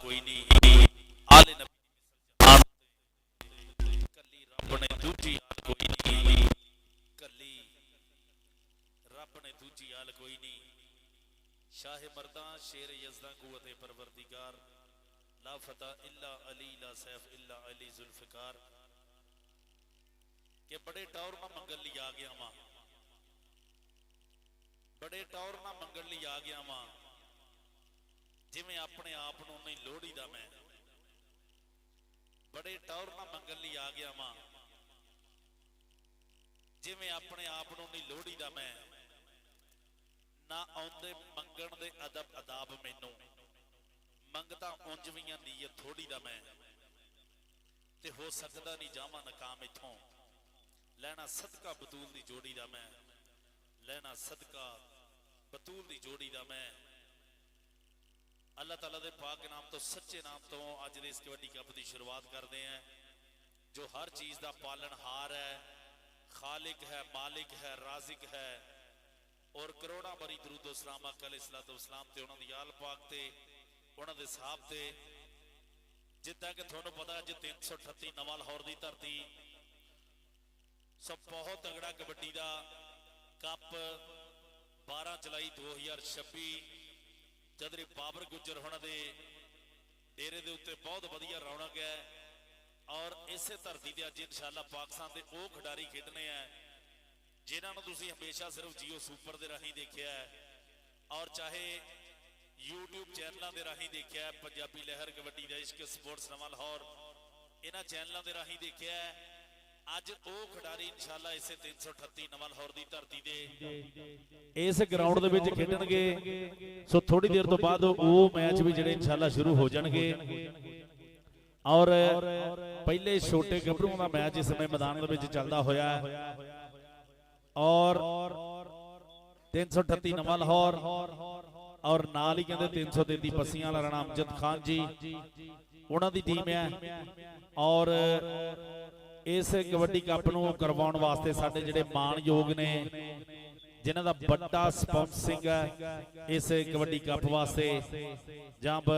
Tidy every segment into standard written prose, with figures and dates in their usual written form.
कोई नहीं, आले नबी कली रब ने दूजी आल कोई नहीं, कली रब ने दूजी आल कोई नहीं। शाह मर्दा शेर यज़दा कुव्वते परवरदिगार, ला फता इल्ला अली ला सैफ इल्ला अली जुल्फिकार। के बड़े टौर ना मंगल ली आ गया मां, बड़े टौर ना मंगल ली आ गया मां, जिवें अपने आप नूं नहीं लोड़ी दा मैं। बड़े टौर ना मंगल ली आ गया मां, जिवें अपने आप नूं नहीं लोड़ी दा मैं। ना आउंदे मंगण दे अदब अदाब मैनू, मंगता उंज भी नीयत थोड़ी दा मैं। ते हो सकदा नहीं जावा नकाम इथों, लैना सदका बतूल दी जोड़ी दा मैं, लैना सदका बतूल दी जोड़ी दा मैं। अल्लाह ताला दे पाक नाम तो सच्चे नाम तो अज दे इस कबड्डी कप की शुरुआत करते हैं, जो हर चीज़ का पालनहार है, खालिक है, मालिक है, राजिक है। और करोड़ा बरी दरूदो सलाम अलैहिस्सलाम ते उन्हां दी आल पाक ते उन्हां दे साहब ते। जिद्दां कि तुहानूं पता अज 338 नवां लाहौर दी धरती, सब बहुत तगड़ा कबड्डी दा कप 12 जुलाई 2026 चौधरी बाबर गुज्जर होना दे डेरे दे उत्ते बहुत वधिया रौनक है। और इसे धरती ते अज इंशाअल्लाह पाकिस्तान दे वो खिडारी खेडने हैं जिन्हां नूं तुसीं हमेशा सिर्फ जियो सुपर दे राहीं देखिया है, और चाहे यूट्यूब चैनलों के राही देखिया है, पंजाबी लहर कबड्डी दा इश्क स्पोर्ट्स नवां लाहौर इन्हां चैनलों के राही देखिया है। अज वो खिडारी इंशाअल्लाह इसे 338 नवां लाहौर की धरती दे इस ग्राउंड दे विच खेडणगे। सो थोड़ी देर तो बाद वो मैच भी जिहड़े इंशाअल्लाह शुरू हो जाणगे। और पहले छोटे गभरूआं दा मैच इस समय मैदान दे विच चलदा होया, और 338 नवां लाहौर और नाल ही कहते 333 पस्सियां वाला राणा अमजद खान जी उन्हां दी टीम है। और इस कबड्डी कप नूं करवाउण वास्ते साडे जिहड़े माणयोग ने, जिन्हां दा बड़ा स्पॉन्सरिंग है इस कबड्डी कप वास्ते, जनाब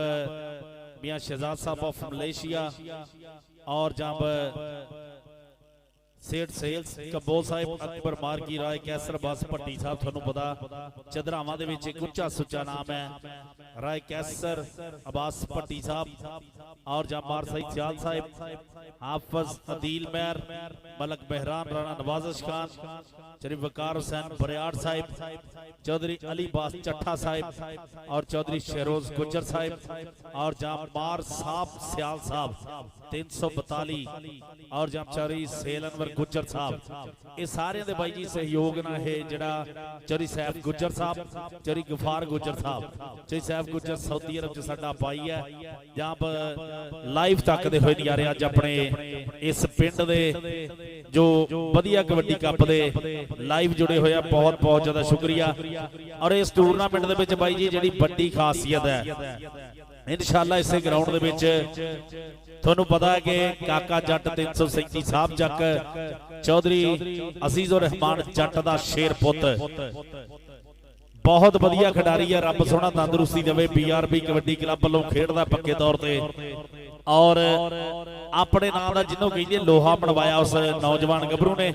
मियां शहजाद साहब ऑफ मलेशिया और जनाब सेठ सेल्स कबोल साहिब, अकबर मार्की राय कैसर बस भट्टी साहब। तुहानूं पता चदरावां दे विच एक उच्चा सुच्चा नाम है, राय कैसर अब्बास भट्टी साहब और जमार सईद सियाल साहिब, हाफज अदील मैर, मलक बहरान, राणा नवाजिश खान, चौधरी वकार हुसैन बरियाड़ साहिब, चौधरी अली बास चट्ठा साहिब और चौधरी शहरोज गुज्जर साहिब और जमार साहब सियाल साहब 342 और चौधरी सेल अनवर गुज्जर साहब। ये सारे दे बाई जी सहयोग ना है जिहड़ा चौधरी साहब गुज्जर साहब, चौधरी गफार गुज्जर साहब, चौधरी साहब गुज्जर सऊदी अरब च साडा भाई है। जब लाइव तकदे होए नज़ारे अज अपने इस पिंड दे जो वधिया कबड्डी कप दे लाइव जुड़े होए, बहुत बहुत ज़्यादा शुक्रिया। और इस टूरनामेंट दे विच बाई जी जिहड़ी वड्डी खासियत है इंशाअल्लाह इसे ग्राउंड दे विच तुहानूं पता है कि काका जट 337 साहब जक चौधरी अजीजुर रहमान जट दा शेर पुत बहुत वधिया खिडारी है, रब सोहना तंदुरुस्ती देवे। BRB कबड्डी क्लब वालों खेडदा पक्के तौर ते, और अपने नाम का जिन्हों कहिए लोहा बनवाया उस नौजवान गभरू ने।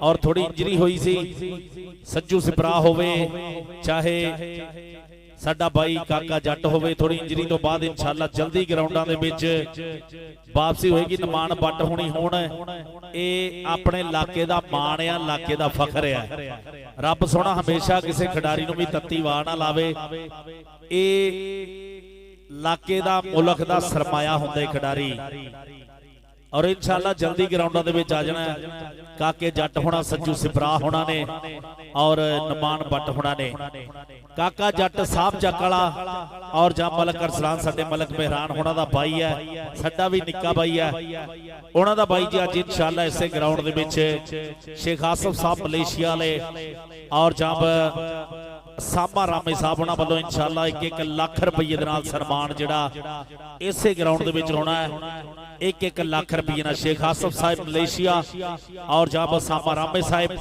और थोड़ी इंजरी हुई सी, सज्जू सिपरा होवे चाहे साडा भाई काका जट होवे, थोड़ी इंजरी तो बाद इंशाअल्लाह जल्दी ग्राउंडां दे विच वापसी होएगी। नमान बट होनी होण ये अपने इलाके दा मान है, इलाके दा फखर है। रब सोहना हमेशा किसी खिडारी नूं भी तत्ती वाह ना लावे। ये इलाके दा मुल्क दा सरमाया हुंदा है खिडारी, और इंशाअल्लाह जल्दी ग्राउंडां दे विच आ जाना। काके जट होना, सज्जू सिपरा होना ने और नमान बट होना ने। काका जट साहब जक वाला और जां मलक अरसलान साडे मलक बहरान होना दा भाई है, साडा भी निक्का भाई है। उन्हां दा भाई जी अज इंशाअल्लाह इसे ग्राउंड दे विच शेख आसफ साहब मलेशिया वाले और जां ਸਾਮਾ ਰਾਮੇ ਸਾਹਿਬ ਉਹਨਾਂ ਵੱਲੋਂ ਇਨਸ਼ਾਅੱਲਾ 1-1 ਲੱਖ ਰੁਪਏ ਦੇ ਨਾਲ ਸਨਮਾਨ ਜਿਹੜਾ ਇਸੇ ਗਰਾਊਂਡ ਦੇ ਵਿੱਚ ਹੋਣਾ ਹੈ। 1-1 लाख रुपये शेख आसफ साहिब मलेशिया और जहाँ सामा रामे साहिब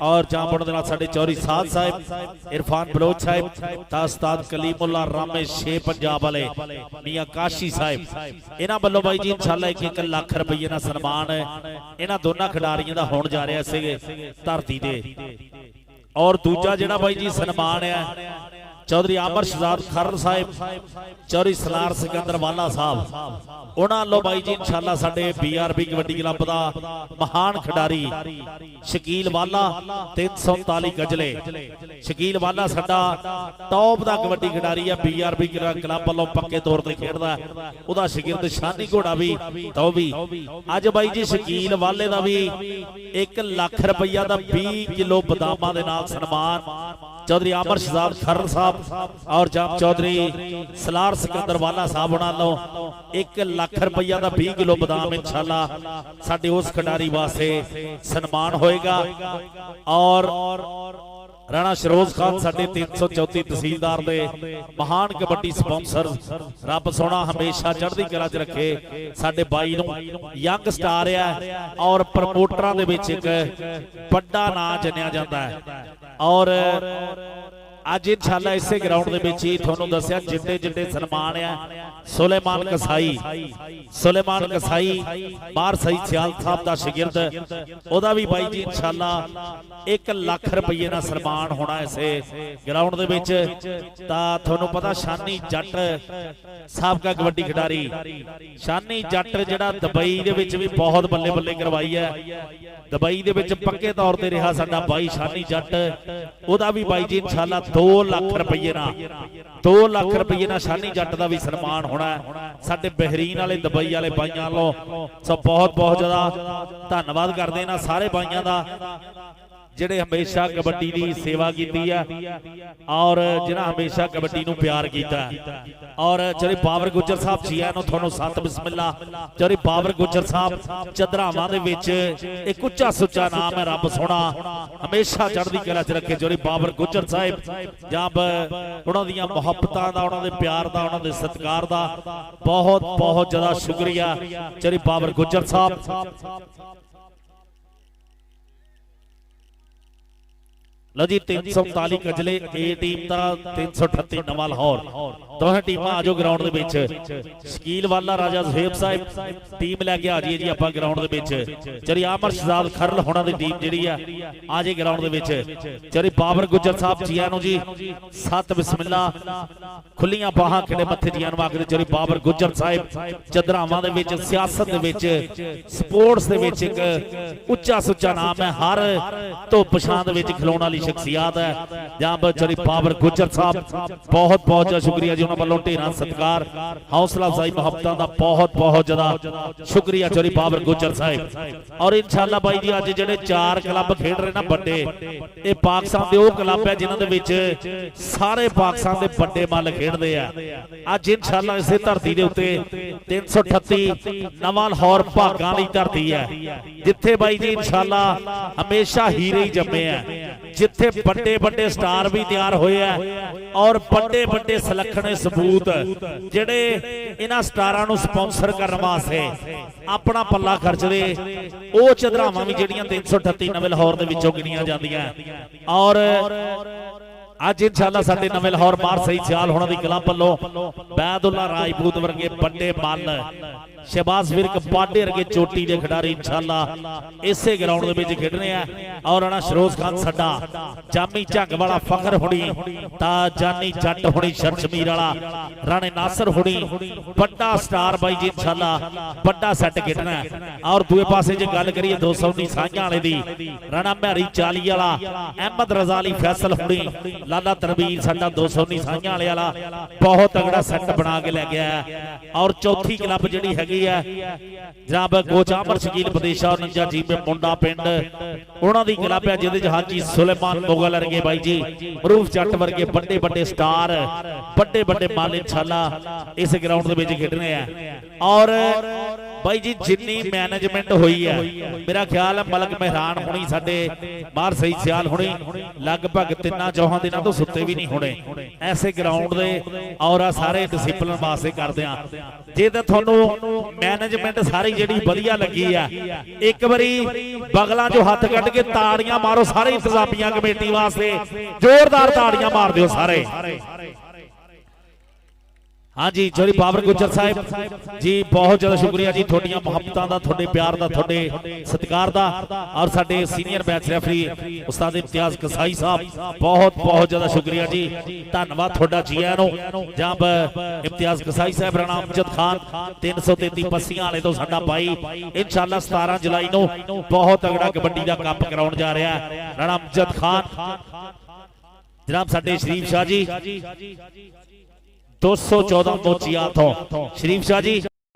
और जहाँ साढ़े चौरी साध साहिब इरफान बलोच साहिब तास्ताद कलीमुल्ला रामे छे पंजाब वाले मियाँ काशी साहिब इन्हों वालों बाई जी इंशाल्लाह 1-1 लाख रुपये का सन्मान इन्होंने दोनों खिडारियों का होने जा रहा है धरती दे। और दूजा जिहड़ा बाई जी सन्मान है चौधरी आमर शहजाद खरल साहिब चौधरी सलार सिकंदर वाला साहब उन्होंने बाई जी इंशाल्लाह साडे BRB कबड्डी क्लब का महान खिडारी शकील वाला 339 गजले शकील वाला साडा टॉप का कबड्डी खिडारी है BRB क्लब वालों पक्के तौर पर खेडदा उहदा शगिर्द शानी घोड़ा भी तो भी अज बाई जी शकील वाले का भी 1 लाख रुपया का 20 किलो बदामां दे नाल सन्मान चौधरी आमर शहजाद खरल साहब और जाम चौधरी सलार सिकंदर वाला साहब उन्होंने 1 लाख रुपया का 20 किलो बदाम इंशाल्लाह साडे उस खिडारी वास्ते सन्मान होएगा। और राणा शरोज खान साडे 334 तहसीलदार दे महान कबड्डी स्पॉन्सर रब सोना हमेशा चढ़दी कला च रखे साडे बाई नूं यंग स्टार है और प्रमोटरां दे विच एक बड़ा नां जन्निया जांदा है। और अज इंशाल्लाह इसे ग्राउंड दे विच ही तुहानूं दस्सिया जिते जिते सन्मान है सुलेमान कसाई बार सही सियाल साहब का शगिर्द ओदा भी बाई जी इंशाल्लाह 1 लाख रुपये का सन्मान होना इसे ग्राउंड दे विच। तां तुहानूं पता शानी जट साहब का कबड्डी खिडारी शानी जट जिहड़ा दुबई दे विच भी बहुत बल्ले बल्ले करवाई है दुबई दे विच पक्के तौर पर रहा साडा बाई शानी जट ओदा भी बाई जी इंशाल्लाह 2 लाख रुपये ना 2 लाख रुपये ना शानी जट का भी सन्मान होना है साडे बहरीन वाले दुबई वाले भाइयों वालों। सो बहुत बहुत ज्यादा धन्नवाद करते हैं सारे भाइयों का जिहड़े हमेशा कबड्डी की सेवा की है और जिन्हें हमेशा कबड्डी नूं प्यार किया। और चौधरी बाबर गुजर साहब जी है थोनों सत बिस्मिल्ला चौधरी बाबर गुजर साहब चदरावां दे विच एक उच्चा सुच्चा नाम है रब सोना हमेशा चढ़दी कला च रखे चौधरी बाबर गुजर साहिब जब उन्हां दीयां मुहब्बतां दा उन्हां दे प्यार दा उन्हां दे सत्कार दा बहुत बहुत ज्यादा शुक्रिया चौधरी बाबर गुजर साहब। लो जी 339 गजले ए टीम का 338 नवा लाहौर दोहें टीमां आजो ग्राउंड दे विच शकील वाला राजा ज़ुहैब साहिब टीम लैके आ जाइए जी आपां ग्राउंड दे विच चौधरी आमर शहजाद खरल होना दी टीम जिहड़ी है आ जाए ग्राउंड दे विच चौधरी बाबर गुजर साहब जियां नूं जी सत बिस्मिल्ला खुलियां बाहां खड़े मत्थे जियां नूं आखदे चौधरी बाबर गुजर साहिब चदरावां दे विच सियासत दे विच स्पोर्ट्स दे विच एक उच्चा सुच्चा नाम है हर धुप छां दे विच खलोण वाली शख्सियत है जहां पर चौधरी बाबर गुजर साहब बहुत बहुत ज्यादा शुक्रिया जी उन्होंने वालों ढेर सत्कार हौसला अफजाई मुहब्बतां दा बहुत बहुत ज्यादा शुक्रिया चौधरी बाबर गुजर साहिब। और इंशाल्लाह भाई जी अज जिहड़े 4 क्लब खेड रहे ना बड़े ये पाकिस्तान दे वो क्लब है जिन्हां दे विच सारे पाकिस्तान दे बड़े मल खेडदे आ। अज इंशाल्लाह इसे धरती दे उत्ते 338 नवा लाहौर भागां वाली धरती है जिथे भाई जी इंशाल्लाह हमेशा हीरे ही जम्मे हैं जिथे बड़े बड़े स्टार भी तैयार होए हैं और बड़े बड़े सलखने सबूत जिहड़े इन्हां स्टारां नूं स्पॉन्सर करन वास्ते अपना पल्ला खर्चदे ओ चदरावां भी जिहड़ियां 338 नवे लाहौर दे विचों गिणीਆਂ ਜਾਂਦੀਆਂ। और अज इंशाल्लाह साडे नवे लाहौर बाहर सही सियाल होना दी क्लब वालों बैदुल्ला राजपूत वर्गे बड़े मल शहबाज विरक पाडे वर्गे चोटी के खिडारी इंशाल्लाह इसे ग्राउंड दे विच खेडने आ। और राणा शरोज खान साडा जामी झंग वाला फखर हुणी ता जानी जट हुणी शर्शमीर वाला राणे नासर हुणी बड़ा स्टार बाई जी इंशाल्लाह बड़ा सैट खेडना। और दूए पासे जे गल करिए 219 साइयां वाले दी राणा महरी 40 वाला अहमद रजा अली फैसल हुणी लाला तरबीर साडा 219 साइयां वाले वाला बहुत तगड़ा सैट बना के लै गया है। और चौथी क्लब जिहड़ी हैगी जनाब कोच आमर शकील बदेशा और नंजा जी में मुंडा पिंड उन्हां दी क्लब है जिहदे च हाजी सुलेमान मुगल वर्गे बाई जी मरूफ जट वर्गे बड़े बड़े स्टार बड़े बड़े माल इंशाल्लाह इस ग्राउंड दे विच खेडने हैं। और ਬਾਈ ਜੀ ਜਿੰਨੀ ਮੈਨੇਜਮੈਂਟ ਹੋਈ ਹੈ ਮੇਰਾ ਖਿਆਲ ਹੈ ਮਲਕ ਮਹਿਰਾਨ ਹੁਣੀ ਸਾਡੇ ਬਾਹਰ ਸਹੀ ਸਿਆਲ ਹੁਣੀ ਲਗਭਗ 3-4 ਦਿਨਾਂ ਤੋਂ ਸੁੱਤੇ ਵੀ ਨਹੀਂ ਹੋਣੇ ਐਸੇ ਗਰਾਊਂਡ ਦੇ ਔਰ ਆ ਸਾਰੇ ਡਿਸਪਲਿਨ ਵਾਸਤੇ ਕਰਦੇ ਆ। ਜੇ ਤਾਂ ਤੁਹਾਨੂੰ ਮੈਨੇਜਮੈਂਟ ਸਾਰੀ ਜਿਹੜੀ ਵਧੀਆ ਲੱਗੀ ਆ ਇੱਕ ਵਾਰੀ ਬਗਲਾਂ ਚੋਂ ਹੱਥ ਕੱਢ ਕੇ ਤਾੜੀਆਂ ਮਾਰੋ ਸਾਰੇ ਇੰਤਜ਼ਾਮੀਆਂ ਕਮੇਟੀ ਵਾਸਤੇ, ਜ਼ੋਰਦਾਰ ਤਾੜੀਆਂ ਮਾਰ ਦਿਓ ਸਾਰੇ। हाँ जी चौधरी बाबर गुज्जर साहब जी बहुत ज्यादा शुक्रिया जी थोड़ियां मुहब्बतां दा थोड़े प्यार दा थोड़े सत्कार दा और साडे सीनियर मैच रेफरी उस्ताद इम्तियाज कसाई साहब बहुत बहुत ज्यादा शुक्रिया जी धन्यवाद थोड़ा जी आनू जब इम्तियाज कसाई साहब राणा अमजद खान 333 पस्सियां वाले तो साडा भाई इंशाअल्लाह 17 जुलाई नूं बहुत तगड़ा कबड्डी दा कप कराउण जा रहा है राणा अमजद खान जनाब साडे शरीफ शाह जी 214 मोचियाल तो शरीफ शाह जी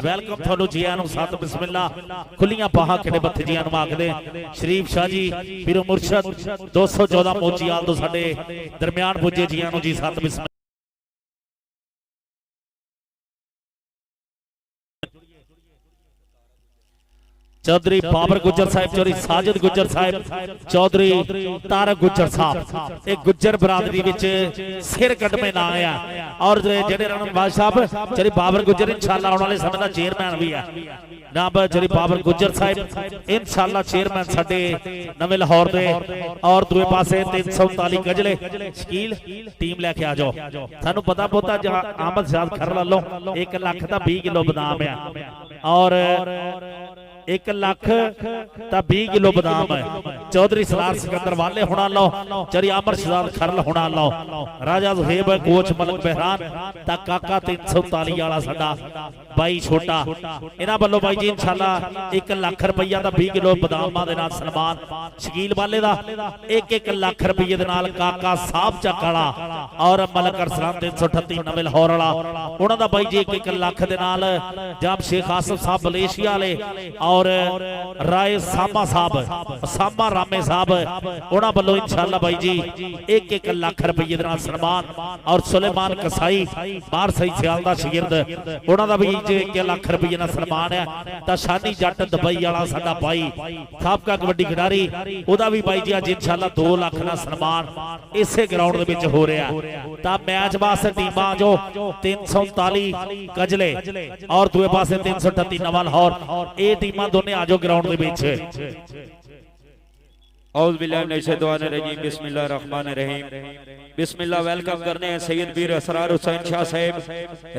वेलकम थानू जी आनू सत बिस्मिल्ला खुलियां बाहां खड़े बत्थे जी आनू आखदे शरीफ शाह जी पीरो मुर्शद 214 मोचियाल तो साडे दरमियान पुजे जी आनू जी सत बिस्मिल्ला। चौधरी बाबर गुज्जर साहब चौधरी साजिद गुज्जर साहब चौधरी तारक गुज्जर साहब एक गुज्जर बरादरी विच सिर कदमे ना आया और जेडे रणबाज साहब चौधरी बाबर गुज्जर इंशाअल्लाह आने वाले समय का चेयरमैन भी है जनाब चौधरी बाबर गुज्जर साहब इंशाअल्लाह चेयरमैन साडे नवे लाहौर दे और दूए पासे 339 गजले शकील टीम लेके आ जाओ सानू पता पोता आमद शाद खर ला लो 1 लाख दा 20 किलो बादाम है और 1 लाख ता 20 किलो बादाम है चौधरी सलार सिकंदर वाले होना लो चौधरी अमर शहजाद खरल होना लो राजा ज़ुहैब कोच मलक बहरान ता काका 339 वाला साडा भाई छोटा इन्हां वालों भाई जी इंशाअल्लाह 1 लाख रुपया दा 20 किलो बादामां दे नाल सन्मान शकील वाले दा 1 लाख रुपये दे नाल काका साहब चक वाला और मलक अरसलान 338 नवे लाहौर वाला उन्हां दा भाई जी 1 लाख दे नाल जब शेख आसिफ साहब मलेशिया वाले और राय सामा साहब सामा रामे साहब उन्हां वालों इंशाअल्लाह भाई जी 1 लाख रुपये दे नाल सन्मान और सुलेमान कसाई बाहर सही सियाल दा शागिर्द उन्हां दा भी 1 लाख रुपये ना सन्मान है ता शानी जट दुबई वाला साडा भाई साबका कबड्डी खिडारी ओदा भी भाई जी अज इंशाअल्लाह 2 लाख ना सन्मान इसे ग्राउंड दे विच हो रहा ता मैच वास्ते टीमां जो 339 कजले और दूए पासे 338 नवा लाहौर ये टीमां दोने आ जाओ ग्राउंड दे विच। औज़ बिल्लाहि मिनश शैतानिर रजीम बिस्मिल्लाहिर रहमानिर रहीम बिस्मिल्लाह वेलकम करने हैं सैयद बीर असरार हुसैन शाह साहब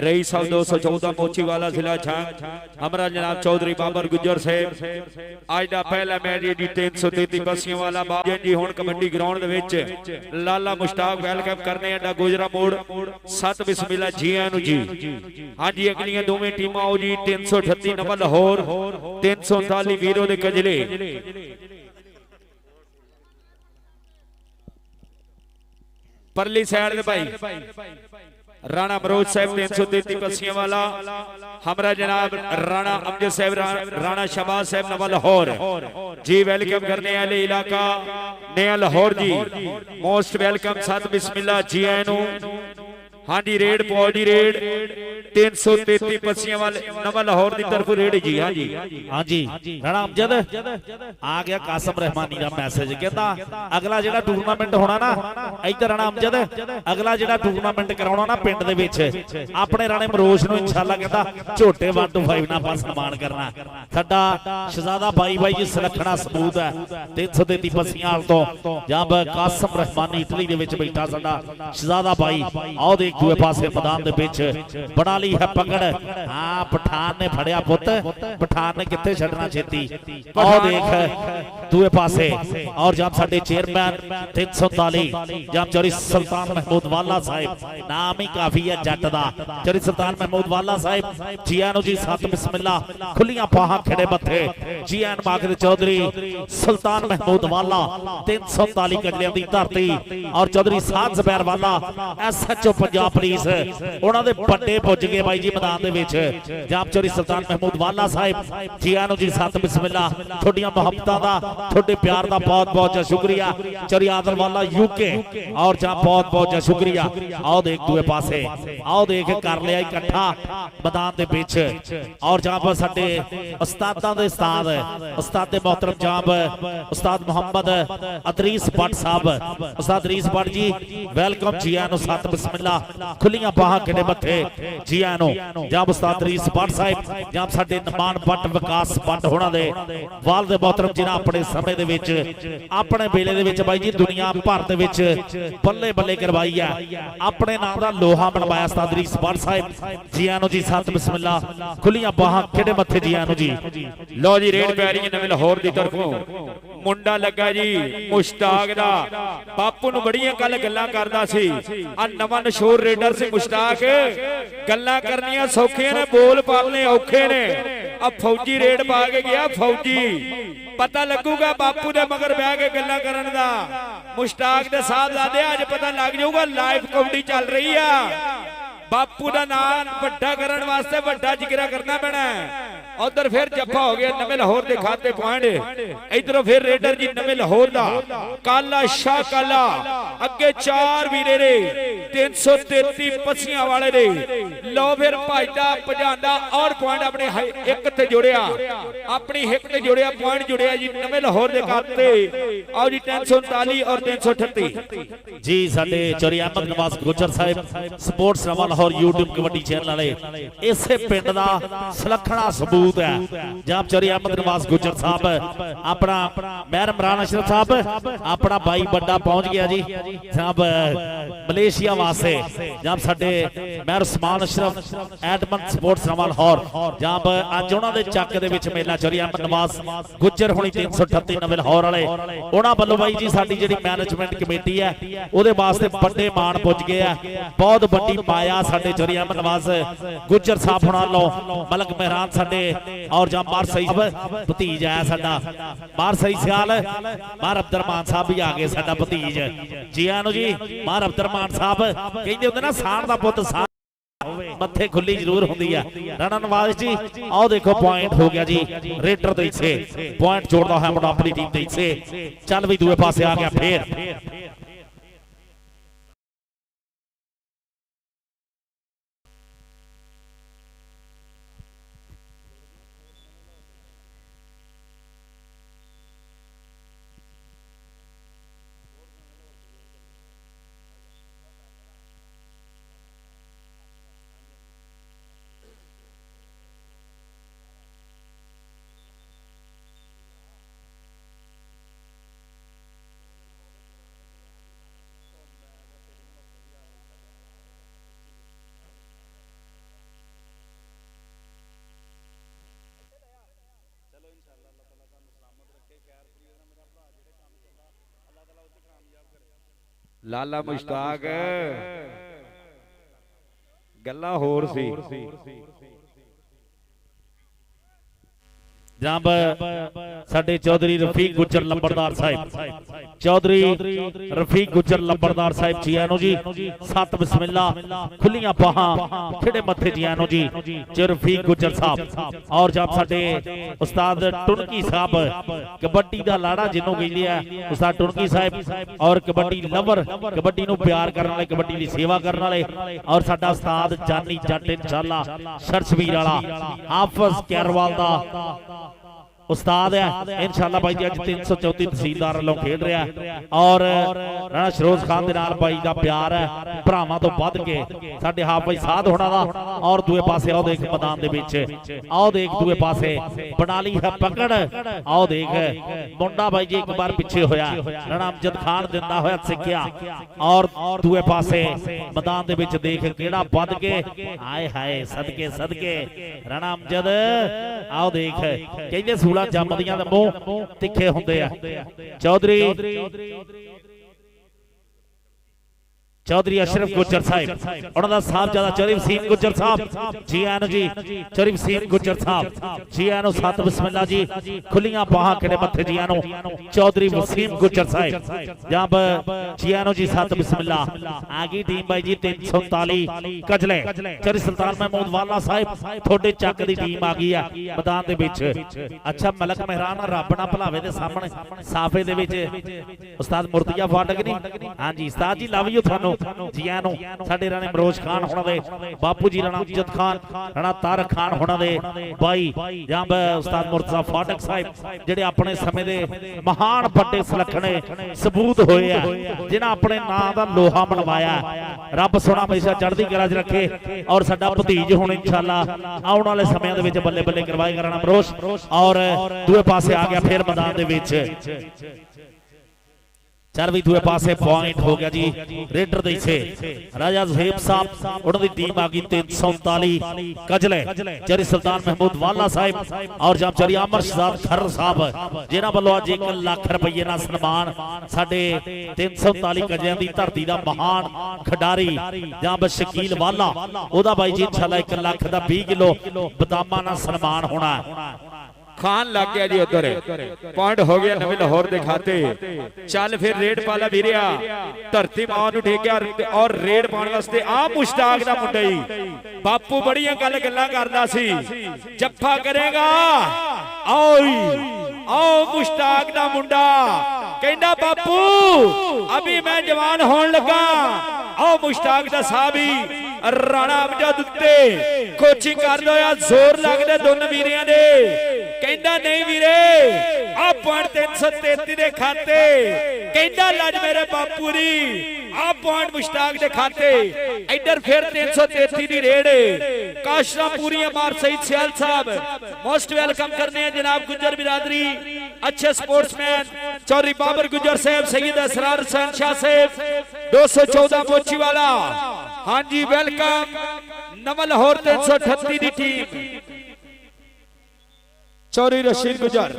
रईस साहब 214 मोची वाला जिला झांग हमारा जनाब चौधरी बाबर गुज्जर साहब आज का पहला मैच जी 333 बसियों वाला बाबा जी हुण कबड्डी ग्राउंड दे विच लाला मुश्ताक वेलकम करने हैं गोजरा मोड़ सत बिस्मिल्लाह जी आनू जी हां जी अगलियां दोवें टीमां आओ जी 338 नवा लाहौर 339 वीरों दे कजले परली साइड भाई राणा मरोज साहब 333 पस्सियां वाला हमरा जनाब राणा अमजद साहब राणा शहबाज साहब नवा लाहौर जी वेलकम करने वाले इलाका नया लाहौर जी मोस्ट वेलकम सत बिस्मिल्लाह जी आनू हाँ जी रेड पौड़ी रेड 333 पस्सियां वाले नवा लाहौर की तरफ रेड जी हाँ जी राणा अमजद आ गया कासम रहमानी का मैसेज कहता अगला जेड़ा टूर्नामेंट होना ना इधर राणा अमजद अगला जेड़ा टूर्नामेंट कराउणा ना पिंड दे विच अपने राणे मरोज नूं इंशाअल्लाह कहता झोटे 125 ना पास सन्मान करना साडा शहजादा भाई भाई जी सलखना सबूत है 333 पस्सियां तो जब कासम रहमानी इटली दे विच बैठा साडा शहजादा भाई आओ देख दूए पासे मैदान दे विच बना ली है पकड़ हां पठान ने फड़िया पुत पठान ने किथे छड्डना छेती आओ देख दूए पासे और जब साडे चेयरमैन 339 जब चौधरी सुल्तान महमूद वाला साहब नाम ही काफी है जट दा चौधरी सुल्तान महमूद वाला साहब जी आनो जी सत बिस्मिल्लाह खुलियां बाहां खड़े बथे जी आन मागद चौधरी सुल्तान महमूद वाला 339 कजलियां दी धरती और चौधरी साद ज़ुबैर वाला एसएचओ पंजाब पंजाब पुलिस उन्होंने बड़े पुज गए बाई जी मैदान दे विच जाम चौरी सुल्तान महमूद वाला साहिब जी आनू जी सत बिस्मिल्ला थोड़ियां मोहब्बतां दा थोड़े प्यार दा बहुत बहुत शुक्रिया चौरी आदल वाला यूके और जा बहुत बहुत शुक्रिया आओ देख दूए पासे आओ देख कर लिया इकट्ठा मैदान दे विच और जहां पर साडे उस्तादां दे उस्ताद उस्ताद मोहतरम जनाब उस्ताद मोहम्मद अदरीस भट्ट साहब उस्ताद अदरीस भट्ट जी वेलकम जी आनू सत बिस्मिल्ला खुलियां बाहां किडे मथे जी आनू जनाब उस्ताद अदरीस भट्ट साहब जनाब साडे नमान भट्ट विकास भट्ट होना दे वाल दे मोहतरम जिन्हां अपने समय दे विच अपने वेले दे विच बाई जी दुनिया भर दे विच बल्ले बल्ले करवाई है अपने नाम दा लोहा बनवाया उस्ताद अदरीस भट्ट साहब जी आनू जी सत बिस्मिल्ला खुलियां बाहां किडे मथे जी आनू जी लो जी रेड पै रही है नवे लाहौर की तरफों मुंडा लगा जी मुश्ताक दा बापू नूं बड़ियां कल गल्लां करदा सी आ नवां नशोर रेडर से मुश्ताक गल्लां करनियां सौखियां ने बोल पालने औखे ने आ फौजी रेड पा के गया फौजी पता लगूगा बापू दे मगर बह के गल्लां करन दा मुश्ताक दे साहबजादे अज पता लग जाऊगा लाइव कबड्डी चल रही है बापू का नाम बड़ा करने वास्ते बड़ा जिक्र करना पैना उधर फिर जफा हो गया नवे लाहौर के खाते पॉइंट इधरों फिर रेडर जी नवे लाहौर दा काला शाह काला अगे चार वीरे रे 333 पसियां वाले रे लो फिर भाईदा भजांदा और पॉइंट अपने एक ते जुड़िया अपनी एक ते जुड़िया पॉइंट जुड़िया जी नवे लाहौर के खाते आओ जी 339 और 338 जी साडे चौरी अहमद नवाज गुजर साहब स्पोर्ट्स नवा लाहौर यूट्यूब कबड्डी चैनल वाले इसे पिंड दा सलखना सबूत है जनाब चौरी अहमद नवाज गुजर साहब अपना महर इमरान अशरफ साहब अपना भाई बड़ा पहुंच गया जी जनाब मलेशिया वास्ते जनाब साडे महर उस्मान अशरफ एडमन स्पोर्ट्स नवा लाहौर जनाब अज उन्हां दे चक दे विच मेला चौरी अहमद नवाज गुजर होनी 338 नवे लाहौर वाले उन्हां वल्लों बाई जी साडी जिहड़ी मैनेजमेंट कमेटी है ਉਹਦੇ वास्ते बड़े मान पुज गए हैं बहुत बड़ी माया साडे चौरी अहमद नवाज गुजर साहब होना लो मलक मेहरान साडे और जहां मार सही भतीज है साडा मार सही सियाल मार अब्दुरमान साहब भी आ गए साडा भतीज जी आनो जी मार अब्दुरमान साहब कहंदे हुंदे ना साण दा पुੱਤ साण मथे खुली जरूर होंदी है राणा नवाज जी आओ देखो पॉइंट हो गया जी रेडर दे हिस्से पॉइंट जोड़दा है मुंडा अपनी टीम दे हिस्से चल भी दूए पासे आ गया फिर लाला मुश्ताक गल्लां होर सी जनाब साडे चौधरी रफीक गुजर लंबरदार साहिब चौधरी रफीक गुजर लंबरदार साहिब जी आनो जी सत बिस्मिल्ला खुलियां बाहां खिड़े मथे जी आनो जी रफीक गुजर साहब और जब साडे उस्ताद टुनकी साहब कबड्डी दा लाड़ा जिन्हों कहंदे आ उस्ताद टुनकी साहब और कबड्डी लवर कबड्डी नूं प्यार करने वाले कबड्डी दी सेवा करने वाले और साडा उस्ताद जानी जट इंशाअल्लाह शर्शवीर वाला हाफिज कैरवाल दा उस्ताद है इंशाअल्लाह भाई जी अज 334 तहसीलदार वालों खेल रहा है और राणा शरोज खान दे नाल भाई दा प्यार है भरावां तो वध के साडे हाफिज साध होना दा और दूए पासे आओ देख मैदान दे विच आओ देख दूए पासे बना ली है पकड़ आओ देख मुंडा भाई जी एक बार पीछे होया राणा अमजद खान दिंदा होया सिक्या और दूए पासे मैदान दे विच देख केड़ा वध के हाय हाय सदके सदके राणा अमजद आओ देख कहंदे सूला जमदियां दे मूंह तिखे हुंदे आ चौधरी चौधरी अशरफ गुज्जर साहिब उन्होंने साहबजादा चौधरी वसीम गुज्जर साहब जी आनो जी चौधरी वसीम गुज्जर साहब जी आनो सत बिस्मिल्लाह जी खुलियां बाहां खड़े मथे जी आनो चौधरी वसीम गुज्जर साहिब जब जी आनो जी सत बिस्मिल्लाह आगे टीम भाई जी 339 कजले चौधरी सुल्तान महमूद वाला साहिब थोड़े चक दी टीम आ गई है मैदान दे विच अच्छा मलक मेहरान रब ना भलावे दे सामने साफे दे विच उस्ताद मुर्तिया फाटक नहीं हां जी उस्ताद जी लव यू थानू जी आनो साडे राणे मरोज खान होना दे बापू जी राणा अमजद खान राणा तारक खान होना दे भाई जब उस्ताद मुर्तजा फाटक साहिब जेडे अपने समय दे महान बड़े सलखने सबूत होए आ जिन्हां अपने नाम दा लोहा मनवाया रब सोना हमेशा चढ़दी कला च रखे और साडा भतीज हुण इंशाअल्लाह आउण वाले समयां दे विच बल्ले बल्ले करवाएगा राणा मरोज और दूए पासे आ गया फिर मैदान दे विच चल भी दूए पासे पॉइंट हो गया जी रेडर दे से राजा ज़ुहैब साहब उन्होंने टीम आ गई 339 कजले चौधरी सुल्तान महमूद वाला साहिब और जब चौधरी अमर शहजाद खर साहब जिन्हां वालों अज 1 लाख रुपये का सन्मान साडे 339 कजलियां दी धरती दा महान खिडारी जब शकील वाला ओदा भाई जी इंशाअल्लाह 1 लाख दा 20 किलो बदामा ना सन्मान होना खान लग गया जी उधर पॉइंट हो गया नवे लाहौर दे खाते चल फिर रेड पाला वीरिया धरती मां नु ठेकिया और रेड पाने वास्ते आ मुश्ताक दा मुंडा ही बापू बड़ियां गल्लां करदा सी जफ्फा करेगा आओ मुश्ताक दा मुंडा कहंदा बापू अभी मैं जवान होने लगा आओ मुश्ताक दा साहबी राणा अमजद उत्ते कोचिंग कर लो यार जोर लगदे दोनों वीरियां दे कहंदा नहीं वीरे आ पॉइंट 333 दे खाते कहंदा लज मेरे बापू दी आ पॉइंट मुश्ताक दे खाते इधर फिर 333 दी रेड काशरा पूरी अमार सईद सियाल साहब मोस्ट वेलकम करने हैं जनाब गुज्जर बिरादरी अच्छे स्पोर्ट्समैन चौधरी बाबर गुज्जर साहब सैयद असरार हुसैन शाह साहब 214 मोची वाला हां जी वेलकम नवा लाहौर 338 दी टीम चौधरी रशीद गुजर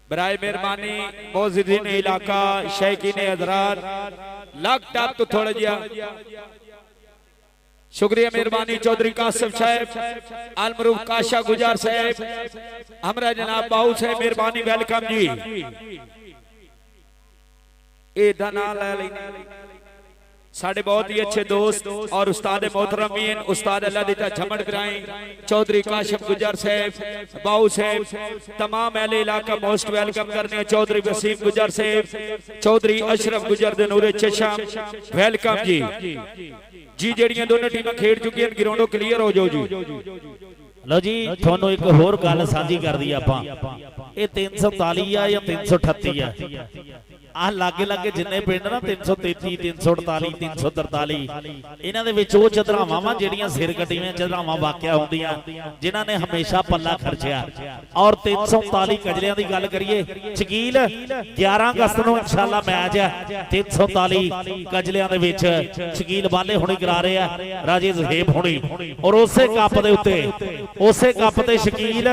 बराए मेहरबानी मौजूदीन इलाका शैकीन हजरात लग टप तो थोड़ा जिया शुक्रिया मेहरबानी चौधरी कासिम साहब अलमरूफ काशा गुजार साहब हमरा जनाब बाऊ साहब मेहरबानी वेलकम जी ए धना ले साढ़े बहुत ही अच्छे दोस्त और उस्ताद मोहतरम उस्ताद अल्लाह दिता झमड़ कराई चौधरी काशिफ गुजर साहब बाऊ साहब तमाम अहले इलाका मोस्ट वेलकम करने चौधरी वसीम गुजर साहब चौधरी अशरफ गुजर दे नूरे चशम वेलकम जी जी जेड़ियां दोनों टीमां खेड चुकी हैं ग्राउंडों क्लियर हो जाओ जी लो जी थोनों एक होर गल साझी कर दी आपां ये 339 आ या 338 आ आ लागे लागे जिन्ने पिंड ना 333 348 343 इन्हां दे विच ओह चदरावां वा जेड़ियां सिर कटीवें चदरावां वाकिया होंदियां जिन्हां ने हमेशा पल्ला खर्चिया और 339 कजलियां दी गल करिए शकील 11 अगस्त नूं इंशाअल्लाह मैच है 339 कजलियां दे विच शकील वाले हुणे करा रहे आ राजे ज़ुहैब हुणे और उसे कप दे उत्ते उसे कप ते शकील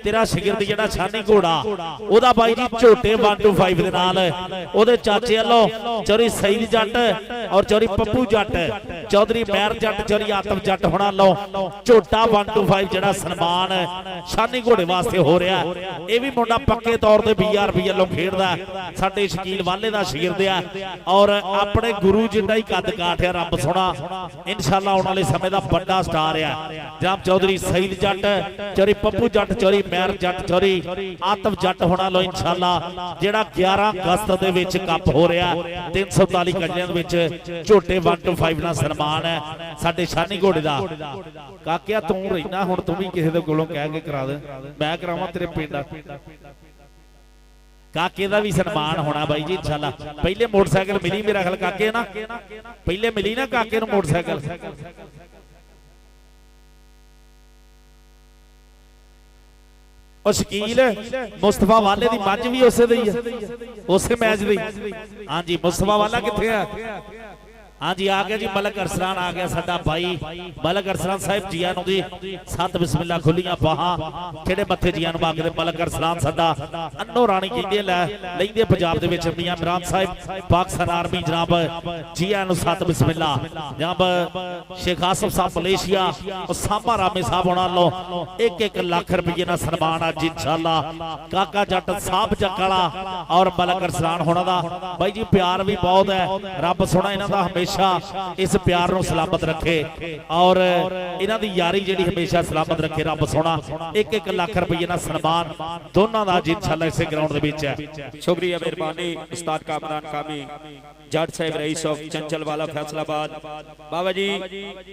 तेरा शिगिरद जेड़ा छानी घोड़ा ओदा बाई जी झोटे 125 दे नाल ओदे चाचे वालों चौधरी सईद जट और चौधरी पप्पू जट चौधरी महर जट चौधरी आतम जट होना लो झोटा 125 जेड़ा सन्मान शानी घोड़े वास्ते हो रहा ये भी मुंडा पक्के तौर ते BRB वालों खेडदा साडे शकील वाले दा शिगिरद आ और अपने गुरु जिन्ना ही कद काठ है रब सोना इंशाअल्लाह आने वाले समय दा बड़ा स्टार है जब चौधरी सईद जट चौधरी पप्पू जट चौधरी महर जट चौधरी आतम जट होना लो इंशाअल्लाह जेड़ा 11 अगस्त दे विच कप हो रहा 339 कजलियां दे विच झोटे 125 ना सन्मान है साडे शानी घोड़े दा काकिया तू रहना हुण तू भी किसी दे कोलों कह के करा दे मैं करावां तेरे पिंड काके दा भी सन्मान होना भाई जी इंशाअल्लाह पहले मोटरसाइकिल मिली मेरा ख्याल काके ना पहले मिली ना काके नूं मोटरसाइकिल और शकील मुस्तफा वाले दी मज भी उसे दी है उसे मैच दी हां जी मुस्तफा वाला किथे है हाँ जी आ गया जी मलक अरसलान आ गया साडा भाई मलक अरसलान साहिब जिया नु दी सत बिस्मिल्ला खुलियां बाहां किहड़े मत्थे जिया नु मांगदे मलक अरसलान साडा अन्नो राणी कहंदे लै लैंदे पंजाब दे विच मियां इमरान साहिब पाकिस्तान आर्मी जनाब जिया नु सत बिस्मिल्ला जनाब शेख आसिफ साहब मलेशिया ओसामा रामे साहब होना लो 1-1 लाख रुपये ना सन्मान अज इंशाअल्लाह काका जट साहब जकाला और मलक अरसलान होना दा भाई जी प्यार भी बहुत है रब सोना इन्हां दा हमेशा इस प्यार नूं सलामत रखे और इन्हां दी यारी जिहड़ी हमेशा सलामत रखे रब सोना 1-1 लाख रुपये ना सन्मान दोनों दा अज इंशाअल्लाह इस ग्राउंड दे विच है। शुक्रिया मेहरबानी उस्ताद कामरान कामी जट साहब रईस ऑफ चंचल वाला फैसलाबाद बाबा जी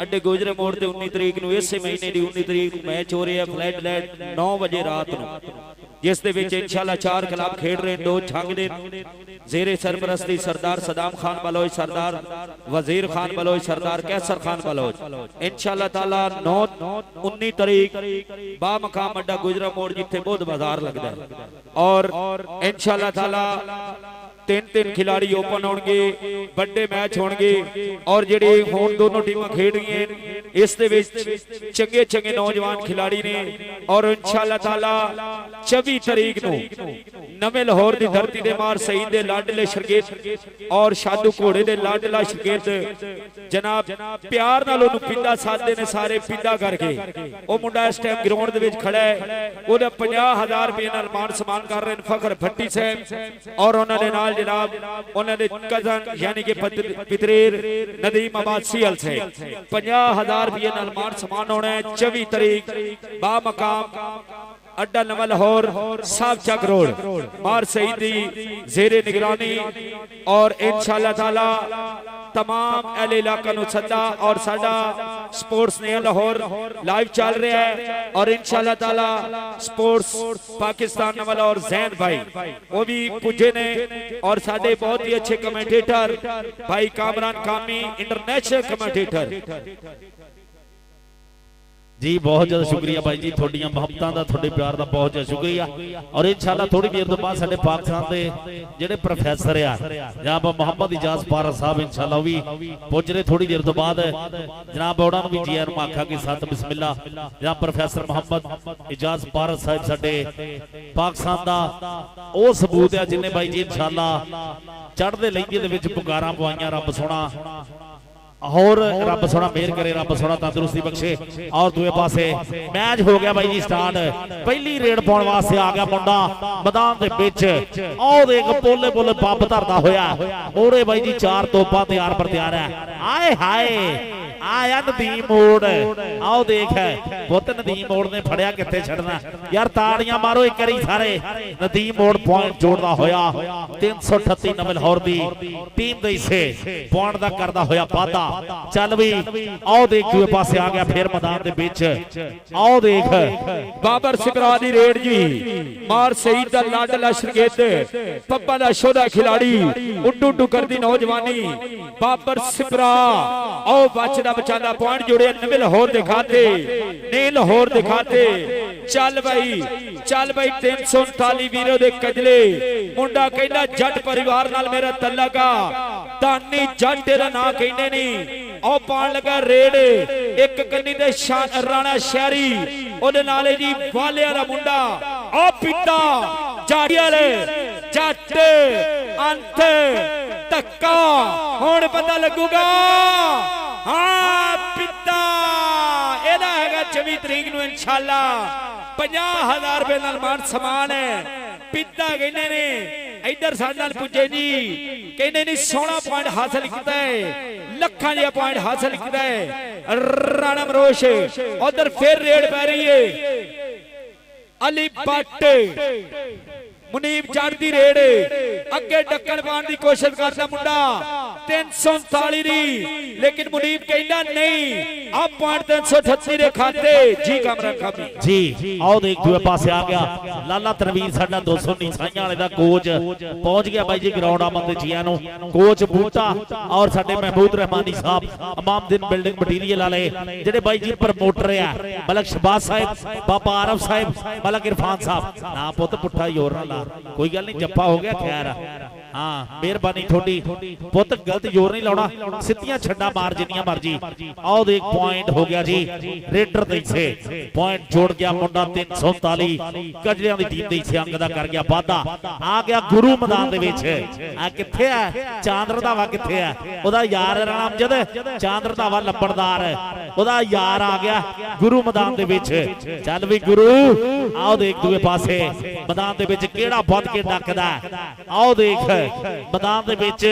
अड्डे गोजरे मोड़ ते 19 तरीक नूं इस महीने दी 19 तरीक नूं मैच हो रहा है फ्लैट लाइट 9 बजे रात नूं जिस दे विच इंशाअल्लाह 4 खिलाफ खेड रहे 2 छंग दे जेरे सरपरस्ती सरदार सदाम खान बलोच सरदार वजीर खान बलोच सरदार कैसर खान बलोच इंशाअल्लाह ताला 19 तरीक बा मकाम अड्डा गुजरा मोड़ जिथे बहुत बाजार लगता है और इंशाअल्लाह ताला 3-3 खिलाड़ी ओपन होंगे बड़े मैच होंगे और जेडे हुण दोनों टीमां खेड रही हैं इस दे विच चंगे चंगे नौजवान खिलाड़ी ने और इंशाअल्लाह ताला 24 तरीक नूं नवे लाहौर दी धरती दे मार सईद दे लाडले शरगेत और शादू घोड़े दे लाडला शरगेत जनाब प्यार नाल ओनू पिंडा साधे ने सारे पिंडा करके ओ मुंडा इस टाइम ग्राउंड दे विच खड़ा है ओदा 50,000 रुपए नाल मान सम्मान कर रहे हैं फखर भट्टी साहब और उन्हां दे नाल जनाब उन्होंने कजन यानी कि पितरेर नदीम अब्बासी अल से 50,000 रुपये नाल मान सम्मान होना है 24 तरीक बा मकाम अड्डा नवा लाहौर साहब चक रोड मार सईदी जेरे निगरानी और इंशाअल्लाह ताला तमाम अहले इलाका नु सदा और साडा स्पोर्ट्स ने लाहौर लाइव चल रहा है और इंशाअल्लाह ताला स्पोर्ट्स पाकिस्तान नवा लाहौर जैन भाई वो भी पुजे ने और साडे बहुत ही अच्छे कमेंटेटर भाई कामरान कामी इंटरनेशनल कमेंटेटर जी बहुत ज्यादा शुक्रिया भाई जी थोड़ियां मोहब्बतां दा थोड़े प्यार दा बहुत ज्यादा शुक्रिया और इंशाअल्लाह थोड़ी देर तो बाद साडे पाकिस्तान दे जेडे प्रोफेसर आ जनाब मोहम्मद इजाज पारा साहब इंशाअल्लाह भी पहुंच रहे थोड़ी देर तो बाद जनाब उन्हां नूं भी जी आर आखा कि सत बिस्मिल्ला जनाब प्रोफेसर मोहम्मद इजाज पारा साहब साडे पाकिस्तान दा ओ सबूत है जिन्हें भाई जी इंशाअल्लाह चढ़दे लैंदे दे विच पुकारां पवाइयां रब सोना और रब सोना मेहर करे रब सोना तंदुरुस्ती बख्शे और दूए पासे मैच हो गया भाई जी स्टार्ट पहली रेड पाउण वास्ते आ गया मुंडा मैदान दे विच और एक पोले पोले पब धरदा होया ओरे भाई जी 4 तोपा तैयार पर तैयार है आए हाय आया नदीम मोड़ आओ देख पुत नदीम मोड़ ने फड़िया किथे छड़ना यार ताड़ियां मारो एक बारी सारे नदीम मोड़ पॉइंट जोड़दा होया 338 नवे लाहौर दी टीम दे हिस्से पॉइंट दा करदा होया वादा चल भी आओ देख दूए पासे आ गया फिर मैदान दे विच आओ देख बाबर सिकरा दी रेड जी मार सईद दा लाडला शरगेत पप्पा दा शोधा खिलाड़ी उड्डू उड्डू करदी नौजवानी बाबर सिकरा आओ बचदा बचादा पॉइंट जोड़े नवे लाहौर दिखाते ने लाहौर दिखाते चल भाई 339 वीरों दे कजले मुंडा कहंदा जट परिवार नाल मेरा तल्लका तानी जट तेरा ना कहंदे नहीं ओ पाण लगा रेड एक कन्नी दे राणा शहरी ओदे नाले जी वालिया दा मुंडा ओ पिता जाड़ी वाले जट अंत धक्का हुण पता लगूगा हाँ पिता एदा हैगा 24 तरीक नूं इंशाअल्लाह 50,000 रुपए नाल मान समान है पिता कहने ने इधर साडे नाल पुजे जी कहने ने 16 पॉइंट हासिल कीता है लखां जिहा पॉइंट हासिल कीता है राणा मरोश उधर फिर रेड पै रही है अली भट्ट मुनीब चढ़ती रेड अगे डक्कन पाने की कोशिश करता मुंडा 339 दी लेकिन मुनीब कहना नहीं अब पॉइंट 338 दे खाते जी कामरान कामी जी आओ देख दूए पासे आ गया लाला तनवीर साडा 200 नीसाइयां वाले दा कोच पहुंच गया भाई जी ग्राउंड आमद जियां नु कोच बूटा और साडे महमूद रहमानी साहब इमाम दिन बिल्डिंग मटीरियल वाले जेडे भाई जी प्रमोटर है मलक शहबाज साहब बाबा आरफ साहब मलक इरफान साहब ना पुत पुट्ठा ही होर ना कोई गल नहीं जप्पा हो गया खैर हाँ मेहरबानी थोड़ी पुत गलत जोर नहीं लाना सीधियां छड्डा मार जिन्नियां मर्जी आओ देख पॉइंट हो गया जी रेडर दे से पॉइंट जोड़ गया मुंडा 339 कजलियां दी टीम दे से अंक दा कर गया वाधा आ गया गुरु मैदान दे विच आ किथे है चांद रंधावा किथे है ओदा यार रामजद चांद रंधावा लंबड़दार ओदा यार आ गया गुरु मैदान दे विच चल भी गुरु आओ देख दूए पासे मैदान दे विच केड़ा बद के डकदा आओ देख मैदान दे विच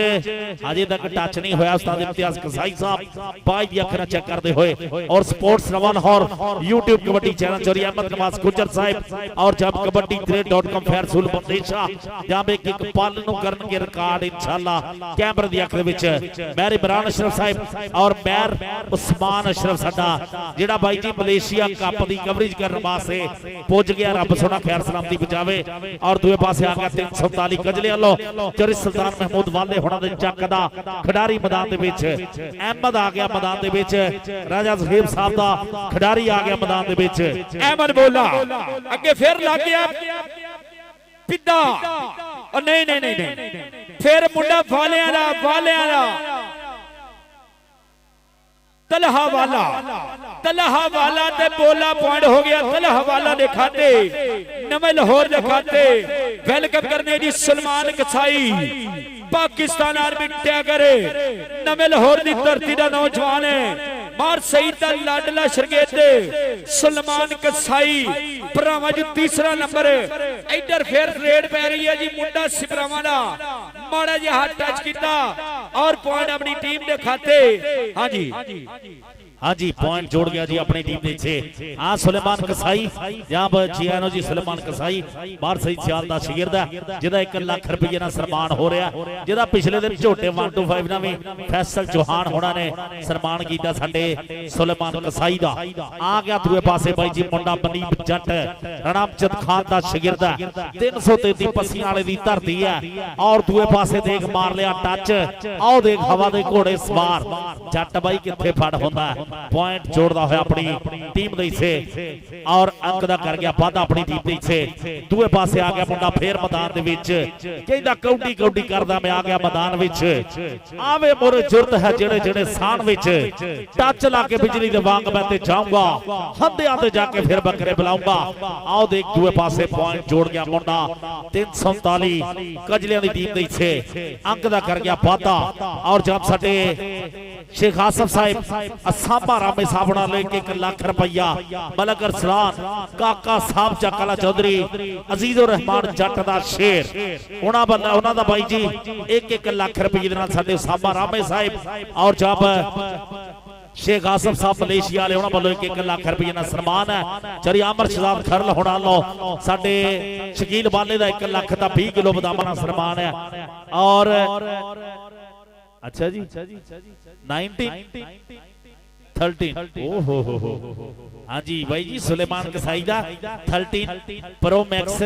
अजे तक टच नहीं होया उस्ताद इम्तियाज कसाई साहब पाई दी अखर चेक करते हुए और स्पोर्ट्स रवान और यूट्यूब कबड्डी चैनल चोरी अहमद नवाज गुजर साहब और जब कबड्डी trade.com फैर सुल बंदेशा जहां पे किक पालन नु करन के रिकॉर्ड इंशाल्लाह कैमरे दी अख दे विच मैर इमरान अशरफ साहब और मैर उस्मान अशरफ साडा जेड़ा भाई जी मलेशिया कप दी कवरेज करन वास्ते पहुंच गया रब सोना खैर सलामती बचावे और दूए पासे आ गया 347 कजले वालों चोरी सुल्तान महमूद वाले होना दे चक दा खिडारी मैदान दे विच अहमद आ गया मैदान दे विच राजा ज़हीब साहब दा खिडारी आ गया मैदान दे विच अहमद बोला अगे फिर लग गया पिद्दा और नहीं नहीं नहीं नहीं फिर मुंडा वालियां दा तलहा वाला ते बोला पॉइंट हो गया तलहा वाला ने खाते नवे लाहौर ने खाते वेलकम करने जी सलमान कसाई पाकिस्तान आर्मी टैगर नवे लाहौर की धरती का नौजवान है मार सईद दा लाडला शरगेते सलमान कसाई भरावां जी तीसरा नंबर इधर फिर रेड पै रही है जी मुंडा सिपरावां दा माड़ा जी हाथ टच किया और पॉइंट अपनी टीम ने खाते। हाँ जी हाँ जी पॉइंट जोड़ गया जी अपनी टीम ने छे हाँ सुलेमान कसाई जहां पर जियानो जी सुलेमान कसाई बार सही सियाल दा शगीर दा जिदा 1 लाख रुपये ना सम्मान हो रहा जिदा पिछले दिन झोटे 125 ना भी फैसल चौहान होना ने सम्मान किया साडे सुलेमान कसाई दा आ गया दूए पासे भाई जी मुंडा मनीब जट रणमजद खान दा शगीर दा 333 पस्सियां वाले दी धरती है और दूए पासे देख मार लिया टच आओ देख हवा दे घोड़े सवार जट भाई किथे फड़ हुंदा पॉइंट जोड़दा होया अपनी टीम दे से और अंक दा कर गया वादा अपनी टीम दे से दूए पासे आ गया मुंडा फिर मैदान दे विच कहंदा कौडी करदा मैं आ गया मैदान विच आवे मोर जुर्त है जेड़े जेड़े सान विच टच ला के बिजली दे वांग मैं ते जाऊंगा हंदियां ते जाके फिर बकरे बुलाऊंगा आओ देख दूए पासे पॉइंट जोड़ गया मुंडा 347 कजलियां दी टीम दे से अंक दा कर गया वादा और जब साडे शेख आसफ साहब असामा रामे साहब नाल लेके 1 लाख रुपया मलक अरसलान काका साहब चकाला चौधरी अजीजुर रहमान जट दा शेर उन्हां दा भाई जी 1 लाख रुपये दे नाल साडे असामा रामे साहब और जब शेख आसफ साहब मलेशिया वाले उन्हां वालों 1 लाख रुपये ना सम्मान है चरी अमर शहजाद खरल होना लो साडे शकील वाले दा 1 लाख दा 20 किलो बदामां दा सम्मान है और अच्छा जी 13 ओहो हाँ जी भाई जी सुलेमान कसाई दा 13 प्रो मैक्स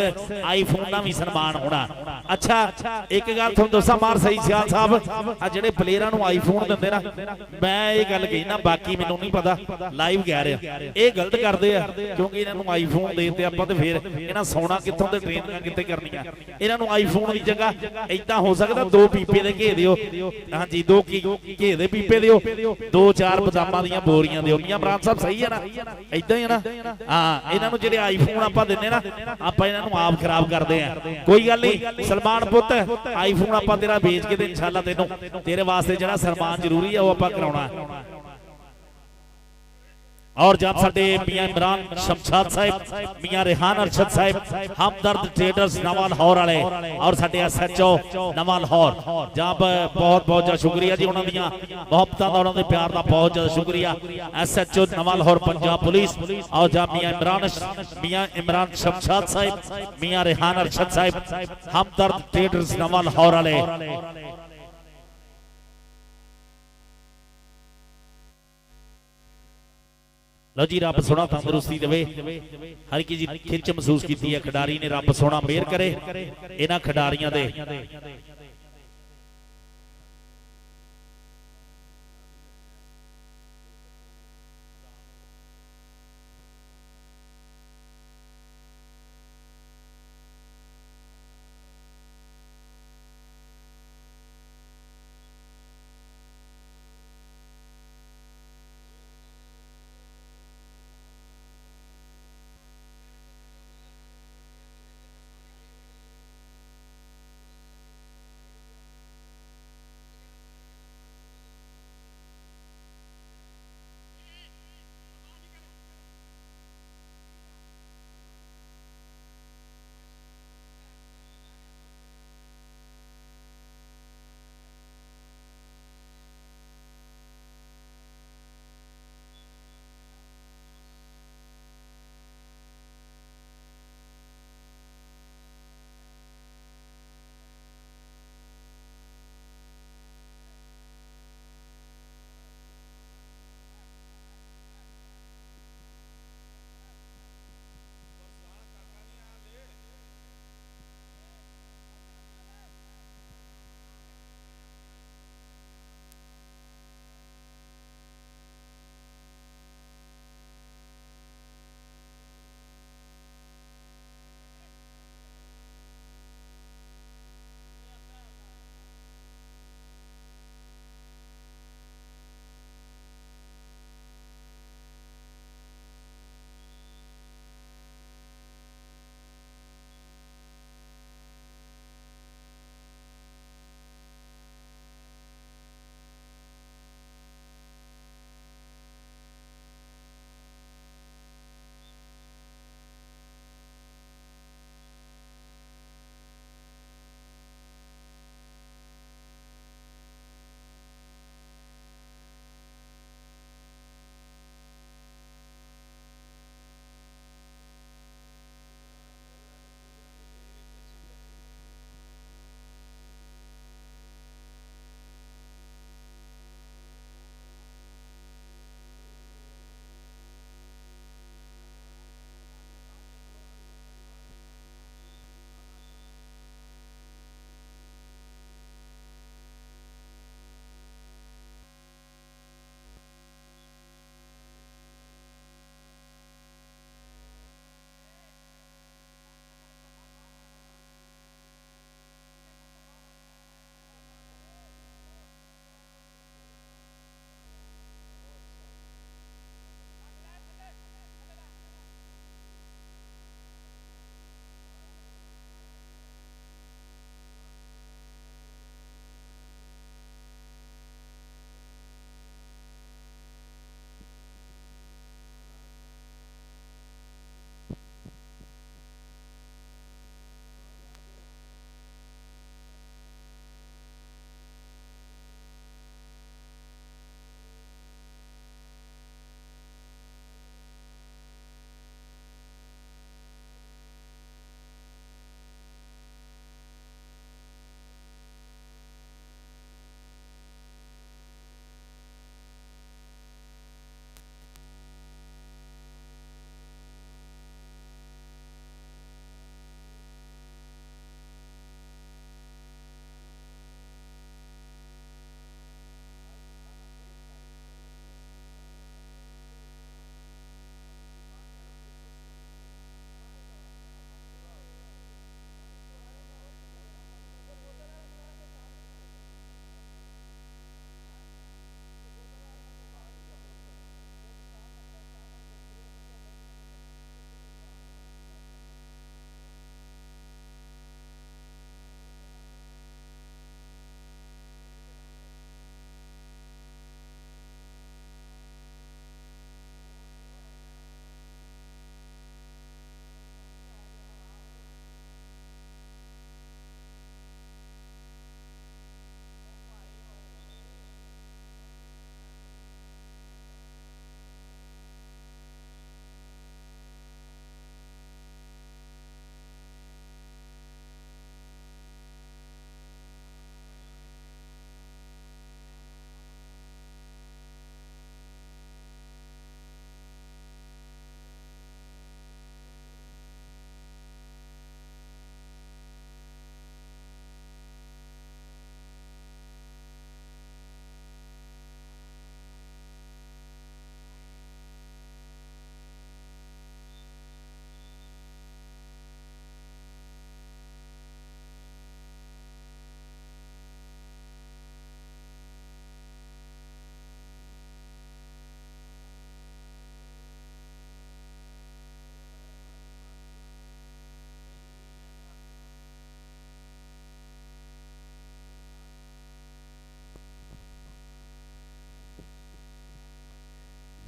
आईफोन का भी सम्मान होना। अच्छा एक गल तुहानू दस्सां मार सही सियाल साहब आ जेडे प्लेयरां नू आईफोन दिंदे ना मैं ये गल कही ना बाकी मैनू नहीं पता लाइव कह रहा ये गलत करते हैं क्योंकि इन्हां नू आईफोन देते आपां ते फिर इन्हां सोना कित्थों ते ट्रेनिंगां कित्थे करनियां इन्हां नू आईफोन की जगह इदां हो सकदा 2 पीपे दे घे दिओ हाँ जी 2 घे दे पीपे दिओ 2-4 बदामां दीयां बोरियां दिओ मियां इमरान साहब सही है ना इदां ही है ना हाँ इन्हां नू जेडे आईफोन आपां दिंदे ना आपां इन्हां नू आप खराब करदे हैं कोई गल नहीं सलमान पुत आईफोन आपां तेरा बेच के ते इंशाअल्लाह तैनूं तेरे वास्ते जेड़ा सन्मान जरूरी है वो आपां कराउणा। और जब साडे मियां इमरान शमशाद साहब मियां रेहान अरशद साहब हमदर्द ट्रेडर्स नवा लाहौर वाले और साडे एसएचओ नवा लाहौर जब बहुत बहुत ज्यादा शुक्रिया जी उन्हां दियां मोहब्बतां दा उन्हां दे प्यार दा बहुत ज्यादा शुक्रिया एसएचओ नवा लाहौर पंजाब पुलिस और जब मियां इमरान शमशाद साहब मियां रेहान अरशद साहब हमदर्द ट्रेडर्स नवा लाहौर वाले लो जी रब सोना तंदुरुस्ती देवे हर की जी खिंच महसूस की है खिडारी ने रब सोना मेहर करे इन्हां खिडारियां दे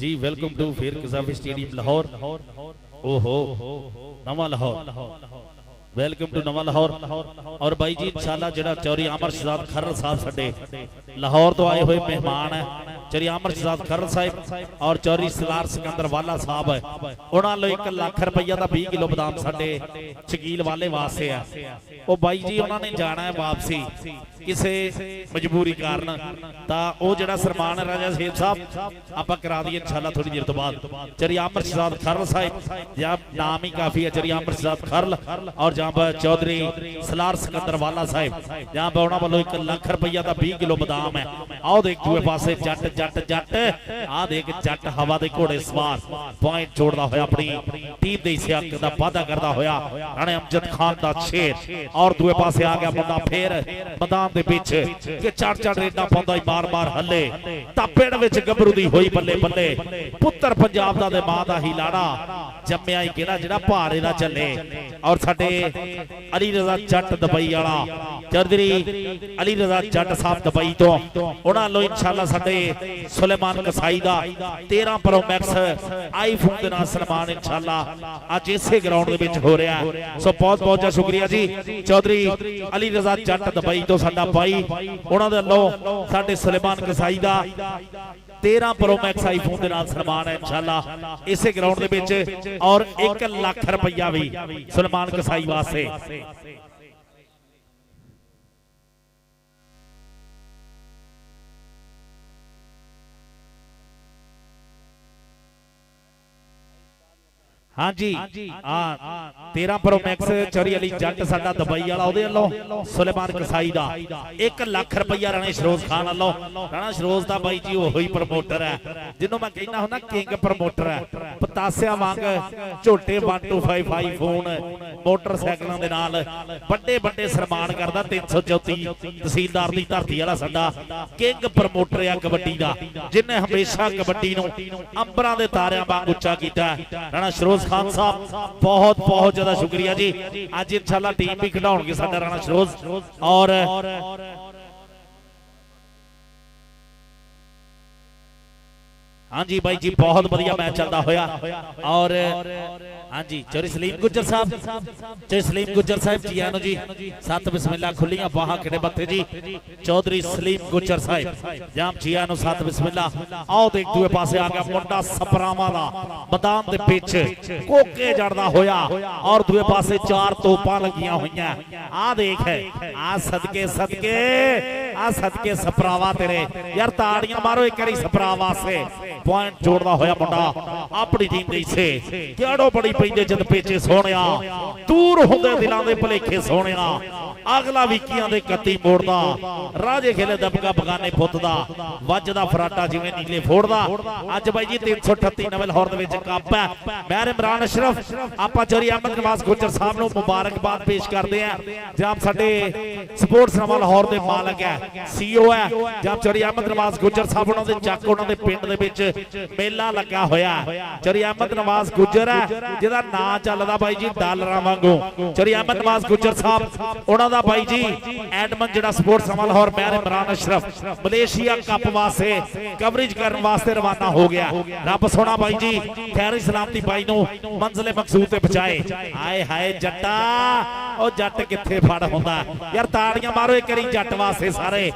जी वेलकम टू फेयर कजाफी स्टेडियम लाहौर। ओहो नवा लाहौर, वेलकम टू नवा लाहौर। और भाई जी इंशाल्लाह जेड़ा चौरी आमर शहजाद खर्र साहब साडे लाहौर तो आए हुए मेहमान है, चौरी आमर शहजाद खर्र साहब और चौरी सलार सिकंदर वाला साहब है, उन्होंने 1 लाख रुपया का 20 किलो बादाम साडे शकील वाले वास्ते है। वो भाई जी उन्होंने जाना है वापसी किसी मजबूरी कारण, तो जेड़ा सन्मान है राजा सेब साहब आप करा दिए इंशाल्लाह थोड़ी देर तो बाद। चौरी आमर शहजाद खर्र साहब जहाँ नाम ही काफी है, चौरी आमर शहजाद खर्र और जहाँ पर चौधरी सलार सिकंदर वाला साहब जहाँ पर उन्होंने वालों 1 लाख रुपया का 20 किलो बादाम है। आओ देख दूए पासे जट जट जट आ देख जट हवा दे घोड़े सवार पॉइंट जोड़दा होया अपनी टीम दे सियाक दा वादा करदा होया राणे अमजद खान दा शेर। और दूए पासे आ गया मुंडा फिर मैदान दे पीछे कि चढ़ रेडा पाउंदा बार बार हल्ले तापेड़ विच गबरू दी होई बल्ले बल्ले पुत्र पंजाब दा ते मां दा ही लाड़ा जम्मिया ही केड़ा जेड़ा भारे दा चले। और साडे अली रजा जट दुबई वाला चौधरी अली रजा जट साहब दुबई तो उन्होंने इंशाल्लाह साडे सुलेमान कसाई दा 13 प्रो मैक्स आईफोन दे नाल सन्मान इंशाल्लाह अज इसे ग्राउंड दे विच हो रहा है। सो बहुत बहुत शुक्रिया जी चौधरी अली रजा जट दुबई तो साडा भाई उन्होंने वल्लों साडे सुलेमान कसाई दा 13 प्रो मैक्स आईफोन दे नाल सन्मान है इंशाल्लाह इसे ग्राउंड दे विच और 1 लाख रुपया भी सुलेमान कसाई वास्ते। हाँ जी 13 प्रो मैक्स चौरी अली जट साडा दुबई वाला ओदे वल्लों सुलेमान कसाई दा 1 लाख रुपया राणा शरोज खान वल्लों। राणा शरोज दा भाई जी ओही प्रमोटर है जिन्हों मैं कहना हुंदा किंग प्रमोटर है, पतासिया वांग झोटे 1255 फोन मोटरसाइकिलों दे नाल बड़े बड़े सन्मान करदा। 334 तहसीलदार दी धरती वाला साडा किंग प्रमोटर है कबड्डी दा जिन्हें हमेशा कबड्डी नूं अंबरां दे तारियां वांग उच्चा कीता। राणा शरोज खान साहब बहुत बहुत ज्यादा शुक्रिया जी। आज इंशाल्लाह टीम भी खिडाउणगे साडा राणा शरोज और हाँ जी भाई जी बहुत बढ़िया मैच चलता होया। और हाँ जी चौधरी सलीम गुज्जर साहब चौधरी सलीम गुज्जर साहब जी आनो जी 7 बिस्मिल्लाह खुलियां बाहां खड़े बत्थे जी चौधरी सलीम गुज्जर साहब जाम जी आनो 7 बिस्मिल्लाह। आओ देख दूए पासे आ गया मुंडा सपरावा दा मैदान दे पीछे कोके जड़दा होया और दूए पासे 4 तोपां लगियां होईयां। आ देख आ सदके सदके आ सदके सपरावा तेरे यार ताड़ियां मारो एक बारी सपरावा से पॉइंट जोड़दा होया मुंडा अपनी टीम दे से केड़ो बड़ी पैंदे जद पेचे सोहणिया दूर हुंदे दिलां दे भलेखे सोहणिया अगला विकियां दे कत्ती मोड़दा राजे खेले दबका बगाने पुੱਤਦਾ ਵੱਜਦਾ फराटा जिवें नीले फोड़दा। अज बाई जी 338 नवे लाहौर दे विच कप है। महर इमरान अशरफ आपां चौधरी अहमद नवाज गुज्जर साहब नूं मुबारकबाद पेश करदे हैं जनाब साडे स्पोर्ट्स नवा लाहौर दे मालक है सीईओ है जनाब चौधरी अहमद नवाज गुज्जर साहब उन्हां दे चक उन्हां दे पिंड दे विच मेला लगा होया। चौधरी अहमद नवाज गुज्जर है जिहदा नां चलदा बाई जी डालरां वांगू। चौधरी अहमद नवाज गुज्जर साहब उन्हां दा बाई जी एडमन जिहड़ा स्पोर्ट्स नवा लाहौर महर इमरान अशरफ मलेशिया कप वास्ते कवरेज करने वास्ते रवाना हो गया। रब सोना भाई जी खैर सलामती भाई नूं मंजिले मकसूद ते पहुंचाए। हाय हाय जट्टा ओ जट किथे फड़ हुंदा यार ताड़ियां मारो एक करी जट वास्ते सारे।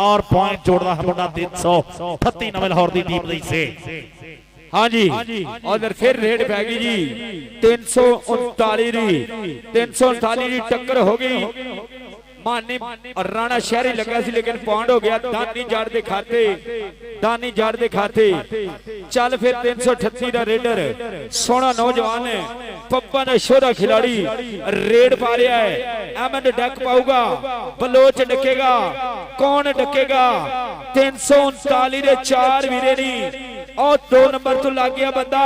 और पॉइंट जोड़दा है मुंडा 338 नवे लाहौर दी टीम लई से। हाँ जी और फिर रेड पै गई जी 339 दी टक्कर हो गई। मानी और राणा शहरी लगा सी लेकिन पॉइंट हो गया दानी जड़ दे खाते। चल फिर 338 दा रेडर सोना नौजवान है पप्पा ने शोरा खिलाड़ी रेड पा रहा है। अहमद डक पाऊगा बलोच डकेगा कौन डकेगा 339 दे 4 वीरे नी और 2 नंबर तो लग गया बंदा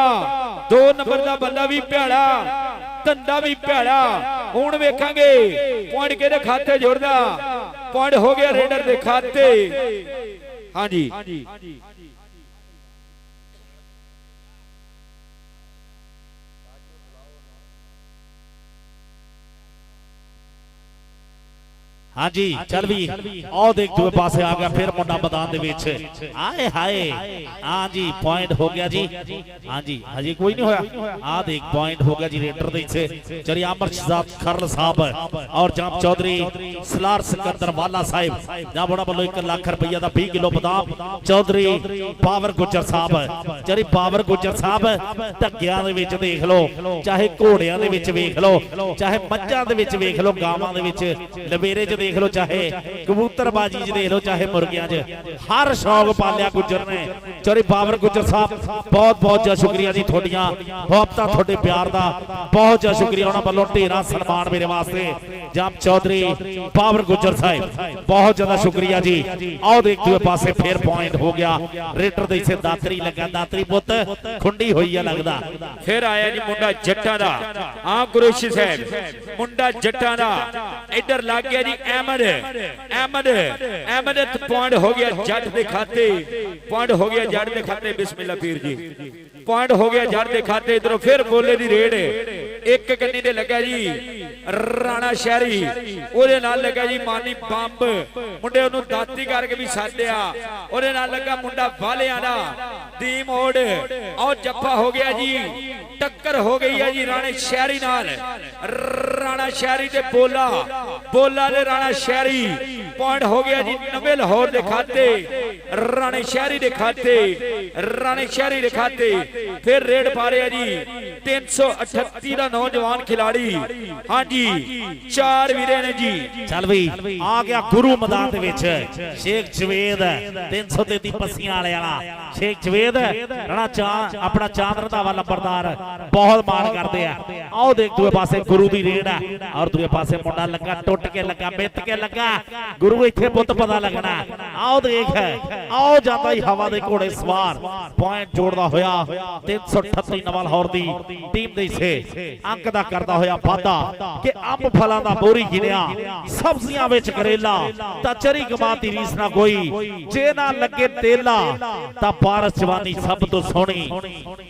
2 नंबर दा बंदा भी भैड़ा धंधा भी भैड़ा। हुण वेखांगे पॉइंट किहदे खाते जुड़दा पॉइंट हो गया रेडर दे खाते। हाँ जी हाँ जी चल भी आओ देख दूए पासे आ गया फिर मुंडा मैदान दे विच आए हाय हाँ जी पॉइंट हो गया जी हाँ जी हजे कोई नहीं होया आ देख पॉइंट हो गया जी रेडर दे से चली अमर शहजाद खरल साहब और जनाब चौधरी सलार सिकंदर वाला साहिब जहां बड़ा बल्लो 1 लाख रुपया दा 20 किलो बादाम चौधरी पावर गुजर साहब चली पावर गुजर साहब ढक्कियां दे विच देख लो चाहे घोड़ियां दे विच वेख लो चाहे मੱਝਾਂ दे विच वेख लो गावां दे विच लवेरे च देख लो चाहे कबूतरबाजी च देख लो चाहे मुर्गियां च हर शौक पालिया गुजर ने चौधरी पावर गुजर साहब बहुत बहुत ज्यादा शुक्रिया जी थोड़ियां मुहब्बतां थोड़े प्यार दा बहुत ज्यादा शुक्रिया उन्हां वल्लों ढेरा सन्मान मेरे वास्ते जनाब चौधरी पावर गुजर साहब बहुत ज्यादा शुक्रिया जी आओ देखते हुए पासे फिर पॉइंट हो गया रेडर दे से दातरी लगा दातरी पुत खुंडी हुई है लगदा फिर आया जी मुंडा जट्टां दा आ कुरैशी साहब मुंडा जट्टां दा इधर लग गया जी अहमद अहमद अहमद पॉइंट हो गया जट दे खाते पॉइंट हो गया जट दे खाते बिस्मिल्लाह पीर जी पॉइंट हो गया जट दे खाते इधरों फिर बोले दी रेड एक कन्नी दे लगा जी राणा शहरी ओदे नाल लगा जी मानी बंब मुंडे ओनू दाती करके भी साधिया ओदे नाल लगा मुंडा वालियां दा दी मोड़ और जप्पा हो गया जी टक्कर हो गई है जी राणे शहरी नाल राणा शहरी ते बोला बोला दे राणा शहरी पॉइंट हो गया जी नवे लाहौर दे खाते राणे शहरी दे खाते राणे शहरी दे खाते फिर रेड पा रहे जी 338 का नौजवान खिलाड़ी हाँ जी 4 वीरे ने जी चल भी आ गया गुरु मैदान दे विच शेख जवेद 333 पस्सियां वाले वाला शेख जवेद राणा चांद अपना चांद रंधावा लंबरदार बहुत मान करते हैं आओ देख दूए पासे गुरु दी रेड है और दूए पासे मुंडा लगा टुट के लगा मित के लगा गुरु इत्थे पुत पता लगना आओ देख आओ जाता ही हवा दे घोड़े सवार पॉइंट जोड़दा होया 338 नवा लाहौर दी टीम दे से अंक दा करदा होया वादा कि अंब फलां दा बोरी गिनिया सब्जियां विच करेला ता चरी कमाती रीस ना कोई जे ना लगे तेला ता पारस जवानी सब तो सोहनी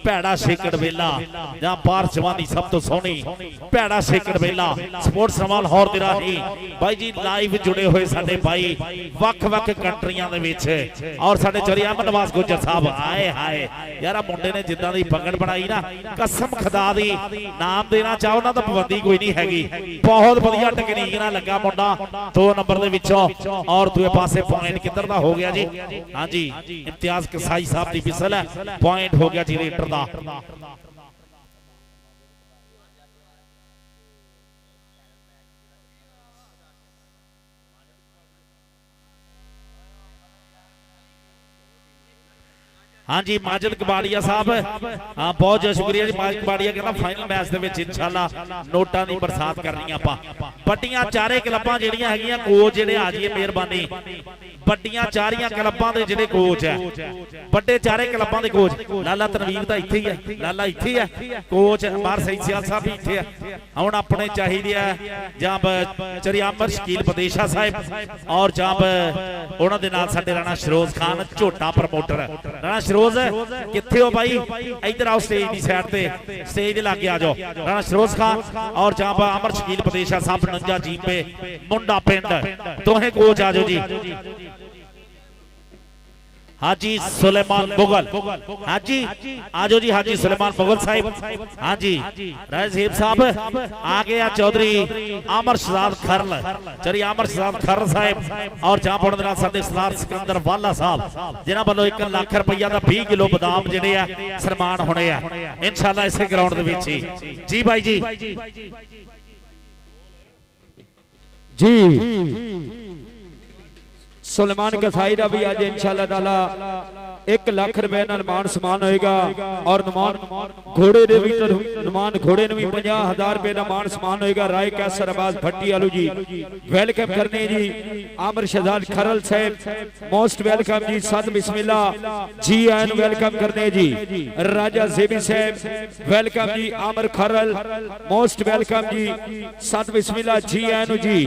भैड़ा शेकड़ वेला जां पारस जवानी सब तो सोहनी भैड़ा शेकड़ वेला स्पोर्ट्स नवा लाहौर दे राही भाई जी लाइव जुड़े हुए साडे भाई वख-वख कंट्रियां दे विच और साडे चौधरी अहमद नवाज गुजर साहब आए हाय यार मुंडे ने जिद्दां दी पकड़ बनाई ना कसम खुदा दी नाम देना चाहो ना तो पाबंदी कोई नहीं हैगी बहुत बढ़िया टेक्निक ना लगा मुंडा 2 नंबर दे विचों और दूए पासे पॉइंट किधर दा हो गया जी हां जी इम्तियाज कसाई साहब दी बिसल है पॉइंट हो गया जी रेडर दा हाँ जी माजिद कबाड़िया साहब हाँ बहुत बहुत शुक्रिया जी माजिद कबाड़िया कहना फाइनल मैच दे विच इंशाअल्लाह नोटां दी बरसात करनी आपां बड्डियां चारे क्लबां जेहड़ियां हैगियां कोच जेहड़े आ जाइए मेहरबानी बड्डियां चारियां क्लबां दे जेहड़े कोच है बड़े चारे क्लबां दे कोच लाला तनवीर दा इत्थे ही है लाला इत्थे ही है कोच बार सईद सियाल साहब भी इत्थे है हुण अपने चाहिए है जब चौधरी अमर शकील बदेशा साहब और जब उन्हां दे नाल साडे राणा शरोज खान झोटा प्रमोटर राणा शरोज किथे हो भाई इधर आओ स्टेज की साइड पे स्टेज लागे आ जाओ राणा शरोज खान और जब अमर शकील बदेशा साहब 49 जीपे मुंडा पिंड दोहे कोच आ जाओ जी हाजी सुलेमान मुगल हाजी आजो जी हाजी सुलेमान मुगल साहिब हाजी राजीव साहब आ गया चौधरी अमर शहजाद खरल चौधरी अमर शहजाद खरल साहिब और जहां पढ़ने नाल साडे सलार सिकंदर वाला साहब जिन्हां वालों 1 लाख रुपया दा 20 किलो बादाम जिहड़े आ सन्मान होने आ इंशाअल्लाह इसे ग्राउंड दे विच ही जी भाई जी जी सुलेमान कसाई का भी आज इंशाअल्लाह ताला 1 लाख रुपए नाल मान सम्मान होएगा और नुमान घोड़े दे भी नुमान घोड़े ने भी 50,000 रुपए का मान सम्मान होएगा राय कैसर आवाज भट्टी आलू जी वेलकम करने जी आमिर शहजाद खरल साहब मोस्ट वेलकम जी सद बिस्मिल्लाह जी आयन वेलकम करने जी राजा जेबी साहब वेलकम जी आमिर खरल मोस्ट वेलकम जी सद बिस्मिल्लाह जी आयन जी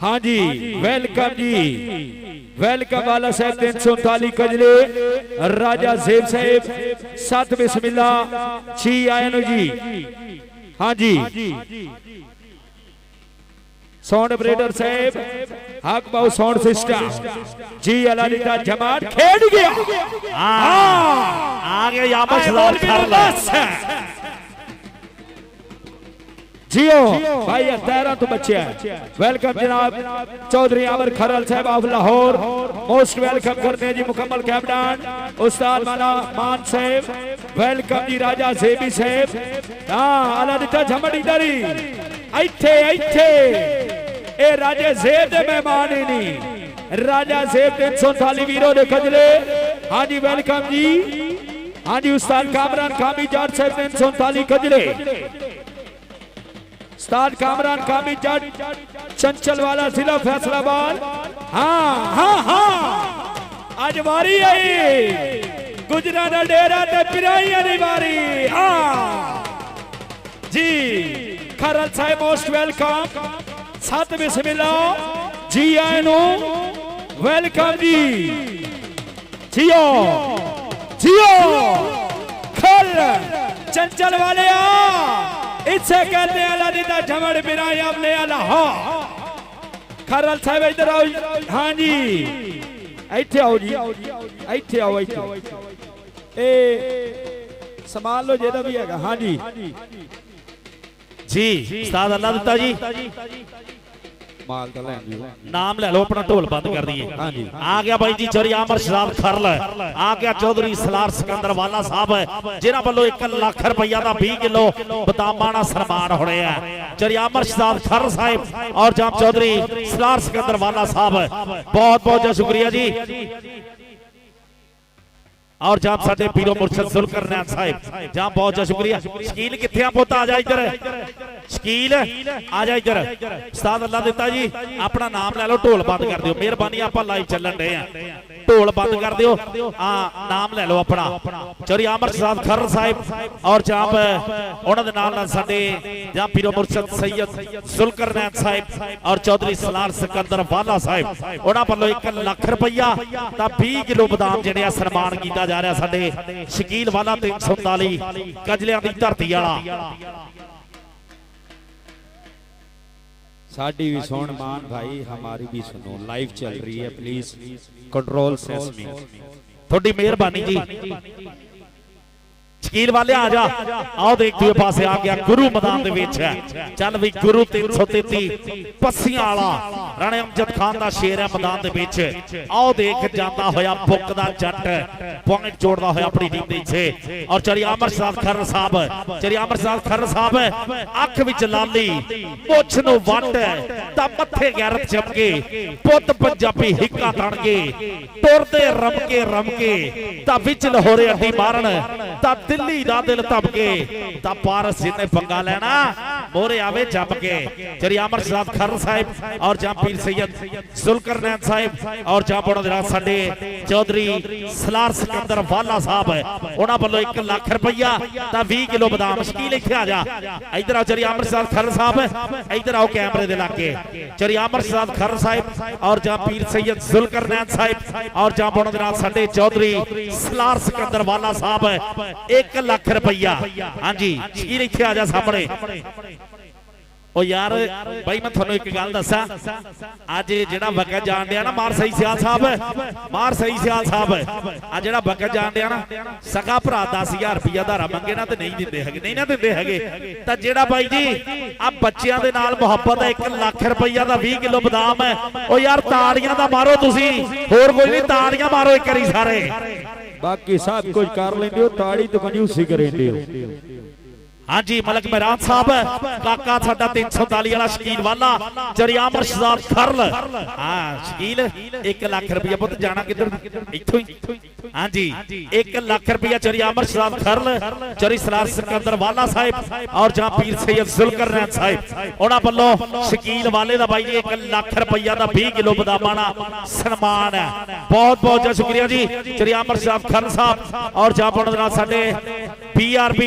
हाँ जी वेलकम जी वेलकम वाला साहब 339 कजले राजा जेब साहब सत बिस्मिल्लाह जी आयन जी हाँ जी साउंड ऑपरेटर साहब हक बाउ साउंड सिस्टम जी अल्लाह दा जमात खेड गया आ गया यामर शहजाद खरल जियो भाई 13 तो बच्चे हैं वेलकम जनाब चौधरी आमर खरल साहब ऑफ लाहौर मोस्ट वेलकम करते हैं जी मुकम्मल कैप्टन उस्ताद मान साहब वेलकम जी राजा सेबी साहब हां अल्लाह दा झमड़ इधरी ਇੱਥੇ ਇਹ ਰਾਜੇ ਜ਼ੇਬ ਦੇ ਮਹਿਮਾਨ ਹੀ ਨਹੀਂ ਰਾਜਾ ਜ਼ੇਬ 339 ਵੀਰੋ ਦੇ ਖਜਲੇ ਹਾਂਜੀ ਵੈਲਕਮ ਜੀ ਹਾਂਜੀ ਉਸਤਾਦ ਕਾਮਰਾਨ ਕਾਮੀ ਜੱਟ ਸਾਹਿਬ 339 ਖਜਲੇ उस्ताद कामरान कामी जट चंचल वाला जिला फैसलाबाद हाँ आज वारी आई गुजरा दा डेरा ते पिराइया दी वारी जी खरल साहब मोस्ट वेलकम सत बिस्मिल्लाह जी आए नो वेलकम जी जियो जियो खल चंचल वाले इसे कहते हैं अल्लाह दा झमड़ बिराया अपने अल्लाह खरल साहब इधर आओ हाँ जी इथे आओ जी इथे आओ ए संभाल लो जेदा भी है हाँ जी जी उस्ताद अल्लाह दिता जी माल का ले नाम ले लो अपना ढोल बंद कर दिए हाँ जी आ गया भाई जी चौधरी आमर शहजाद खरल आ गया चौधरी सलार सिकंदर वाला साहब जिन्हां वालों 1 लाख रुपया दा 20 किलो बदामां दा सन्मान होने है चौधरी आमर शहजाद खरल साहब और जनाब चौधरी सलार सिकंदर वाला साहब बहुत बहुत शुक्रिया जी और जनाब साडे पीरो मुर्शद जुल्करनैन साहब जनाब बहुत बहुत शुक्रिया शकील किथे पुत आ जा इधर शकील आ जा इधर उस्ताद अल्लाह दिता जी अपना नाम ले लो ढोल बंद कर दियो मेहरबानी आपां लाइव चलन रहे हैं ढोल बंद कर दियो हां नाम ले लो अपना चौधरी आमर शहजाद खरल साहब और जनाब उन्हां दे नाल साडे जनाब पीरो मुर्शद सैयद जुल्करनैन साहब और चौधरी सलार सिकंदर वाला साहब उन्हां वालों 1 लाख रुपया ता 20 किलो बादाम जिहड़े सन्मान कीता जा रहा साडे शकील वाला 339 कजलियां दी धरती वाला साडी भी सुन मान भाई हमारी भी सुनो लाइव चल रही है प्लीज कंट्रोल सेस में थोड़ी मेहरबानी जी शकील वाले आ जा आओ देखते हो पासे आ गया गुरु मैदान दे विच है चल भी गुरु 333 पस्सियां वाला राणे अमजद खान दा शेर है मैदान दे विच आओ देख जांदा होया बुक दा जट पॉइंट जोड़दा होया अपनी टीम दे छे और चौधरी आमर शहजाद खरल साहब चौधरी आमर शहजाद खरल साहब अख विच लाली मुछ नु वट ता मथे गैरत चमके पुत पंजाबी हिक्का तण के टुरदे रमके ता विच लहोरे अड्डी मारन ता दिल्ली दा दिल धमके ता पारस जिन्ने पंगा लेना मोरे आवे जप के चौधरी आमर शहजाद खरल साहब और जनाब पीर सैयद जुल्करनैन साहब और जनाब उन्हां दे साडे चौधरी सलार सिकंदर वाला साहब उन्हां वालों 1 लाख रुपया ता 20 किलो बादाम शकील इत्थे आ जा इधर आओ चौधरी आमर शहजाद खरल साहब इधर आओ कैमरे दे लागे चौधरी आमर शहजाद खरल साहब और जनाब पीर सैयद जुल्करनैन साहब और जनाब उन्हां दे साडे चौधरी सलार सिकंदर वाला साहब 1 लाख रुपया हाँ जी शकील इत्थे आ जा सामने ओ यार भाई मैं थानू एक गल दसा आज जेड़ा वक्त जान दिया ना मार सही सियाल साहब आज जेड़ा वक्त जान दिया ना सगा भरा 10,000 रुपया धारा मंगे ना ते नहीं दिंदे हैगे तां जेड़ा भाई जी आ बच्चियां दे नाल मुहब्बत है 1 लाख रुपया दा 20 किलो बादाम है ओ यार ताड़ियां दा मारो तुसी होर कोई नहीं ताड़ियां मारो एक करी सारे बाकी सब कुछ कर लेंदे हो ताड़ी तो कंजूसी करेंदे हो हाँ जी मलक मेहरान साहब काका साडा 340 वाला शकील वाला चौधरी आमर शहजाद खरल हाँ शकील 1 लाख रुपया पुत जाना किधर इत्थों ही हाँ जी 1 लाख रुपया चौधरी आमर शहजाद खरल चौधरी सलार सिकंदर वाला साहब और जनाब पीर सैयद जुल्करनैन साहब उन्हां वल्लों शकील वाले दा भाई जी 1 लाख रुपया दा 20 किलो बादामां दा सन्मान है बहुत बहुत शुक्रिया जी चौधरी आमर शहजाद खरल साहब और जनाब उन्हां दे नाल साडे PRB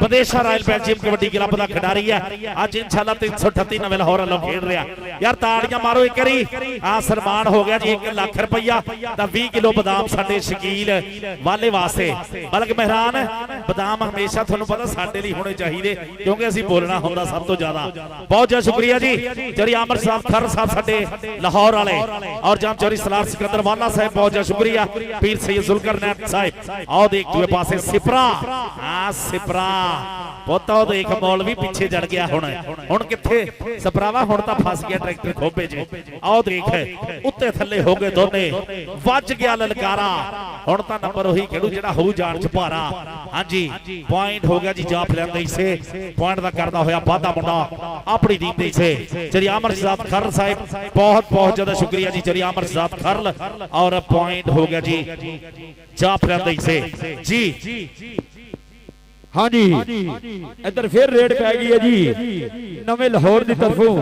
विदेशा रायल बेल्जियम कबड्डी क्लब का खिडारी है आज इंशाल्लाह 338 नवे लाहौर वालों खेल रहा यार ताड़ियां मारो एक बारी आ सन्मान हो गया जी 1 लाख रुपया ਤਾਂ 20 ਕਿਲੋ ਬਦਾਮ ਸਾਡੇ ਸ਼ਕੀਲ ਵਾਲੇ ਵਾਸਤੇ ਬਲਕਿ ਮਹਿਰਾਨ ਬਦਾਮ ਹਮੇਸ਼ਾ ਤੁਹਾਨੂੰ ਪਤਾ ਸਾਡੇ ਲਈ ਹੋਣੇ ਚਾਹੀਦੇ ਕਿਉਂਕਿ ਅਸੀਂ ਬੋਲਣਾ ਹੁੰਦਾ ਸਭ ਤੋਂ ਜ਼ਿਆਦਾ ਬਹੁਤ ਜ਼ਿਆਦਾ ਸ਼ੁਕਰੀਆ ਜੀ ਚੌਧਰੀ ਆਮਰ ਸਾਹਿਬ ਖਰ ਸਾਹਿਬ ਸਾਡੇ ਲਾਹੌਰ ਵਾਲੇ ਔਰ ਜਾਮ ਚੌਧਰੀ ਸਲਾਰ ਸਿਕੰਦਰ ਵਾਲਾ ਸਾਹਿਬ ਬਹੁਤ ਜ਼ਿਆਦਾ ਸ਼ੁਕਰੀਆ ਪੀਰ ਸੈयद ਜ਼ੁਲਕਰਨੈਨ ਸਾਹਿਬ ਆਓ ਦੇਖ ਦੂਏ ਪਾਸੇ ਸਿਪਰਾ ਆ ਸਿਪਰਾ ਪੋਤਾ ਦੇਖ ਮੌਲਵੀ ਪਿੱਛੇ ਜੜ ਗਿਆ ਹੁਣ ਕਿੱਥੇ ਸਪਰਾਵਾ ਹੁਣ ਤਾਂ ਫਸ ਗਿਆ ਟਰੈਕਟਰ ਖੋਬੇ 'ਚ ਆਓ ਦੇਖ ਉੱਤੇ ਥੱਲੇ ਹੋ ਗਏ ਦੋਨੇ ਵੱਜ ਗਿਆ ਲਲਕਾਰਾ ਹੁਣ ਤਾਂ ਨੰਬਰ ਉਹੀ ਖੇਡੂ ਜਿਹੜਾ ਹੋਊ ਜਾਣ 'ਚ ਭਾਰਾ ਹਾਂਜੀ ਪੁਆਇੰਟ ਹੋ ਗਿਆ ਜੀ ਜਾਫ ਲੈਂਦੇ ਇਸੇ ਪੁਆਇੰਟ ਦਾ ਕਰਦਾ ਹੋਇਆ ਵਾਧਾ ਮੁੰਡਾ ਆਪਣੀ ਟੀਮ ਦੇ ਇਸੇ ਚੌਧਰੀ ਆਮਰ ਸਾਹਿਬ ਖਰਲ ਸਾਹਿਬ ਬਹੁਤ ਜ਼ਿਆਦਾ ਸ਼ੁਕਰੀਆ ਜੀ ਚੌਧਰੀ ਆਮਰ ਸਾਹਿਬ ਖਰਲ ਔਰ ਪੁਆਇੰਟ ਹੋ ਗਿਆ ਜੀ ਜਾਫ ਲੈਂਦੇ ਇਸੇ ਜੀ हाँ जी इधर फिर रेड पै गई है जी नवे लाहौर की तरफों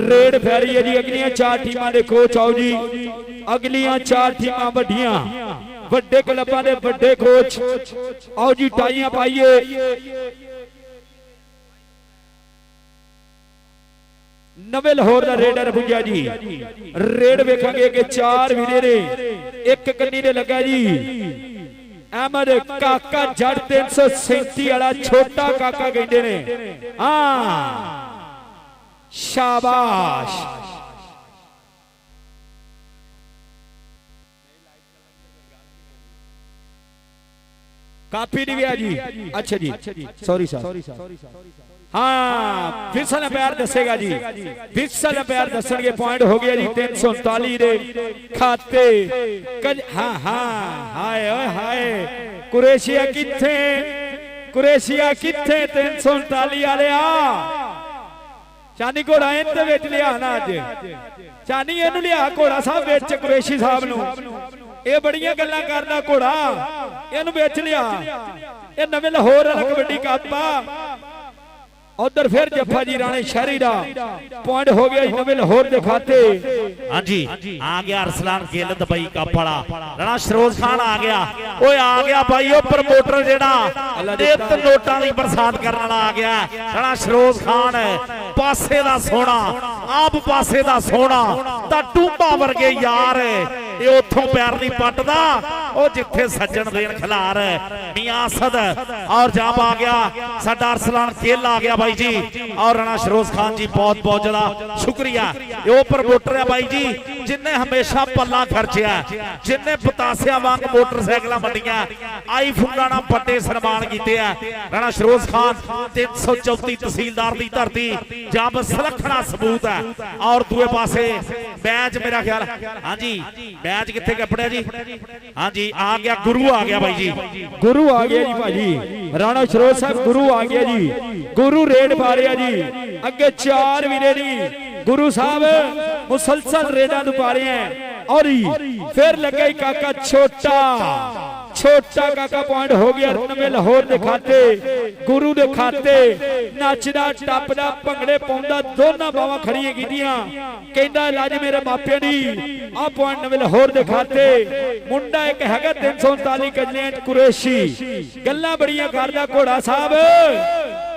रेड पै रही है जी अगलियां 4 टीमां दे कोच आओ जी अगलियां 4 टीमां वड्डियां वड्डे क्लबां दे वड्डे कोच आओ जी टाइयां पाइए नवे लाहौर का रेडर पुजा जी रेड वेखांगे कि 4 वीरे ने एक कन्नी ने लगा जी अहमद काका जड़ 337 वाला छोटा काका कहते ने हाँ शाबाश काफी नहीं गया जी अच्छा जी सॉरी सर हाँ फिसल पैर दसेगा जी फिसल पैर दसणगे पॉइंट हो गया जी 339 दे खाते हाँ हाँ हाय हाय कुरेशिया किथे 339 वाले चानी घोड़ा इनते विच लिया ना अज चानी इनू लिया घोड़ा साहब विच कुरेशी साहब नू ये बड़ियां गल्लां करदा घोड़ा इनू विच लिया ये नवे लाहौर कबड्डी कप उधर फिर जफा जी राणे शहरी दा पॉइंट हो गया नवे लाहौर दे खाते हां जी आ गया अरसलान गिल दुबई कप वाला राणा सरोज खान आ गया ओए आ गया भाई ओ प्रमोटर जेड़ा नित नोटां दी बरसात करन वाला आ गया राणा सरोज खान पासे दा सोना आप पासे दा सोना ता टूंबा वर्गे यार ये उथों पैर नहीं पटदा ओ जिथे सज्जन देन खिलार मियां असद और जाब आ गया साडा अरसलान गिल आ गया भाई जी और राणा सरोज खान जी बहुत ज्यादा शुक्रिया ये प्रमोटर है भाई जी जिन्हें हमेशा पल्ला खर्चिया जिन्हें पतासिया वांग मोटरसाइकिल मंडिया आई फुंगाना बड़े सन्मान किए राणा सरोज खान 334 तहसीलदार की धरती जब सलखना सबूत है और दूए पासे मैच मेरा ख्याल हाँ जी मैच कितने कपड़े जी हाँ जी आ गया गुरु आ गया भाई जी गुरु आ गया जी भाजी राणा सरोज साहब गुरु आ गया जी गुरु रेड पा रहा जी अगे 4 वीरे दी गुरु साहब मुसलसल रेडा पा रहे हैं और फिर लगे काका छोटा काका पॉइंट हो गया नवे लाहौर दे खाते गुरु दे खाते नचदा टपदा भंगड़े पाउंदा दोनों बावां खड़ियां कीतियां कहंदा लाज मेरे मापियां दी आ पॉइंट नवे लाहौर दे खाते मुंडा एक हैगा 339 कजलियां कुरैशी गल्लां बड़ियां करदा घोड़ा साहब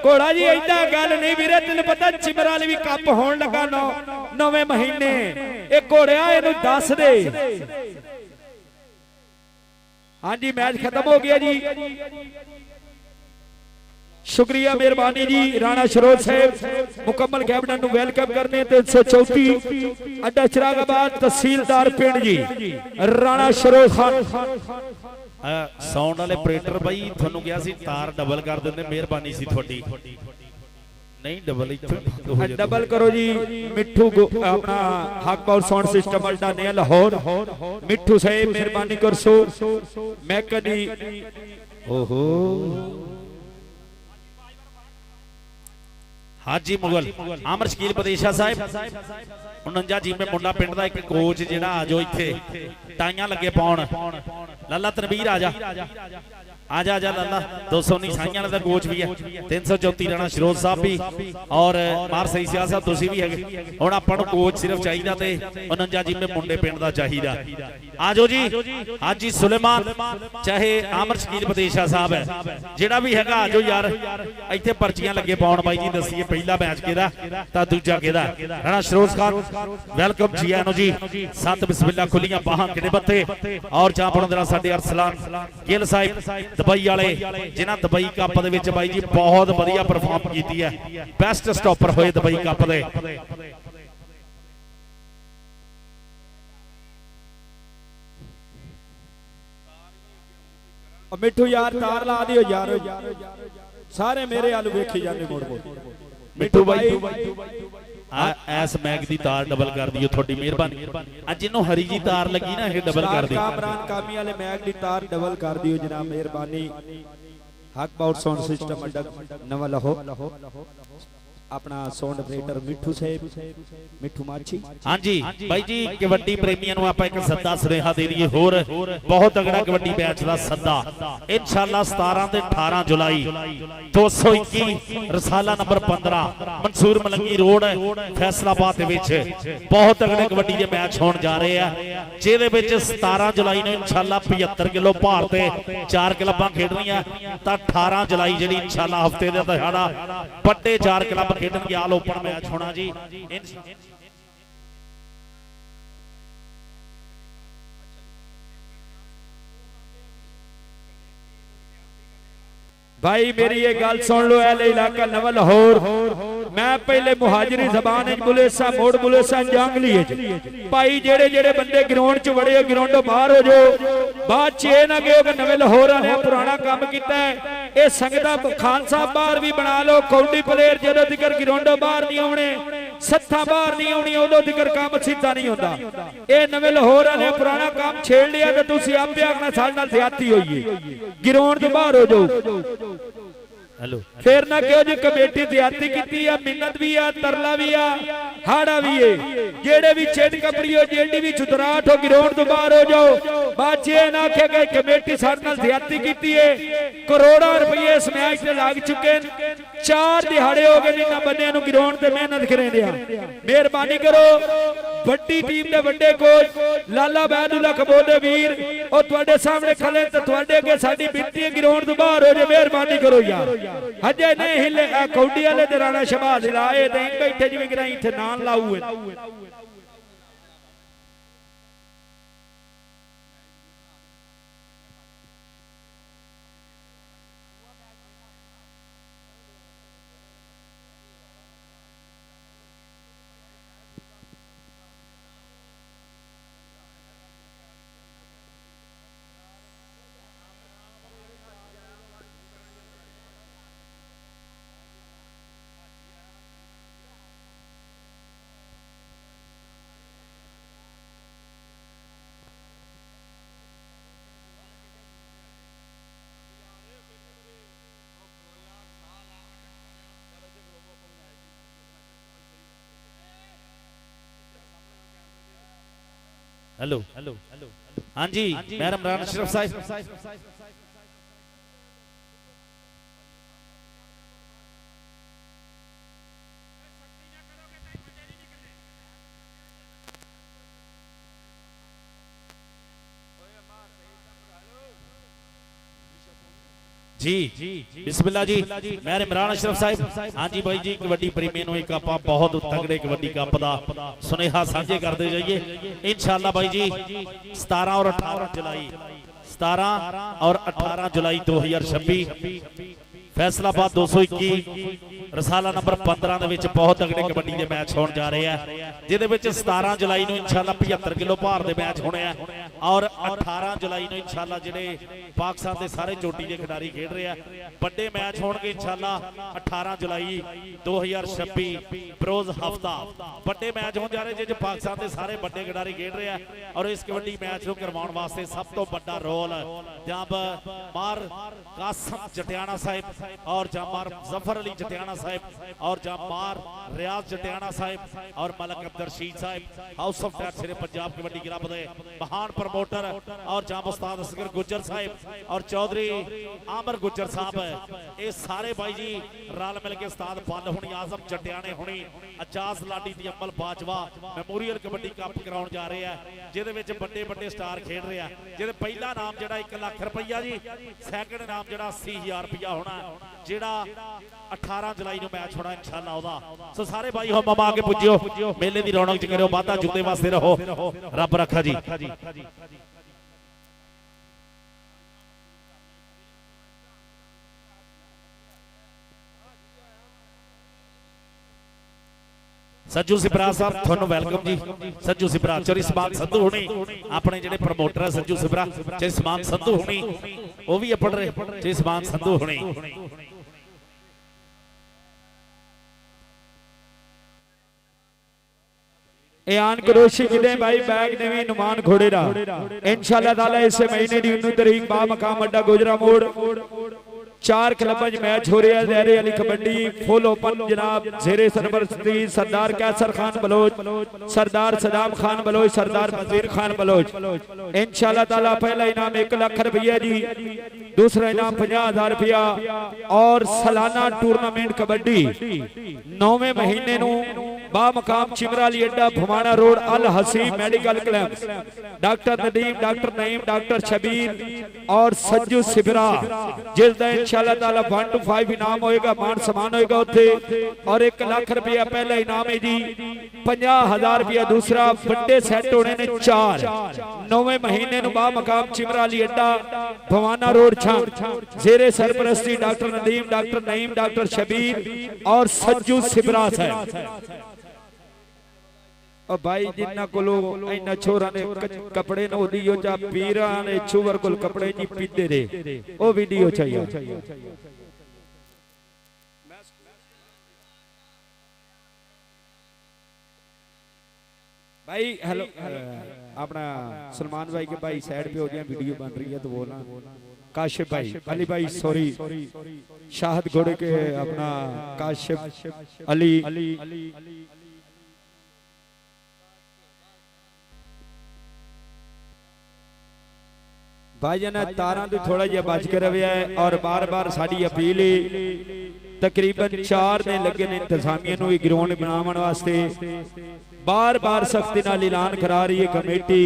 घोड़ा जी ऐदा गल नहीं वीरे तेन पता चिमरा वाली भी कप होण लगा 9वें महीने एक घोड़िया इनू दस दे हाँ जी मैच खत्म हो गया जी शुक्रिया मेहरबानी जी राणा सरोज साहब मुकम्मल कैबिनेट नु वेलकम करने 334 अड्डा चिरागाबाद तहसीलदार पिंड जी राणा सरोज खान साउंड वाले ऑपरेटर भाई थानू गया सी तार डबल कर देंगे मेहरबानी सी थोड़ी नहीं डबल डबल करो जी मिठू अपना हक पावर साउंड सिस्टम अड्डा ने लाहौर मिठू साहब मेहरबानी कर सो मैं कदी ओहो हाजी मुगल आमर शकील पदेशा साहब 49 जी में मुंडा पिंड दा एक कोच जेड़ा आजो इथे टाइयां लगे पाउण लल्ला तनवीर आजा आजा आजा लल्ला 219 साइयां वाला कोच भी है 334 राणा सरोज साहब भी और मार सही साहब तुसी भी है हुण आपां नूं कोच सिर्फ चाहिदा ते 49 जी में मुंडे पिंड दा चाहिदा आजो जी हाजी सुलेमान चाहे आमर शकील पदेशा साहब है जेड़ा भी हैगा आजो यार इत्थे पर्चियां लगे पाउण बाई जी दसीए पहला मैच किहदा तां दूजा किहदा। राणा शरोज खान वेलकम जी आनो जी। 7 बिस्मिल्लाह खुलियां बाहां किने बत्ते और चांपण दे साडे अरसलान गिल साहिब दुबई वाले जिन्हां दुबई कप दे विच बाई जी बहुत वधिया परफॉर्म कीती है, बेस्ट स्टॉपर होए दुबई कप दे। मिठू यार तार ला दियो यार, सारे मेरे आलू वेखी जाने मुड़ मुड़। मिठू भाई एस मैग दी तार डबल कर दियो, थोड़ी मेहरबानी। अज जिन्हों हरी जी तार लगी ना ये डबल कर दी। कामरान कामी वाले मैग दी तार डबल कर दियो जनाब, मेहरबानी। हक बाउट साउंड सिस्टम अड्डा नवा लाहौर अपना साउंड ऑपरेटर मिठू साहब, मिठू माछी। हाँ जी भाई जी कबड्डी प्रेमियों को आप एक सद्दा सुनेहा दे दईए होर बहुत तगड़ा कबड्डी मैच का सद्दा इंशाअल्लाह 17 ते 18 जुलाई 221 रसाला नंबर 15 मंसूर मलंगी रोड फैसलाबाद दे विच बहुत तगड़े कबड्डी के मैच होने जा रहे हैं, जिहदे विच 17 जुलाई नूं इंशाअल्लाह 75 किलो भार ते 4 क्लबां खेडणीआं तां 18 जुलाई जिहड़ी इंशाअल्लाह हफ्ते दा दिहाड़ा बड़े 4 क्लब खेडणगे। आल ओपन मैच होना जी। भाई मेरी ये गल सुन लो, एल इलाका नवा लाहौर मैं पहले मुहाजिरी जबान बुलेसा मोड़ बुलेसा जांगली भाई जेड़े जेड़े बंदे ग्राउंड च वड़े ग्राउंडों बाहर हो जाओ, बाद च ये ना कहो कि नवे लाहौर ने पुराना काम किया है। ये संगता खान साहब बाहर भी बना लो, कौडी प्लेयर जो तिकर ग्राउंडों बाहर नहीं आने, सत्था बाहर नहीं आनी, उदों तिकर काम सीधा नहीं होता। ये नवे लाहौर ने पुराना काम छेड़ लिया तो तुसीं आपे आखना साडे नाल ज्यादती होई है, ग्राउंड तो बाहर हो जाओ। हेलो फिर ना क्यों जी कमेटी ज्यादती की है, मिन्नत भी है, तरला भी है, हाड़ा भी है। जेड़े भी चेट कपड़ी हो, जेडी भी चुतराट हो, ग्राउंड तो बाहर हो जाओ। बाद च ना आखे गए कमेटी साडे नाल ज्यादती की है, करोड़ों रुपये इस मैच से लग चुके हैं, 4 दिहाड़े हो गए जिन्होंने बंदे नूं ग्राउंड ते मेहनत करे दिया। मेहरबानी करो बड़ी टीम दे बड़े कोच लाला बैदुल्ला कबोदे वीर और तुहाडे सामने खले ते तुहाडे अगे साडी बिनती है ग्राउंड तो बाहर हो जाए। मेहरबानी करो यार, हजे नहीं हिले कौडी वाले ते राणा शहबाज हिलाए ते बैठे जिवें गिराई इत्थे नाम लाऊ है। हेलो हेलो हाँ जी मैं इमरान अशरफ साहब। जी बिस्मिल्लाह जी मैं इमरान अशरफ साहब। हाँ जी भाई जी कबड्डी प्रेमी नूं एक आपां बहुत तगड़े कबड्डी कप दा सुनेहा साझे करते जाइए इंशाअल्लाह भाई जी। 17 और 18 जुलाई 17 और 18 जुलाई 2026 फैसलाबाद 221 रसाला नंबर 15 दे बहुत तगड़े कबड्डी के मैच होने जा रहे हैं, जिहदे विच 17 जुलाई नूं इंशाअल्लाह 75 किलो भार दे मैच होने हैं और 18 जुलाई नूं इंशाअल्लाह जिहड़े पाकिस्तान के सारे चोटी के खिडारी खेड रहे हैं बड़े मैच होणगे इंशाअल्लाह 18 जुलाई 2026 बरोज हफ्ता बड़े मैच होने जा रहे जिस पाकिस्तान के सारे बड़े खिडारी खेड रहे हैं। और इस कबड्डी मैच को करवाउण वास्ते सब तो बड़ा रोल जनाब मार कासम जटियाना साहिब और जामार जफर अली जटियाना साहिब और जामार रियाज जटियाना साहिब और Malik Abdul Rashid Sahib house of tax Punjab Kabaddi club के महान प्रमोटर और जाम उस्ताद असगर गुज्जर साहब और चौधरी आमर गुज्जर साहब, ये सारे भाई जी रल मिल के उस्ताद बल हुणी, आजम जटियाने हुणी, अजाज लाडी दी अमल बाजवा मैमोरियल कबड्डी कप कराउण जा रहे हैं, जिहदे विच बड़े बड़े स्टार खेड रहे हैं, जिहदे पहला नाम जिहड़ा 1 लाख रुपया जी, सैकंड नाम जिहड़ा 80,000 रुपया होना, जिहड़ा 18 जुलाई नूं मैच होना इंशाअल्लाह ओदा। सो सारे भाई हो मामा आगे पुज्जियो, मेले दी रौनक च करो, वादा जुते वास्ते रहो, रब रखा जी। सज्जू सिपरा साहब थोनों वेलकम जी। सज्जू सिपरा चोरी समान संधू होनी अपने जेडे प्रमोटर है सज्जू सिपरा चोरी समान संधू होनी वो भी अपड़ रहे चोरी समान संधू होनी। एयान करोशी जिले भाई बैग नेवी नुमान घोड़ेरा इंशाअल्लाह ताला इस महीने की 19 तारीख बा मकाम अड्डा गोजरा मोड़ 4 क्लबों मैच हो रहा है। ज़हरे अली कबड्डी फुल ओपन जनाब ज़ेरे सरबरस्ती सरदार कैसर खान बलोच, सरदार सदाम खान बलोच, सरदार वजीर खान बलोच। इंशाअल्लाह ताला पहला इनाम 1 लाख रुपया जी, दूसरा इनाम 50,000 रुपया और सालाना टूर्नामेंट कबड्डी 9वें महीने बा मकाम चिमरा अली अड्डा Bhumana road Al Haseeb medical club doctor Nadeem, doctor Naeem, doctor Shabbir और सज्जू सिबरा, जिस दिन इंशाअल्लाह ताला 1 to 5 इनाम होएगा, मान सम्मान होएगा उत्थे और 1 लाख रुपया पहला इनाम है जी, 50,000 रुपया दूसरा, बड़े सेट होने ने 4 9वें महीने बा मकाम चिमरा अली अड्डा भवाना रोड छांग जेरे सरपरस्ती doctor Nadeem, doctor Naeem, doctor Shabbir और सज्जू सिबरा साहब। भाई जिन्ना कोलो इन्ना छोरा ने कपड़े नो दियो जा पीरा ने छुवर कोल कपड़े जी पीते रे ओ वीडियो चाहिए। भाई हेलो अपना सलमान भाई के भाई साइड पे हो गया, वीडियो बन रही है तो वो ना काशिफ भाई अली भाई सॉरी शाहद घोड़े के अपना काशिफ अली भाई जना तारा तो थोड़ा जिहा बच के रहा है और बार बार साड़ी अपील तकरीबन 4 दिन लगे ने इंतजामिया ग्राउंड बनाने वास्ते, बार बार सख्ती नाल ऐलान करा रही है कमेटी।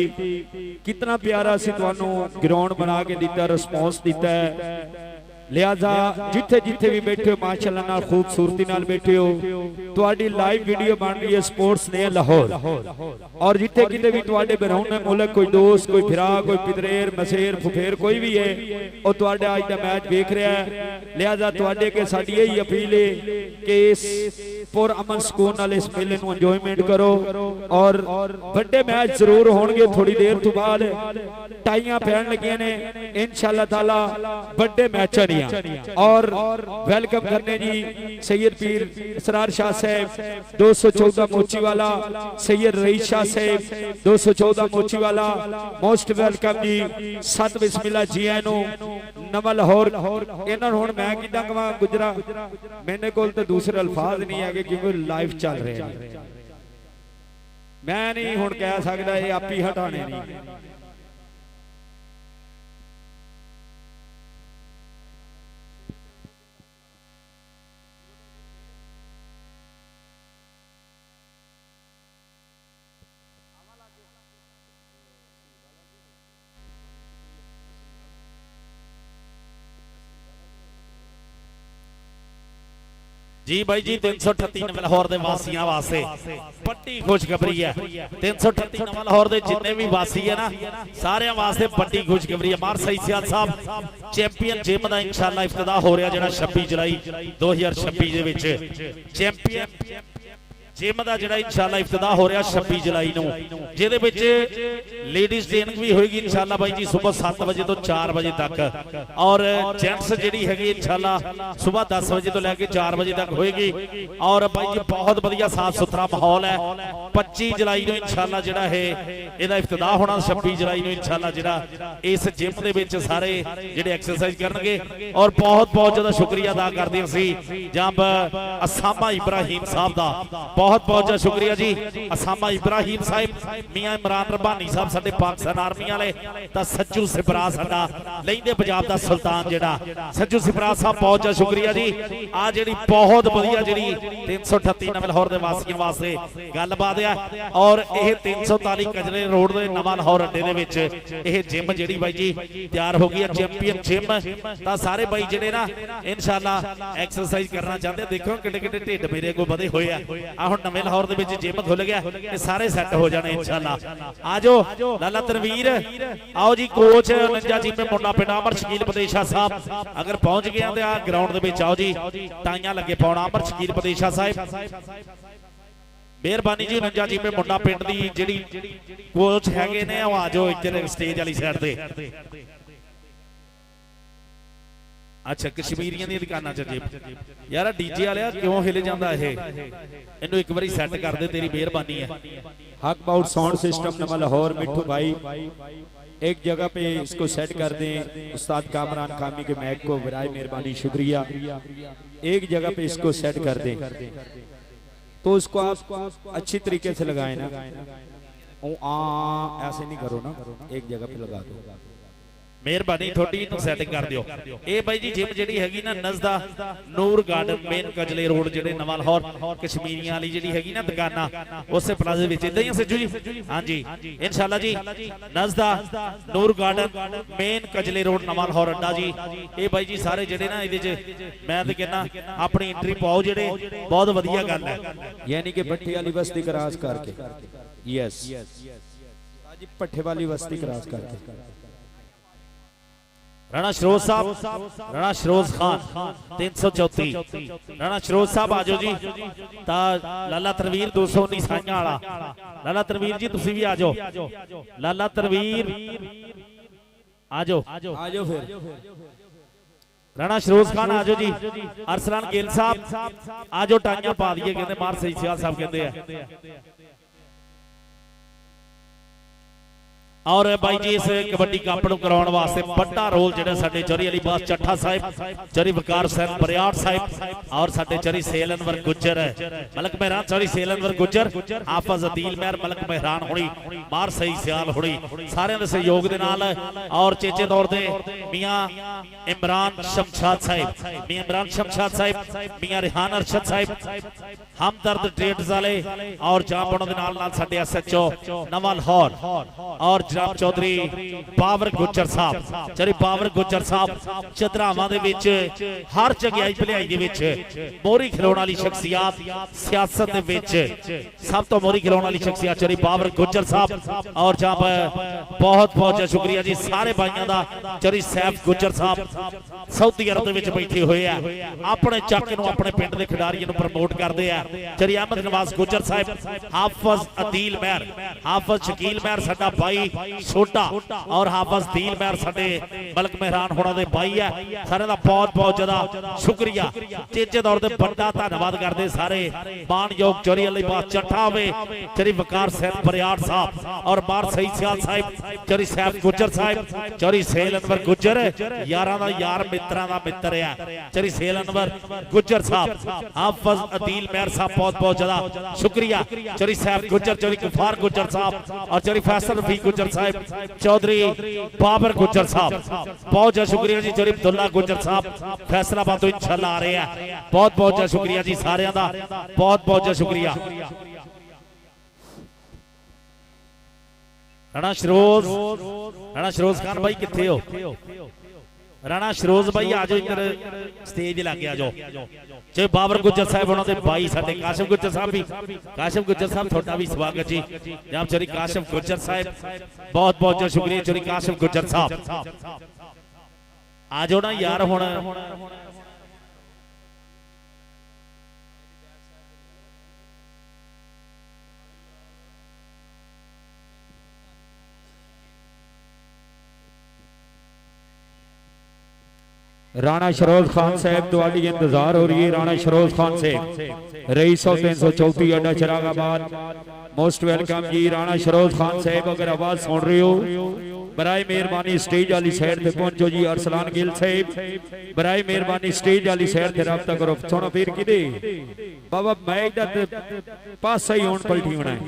कितना प्यारा सी तुहानू ग्राउंड बना के दिता, रिस्पॉन्स दिता है, लिहाजा जिथे जिथे भी बैठे हो माशाअल्लाह नाल खूबसूरती नाल बैठे हो। तुहाडी लाइव वीडियो बन रही है स्पोर्ट्स ने लाहौर और जिथे किते भी तुहाडे बरौने मुल्क कोई दोस्त, कोई फिरा, कोई पिदरेर, मसेर, फुफेर कोई भी है और तुहाडा आज दा मैच देख रहा है। लिहाजा तुहाडे के साडी यही अपील है कि इस पुर अमन सुकून नाल इस मेले नू एंजॉयमेंट करो और बड़े मैच जरूर होणगे। थोड़ी देर तो बाद टाइयां पैण लगियां ने इंशाअल्लाह ताला बड़े मैच और वेलकम करने जी सैयद पीर इसरार शाह साहब 214 मोची वाला, सैयद रईस शाह साहब 214 मोची वाला, मोस्ट वेलकम जी। सत बिस्मिल्लाह जी आनो नवा लाहौर। इन्हां नूं हुण मैं किदां कहां गुजरा, मेरे कोल तो दूसरे अल्फाज नहीं है क्योंकि लाइव चल रहे हैं, मैं नहीं हुण कह सकदा ये आप ही हटाने नहीं। जी भाई जी 338 नवा लाहौर दे वासियां वास्ते बड़ी खुशखबरी है। 338 नवा लाहौर दे जिन्ने भी वासी है ना सारे वास्ते बड़ी खुशखबरी है। मार सही सियाल साहब चैंपियन जिम दा इंशाअल्लाह इफ्तिताह हो रहा जेड़ा 26 जुलाई 2026 दे विच चैंपियन जिम दा जेड़ा इंशाअल्लाह इफ्तिताह हो रहा 26 जुलाई नूं, जिहदे विच लेडीज ट्रेनिंग भी होएगी इंशाअल्लाह भाई जी सुबह 7 बजे तो 4 बजे तक और जेंट्स जेडी हैगी इंशाअल्लाह सुबह 10 बजे तो लेके 4 बजे तक होएगी। और भाई जी बहुत बढ़िया साफ सुथरा माहौल है। 25 जुलाई नूं इंशाअल्लाह जेड़ा है इहदा इफ्तिताह होना, 26 जुलाई नूं इंशाअल्लाह जेड़ा इस जिम दे विच सारे जेडे एक्सरसाइज करनगे। और बहुत बहुत ज्यादा शुक्रिया अदा करदे सी जनाब असामा इब्राहिम साहब दा, बहुत बहुत बहुत शुक्रिया जी असामा इब्राहिम साहिब मियां इमरान रबानी साहब साडे पाकिस्तान आर्मी वाले तां सज्जू सिपरा साडा लैंदे पंजाब दा सुल्तान जेड़ा सज्जू सिपरा साहब बहुत बहुत शुक्रिया जी आ जेड़ी बहुत वधिया जेड़ी 338 नवे लाहौर दे वासियों वास्ते गलबात है और यह 343 कजरे रोड दे नवा लाहौर अड्डे दे विच यह जिम जेड़ी बाई जी तैयार हो गई है चैंपियन जिम तां सारे बाई जेड़े ना इंशाअल्लाह एक्सरसाइज करना चाहते देखो किड्डे किड्डे ढिड मेरे को बधे होए आ हुण नवे लाहौर दे विच जिम खुल गया ये सारे सेट हो जाने इंशाअल्लाह आजो लाला तनवीर आओ जी कोच 49 जी में मुंडा पिंड अमर शकील पदेशा साहब अगर पहुंच गया तो आ ग्राउंड दे विच आओ जी ताइयां लगे पाउणा अमर शकील पदेशा साहब मेहरबानी जी 49 जी में मुंडा पिंड दी जेड़ी कोच हैगे ने आ जाओ इधर स्टेज वाली साइड ते अच्छा कश्मीरियां दी दुकानां च जेब यार डीजे वाले क्यों हिले जांदा है इन्नू एक बारी सेट कर दे तेरी मेहरबानी है हक बाउट साउंड सिस्टम नवा लाहौर मिठू भाई एक जगह पे इसको सेट कर दें उस्ताद कामरान कामी के मैक को बराए मेहरबानी शुक्रिया एक जगह पे इसको सेट कर दें तो उसको आप अच्छी तरीके से लगाए ना ऐसे नहीं करो ना एक जगह पे लगा दो मेहरबानी थोड़ी सैटिंग कर दियो ए भाई जी जिम जेडी हैगी ना नज़दा नूर गार्डन मेन कजले रोड जेडे नवा लाहौर कश्मीरियां वाली जेडी हैगी ना दुकाना उससे प्लाजे विच इदां ही सज्जू जी हां जी इंशाल्लाह जी नज़दा नूर गार्डन मेन कजले रोड नवा लाहौर अड्डा जी ए भाई जी सारे जेडे ना इहदे च मैं ते कहना अपनी एंट्री पाओ जेडे बहुत वधिया गल है यानी कि भट्ठे वाली बस्ती क्रॉस करके यस जी भट्ठे वाली बस्ती क्रॉस करके राणा शरोज साहब राणा शरोज खान 334 राणा शरोज साहब आजो जी ता लाला तनवीर 219 साइयां वाला लाला तनवीर जी तुसी भी आजो लाला तनवीर आजो आजो फिर राणा शरोज खान आजो जी अरसलान गिल साहब आजो टाइयां पा दिए कहते मार सही सियाल साहब कहते हैं और भाई जी इस कबड्डी कप नूं कराउण वास्ते बड़ा रोल जिहड़ा साडे चौरी अली बास चट्ठा साहिब चौरी वकार हुसैन बरियाड़ साहिब और साडे चौरी सेल अनवर गुज्जर मलक मेहरान चौरी सेल अनवर गुज्जर हाफिज अदील मेहर मलक मेहरान होनी मार सही सियाल होनी सारे दे सहयोग दे नाल और चेचे दौर दे मियां इमरान शमशाद साहिब मियां इमरान शमशाद साहिब मियां रिहान अरशद साहिब हमदर्द ट्रेड्स वाले और जामबों दे नाल नाल साडे एसएचओ नवा लाहौर और जनाब चौधरी पावर गुज्जर साहब चौधरी पावर गुज्जर साहब चतरावां दे विच हर जगह भलाई दे विच मोहरी खिलाउण वाली शख्सियत सियासत दे विच सब तो मोहरी खिलाउण वाली शख्सियत चौधरी पावर गुज्जर साहब और जनाब बहुत बहुत शुक्रिया जी सारे भाइयों दा चौधरी सैफ गुज्जर साहब सऊदी अरब दे विच बैठे हुए हैं अपने चक नूं अपने पिंड दे खिडारियों नूं प्रमोट करदे आ चौधरी अहमद नवाज गुज्जर साहब हाफिज अदील मेहर हाफिज शकील मेहर साडा भाई छोटा और हाफिज दील मेहर साडे मलक मेहरान होना दे भाई है सारे दा बहुत बहुत ज्यादा शुक्रिया चेचे दौर दे बड़ा धन्यवाद करदे सारे मानयोग चौरी अली बास चट्ठा होवे चौरी वकार हुसैन बरियाड़ साहब और मार सही सियाल साहिब चौरी सैफ गुज्जर साहिब चौरी सेल अनवर गुज्जर यारां दा यार मित्रां दा मित्र है चौरी सेल अनवर गुज्जर साहब हाफिज अदील मेहर साहब बहुत बहुत ज्यादा शुक्रिया चौरी सैफ गुज्जर चौरी गफार गुज्जर साहब और चौरी फैसल रफी गुज्जर साहब चौधरी बाबर गुज्जर साहब बहुत ज्यादा शुक्रिया जी चौधरी अब्दुल्ला गुज्जर साहब फैसलाबाद तो इंशाल्लाह आ रहे हैं बहुत बहुत ज्यादा शुक्रिया जी सारे दा बहुत बहुत ज्यादा शुक्रिया राणा शरोज खान भाई किथे हो राणा शरोज भाई आ जाओ इधर स्टेज लगे आ जाओ जे बाबर गुज्जर साहब उन्होंने भाई साडे काशिम गुज्जर साहब भी काशिम गुज्जर साहब थोड़ा भी स्वागत जी जनाब चौधरी काशिम गुज्जर साहब बहुत बहुत शुक्रिया चौधरी काशिम गुज्जर साहब आ जाओ ना यार हुण राणा शरोज खान साहब तुम्हारी इंतजार हो रही है राणा शरोज खान साहब रईस 334 अड्डा चिरागाबाद मोस्ट वेलकम जी राणा शरोज खान साहब अगर आवाज सुन रहे हो बराए मेहरबानी स्टेज वाली साइड ते पहुंचो जी। अरसलान गिल साहब बराए मेहरबानी स्टेज वाली साइड ते रब्ता करो। सोना पीर किदे बाबा मैच दा पासा ही होन पलटी होना है।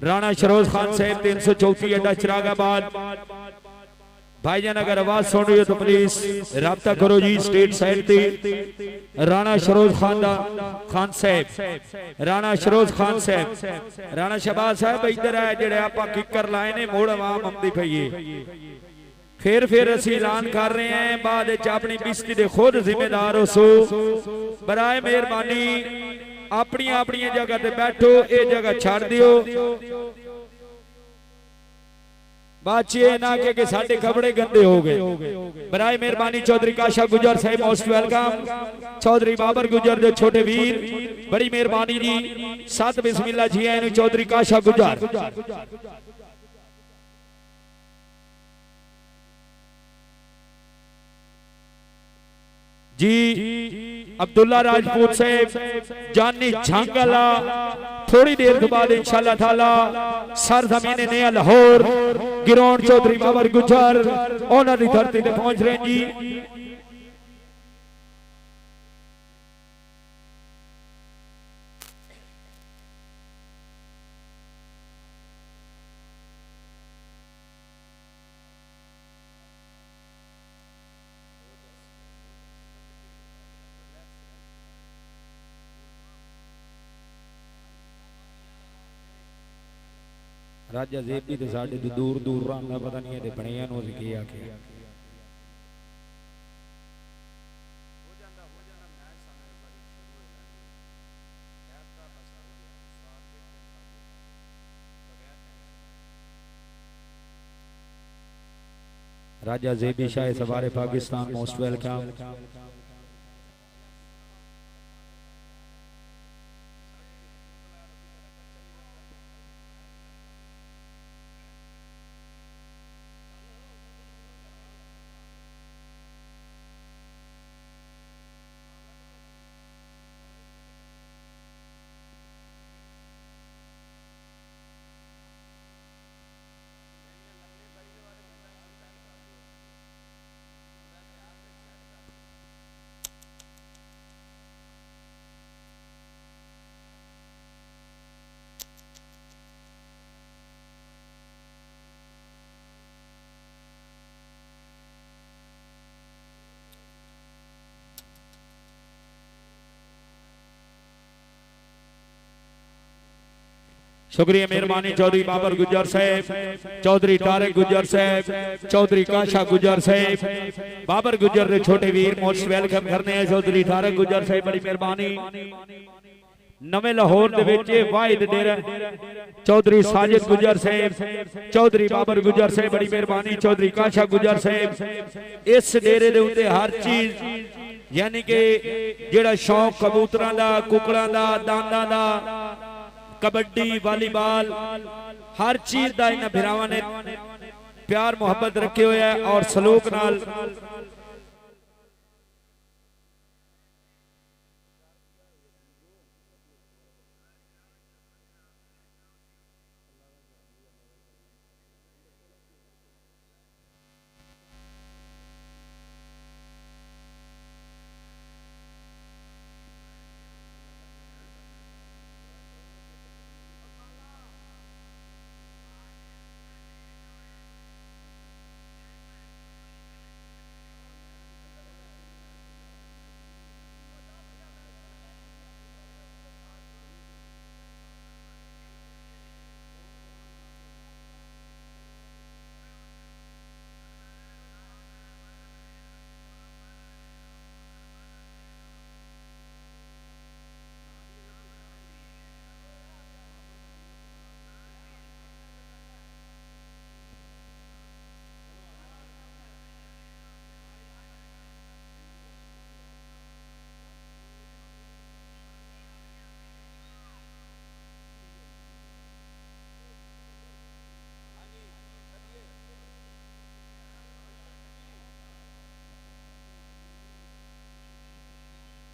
राणा शरोज खान साहब 334 अड्डा चिरागाबाद। भाईजान अगर आवाज सुन रही हो तो प्लीज राब्ता करो जी स्टेज साइड ते। राणा शरोज खान साहब राणा शरोज खान साहब राणा शहबाज साहब इधर है जेड़े आपां किकर लाए ने मोड़ आवाम आंदी पई है। फिर असी ऐलान कर रहे हैं बाद अपनी बिस्ती दे खुद जिम्मेदार हो सो। बराए मेहरबानी अपनी अपनी जगह ते बैठो, ये जगह छाड़ दियो। बाचिए ना के साडे कपड़े गंदे हो गए। बराए मेहरबानी चौधरी काशा गुजर साहब मोस्ट वेलकम। चौधरी बाबर गुजर जो छोटे वीर बड़ी मेहरबानी जी। सत बिस्मिल्लाह जी आए चौधरी काशा गुजर। जी अब्दुल्ला राजपूत साहब जानी झांगला थोड़ी देर के बाद इंशाअल्लाह ताला सरजमीन नया लाहौर ग्राउंड चौधरी बाबर गुजर उन्होंने की धरती पे पहुंच रहे हैं जी। राजा जेबी तो साढ़े दूर दूर रहा पता नहीं है बनिया की आके राजा जेबी शाह सवारे पाकिस्तान मोस्ट वेलकम। शुक्रिया मेहरबानी चौधरी बाबर गुजर साहब, चौधरी तारक गुजर साहब, चौधरी काशा गुजर साहब, बाबर गुजर ने छोटे वीर मोस्ट वेलकम करने हैं। चौधरी तारक गुजर साहब बड़ी मेहरबानी। नवे लाहौर दे विच वाहिद डेरा चौधरी साजिद गुजर साहब, चौधरी बाबर गुजर साहब बड़ी मेहरबानी। चौधरी काशा गुजर साहब इस डेरे दे उत्ते हर चीज यानी कि जेड़ा शौक कबूतरां दा, कुकड़ां दा, दांदां दा, कबड्डी, वॉलीबॉल हर चीज का इन्हां भिरावां ने प्यार मुहब्बत रखे हुए है और सलूक नाल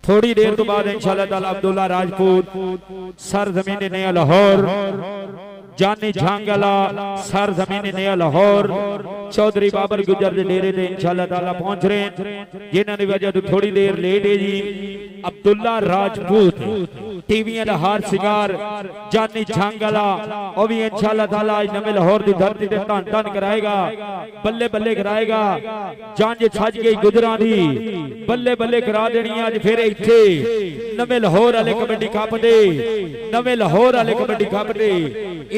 थोड़ी देर तो बाद इंशाअल्लाह ताला अब्दुल्ला राजपूत सरजमीन नया लाहौर जानी झांगला सर जमीन ने लाहौर चौधरी बाबर गुजर के डेरे से इंशाअल्लाह ताला पहुंच रहे हैं जिन्होंने वजह तो थोड़ी देर लेट है जी अब्दुल्ला राजपूत टीवी हार सिंगार जानी झांगला और भी इंशाअल्लाह ताला आज नवे लाहौर की धरती से धन धन कराएगा बल्ले बल्ले कराएगा जांज छज गई गुजरां दी बल्ले बल्ले करा देनी अज फिर इत्थे नवे लाहौर वाले कबड्डी कप दे नवे लाहौर वाले कबड्डी कप दे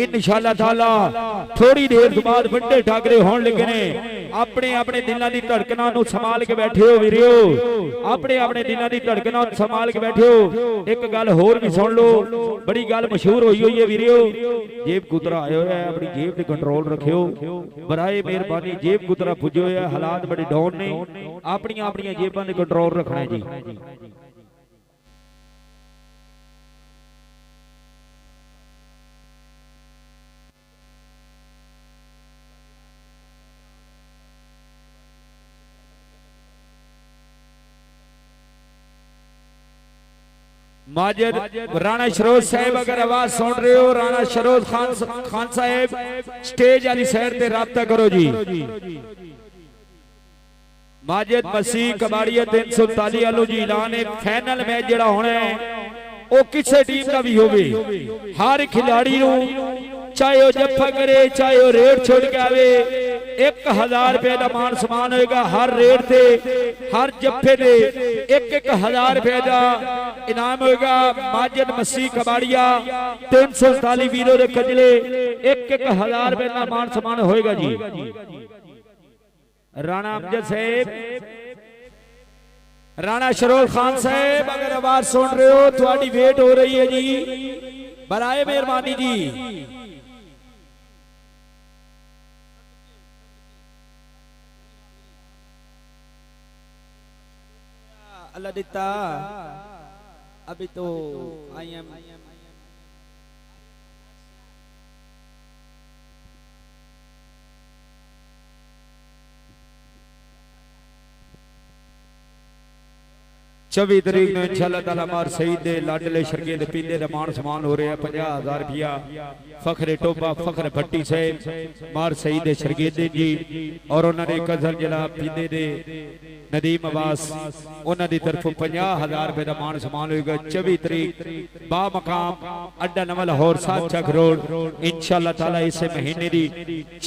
इंशाअल्लाह ताला थोड़ी देर बाद वड्डे ठाकरे होने लगे ने अपने अपने दिलों की धड़कनां नूं संभाल के बैठे हो वीरियो अपने अपने दिलों की धड़कनां संभाल के बैठे हो एक गल होर भी सुन लो बड़ी गल मशहूर हुई हुई है वीरियो जेब कुतरा आयो है अपनी जेब ते कंट्रोल रखियो बराए मेहरबानी जेब कुतरा पुजो है हालात बड़े डाउन ने अपनी अपनी जेबां ते कंट्रोल रखना है जी माजिद राणा शरोज साहब अगर आवाज सुन रहे हो राणा शरोज खान साहब स्टेज वाली साइड ते राब्ता करो जी माजिद मसीह कबाड़िया 339 वालों जी ऐलान है फाइनल मैच जेड़ा होना है वो किसी टीम का भी होवे हर खिलाड़ी नूं चाहे वो जफ्फा करे चाहे वो रेट छोड़ के आवे 1000 रुपए का मान सम्मान होगा हर रेट से हर जफ्फे दे 1000 रुपए का इनाम होगा माजिद मसीह कबाड़िया 339 वीरों के कजले 1000 रुपए का मान सम्मान होगा जी राणा अमजद साहब राणा शरोज खान साहब अगर आवाज सुन रहे हो थोड़ी वेट हो रही है जी बराए मेहरबानी जी अल्लाह दिता अभी तो आई एम चौबी तारीख में इंशाअल्लाह ताला मार शहीद दे लाडले शरगे दे पींदे दा मान सम्मान हो रहा है 50,000 रुपया फखरे टोपा फखर भट्टी साहब मार शहीद दे शरगे दे जी और उन्होंने कजर जिला पींदे दे नदीम अब्बास उन्होंने तरफों 50,000 रुपए का मान सम्मान होगा 24 तारीख बा मकाम अड्डा नवा लाहौर सादचक रोड इंशाअल्लाह ताला इस महीने दी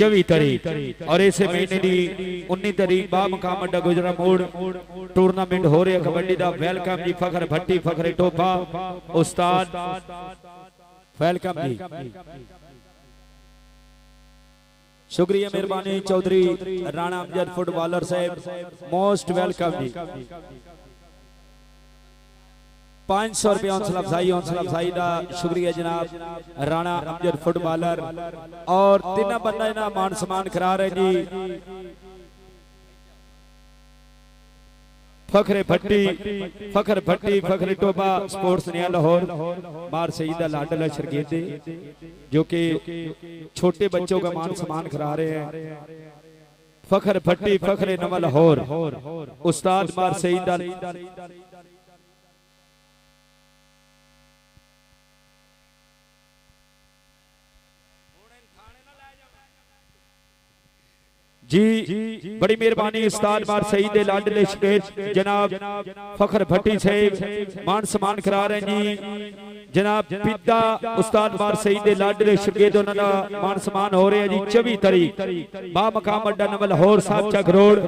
24 तारीख और इस महीने दी 19 तारीख बा मकाम अड्डा गुजरा मोड़ टूर्नामेंट हो रहा है कबड्डी दा वेलकम जी फखर भट्टी फखरे टोपा उस्ताद वेलकम जी शुक्रिया मेहरबानी चौधरी राणा अमजद फुटबॉलर साहब मोस्ट वेलकम जी 500 रुपया हौसला अफजाई का शुक्रिया जनाब राणा अमजद फुटबॉलर और तीन बंदा मान सम्मान करा रहे जी फखरे भट्टी फखरे टोबा स्पोर्ट्स नया लाहौर मार सईदा लाडला शरगेदे जो कि छोटे बच्चों का मान सम्मान करा रहे हैं फखर भट्टी फखरे नवा लाहौर उस्ताद मार सईदा जी बड़ी मेहरबानी उस्ताद मार सईद लाडले शरीफ जनाब फखर भट्टी साहब मान सम्मान करा रहे जी जनाब पिता उस्ताद मार सईद लाडले शरीफ उन्होंने मान सम्मान हो रहे हैं जी 24 तारीख बा मकाम अड्डा नवा लाहौर सादचक रोड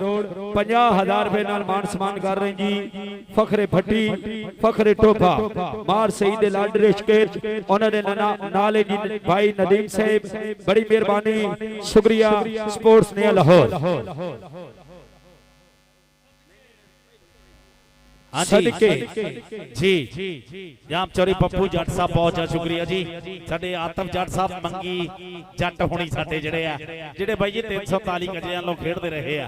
50,000 रुपए नाल मान सम्मान कर रहे हैं जी फखरे भट्टी फखरे टोपा मार सईद लाडले शरीफ उन्होंने नाले जी भाई नदीम साहब बड़ी मेहरबानी शुक्रिया स्पोर्ट्स ने लाहौर सदके जी जाम चोरी पप्पू जट साहब बहुत शुक्रिया जी साडे आतम जट साहब मंगी जट होनी साडे जेड़े आ जेड़े भाई जी 340 गजलियां लो खेडदे रहे आ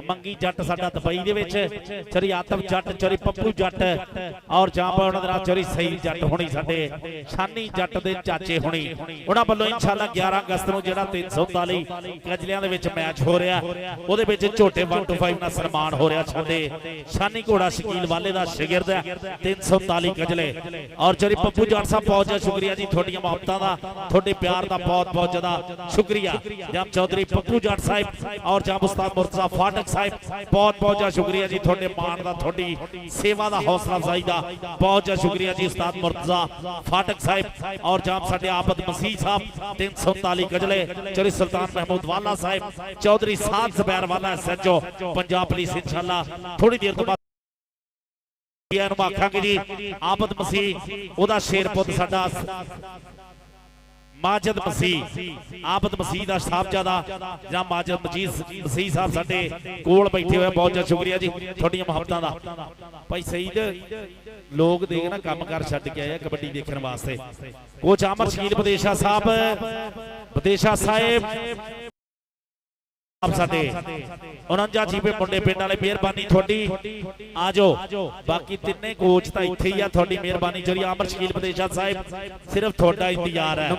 मंगी जट साडा दुबई दे विच चोरी आतम जट चोरी पप्पू जट और जाम उन्हां दे नाल चोरी सही जट होनी साडे शानी जट दे चाचे होनी उन्हां ਵੱਲੋਂ इंशाअल्लाह 11 अगस्त ਨੂੰ ਜਿਹੜਾ 340 गजलियां ਦੇ ਵਿੱਚ ਮੈਚ ਹੋ ਰਿਹਾ ਉਹਦੇ ਵਿੱਚ ਝੋਟੇ 125 ਨਾਲ ਸਨਮਾਨ ਹੋ ਰਿਹਾ ਸਾਡੇ शानी घोड़ा शकील वाले वाले का शिगिरद है 339 गजले। और चली पप्पू जाट साहब बहुत ज्यादा शुक्रिया जी थोड़ी मुहब्बतां दा थोड़े प्यार का बहुत बहुत ज्यादा शुक्रिया। जनाब चौधरी पप्पू जाट साहब और जनाब उस्ताद मुर्तजा फाटक साहब बहुत बहुत ज्यादा शुक्रिया जी थोड़े मान का थोड़ी सेवा का हौसला अफजाई का बहुत ज्यादा शुक्रिया जी उस्ताद मुर्तजा फाटक साहब और जनाब साडे आबद मसीह साहब 339 गजले। चौधरी सुल्तान महमूद वाला साहब चौधरी साद ज़ुबैर वाला सज्जो पंजाब पुलिस इंशाअल्लाह थोड़ी देर तो बाद आखांगे जी आबद मसीह ओदा शेर पुत साडा माजिद मसीह आबद मसीह का साहबजादा या माजिद मसीह साहब साडे कोल बैठे हुए बहुत ज्यादा शुक्रिया जी थोड़ियां मुहब्बतां दा। भाई सईद लोग देख ना काम कर छड्ड के आए कबड्डी देखने वास्ते। कोच अमर शकील बदेशा साहब बदेशा साहब साडे 49 जीपे मुंडे पिंड वाले मेहरबानी थोड़ी आ जाओ। बाकी तिन्ने कोच तो इत्थे ही आ थोड़ी मेहरबानी जरी अमर शकील बदेशा साहब सिर्फ थोड़ा इंतजार है।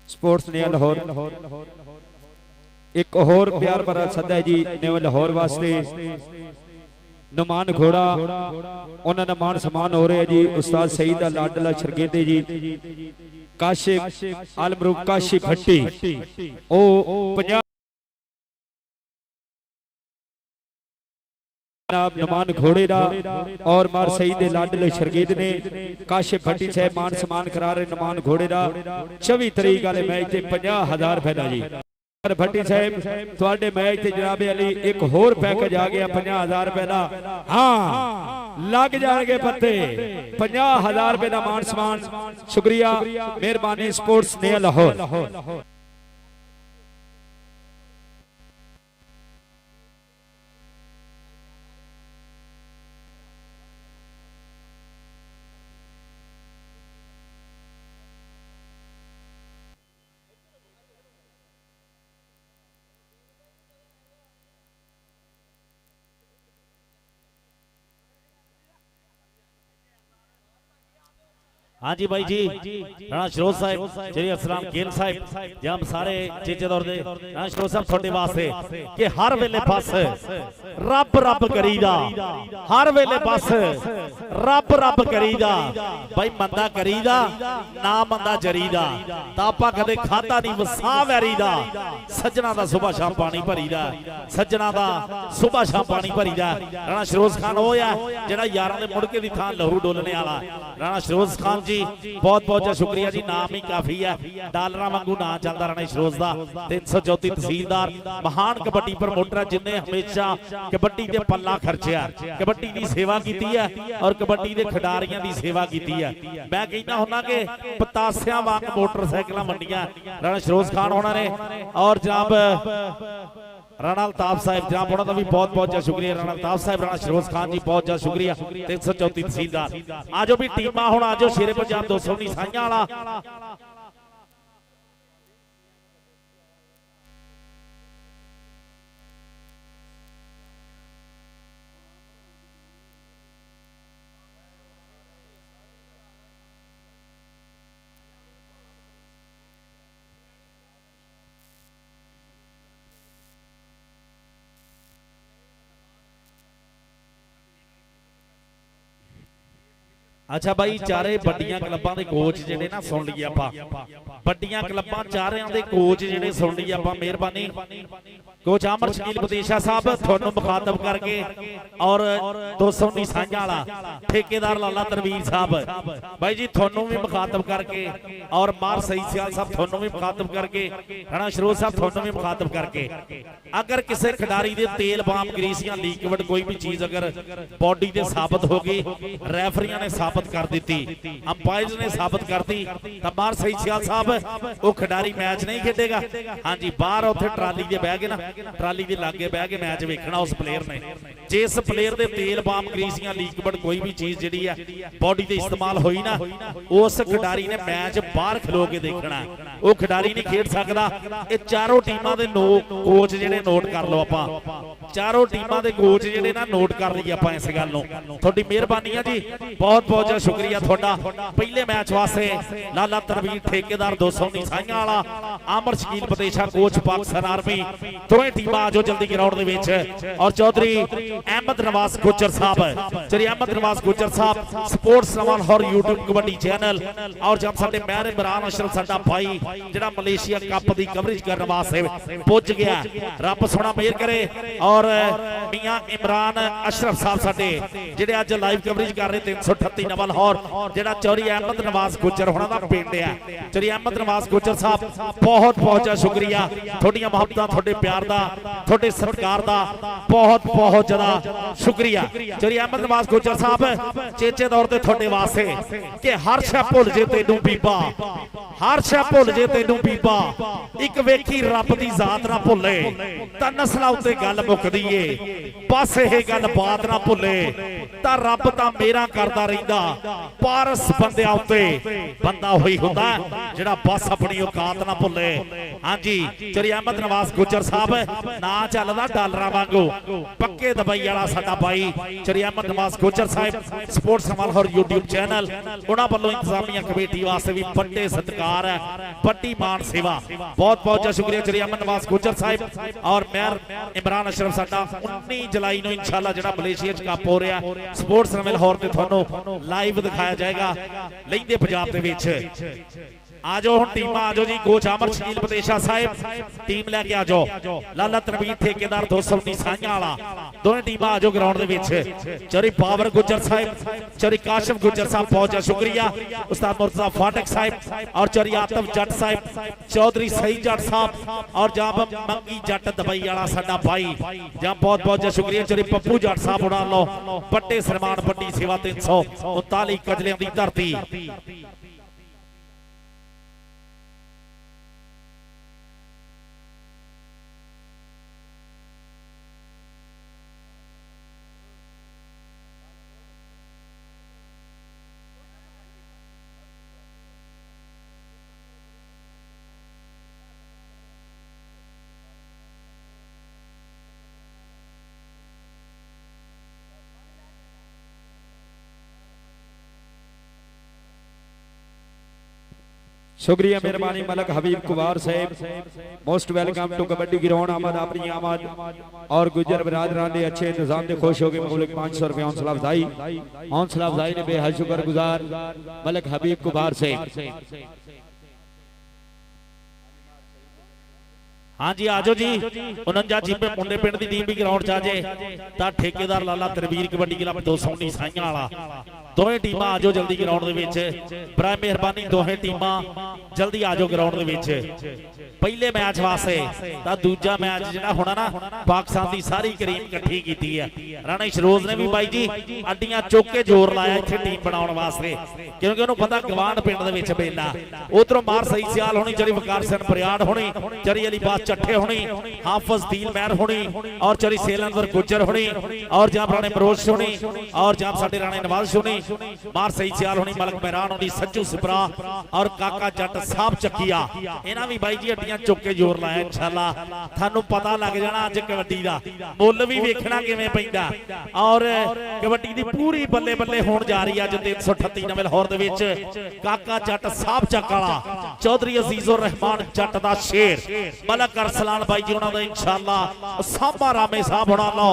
स्पोर्ट्स ने लाहौर एक होर प्यार भरा सदा जी ने लाहौर वास्ते नुमान घोड़ा उन्होंने मान सम्मान हो रहे हैं जी। उस्ताद सईद लाडला शरगेदे जी काशिफ आलमरूफ काशी भट्टी ओ नुमान घोड़े दा और मार सईद लाडले शरगीद ने काशिफ भट्टी साहब मान सम्मान करा रहे नुमान घोड़े दा 24 तरीक वाले मैच ते 50,000 रुपए दा जी। भट्टी साहब थोड़े मैच ते जनाब अली एक होर पैकेज आ गया 50,000 रुपए दा। हाँ लग जाएंगे पत्ते 50,000 रुपए दा मान सम्मान शुक्रिया मेहरबानी स्पोर्ट्स ने लाहौर। हाँ जी भाई जी राणा शरोज साहब जी असलाम गेल साहब जब सारे चेचे दौर दे राणा शरोज साहब थोड़े वास्ते कि हर वेले बस रब रब करीदा हर वेले बस रब रब करीदा भाई मंदा करीदा ना मंदा जरीदा तापा कदे खाता नहीं वसा वैरीदा सज्जना दा सुबह शाम पानी भरीदा सज्जना दा सुबह शाम पानी भरीदा। राणा शरोज खान हो या जेड़ा यारां दे मुड़के दी थां लहू डोलने वाला राणा शरोज खान जी बहुत बहुत शुक्रिया जी। नाम ही काफी है डालरा वांगू ना चलता राणा शरोज दा 334 तहसीलदार महान कबड्डी प्रमोटर जिन्हें हमेशा कबड्डी दे पल्ला खर्चिया कबड्डी दी सेवा की है और कबड्डी दे खिडारियां दी सेवा की है। मैं कहना हुन्ना कि पतासियां वांग मोटरसाइकिल वंडियां राणा शरोज खान होना ने और जनाब राणा अल्ताफ साहब जनाब उन्होंने भी बहुत बहुत शुक्रिया। राणा अल्ताफ साहब राणा शरोज खान जी बहुत ज्यादा शुक्रिया 334 तहसीलदार। आजो भी टीमां हुण आजो शेरे पंजाब 219 साइयां वाला अच्छा भाई चारे बड़ियां क्लबां दे कोच जिहड़े ना सुन लिए आपां बड़ियां क्लबां चारियां दे कोच जिहड़े सुन लिए आपां मेहरबानी कोच अमर शकील बदेशा साहब तुहानू मुखातब करके और 219 साइयां वाला ठेकेदार लाला तरवीर साहब भाई जी तुहानू भी मुखातब करके और मार सईद सियाल साहब तुहानू भी मुखातब करके राणा शरोज साहब तुहानू भी मुखातब करके अगर किसी खिडारी दे तेल बाम ग्रीस या लीक्विड कोई भी चीज अगर बॉडी ते साबित हो गई रेफरियां ने ਸਾਬਤ ਕਰ ਦਿੱਤੀ, ਅੰਪਾਇਰਸ ਨੇ ਸਾਬਤ ਕਰਤੀ ਤਾਂ ਮਾਰ ਸਹੀ ਸਿਆਲ ਸਾਹਿਬ ਉਹ ਖਿਡਾਰੀ ਮੈਚ ਨਹੀਂ ਖੇਡੇਗਾ। ਹਾਂਜੀ ਬਾਹਰ ਉੱਥੇ ਟਰਾਲੀ ਦੇ ਬਹਿ ਕੇ ਨਾ, ਟਰਾਲੀ ਦੇ ਲਾਗੇ ਬਹਿ ਕੇ ਮੈਚ ਵੇਖਣਾ ਉਸ ਪਲੇਅਰ ਨੇ। ਜਿਸ ਪਲੇਅਰ ਦੇ ਤੇਲ ਬਾਮ ਗਰੀਸੀਆਂ ਲੀਕਵਿਡ ਕੋਈ ਵੀ ਚੀਜ਼ ਜਿਹੜੀ ਆ ਬਾਡੀ ਤੇ ਇਸਤੇਮਾਲ ਹੋਈ ਨਾ, ਉਸ ਖਿਡਾਰੀ ਨੇ ਮੈਚ ਬਾਹਰ ਖਲੋ ਕੇ ਦੇਖਣਾ, ਉਹ ਖਿਡਾਰੀ ਨਹੀਂ ਖੇਡ ਸਕਦਾ। ਇਹ ਚਾਰੋਂ ਟੀਮਾਂ ਦੇ ਕੋਚ ਜਿਹੜੇ ਨੋਟ ਕਰ ਲਓ, ਆਪਾਂ ਚਾਰੋਂ ਟੀਮਾਂ ਦੇ ਕੋਚ ਜਿਹੜੇ ਨਾ ਨੋਟ ਕਰ ਲਈਏ ਆਪਾਂ ਇਸ ਗੱਲ ਨੂੰ। ਤੁਹਾਡੀ ਮਿਹਰਬਾਨੀ ਆ ਜੀ, ਬਹੁਤ ਬਹੁਤ ਜਿਆਦਾ ਸ਼ੁਕਰੀਆ ਤੁਹਾਡਾ। ਪਹਿਲੇ ਮੈਚ ਵਾਸਤੇ ਲਾਲਾ ਤਨਵੀਰ ਠੇਕੇਦਾਰ 219 ਸਾਈਆਂ ਵਾਲਾ, ਆਮਰ ਸ਼ਕੀਲ ਪਤੇਸ਼ਾ ਕੋਚ ਪਾਕਿਸਤਾਨ ਆਰਮੀ, ਦੋਵੇਂ ਟੀਮਾਂ ਆਜੋ ਜਲਦੀ ਗਰਾਊਂਡ ਦੇ ਵਿੱਚ। ਔਰ ਚੌਧਰੀ ਅਹਿਮਦ ਨਵਾਜ਼ ਗੁੱਜਰ ਸਾਹਿਬ, ਚੌਧਰੀ ਅਹਿਮਦ ਨਵਾਜ਼ ਗੁੱਜਰ ਸਾਹਿਬ ਸਪੋਰਟਸ ਨਵਾਂ ਹੌਰ YouTube ਕਬੱਡੀ ਚੈਨਲ। ਔਰ ਜਦ ਸਾਡੇ ਮਹਿਰ ਇਮਰਾਨ ਅਸ਼ਰਫ ਸਾਡਾ ਭਾਈ ਜਿਹੜਾ ਮਲੇਸ਼ੀਆ ਕੱਪ ਦੀ ਕਵਰੇਜ ਕਰਨ ਵਾਸਤੇ ਪੁੱਜ ਗਿਆ, ਰੱਬ ਸੋਹਣਾ ਮਿਹਰ ਕਰੇ। ਔਰ ਮੀਆਂ ਇਮਰਾਨ ਅਸ਼ਰਫ ਸਾਹਿਬ ਸਾਡੇ ਜਿਹੜੇ ਅੱਜ ਲਾਈਵ ਕਵਰੇਜ ਕਰ ਰਹੇ 338 ਨਵਾਂ ਲਾਹੌਰ, ਜਿਹੜਾ ਚੌਧਰੀ ਅਹਿਮਦ ਨਵਾਜ਼ ਗੁੱਜਰ ਹੋਣਾ ਦਾ ਪਿੰਡ ਆ। ਚੌਧਰੀ ਅਹਿਮਦ ਨਵਾਜ਼ ਗੁੱਜਰ ਸਾਹਿਬ ਬਹੁਤ ਬਹੁਤ ਜ਼ਿਆਦਾ ਸ਼ੁਕਰੀਆ, ਤੁਹਾਡੀਆਂ ਮੁਹੱਬਤਾਂ, ਤੁਹਾਡੇ ਪਿਆਰ ਦਾ, ਤੁਹਾਡੇ ਸਤਿਕਾਰ ਦਾ ਬਹੁਤ ਬਹੁਤ ਜ਼ਿਆਦਾ ਸ਼ੁਕਰੀਆ। ਚੌਧਰੀ ਅਹਿਮਦ ਨਵਾਜ਼ ਗੁੱਜਰ ਸਾਹਿਬ ਚੇਚੇ ਦੌਰ ਤੇ ਤੁਹਾਡੇ ਵਾਸਤੇ ਕਿ ਹਰ ਸ਼ੈ ਭੁੱਲ ਜੇ ਤੈਨੂੰ ਬੀਬਾ, ਹਰ ਸ਼ੈ ਭੁੱਲ ਜੇ ਤੈਨੂੰ ਬੀਬਾ, ਇੱਕ ਵੇਖੀ ਰੱਬ ਦੀ ਜ਼ਾਤ ਨਾ ਭੁੱਲੇ ਤਾਂ ਨਸਲਾਂ ਉੱਤੇ ਗੱਲ ਮੁੱਕਦੀ ਏ। ਬਸ ਇਹ ਗੱਲ ਬਾਤ ਨਾ ਭੁੱਲੇ ਤਾਂ ਰੱਬ ਤਾਂ ਮੇਰਾ ਕਰਦਾ ਰਹਿੰਦਾ, ਪਾਰਸ ਬੰਦਿਆਂ ਉੱਤੇ ਬੰਦਾ ਹੋਈ ਹੁੰਦਾ ਜਿਹੜਾ ਬਸ ਆਪਣੀ ਔਕਾਤ ਨਾ ਭੁੱਲੇ। ਹਾਂਜੀ ਚੌਧਰੀ ਅਹਿਮਦ ਨਵਾਜ਼ ਗੁੱਜਰ ਸਾਹਿਬ ਨਾ ਚੱਲਦਾ ਡਾਲਰਾਂ ਵਾਂਗੂ, ਪੱਕੇ ਦੁਬਈ ਵਾਲਾ ਸਾਡਾ ਬਾਈ ਚੌਧਰੀ ਅਹਿਮਦ ਨਵਾਜ਼ ਗੁੱਜਰ ਸਾਹਿਬ ਸਪੋਰਟਸ ਨਵਾਂ ਹੌਰ YouTube ਚੈਨਲ, ਉਹਨਾਂ ਵੱਲੋਂ ਇੰਤਜ਼ਾਮੀਆ ਕਮੇਟੀ ਵਾਸਤੇ ਵੀ ਵੱਡੇ ਸਤਿਕਾਰ ਹੈ, ਵੱਡੀ ਮਾਣ ਸੇਵਾ। ਬਹੁਤ ਬਹੁਤ ਸ਼ੁਕਰੀਆ ਚੌਧਰੀ ਅਹਿਮਦ ਨਵਾਜ਼ ਗੁੱਜਰ ਸਾਹਿਬ। ਔਰ ਮਹਿਰ ਇਮਰਾਨ ਅਸ਼ਰਫ ਸਾਡਾ 19 ਜੁਲਾਈ ਨੂੰ ਇਨਸ਼ਾਅੱਲਾ ਜਿਹੜਾ ਮਲੇਸ਼ੀਆ ਚ ਕੱਪ ਹੋ ਰਿਹਾ ਸਪੋਰਟਸ ਨਵਾਂ ਲਾਹੌਰ ਤੇ ਤੁਹਾਨੂੰ ਲਾਈਵ ਦਿਖਾਇਆ ਜਾਏਗਾ ਲਹਿੰਦੇ ਪੰਜਾਬ ਦੇ ਵਿੱਚ। आजो हम टीम आजो जी, कोच आमर शकील पतेशा साहिब टीम लेके आजो, लाला तनवीर ठेकेदार 219 साइयां वाला, दोनों टीम आजो ग्राउंड दे विच। चौधरी पावर गुज्जर साहिब, चौधरी काशिफ गुज्जर साहब बहुत बहुत शुक्रिया, उस्ताद मुर्तजा फाटक साहिब और चौधरी आतफ जट साहिब, चौधरी सही जट साहब और जाब मंगी जट दुबई वाला साडा भाई, जहां बहुत बहुत शुक्रिया। चौधरी पप्पू जट साहब उड़ा लो बड़े सन्मान, बड़ी सेवा 339 कजलियां दी धरती। शुक्रिया मेहरबानी Malak Habib Kumar Sahab, most welcome to kabaddi ground आमद अपनी आमद और गुजर बरादरान के अच्छे इंतजाम से खुश हो गए। मौलिक 500 रुपये हौसला अफजाई ने बेहद शुक्र गुजार मलक हबीब कुमार साहब। हाँ जी आजो जी, 49 जिम्मे मुंडे पिंड की टीम भी ग्राउंड च आजे तां ठेकेदार लाला तनवीर कबड्डी क्लब 219 साइयां वाला, दोवें टीमां आजो जल्दी ग्राउंड दे विच। बड़ा मेहरबानी दोवें टीमां जल्दी आजो ग्राउंड दे विच। पहले मैच वास्ते तां दूजा मैच जिहड़ा होना ना पाकिस्तान की सारी करीम इकट्ठी कीती है। राणा शरोज ने भी बाई जी अड्डियां चुक के जोर लाया इत्थे टीम बनाउण वास्ते, क्योंकि उन्होंने पता गवांड पिंड दे विच मेला। उधरों मार सही सियाल होनी, चरी वकार सिंह बरियाड़ होनी, चरी अली बात चट्ठे होनी, हाफिज दील महर होनी और चरी सेलंदर गुज्जर होनी और जाम राणे मरोज होनी और जाम साडे राणे नवाज होनी, मार सही सियाल होनी, मलक महरान होनी, सज्जू सिपरा और काका जट साहब चक्किया। इन्हां भी बाई जी अड्डियां चुक के जोर लाया। इंशाअल्लाह थानू पता लग जाना अज कबड्डी दा मुੱਲ भी वेखना किवें पैंदा और कबड्डी दी पूरी बल्ले बल्ले होण जा रही है। अज 338 नवे लाहौर दे विच काका जट साहब चक वाला, चौधरी अजीजुर रहमान जट दा शेर, मलक अरसलान भाई जी उन्हां दा इंशाअल्लाह, सामा रामे साहब उन्हां लो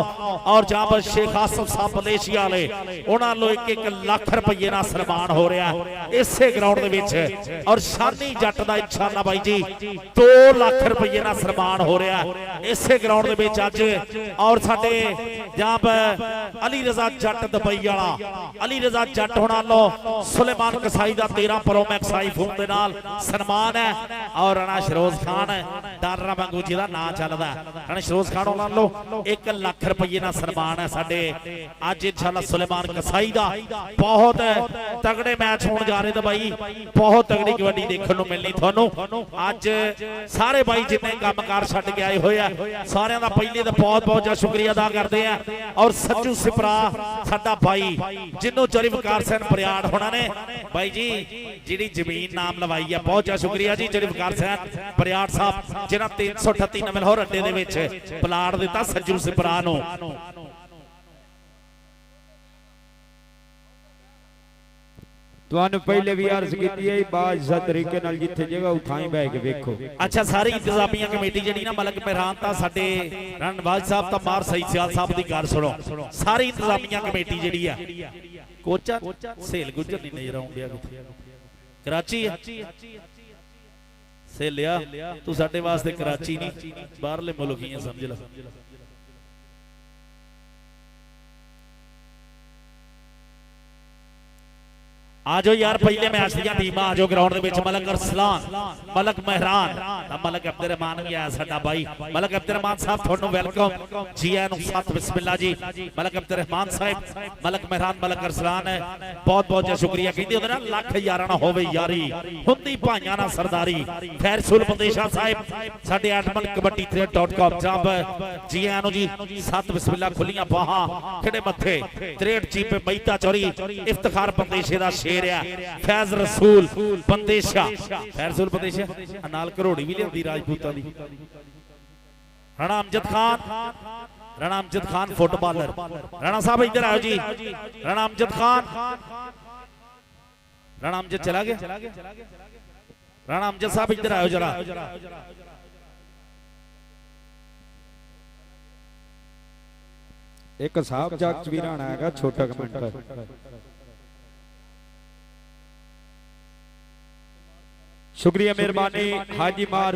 और जाब शेख आसफ साहब मलेशिया वाले उन्हां लो 1-1 लाख रुपये नाल सन्मान हो रहा इसे ग्राउंड दे विच। और शानी जट दा इंशाअल्लाह भाई जी 2 लाख रुपये ना सन्मान हो रहा इसे ग्राउंड दे विच अज। और साडे जां जनाब अली रजा जट दुबई वाला अली रजा जट होना लो सुलेमान कसाई का 13 प्रो मैक्स आईफोन के नाल सन्मान है और राणा शरोज खान डालर वांगू जिहदा नाम चलदा राणा शरोज खान होना लो 1 लाख रुपये का सन्मान है साडे अज इंशाअल्लाह सुलेमान कसाई का बहुत तगड़े मैच होने जा रहे दुबई बहुत तगड़ी कबड्डी देखने को मिलनी थानू अज सारे भाई जिन्हें कामकार छड्ड के आए हुए हैं सारे का पहले तो बहुत बहुत ज्यादा शुक्रिया अदा करते हैं और सज्जू सिपरा साडा भाई जिन्हों चोरी वकार सैन बरियाड़ होना ने भाई जी जिहड़ी जमीन नाम लवाई है बहुत ज्यादा शुक्रिया जी चोरी वकार सैन बरियाड़ साहब जिन्हां 338 नंबर लाहौर अड्डे दे विच प्लाट दिता सज्जू सिपरा नूं ਤੁਹਾਨੂੰ ਪਹਿਲੇ ਵੀ ਅਰਜ਼ ਕੀਤੀ ਹੈ ਬਾਜ਼ਤ ਤਰੀਕੇ ਨਾਲ ਜਿੱਥੇ ਜਗ੍ਹਾ ਉਠਾਈ ਬਹਿ ਕੇ ਵੇਖੋ अच्छा सारी इंतजामिया कमेटी जी ना मलक मेहरान ता साडे रणबाज साहब ता मार सही सियाल साहब दी गल सुनो सारी इंतजामिया कमेटी जी है कोचा सेल गुजर नहीं नजर आउंदिया कराची सेलिया तू साडे वास्ते कराची नहीं बाहरले मुल्क ही समझ ला आजो यार पहले मैच दियां टीमां आजो ग्राउंड दे विच मलक अरसलान मलक मेहरान मलक अब्दुर्रहमान भी आया साडा भाई मलक अब्दुर्रहमान साहब थानू वेलकम जी आया नु सत बिस्मिल्लाह जी मलक अब्दुर्रहमान साहब मलक मेहरान मलक अरसलान है बहुत बहुत शुक्रिया कहंदे होंदे ना लख यारा ना होवे यारी हुंदी भाइयां ना सरदारी फैरसुल बंदेशा साहब साडे आटमन कबड्डी thread.com जब जी आया नु जी सत बिस्मिल्लाह खुलियां बाहां खड़े मथे 63 चीपे मैता चोरी इफ्तिखार बंदेशे दा फैज रसूल बंदेशा फैजुल बंदेशा नाल करोड़ी भी लियांदी राजपूतां दी राणा अमजद खान फुटबॉलर राणा साहब इधर आओ जी राणा अमजद खान राणा अमजद चला गया राणा अमजद साहब इधर आओ जरा एक साहब जग भी राणा हैगा छोटा कमेंटर शुक्रिया मेहरबानी हाजी मार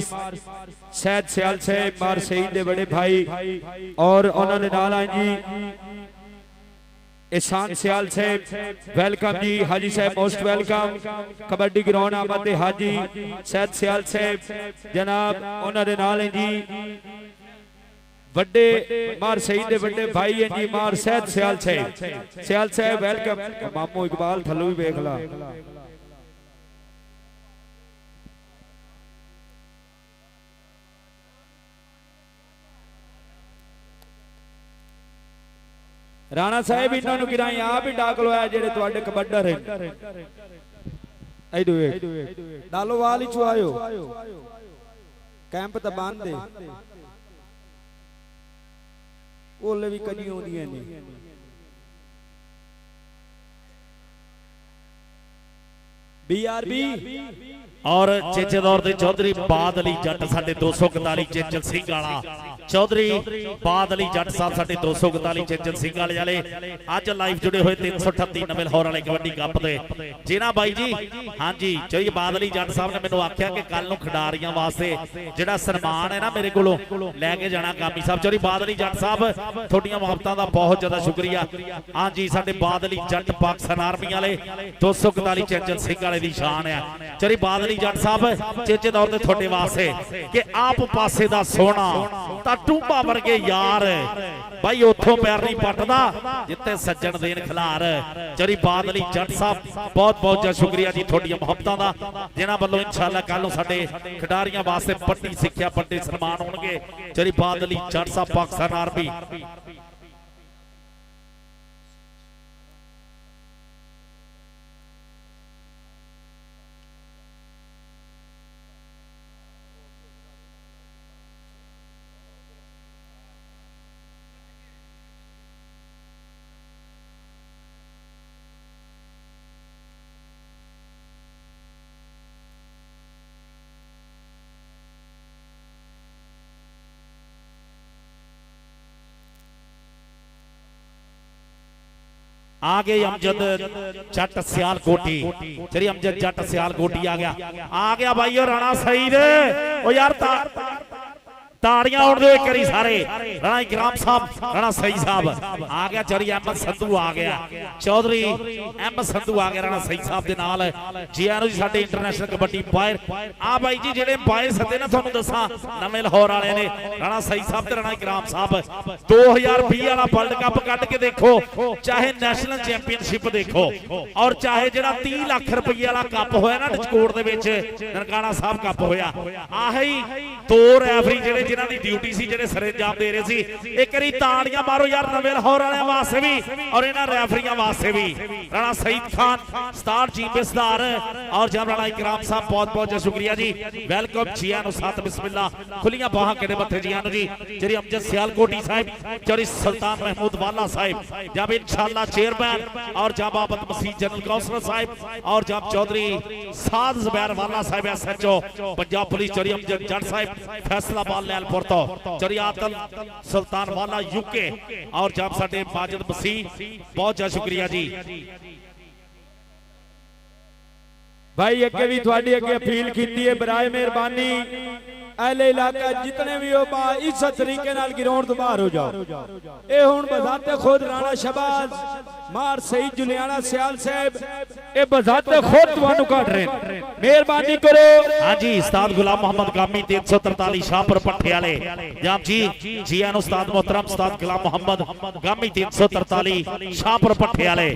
सैद सियाल साहब मार सईद दे बड़े भाई और उन्होंने नाल आए जी एहसान सियाल साहब वेलकम जी हाजी साहब मोस्ट वेलकम कबड्डी ग्राउंड आमद हाजी सैद सियाल साहब जनाब उन्होंने नाल जी वड्डे मार सईद दे वड्डे भाई हैं जी मार सैद सियाल साहब वेलकम मामू इकबाल थल्लों भी वेख ला राणा साहब इन्होंने गिराई आप ही डाक लवाया जेडे तुहाडे कबड्डर हैं इधर वेख डालोवाल ही चुआयो कैंप तो बंद है ओले भी कदी आउंदियां ने बीआरबी और चेचे दौर दे चौधरी बाद अली जट साडे 241 चेचल सिंह वाला चौधरी बाद अली जट साहब साडे 241 चेचल सिंह वाले वाले आज लाइव जुड़े हुए 338 नंबर लाहौर वाले कबड्डी कप दे जिना भाई जी हां जी चौधरी बाद अली जट साहब ने मेनू आख्या कि कल नूं खिडारियां वास्ते जेड़ा सन्मान है ना मेरे कोलों लैके जाना कामी साहब चौधरी बाद अली जट साहब थोड़ियां मुहब्बतां दा बहुत ज्यादा शुक्रिया हां जी साडे बाद अली जट पाकिस्तान आर्मी वाले 241 चेचल सिंह वाले दी शान है चौधरी बाद जट साहब चेचे दौर ते थोड़े वास्ते कि आप पासे दा सोना ता टूंबा वर्गे यार भाई उथों पैर नहीं पटदा जिथे सज्जन देन खिलार चरी बादली जट साहब बहुत बहुत शुक्रिया जी थोड़ियां मुहब्बतां दा जिन्हां वल्लों इंशाअल्लाह कल नूं साडे खिडारियां वास्ते पट्टी सिक्ख्या पट्टी सन्मान होणगे चरी बादली जट साहब पाकिस्तान आर्मी आगे अमजद जट सियालकोटी चलिए अमजद जट सियालकोटी आ गया भाई राणा सईद ओ यार ताड़ियां उड़ दो एक बारी सारे। राणा इकराम साहब, राणा सईद साहब आ गया, चौधरी अहमद संधू आ गया, चौधरी अहमद संधू आ गया राणा सईद साहब दे नाल। जी आनो जी साडे इंटरनेशनल कबड्डी अंपायर आ भाई जी जेडे अंपायर सदे ना तुहानू दसां नवें लाहौर वाले ने राणा सईद साहब ते राणा इकराम साहब। 2020 वाला वर्ल्ड कप कट के देखो, चाहे नेशनल चैंपियनशिप देखो और चाहे जेड़ा 30 लाख रुपये वाला कप होया ना नचकोट दे विच ननकाना साहब कप होया, आही दो रैफरी जेडे जिन्हां दी ड्यूटी सी जेडे सरंजाम दे रहे सी। एक बारी ताड़ियां मारो यार नवें लाहौर वाले वास्ते भी और इन्हां रैफरियां वास्ते भी। राणा सईद खान स्टार चीफ बेसदार और जनाब राणा इकराम साहब बहुत बहुत शुक्रिया जी, वेलकम जी आनो साथ बिस्मिल्लाह खुलियां बाहां केड़े मथे जी आनो जी। जरी अमजद सियालकोटी साहिब, जरी सुल्तान महमूद वाला साहिब, जब इंशाअल्लाह चेयरमैन और जब बाबत मसीह जनरल काउंसलर साहिब और जब चौधरी साद जुबैर वाला साहिब SHO पंजाब पुलिस, जरी अमजद जट साहिब फैसलाबाद लैलपुर तो, जरी आतल सुल्तान वाला UK और जब साडे माजिद मसीह बहुत ज्यादा शुक्रिया जी। भाई अगे भी थोड़ी अगे अपील की है, बराए मेहरबानी अहले इलाका जितने भी हो इज्जत तरीके नाल ग्राउंड तो बाहर हो जाओ। ए हुन बजाते खुद राणा शहबाज मार सईद जुलियाना सियाल साहब ए बजाते खुद तुहानू काट रहे हैं, मेहरबानी करो। हां जी उस्ताद गुलाम मोहम्मद गामी 343 शाहपुर पट्टे वाले जनाब जी। जी आनो उस्ताद मोहतरम उस्ताद गुलाम मोहम्मद गामी 343 शाहपुर पट्टे वाले।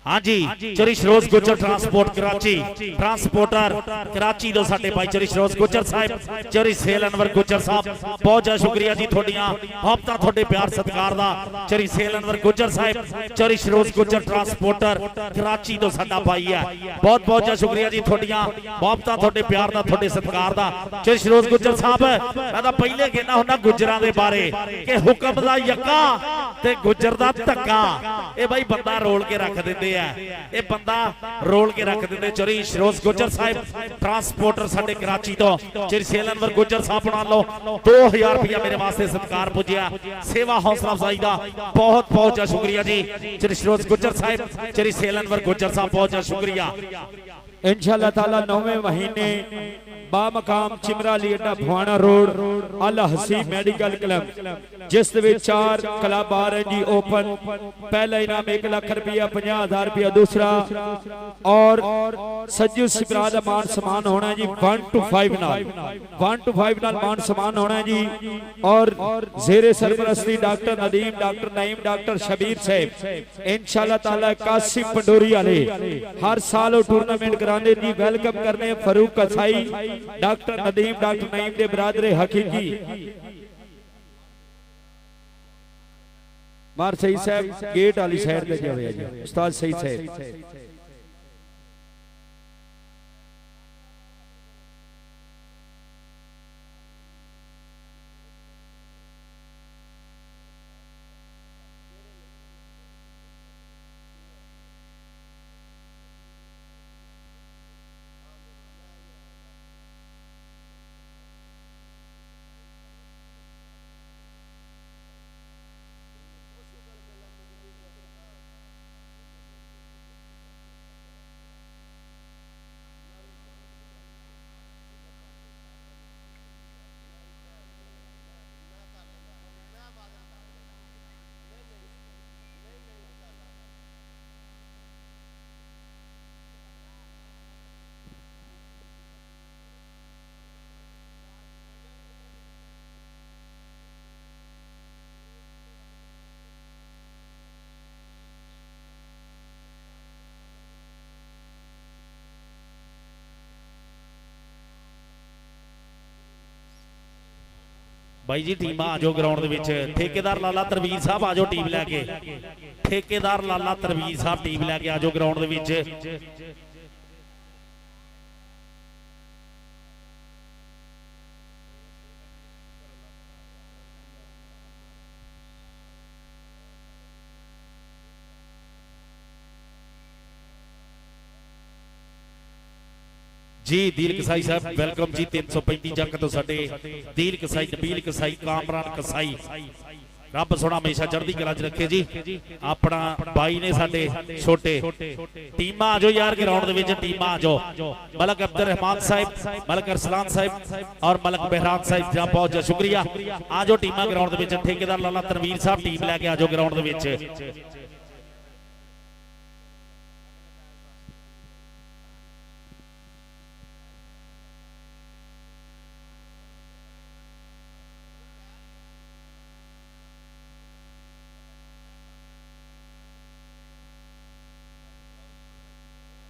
हाँ जी चरिश रोज गुजर ट्रांसपोर्ट कराची, ट्रांसपोर्टर कराची दो साडे भाई चरिश रोज गुजर साहब, चरिश सेल अनवर गुजर साहब बहुत ज्यादा शुक्रिया जी थोड़ियां मोहब्बतां थोड़े प्यार सत्कार दा। चरिश सेल अनवर गुजर साहब, चरिश रोज गुजर ट्रांसपोर्टर कराची दो साडा भाई है, बहुत बहुत ज्यादा शुक्रिया जी थोड़ियां मोहब्बतां थोड़े प्यार दा थोड़े सत्कार दा। चरिश रोज गुजर साहब मैं तां पहले कहना हुंदा गुजरां दे बारे कि हुक्म दा यक्का ते गुजर दा धक्का, ए भाई बंदा रोल के रख दिंदे ये बंदा रोल के रख देते। चरी रोज गुजर साहब ट्रांसपोर्टर साडे कराची तो चरी सेलनवर गुजर साहब बना लो 2000 रुपया मेरे वास्ते सत्कार पुजया, सेवा हौसला अफजाई का बहुत बहुत ज्यादा शुक्रिया जी। चरी रोज गुजर साहब चरी सेलनवर गुजर साहब बहुत ज्यादा शुक्रिया। इंशाअल्लाह ताला 9वें महीने बामकाम Chimera Leda Bawana road Al Haseeb medical club जिस दे विच 4 क्लब आ रहे जी ओपन। पहला इनाम 1 लाख रुपया, 50,000 रुपया दूसरा और सज्जू सिपरा दा मान सम्मान होना जी 1 to 5 नाल, 1 to 5 नाल मान सम्मान होना जी। और जेरे सरपरस्ती doctor Nadeem, doctor Naeem, doctor Shabbir साहब इंशाअल्लाह ताला 81 पंडोरी वाले हर साल वो टूर्नामेंट कराने जी। वेलकम करने फरूक कसाई, डॉक्टर नदीम, डॉक्टर नईम दे बरादरे हकीकी मार सही साहब गेट वाली साइड ते जावे जी उस्ताद सही साहब। ਬਾਈ ਜੀ ਟੀਮਾਂ ਆਜੋ ਗਰਾਊਂਡ ਦੇ ਵਿੱਚ। ਠੇਕੇਦਾਰ ਲਾਲਾ ਤਰਵੀਰ ਸਾਹਿਬ ਆਜੋ ਟੀਮ ਲੈ ਕੇ। ਠੇਕੇਦਾਰ ਲਾਲਾ ਤਰਵੀਰ ਸਾਹਿਬ ਟੀਮ ਲੈ ਕੇ ਆਜੋ ਗਰਾਊਂਡ ਦੇ ਵਿੱਚ। जी दिल कसाई साहब वेलकम जी। 335 जंग तो साडे दिल कसाई नबील कसाई कामरान कसाई रब सोना हमेशा चढ़दी कला च रखे जी। अपना भाई ने साडे छोटे टीमां आ जाओ यार ग्राउंड दे विच। टीमां आ जाओ। मलक अब्दुल रहमान साहब, मलक अरसलान साहब और मलक बहरान साहब जा बहुत बहुत शुक्रिया। आ जाओ टीमां ग्राउंड दे विच। ठेकेदार लाला तनवीर साहब टीम लैके आ जाओ ग्राउंड दे विच।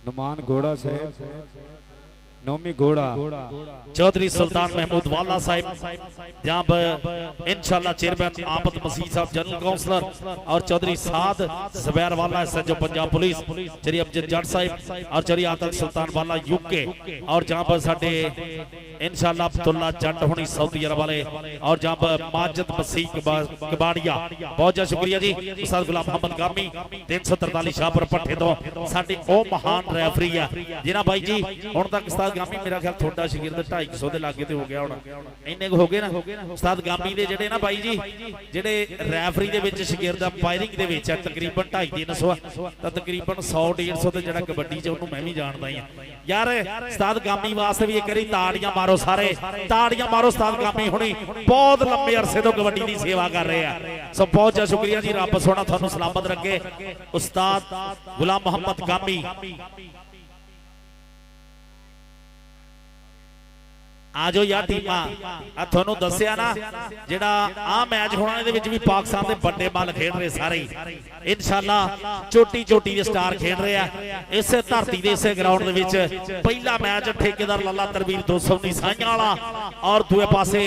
नुमान घोड़ा साहब, नौमी घोड़ा चौधरी सुल्तान महमूद वाला साहब जनाब इंशाल्लाह चेयरमैन आमद मसीह साहब जनरल काउंसलर और चौधरी साद ज़ुबैर वाला एसएचओ पंजाब पुलिस चरी अमजद जट साहब और चरी आतल सुल्तान वाला यूके और जहां पर साडे इंशाल्लाह अब्दुल्ला जट होनी सऊदी अरब वाले और जहां पर माजिद मसीह कबाड़िया बहुत बहुत शुक्रिया जी। उस्ताद गुलाम मोहम्मद गामी 343 शाहपुर पट्ठे तो साडे ओ महान रेफरी है जिन्हां भाई जी हुण तक उस्ताद गामी मेरा ख्याल थोड़ा शगिर्द 250 ਦੇ ਲਾਗੇ ਤੇ ਹੋ ਗਿਆ ਹੁਣ ਇੰਨੇ ਹੋ ਗਏ ਨਾ। ਉਸਤਾਦ ਗਾਮੀ ਦੇ ਜਿਹੜੇ ਨਾ ਬਾਈ ਜੀ ਜਿਹੜੇ ਰੈਫਰੀ ਦੇ ਵਿੱਚ ਸ਼ਗਿਰਦ ਅੰਪਾਇਰਿੰਗ ਦੇ ਵਿੱਚ ਹੈ ਤਕਰੀਬਨ 250-300 ਤਾਂ ਤਕਰੀਬਨ 100-150 ਤੇ ਜਿਹੜਾ ਕਬੱਡੀ 'ਚ ਉਹਨੂੰ ਮੈਂ ਵੀ ਜਾਣਦਾ ਹੀ ਆ ਯਾਰ। ਉਸਤਾਦ ਗਾਮੀ ਵਾਸਤੇ ਵੀ ਇੱਕ ਵਾਰੀ ਤਾੜੀਆਂ ਮਾਰੋ ਸਾਰੇ, ਤਾੜੀਆਂ ਮਾਰੋ। ਉਸਤਾਦ ਗਾਮੀ ਹੁਣੀ ਬਹੁਤ ਲੰਬੇ ਅਰਸੇ ਤੋਂ ਕਬੱਡੀ ਦੀ ਸੇਵਾ ਕਰ ਰਹੇ ਆ ਸੋ ਬਹੁਤ ਬਹੁਤ ਸ਼ੁਕਰੀਆ ਜੀ। ਰੱਬ ਸੋਹਣਾ ਤੁਹਾਨੂੰ ਸਲਾਮਤ ਰੱਖੇ। ਉਸਤਾਦ ਗੁਲਾਮ ਮੁਹੰਮਦ ਗਾਮੀ आ जाओ यार टीमां। आ थानू दस्सिया ना जेड़ा आ मैच होना इहदे विच भी पाकिस्तान दे बड़े बल खेड रहे सारे इंशाअल्लाह चोटी चोटी दे स्टार खेड रहे आ इसे धरती दे इसे ग्राउंड दे विच। पहला मैच ठेकेदार लाला तरवीर 219 साइयां वाला और दूए पासे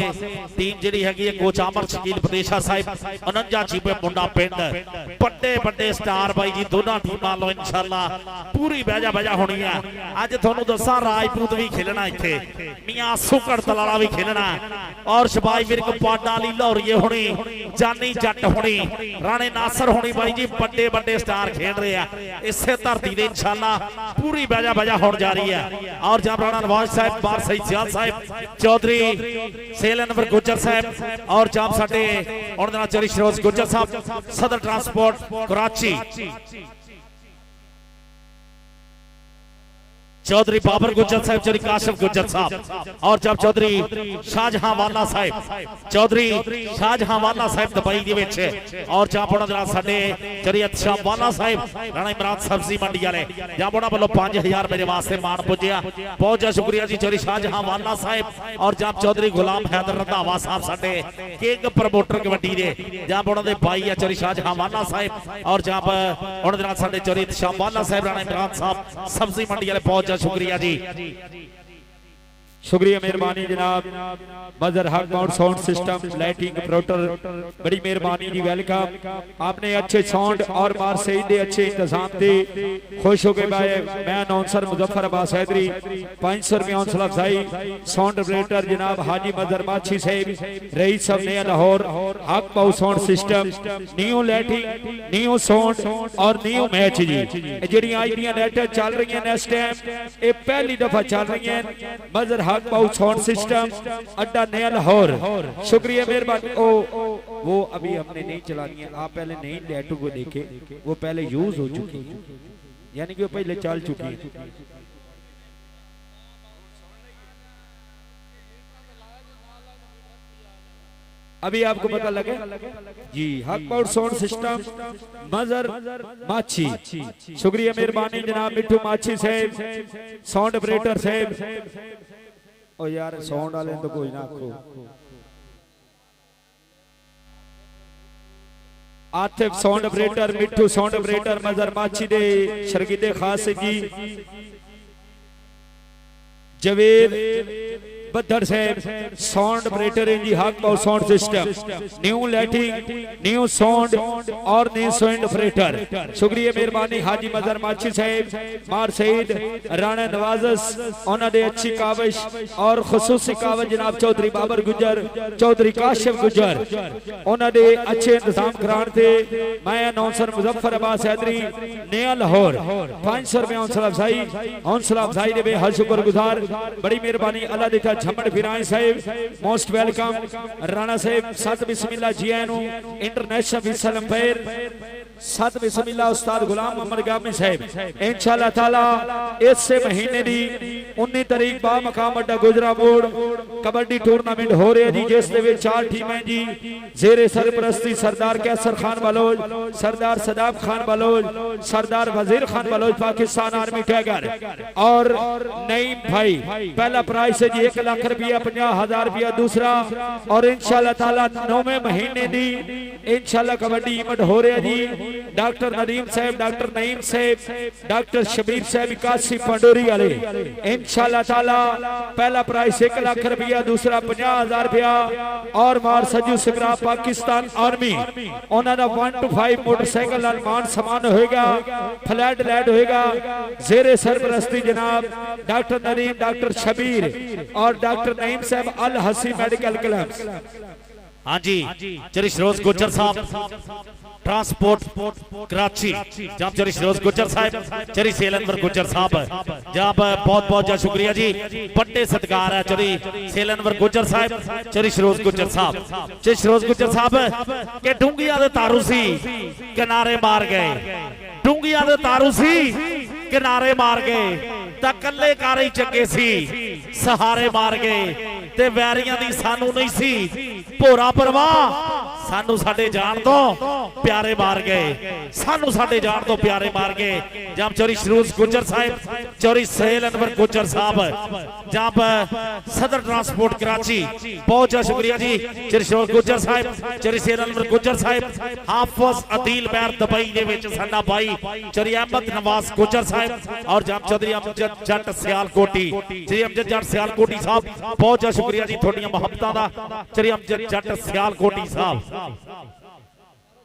टीम जिहड़ी हैगी है कोच आमर शकील प्रदेशा साहिब 49 चीपे मुंडा पिंड बड़े बड़े स्टार भाई जी दोनों टीमां लो इंशाअल्लाह पूरी बहजा होनी है। अज थानू दस्सां राजपूत भी खेलना इत्थे मियां सुकड़ तलाला भी खेलना और शबाई विरक पाडा ली लाहौरीए होनी जानी जट होनी राणे नासर होनी भाई जी बड़े बड़े स्टार खेल रहे हैं इसे धरती दे इंशाअल्लाह पूरी बहजा होने जा रही है। और जहां राणा नवाज साहब बार सईद सियाल साहब चौधरी सेल अनवर गुज्जर साहब और जहां साडे उन्होंने चौधरी शरोज गुज्जर साहब सदर ट्रांसपोर्ट कराची चौधरी बाबर गुज्जर साहब चौधरी काशिफ गुज्जर साहब और जब चौधरी शाहजहां वाला साहब चौधरी शाहजहां वाला साहब दुबई दे विच और जहां पड़ा जरा साडे चौधरी अच्छा वाला साहब राणा इमरान सब्जी मंडी वाले जहां पड़ा बोलो 5000 मेरे वास्ते मान पुजया बहुत बहुत शुक्रिया जी। चौधरी शाहजहां वाला साहब और जहां चौधरी गुलाम हैदर रंधावा साहब साडे किंग प्रमोटर कबड्डी दे जहां पड़ा दे भाई है चौधरी शाहजहां वाला साहब और जहां पर उन्होंने साडे चौधरी शाह वाला साहब राणा इमरान साहब सब्जी मंडी वाले बहुत शुक्रिया जी। शुक्रिया मेहरबानी जनाब। मजर हक माउंट साउंड सिस्टम लाइटिंग प्रोटर बड़ी मेहरबानी जी वेलकम। आपने अच्छे साउंड और मारसेई दे अच्छे इंतजाम दे खुश हो गए मैं अनाउंसर मुजफ्फर अब्बास हैदरी 500 रुपये हौसला अफजाई साउंड ऑपरेटर जनाब हाजी मजर माछी साहब रईस साहब नया लाहौर हक mount sound system new lighting new sound और न्यू मैच जी जी आज दी नेट चल रही है इस टाइम ये पहली दफा चल रही है मजर हक पाउच साउंड सिस्टम अड्डा नया लाहौर। शुक्रिया मेहरबानी। वो अभी हमने नहीं चलानी है आप पहले नहीं डेटू को देखे वो पहले यूज हो चुकी है यानी कि वो पहले चल चुकी है। अभी आपको पता लगे जी हक पाउच साउंड सिस्टम मजर माछी। शुक्रिया मेहरबानी जनाब मिठू माछी साहब साउंड ऑपरेटर साहब ओ यार साउंड वाले तो कोई ना आखो आतिफ साउंड ऑपरेटर मिठू साउंड ऑपरेटर मजर माछी दे शर्गिदे खास जी जवेद बद्दर साहब साउंड ऑपरेटर इन जी हक और sound system, new lighting, new sound और न्यू साउंड ऑपरेटर। शुक्रिया मेहरबानी हाजी मजहर माची साहब, मार सईद, राणा नवाजस, उन्होंने अच्छी काविश और खुसूसी काविश जनाब चौधरी बाबर गुजर, चौधरी काशिफ गुजर, उन्होंने अच्छे इंतजाम कराने थे। मैं अनाउंसर मुजफ्फर अब्बास हैदरी नया लाहौर 500 रुपए हौसला अफजाई दे बेहद शुक्रगुजार, बड़ी मेहरबानी अल्लाह दिखा झमड़ फिराई साहब मोस्ट वेलकम। राणा साहब सत बिस्मिल्लाह जी आनू इंटरनेशनल विसल अंपायर सत बिस्मिल्लाह उस्ताद गुलाम मोहम्मद गामी साहब इंशाअल्लाह ताला इस महीने दी 19 तारीख बा मकाम अड्डा गुजरा मोड़ कबड्डी टूर्नामेंट हो रहा जी, जिस दे विच 4 टीमें जी जेरे सरपरस्ती सरदार कैसर खान बलोच, सरदार सदाब खान बलोच, सरदार वजीर खान बलोच पाकिस्तान आर्मी टाइगर और नईम भाई। पहला प्राइज है जी 1 लाख रुपया, 50,000 रुपया दूसरा। और इंशाअल्लाह ताला 9वें महीने दी इंशाअल्लाह कबड्डी इवेंट हो रहा जी। डॉक्टर नदीम साहब, डॉक्टर नईम साहब, डॉक्टर शबीर साहब कासी पंडोरी वाले इंशाअल्लाह ताला पहला प्राइज 1 लाख रुपया, दूसरा 50,000 रुपया। और मार सजू सिमरा पाकिस्तान आर्मी उन्होंने 1 to 5 मोटरसाइकिल मान समान होगा, फ्लैट लाइट होगा, जेरे सरपरस्ती जनाब डॉक्टर नदीम, डॉक्टर शबीर और डॉक्टर नईम साहब अल हसी मेडिकल क्लब। हाँ जी चरिश रोज गुजर साहब ट्रांसपोर्ट कराची, जनाब चरिश रोज गुजर साहब, चरी सेलनवर गुजर साहब, जनाब बहुत बहुत शुक्रिया जी, बड़े सत्कार है चरी सेलनवर गुजर साहब, चरिश रोज गुजर साहब। चरिश रोज गुजर साहब के डूंगिया दे तारू सी किनारे मार गए, डूंगिया दे तारू सी किनारे मार गए, तां कल्ले कार चंगे सी सहारे मार गए, ते वैरियां दी सानू नहीं सी भोरा परवाह, सानू साडे जान तो प्यारे मार गए, सानू साडे जान तो प्यारे मार गए। जब चौरी शरूज गुजर साहब, चौरी सहेल अनवर गुजर साहब, जब सदर ट्रांसपोर्ट कराची बहुत बहुत शुक्रिया जी, चौरी शरूज गुजर साहब, चौरी सहेल अनवर गुजर साहब, हाफिज अदील बैर दुबई दे विच साडा भाई चौरी अहमद नवाज गुजर साहब और जब चौधरी अमजद जट सियालकोटी, चौधरी अमजद जट सियालकोटी साहब बहुत बहुत शुक्रिया जी थोड़ियां मोहब्बतां दा, चौधरी अमजद जट सियालकोटी साहब।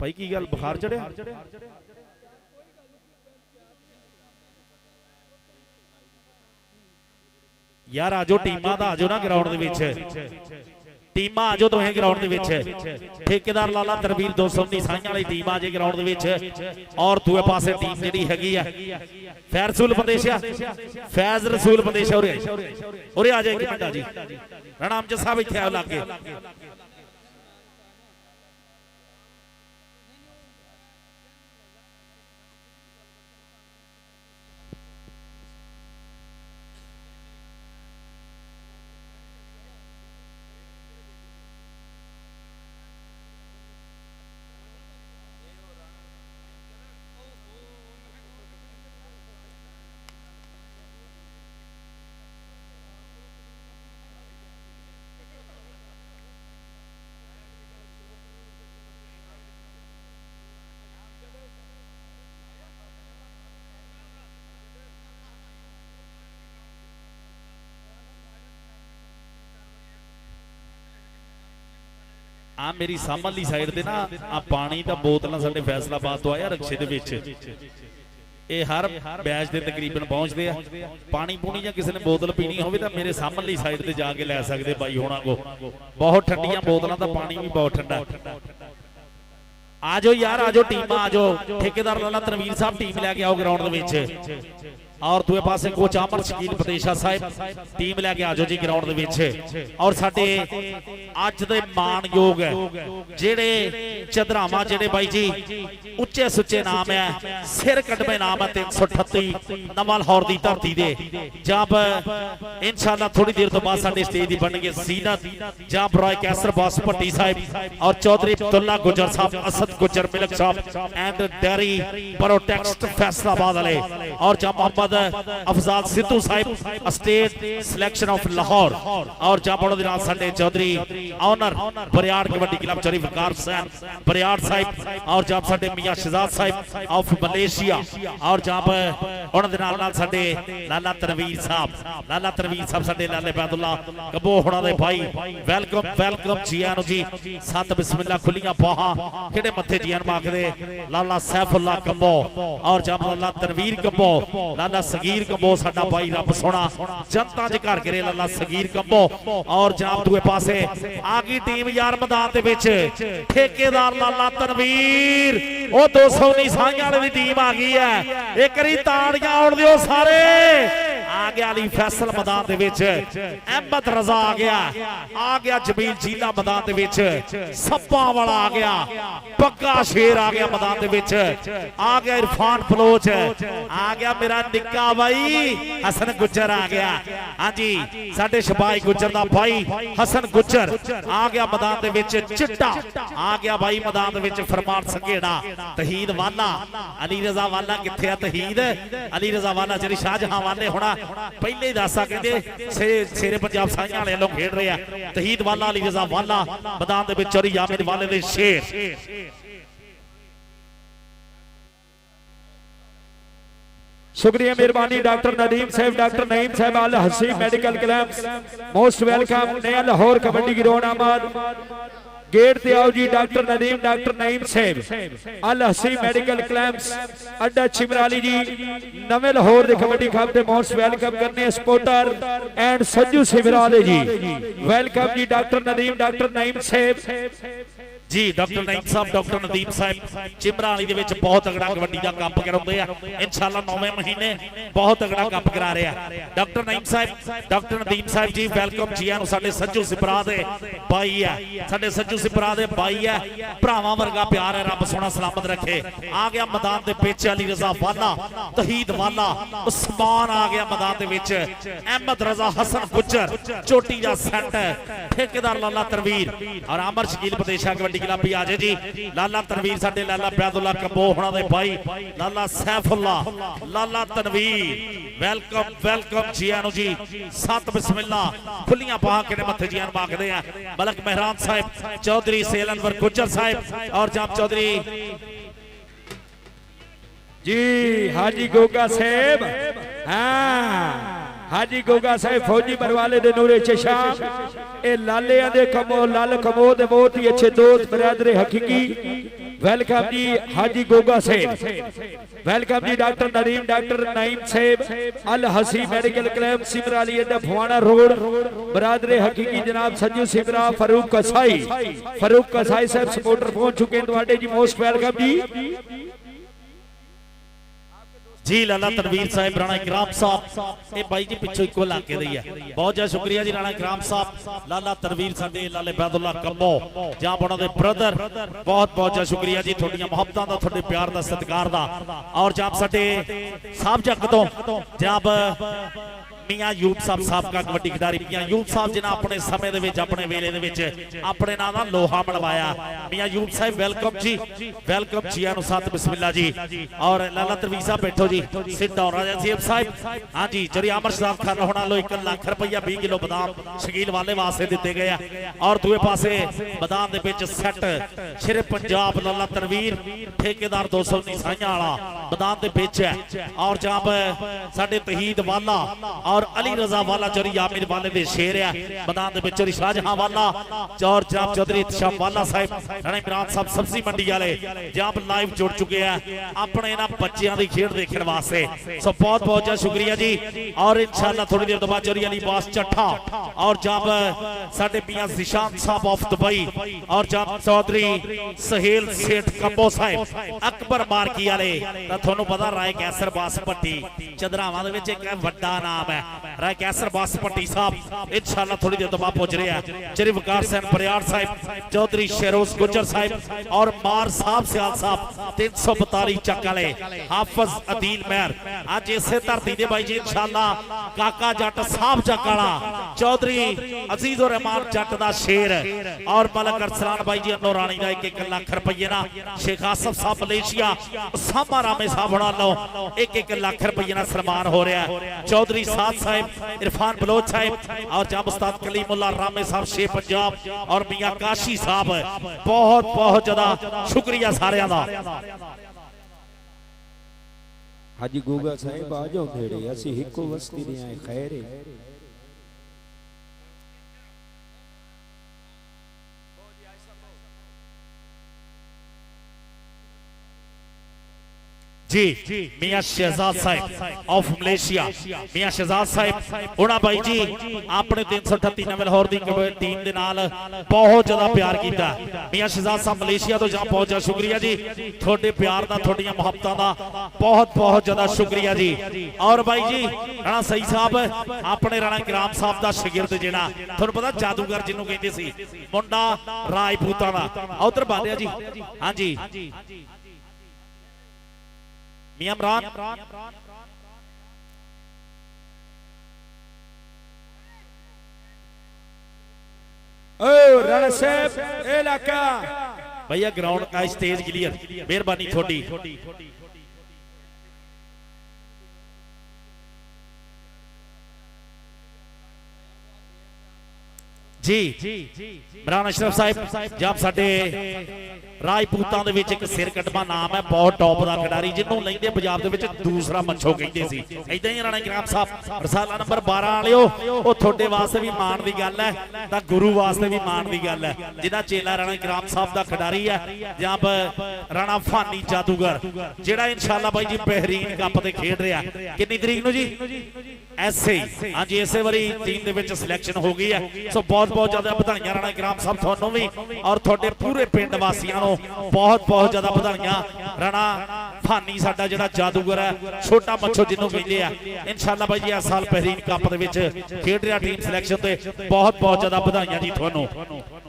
भाई की गल बुखार चढ़िया? यार आजो टीमां दा आजो ना ग्राउंड दे विच, टीमां आजो तुहें ग्राउंड दे विच। ठेकेदार लाला तरवीर 219 साइयां वाली टीम आजे ग्राउंड दे विच और दूए पासे टीम जेहड़ी हैगी है फैज रसूल बंदेशा, फैज रसूल बंदेशा उरे आ जाए 1 मिनट जी, राणा अमजद साहब इत्थे आओ लागे। आ मेरी सामली साइड ते ना आ पानी दा बोतलां साडे फैसलाबाद तो आया रक्शे दे विच, ये हर बैच दे तकरीबन पहुंचदे आ। पानी पूनी या किसी ने बोतल पीनी होवे तां मेरे सामली साइड ते जाके लै सकदे भाई होना को, बहुत ठंडियां बोतलां, तां पानी भी बहुत ठंडा। आजो यार आजो टीमां आजो, ठेकेदार लाला तनवीर साहब टीम लैके आओ ग्राउंड दे विच और दूए पासे कोच अमर शकील फतेशा साहब टीम लैके आजो जी ग्राउंड दे विच। और साडे अज दे मानयोग जेड़े चदरावा जेड़े बाई जी उच्चे सुच्चे नाम है, सिर कटवे नाम है 338 नवा लाहौर दी धरती दे। जब इंशाअल्लाह थोड़ी देर तो बाद साडे स्टेज दी बन गए सीनत जब रॉय कैसर बॉस भट्टी साहब और चौधरी अब्दुल्ला गुजर साहब, असद गुजर मिलक साहब एंड डेरी प्रोटेक्ट फैसलाबाद वाले और जब Mohammad Mohammad Afzal Sidhu Sahib state selection of Lahore और जापड़ो दे नाल साडे चौधरी ऑनर बरियाड़ कबड्डी क्लब चौधरी वकार हुसैन बरियाड़ साहिब और जाप साडे मियां शहजाद साहिब ऑफ मलेशिया और जाप उन्हां दे नाल साडे लाला तनवीर साहब साडे लाले बैदुल्ला कबो हुणां दे भाई वेलकम वेलकम जी आनू जी सत बिस्मिल्लाह खुलियां बाहां किहड़े मत्थे जी आनू आखदे लाला सैफुल्ला कंबो और जब लाला तनवीर कंबो लाला सगीर कंबो साडा भाई रब सोना जनता दे घर गिरे लाला सगीर कंबो और जनाब दूए पासे आ गई टीम यार मैदान दे विच ठेकेदार लाला तनवीर ओ 219 साइयां वाली टीम आ गई है एक बारी ताड़ियां उड़ दियो सारे आ गया अली फैसल मैदान दे विच अहमद रजा आ गया जमील जीला मैदान दे विच सप्पा वाला आ गया पक्का शेर आ गया मैदान दे विच आ गया इरफान बलोच आ गया मेरा निक्का भाई हसन गुज्जर आ गया हां जी साडे शबाई गुज्जर दा भाई हसन गुज्जर आ गया मैदान दे विच चिट्टा आ गया भाई मैदान दे विच फरमान संघेड़ा तहीद वाला अली रजा वाला किथे आ तहीद अली रजा वाला जरी शाहजहां वाले होना पहले ही दसा कहते शेरे पंजाब साइयां वाले लोग खेड रहे हैं तहीद वाला अली रजा वाला मैदान दे विच चोरी यामिर वाले दे शेर शुक्रिया मेहरबानी डॉक्टर नदीम साहब डॉक्टर नईम साहब Al Haseeb medical camps most welcome नया लाहौर कबड्डी ग्राउंड आबाद गेट ते आओ जी डॉक्टर नईम साहब अल हसीब मेडिकल कैंप्स अड्डा चिमराली जी नवे लाहौर दे कबड्डी क्लब ते मोस्ट वेलकम करने supporter and Sajju Simrale ji welcome जी डॉक्टर नईम साहब जी डॉक्टर नईम साहब डॉक्टर नदीम साहब चिमराली दे विच बहुत तगड़ा कबड्डी दा काम कराउंदे आ इंशाअल्लाह 9वें महीने बहुत तगड़ा काम करा रहे हैं डॉक्टर नईम साहब डॉक्टर नदीम साहब जी वेलकम जी आनू साडे सज्जू सिपरा दे भाई है साडे सज्जू सिपरा दे भाई है भरावां वर्गा प्यार है रब सोना सलामत रखे आ गया मैदान दे विच अली रजा वाला तहीद वाला उस्मान आ गया मैदान दे विच अहमद रजा हसन गुज्जर चोटी दा सेट ठेकेदार लाला तनवीर और आमर शकील प्रदेशा कबड्डी क्लब भी आजे जी लाला तनवीर साडे लाला बैदुल्ला कंबो होना दे भाई लाला सैफुल्ला लाला तनवीर वेलकम वेलकम जी आनू जी सत बिस्मिल्लाह खुलियां बाहां किने मथे जी आनू मांगदे हैं मलक मेहरान साहब चौधरी सेलनवर गुज्जर साहब और जाप चौधरी जी हाजी गोगा साहब हाँ हाजी गोगा साहब फौजी बरवाले दे नूरे चशा ए लालियां दे कमो लाल कमो दे बहुत ही अच्छे दोस्त बरादरे हकीकी वेलकम जी हाजी गोगा साहब वेलकम जी डॉक्टर नईम साहब अल हसी मेडिकल क्लब सिमराली अड्डा फुआना रोड बरादरे हकीकी जनाब सज्जू सिमरा फारूक कसाई साहब सपोर्टर पहुंच चुके हैं तुहाडे जी मोस्ट वेलकम जी जी लाला तनवीर साहब राणा इकराम साहब ए भाई जी पिछो इको लाके दी है बहुत ज्यादा शुक्रिया जी राणा इकराम साहब लाला तनवीर साडे लाले बैदुल्ला कंबो जहां बड़ा दे ब्रदर बहुत बहुत ज्यादा शुक्रिया जी थोड़ियां मोहब्बतां दा थोड़े प्यार दा सत्कार दा और जब साडे साहब जग तो जब मियां यूब साहब का कबड्डी खिडारी मियां यूब साहब जिन्हें अपने समय दे विच अपने वेले दे विच अपने नाम दा लोहा बनवाया मियां यूब साहब वेलकम जी आनू सत बिस्मिल्लाह जी और लाला तनवीर साहब बैठो जी सिट डाउन राजा सीएम साहब हां जी जरी अमर साहब खान होना लो 1 लाख रुपया 20 किलो बादाम शकील वाले वास्ते दिते गए और दूए पासे मैदान दे विच सेट शेर पंजाब लाला तनवीर ठेकेदार 219 साइयां वाला मैदान दे विच है और जब साडे तहीद वाला और अली रजा वाला चोरी यामिर वाले दे शेर है मैदान दे विच चोरी शाहजहां वाला और जनाब चौधरी इत्शाम वाला साहब राणा इमरान साहब सब्जी मंडी वाले जब लाइव जुड़ चुके हैं अपने इन्हां बच्चियां दी खेड देखने वास्ते सो बहुत बहुत ज्यादा शुक्रिया जी और इंशाअल्लाह थोड़ी देर तो बाद चोरी अली बास चट्ठा और जब साडे मियां जिशान साहब ऑफ दुबई और जब चौधरी सहेल सेठ कंबो साहब अकबर मार्की वाले तां थानू पता राय कैसर बास भट्टी चंद्रावां दे विच एक वड्डा नाम है है। राय कैसर बास पट्टी साहब इंशाल्लाह थोड़ी देर तो बाद पहुंच रहे हैं। श्री वकार सैन परियार साहब, चौधरी शेरोज गुजर साहब और मार साहब सियाल साहब 342 चक वाले, हाफिज अदील मेहर आज इसे धरती दे भाई जी इंशाल्लाह काका जट साहब चक वाला, चौधरी अजीज उर रहमान जट दा शेर और मलक अरसलान भाई जी नौरानी दा 1-1 लाख रुपये ना शेख आसफ साहब मलेशिया सामा रामे साहब बना लो 1-1 लाख रुपये ना सन्मान हो रहा है। चौधरी साद साहब, इरफान बलोच साहब और जाम उस्ताद कलीमुल्लाह रामे साहब शेख पंजाब और मियां काशी साहब, बहुत बहुत ज्यादा शुक्रिया सारिਆਂ ਦਾ। हाजी गूगा साहिब आ जाओ नेड़े, असी हिको वस्ती दे आए खैर है। जी मियां शहजाद साहब ऑफ मलेशिया, मियां शहजाद साहब उन्होंने भाई जी अपने 338 नंबर लाहौर दी टीम दे नाल बहुत ज्यादा प्यार किया। मियां शहजाद साहब मलेशिया तो जहां पहुंचा, शुक्रिया जी थोड़े प्यार दा, थोड़ियां मुहब्बतां दा बहुत बहुत ज्यादा शुक्रिया जी। और भाई जी राणा सही साहब अपने राणा ग्राम साहब दा शागिर्द जिहड़ा तुहानू पता जादूगर जिन्हों कहते सी मुंडा राजपूतां दा, उधर बालिया जी। हाँ जी मियां इमरान रण साहब इलाका भैया ग्राउंड का स्टेज क्लियर, मेहरबानी थोड़ी। जी इमरान अशरफ साहब जब साडे राजपूतां दे विच एक सिर कटवा नाम है, बहुत टॉप का खिडारी जिन्हों लेंदे पंजाब दे विच दूसरा मंचो कहते सी। इदां ही राणा ग्राम साहब रसाला नंबर 12 वालिओ ओ थोड़े वास्ते भी मान की गल है, तां गुरु वास्ते भी मान की गल है। जिहदा चेला राणा ग्राम साहब का खिडारी है जब राणा फानी जादूगर जिहड़ा इंशाअल्लाह भाई जी बहरीन कप ते खेड रहा कितनी तरीक नूं जी ऐसे ही। हाँ जी इसे वारी टीम दे विच सिलेक्शन हो गई है, सो बहुत बहुत ज्यादा बधाइयां राणा ग्राम साहब थानू भी और थोड़े पूरे पिंड वासियों को बहुत बहुत ज्यादा बधाइयां। राणा फानी साडा जिहड़ा जादूगर है छोटा मच्छो जिन्हों कहते हैं, इंशाअल्लाह भाई जी इस साल बहरीन कप दे विच खेड रहा टीम सिलेक्शन ते बहुत बहुत ज्यादा बधाइयां जी थानू।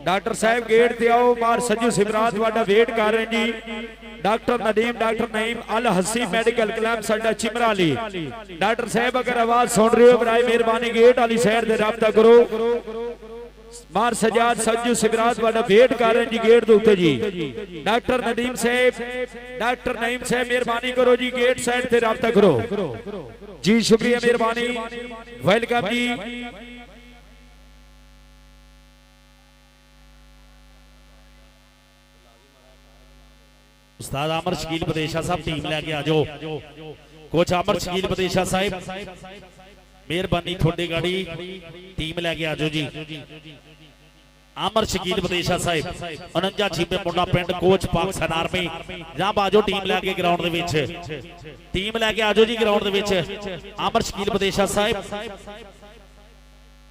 डॉक्टर साहब गेट ते आओ, मार सज्जू सिमरात वाडा वेट कर रहे जी। डॉक्टर नदीम डॉक्टर नईम अल हसी मेडिकल क्लब साडा चिमराली। डॉक्टर साहब अगर आवाज सुन रहे हो बराए मेहरबानी गेट वाली शहर दे राबता करो। मार सजाद सज्जू सिमरात वाडा वेट कर रहे जी गेट दे उत्ते जी। डॉक्टर नदीम साहब डॉक्टर नईम साहब मेहरबानी करो जी गेट साइड ते राबता करो जी, शुक्रिया मेहरबानी, वेलकम जी। उस्ताद आमर शकील बदेशा साहब टीम लैके आ जाओ। कोच आमर शकील बदेशा साहब मेहरबानी थोड़ी गाड़ी टीम लैके आ जाओ जी। आमर शकील बदेशा साहब 49 छीपे मुंडा पिंड कोच पाकिस्तान आर्मी जहां बाजो टीम लैके ग्राउंड दे विच टीम लैके आ जाओ जी ग्राउंड दे विच। आमर शकील बदेशा साहब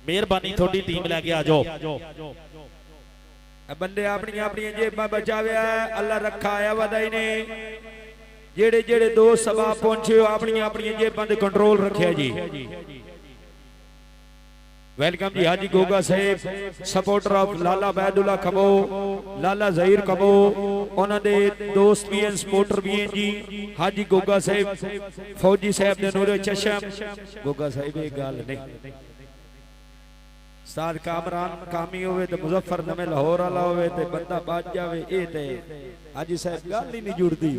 मेहरबानी थोड़ी टीम लैके आ जाओ। बंदे अपनी अपनी जेबा बचाव्या अल्लाह रखा आया वधाई ने। जेड़े जेड़े दोस्त सभा पहुंचे हो अपनी अपनी जेबां दे कंट्रोल रखिया जी। वेलकम जी हाजी गोगा साहब सपोर्टर ऑफ लाला बैदुल्ला कमो, लाला जहीर कमो, उन्होंने दोस्त भी हैं सपोर्टर भी हैं जी। हाजी गोगा साहब फौजी साहब ने नूरे चशम गोगा साहब एक गल नहीं साथ कामरान कामी होवे ते मुजफ्फर नवे लाहौर वाला होवे ते बंदा बच जावे ए ते हाजी साहब गल ही नहीं जुड़दी।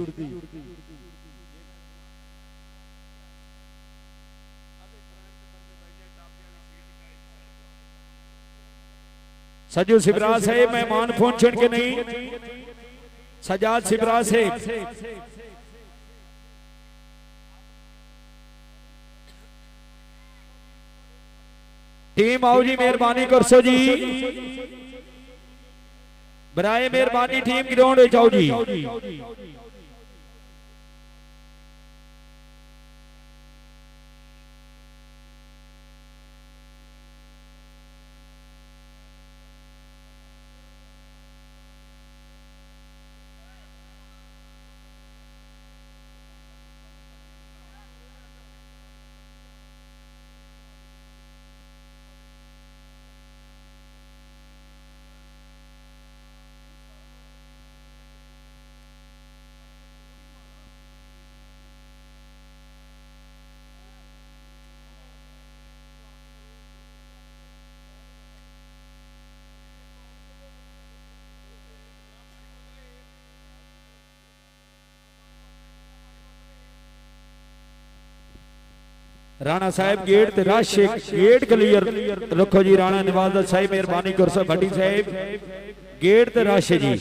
सजू सिबराज साहब मेहमान पहुंचन के नहीं, सजाद सिबराज साहब टीम आओ जी, मेहरबानी कर सो जी, बराए मेहरबानी टीम ग्राउंड में जाओ जी। राणा साहब गेट ते रश गेट क्लियर रखो जी। राणा नवाज साहब मेहरबानी कर सो भट्टी साहब गेट ते रश जी।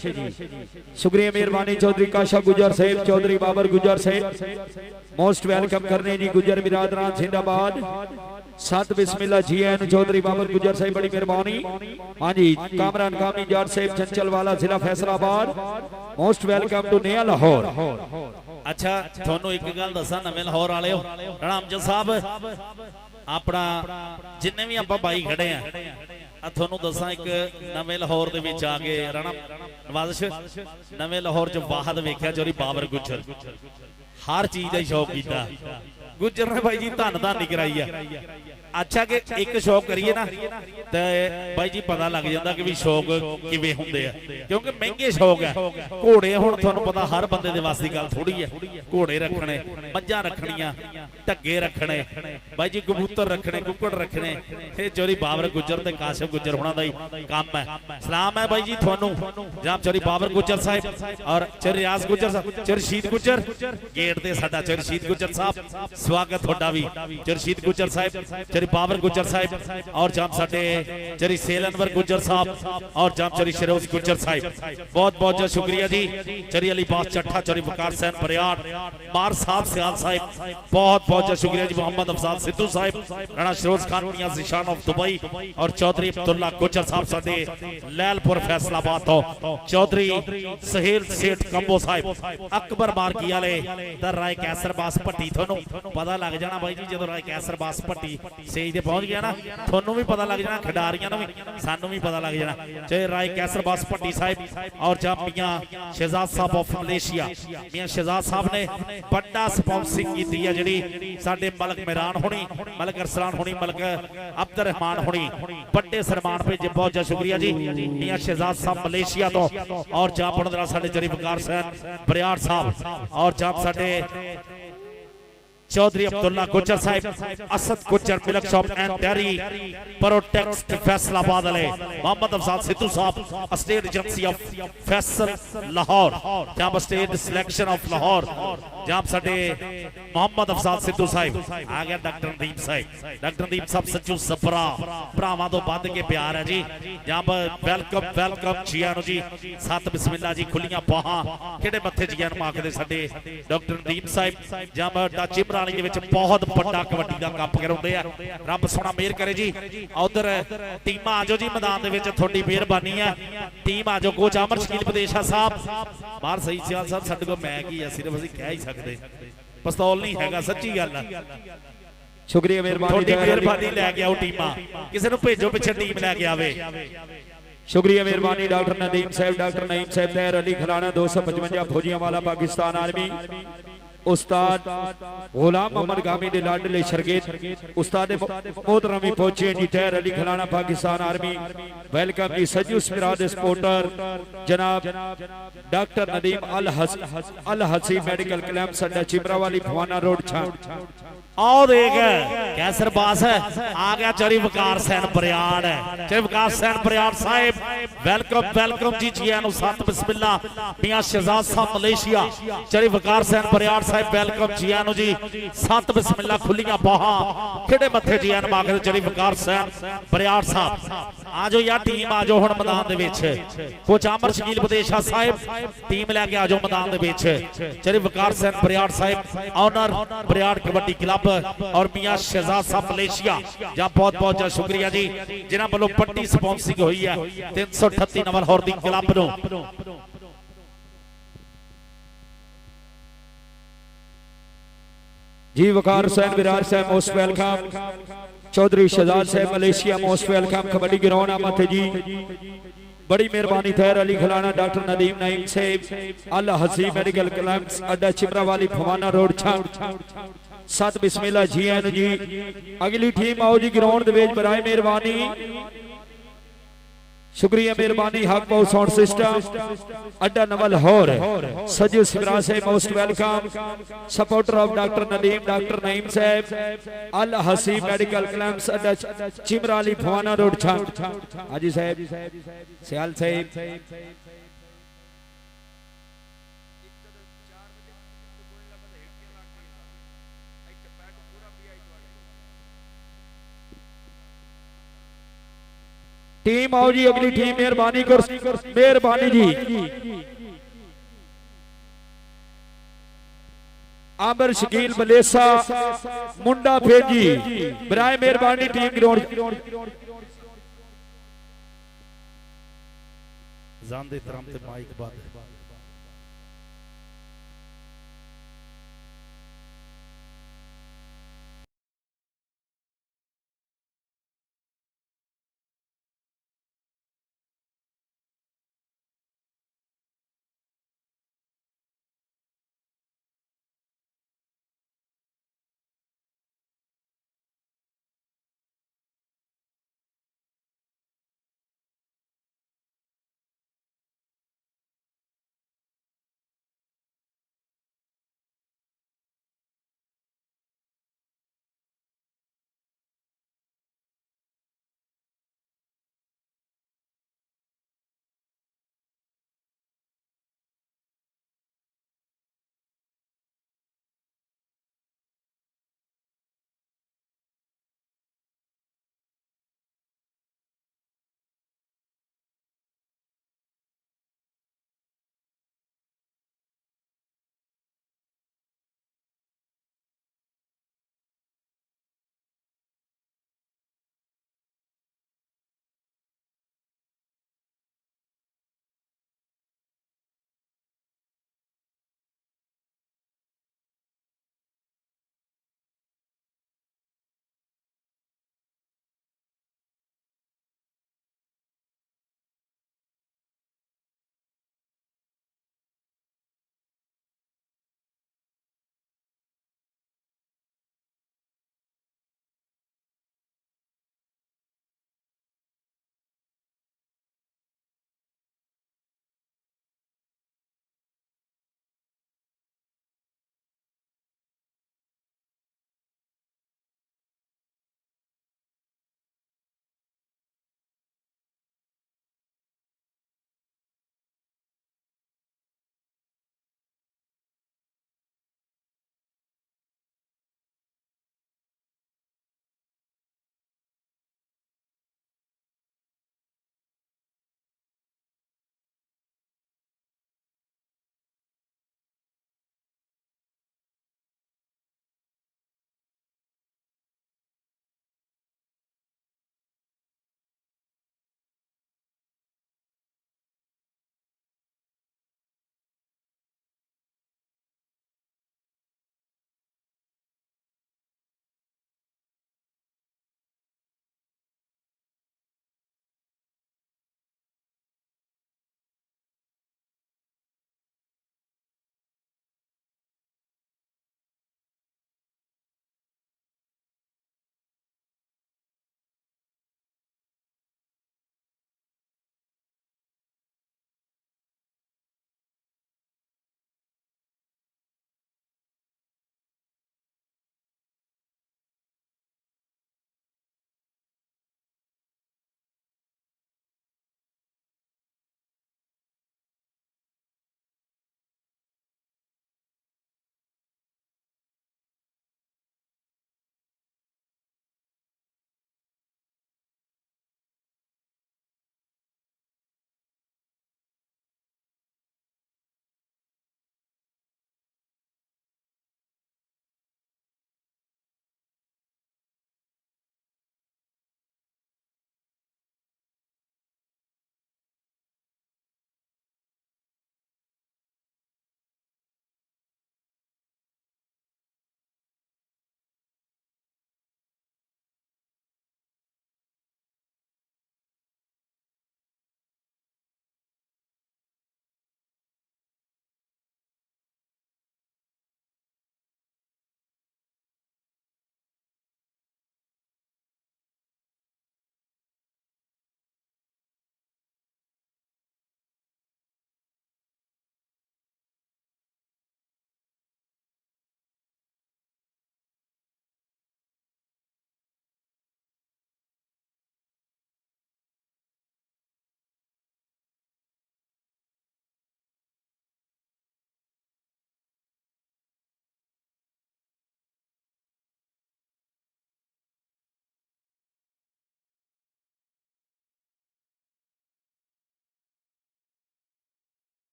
शुक्रिया मेहरबानी चौधरी काशा गुजर साहब, चौधरी बाबर गुजर साहब मोस्ट वेलकम करने जी। गुजर बिरादरान जिंदाबाद। सत बिस्मिल्लाह जी एन चौधरी बाबर गुजर साहब बड़ी मेहरबानी। हाँ जी कामरान कामी जाट साहब चंचल वाला जिला फैसलाबाद मोस्ट वेलकम टू नया लाहौर। अच्छा थोनू एक गल दसा नवे लाहौर वाले राणा अमजद साहब अपना जिन्ने भी आप भाई खड़े हैं थोनू दसा एक नवे लाहौर दे विच आ गए राणा नवाज़िश नवे लाहौर च वाहद वेख्या चौधरी बाबर गुजर हर चीज का शौक किया गुजर ने भाई जी धन धानी कराई है। अच्छा कि एक शौक करिए ना तो भाई जी पता लग जाता कि भी शौक किवें हुंदे आ क्योंकि महंगे शौक है। घोड़े हुण तुहानूं पता हर बंदे दे वास दी गल थोड़ी है। घोड़े रखने मझां रखणियां ढग्गे रखने भाई जी कबूतर रखने कुक्कड़ रखने ये चौधरी बाबर गुजर ते काशिफ गुजर होना दा ही काम है। सलाम है भाई जी तुहानूं जनाब चौधरी बाबर गुजर साहब और चौधरी रियाज गुजर साहब चौधरी रशीद गुजर गेट ते साडा चौधरी रशीद गुजर साहब स्वागत तुहाडा भी। चौधरी रशीद गुजर साहब बाबर गुजर साहब और जाम साडे चौधरी सेल अनवर गुजर साहब और जाम चौधरी शिरोज गुजर साहब बहुत बहुत शुक्रिया जी। चौधरी अली बास चट्ठा चौधरी वकार सैन बरियाड़ मार साहब सियाल साहब बहुत बहुत शुक्रिया जी। मोहम्मद अफजाल सिद्धू साहब राणा शिरोज खान मियां जिशान ऑफ दुबई और चौधरी अब्दुल्ला गुजर साहब साडे लैलपुर फैसलाबाद तो चौधरी सहेल सेठ कंबो साहब अकबर मार्की वाले दा राय कैसर बास भट्टी थानू पता लग जाना भाई जी जो राय कैसर बास भट्टी स्टेज ते पहुंच गया ना थानू भी पता लग जाना खिडारियां नूं भी सानू भी पता लग जाना। चाहे राय कैसर बास भट्टी साहब और जब मियां शहजाद साहब ऑफ मलेशिया मियां शहजाद साहब ने बड़ा स्पॉन्सरिंग की है जिहड़ी साडे मलक मेहरान होनी मलक अरसलान होनी मलक अब्दुल रहमान होनी बड़े सन्मान भेजे बहुत बहुत शुक्रिया जी। मियां शहजाद साहब मलेशिया तो और जाप पढ़दरा साडे चौधरी वकार सैन बरियाड़ साहब और जाप साडे Chaudhary Abdullah Gujar Sahab Asad Gujar milk shop and dairy protect Faisalabad वाले मोहम्मद अफजाल सिद्धू साहब state agency of Faisal Lahore जहां स्टेट सिलेक्शन ऑफ लाहौर जहां साडे मोहम्मद अफजाल सिद्धू साहब आ गया। डॉक्टर नदीम साहब सच्चू सपरा भरावां तो वध के प्यार है जी। जहां वेलकम वेलकम जिया नु जी सत बिस्मिल्लाह जी खुलियां बाहां किहड़े मत्थे जिया नु आखदे साडे डॉक्टर नदीम साहब जहां डाची दे विच बहुत बड़ा कबड्डी का कप कराउंदे आ। रब सोना मेहर करे जी। उधर टीम आजो जी मैदान दे विच थोड़ी मेहरबानी है। टीम आजो कोच अमर शकील विदेशा साहब बाहर सही सियाल साहब साडे को मैं की है सिर्फ असि कह ही सकदे पिस्तौल नहीं हैगा सच्ची गल है। शुक्रिया मेहरबानी लैके आओ टीमां किसी नूं भेजो पिछे टीम लैके आवे। शुक्रिया मेहरबानी डॉक्टर नदीम साहब डॉक्टर नईम साहब तैर अली खलाना 255 फौजियां वाला पाकिस्तान आर्मी उस्ताद गुलाम मोहम्मद गामी दे लाडले शरगेत उस्ताद मोहतरमी पहुंचे जी तैर अली खलाना पाकिस्तान आर्मी वेलकम जी। सजी स्पिराद स्पोर्टर जनाब डॉक्टर नदीम अल हसी मेडिकल क्लैंप सड्डा चिमरा वाली भवाना रोड छां आओ देख कैसर बास है आ गया चौधरी वकार सैन बरियाड़ है। चौधरी वकार सैन बरियाड़ साहब वेलकम वेलकम जी जी आनु सत बिस्मिल्लाह मियां शहजाद साहब मलेशिया चौधरी वकार सैन बरियाड़ साहब वेलकम जी आनु जी सत बिस्मिल्लाह खुलियां बाहां किहड़े मत्थे जी आनु माखदे चौधरी वकार सैन बरियाड़ साहब आजो यार टीम आजो हुण मैदान दे विच कोच अमर शकील विदेशा साहब टीम लेके आजो मैदान दे विच चौधरी वकार सैन बरियाड़ साहब ऑनर बरियाड़ कबड्डी क्लब और मियां शहजाद साहब मलेशिया जहां बहुत बहुत शुक्रिया जी जिन्हां वालों बड़ी स्पॉन्सरिंग हुई है 338 नंबर लाहौर दी क्लब नु जी। वकार हुसैन विरार साहब मोस्ट वेलकम। चौधरी शहजाद साहब Malaysia most welcome. Kabaddi ground आमत जी बड़ी मेहरबानी तैर अली खलाना डॉक्टर नदीम नईम साहब अल हसी मेडिकल क्लैंप अड्डा चिमरा वाली फवाना रोड छां सत बिस्मिल्लाह जी एन जी। अगली टीम आओ जी ग्राउंड दे विच बराए मेहरबानी शुक्रिया मेहरबानी हक पाओ साउंड सिस्टम अड्डा नवा लाहौर सजी सिमरा से most welcome supporter of doctor Nadeem doctor Naeem साहब अल हसी मेडिकल क्लैंप अड्डा चिमरा अली फवाना रोड छां हाजी साहब सियाल साहब टीम आओ जी, अगली टीम मेहरबानी कर, मेहरबानी जी। आमिर शकील बलेसा मुंडा फेजी, बराए मेहरबानी टीम ग्राउंड जान दे तरम ते माइक बाद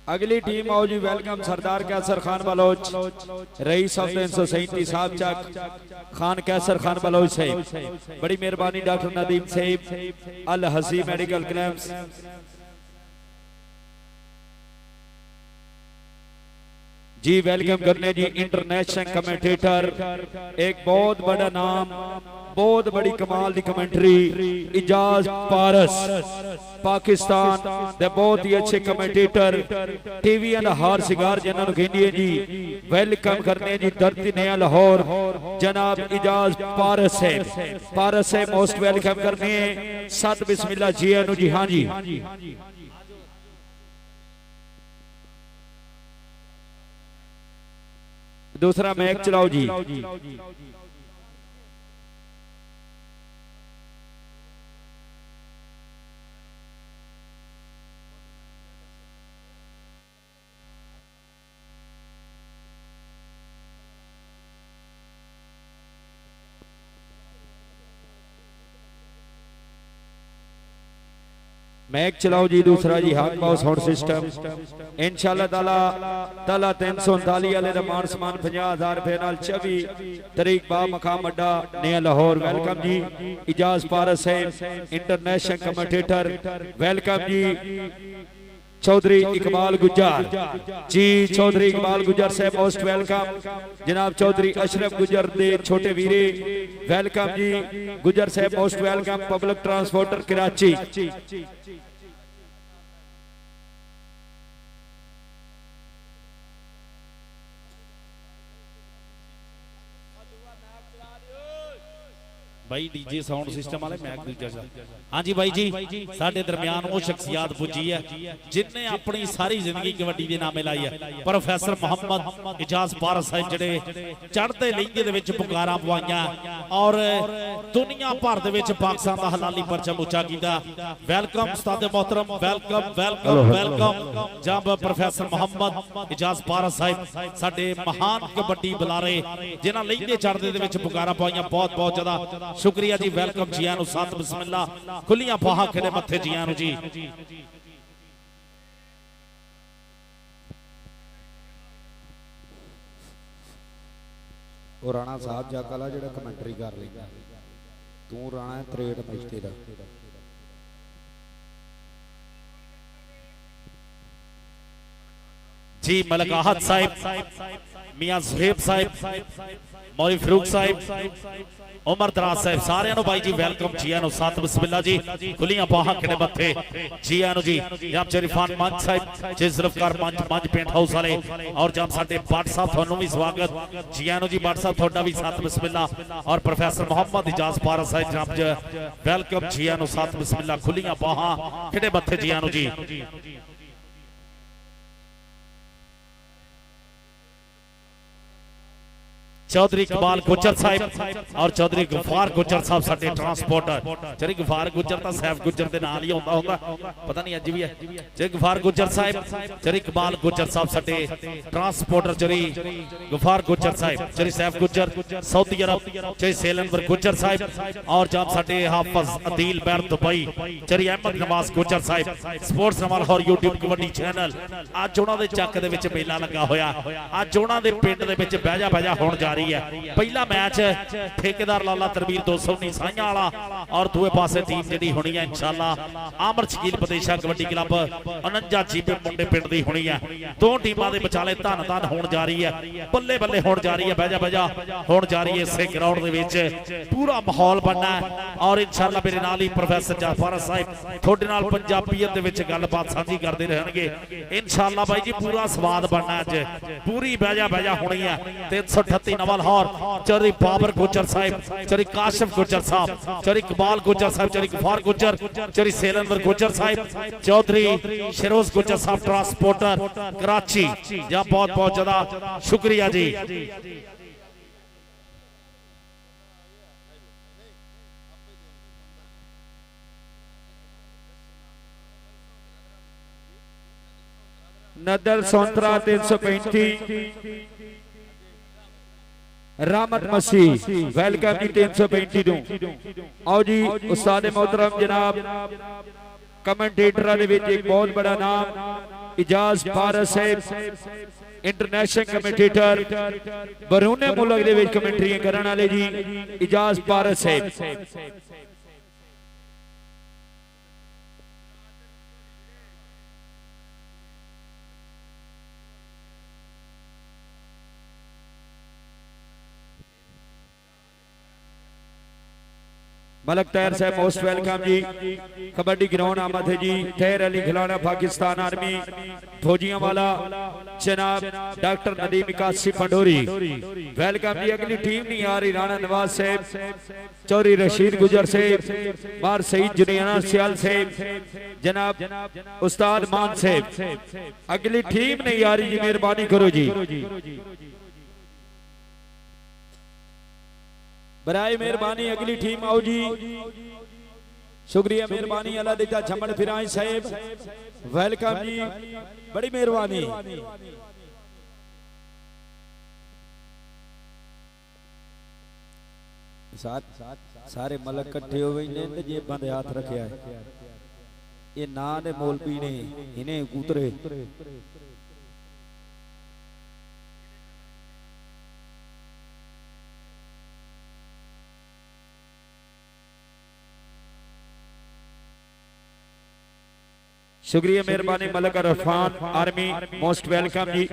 अगली टीम आओ जी, वेलकम सरदार कैसर खान बलोच, रईस ऑफ 337 साहब चक खान कैसर खान बलोच साहब, बड़ी मेहरबानी डॉक्टर नदीम साहब, अल हसी मेडिकल क्लब्स। जी वेलकम करने जी इंटरनेशनल कमेंटेटर, एक बहुत बड़ा नाम, बहुत बड़ी कमाल की कमेंट्री, इजाज पारस पाकिस्तान दे बहुत ही अच्छे कमेंटेटर, टीवी हार सिगार जिन्होंने कहनी है जी, वेलकम करने जी धरती नया लाहौर जनाब इजाज पारस है, पारस है मोस्ट वेलकम करने सत बिस्मिल्लाह जी अनु जी। हाँ जी दूसरा मैच चलाओ जी। मैच चलाओ जी दूसरा जी, हाक पाओ साउंड सिस्टम इंशाअल्लाह ताला 339 वाले दा मान सम्मान 50,000 रुपए नाल 24 तारीख बा मकाम अड्डा नया लाहौर। वेलकम जी इजाज पारस साहब इंटरनेशनल कमेंटेटर, वेलकम जी चौधरी इकबाल गुज्जर जी, चौधरी इकबाल गुज्जर साहब मोस्ट वेलकम, जनाब चौधरी अशरफ गुज्जर दे छोटे वीरे, वेलकम जी गुज्जर साहब most welcome, public transporter Karachi. भाई डीजे साउंड सिस्टम वाले मैच दूजा। हाँ जी भाई जी, साडे दरमियान वो शख्सियत पुजी है जिन्हें अपनी सारी जिंदगी कबड्डी के नामे लाई है। प्रोफेसर मोहम्मद इजाज पारस साहब जिहड़े चढ़ते लहंगे दे विच पुकारां पवाइयां और दुनिया भर दे विच पाकिस्तान दा हलाली परचम उच्चा कीता। वेलकम उस्ताद मोहतरम, वेलकम वेलकम वेलकम जनाब प्रोफेसर मोहम्मद इजाज पारस साहब, साडे महान कबड्डी बुलारे जिन्हां लहंगे चढ़दे दे विच पुकारां पवाइयां, बहुत बहुत ज्यादा शुक्रिया जी। वेलकम जी आनु, सत बिस्मिल्लाह खुलियां बाहां खड़े मथे जी आनु जी। और राणा साहब जाकाला जेड़ा कमेंटरी कर लेंदा, तू राणा त्रेट मैच दा जी। मलक आहद साहब, मियां ज़ुहैब साहब, मौलवी फरूक साहब, उमर दराज साहब, सारे भाई जी वेलकम जी आनु, सत बिस्मिल्लाह जी खुलियां बाहां खड़े मथे जी आनु जी। जनाब शरीफान मंच साहब जी, जुल्फकार मंच पेंट हाउस वाले, और जनाब साडे भट्ट साहब थानू भी स्वागत जी आनु जी, भट्ट साहब थोड़ा भी सत बिस्मिल्लाह, और प्रोफेसर मोहम्मद इजाज पारस साहब जनाब वेलकम जी आनु, सत बिस्मिल्लाह खुलियां बाहां खड़े मथे जी आनु जी। चौधरी इकबाल गुज्जर साहब और चौधरी गफार गुज्जर साहब साडे ट्रांसपोर्टर, चौधरी गफार गुज्जर तो सैफ गुज्जर के नाल ही होंदा होगा, पता नहीं अज भी है। चौधरी गफार गुज्जर साहब, चौधरी इकबाल गुज्जर साहब साडे ट्रांसपोर्टर, चौधरी गफार गुज्जर साहब, चौधरी सैफ गुज्जर सऊदी अरब, चौधरी सेलनवर गुज्जर साहब, और जनाब साडे हाफिज अदील बैर दुबई, चौधरी अहमद नवाज गुज्जर साहब sports Lahore YouTube kabaddi channel. अज उन्हां दे चक दे विच मेला लगा होया, अज उन्हां दे पिंड दे विच बहजा बहजा होण जा रही है। पहला मैच ठेकेदार लाला तरबीर 219 साइयां वाला, और दूए पासे टीम जिहड़ी होनी है इंशाअल्लाह आमर शकील पदेशा कबड्डी क्लब 49 जीपे मुंडे पिंड दी होनी है। दो टीमां दे विचाले धन धन होण जा रही है, बल्ले बल्ले होण जा रही है, बहजा बहजा होण जा रही है। इसे ग्राउंड दे विच पूरा माहौल बनना है, और इंशाअल्लाह मेरे नाल ही प्रोफेसर जाफर साहब थोड़े नाल पंजाबीयत दे विच गलबात साझी करदे रहणगे इंशाअल्लाह। भाई जी पूरा स्वाद बनना अज, पूरी बहजा बहजा होनी है। 338 नवा लाहौर, चौधरी बाबर गुज्जर साहब, चौधरी काशिफ गुज्जर साहब, चौधरी इकबाल गुज्जर साहब, चौधरी गफार गुज्जर, चौधरी सेलनवर गुज्जर साहब, चौधरी शिरोज गुज्जर साहब ट्रांसपोर्टर कराची, जहां बहुत बहुत ज्यादा शुक्रिया जी। नदल सोंतरा 335, रामत मसीह वेलकम जी 335। आओ जी उस्ताद मोहतरम जनाब कमेंटेटर दे विच एक बहुत बड़ा नाम इजाज पारस साहब इंटरनेशनल कमेंटेटर बरूने मुल्क दे विच कमेंटरी करन वाले जी इजाज पारस साहब। मलक तैर साहब मोस्ट वेलकम जी। कबड्डी ग्राउंड आमद है जी। ठहर अली खिलाना पाकिस्तान आर्मी फौजियां वाला जनाब डॉक्टर नदीम इकासी पंडोरी वेलकम जी। अगली टीम नहीं आ रही राणा नवाज साहब चौरी रशीद गुजर साहब मार सईद जुनियाना सियाल साहब जनाब उस्ताद मान साहब। अगली टीम नहीं आ रही जी, मेहरबानी करो जी, बराए मेहरबानी अगली टीम आओ जी। शुक्रिया मेहरबानी अल्लाह देता झमड़ फिराई साहब वेलकम जी, बड़ी मेहरबानी। सारे मलक कट्ठे हो गए जे बंद हाथ रखे है ये ना ने मौलवी ने इन्हें उतरे शुक्रिया मेहरबानी Malik Irfan army most welcome जी।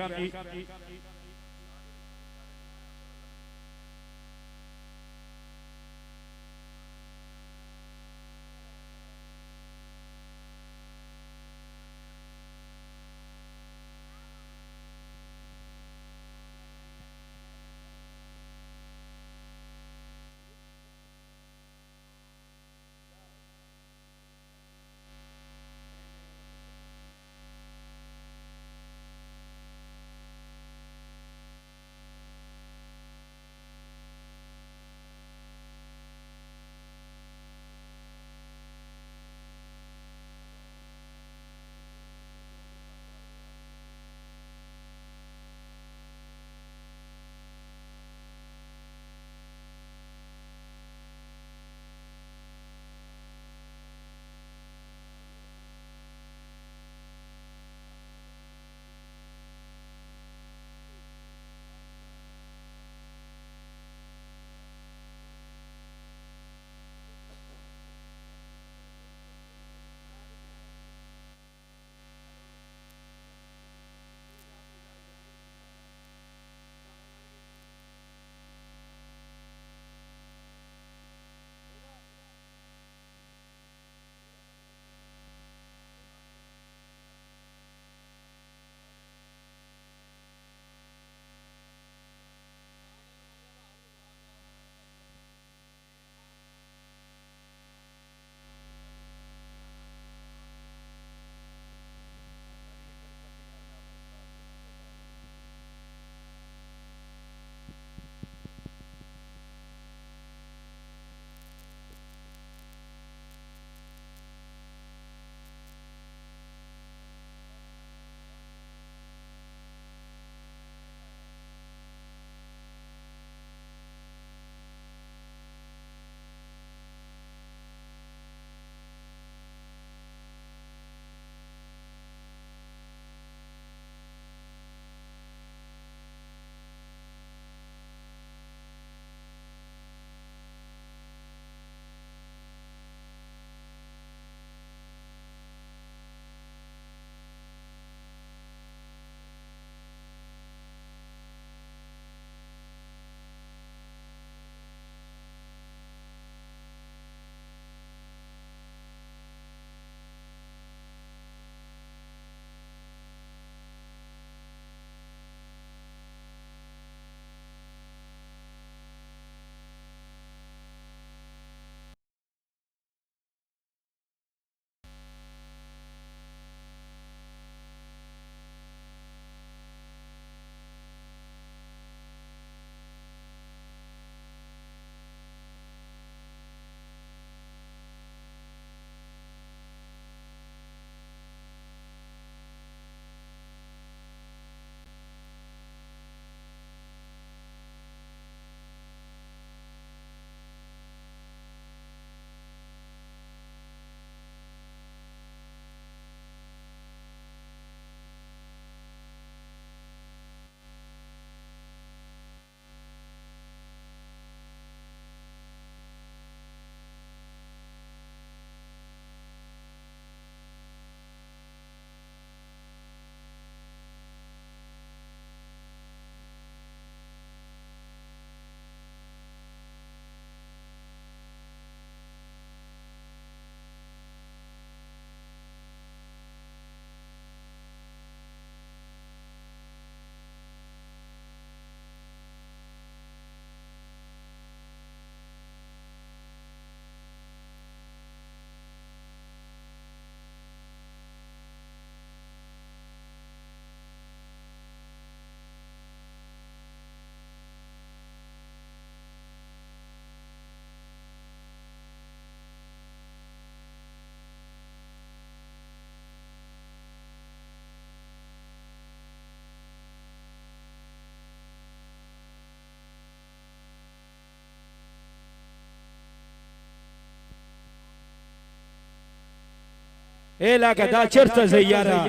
ए लाके दा चिरत से यारा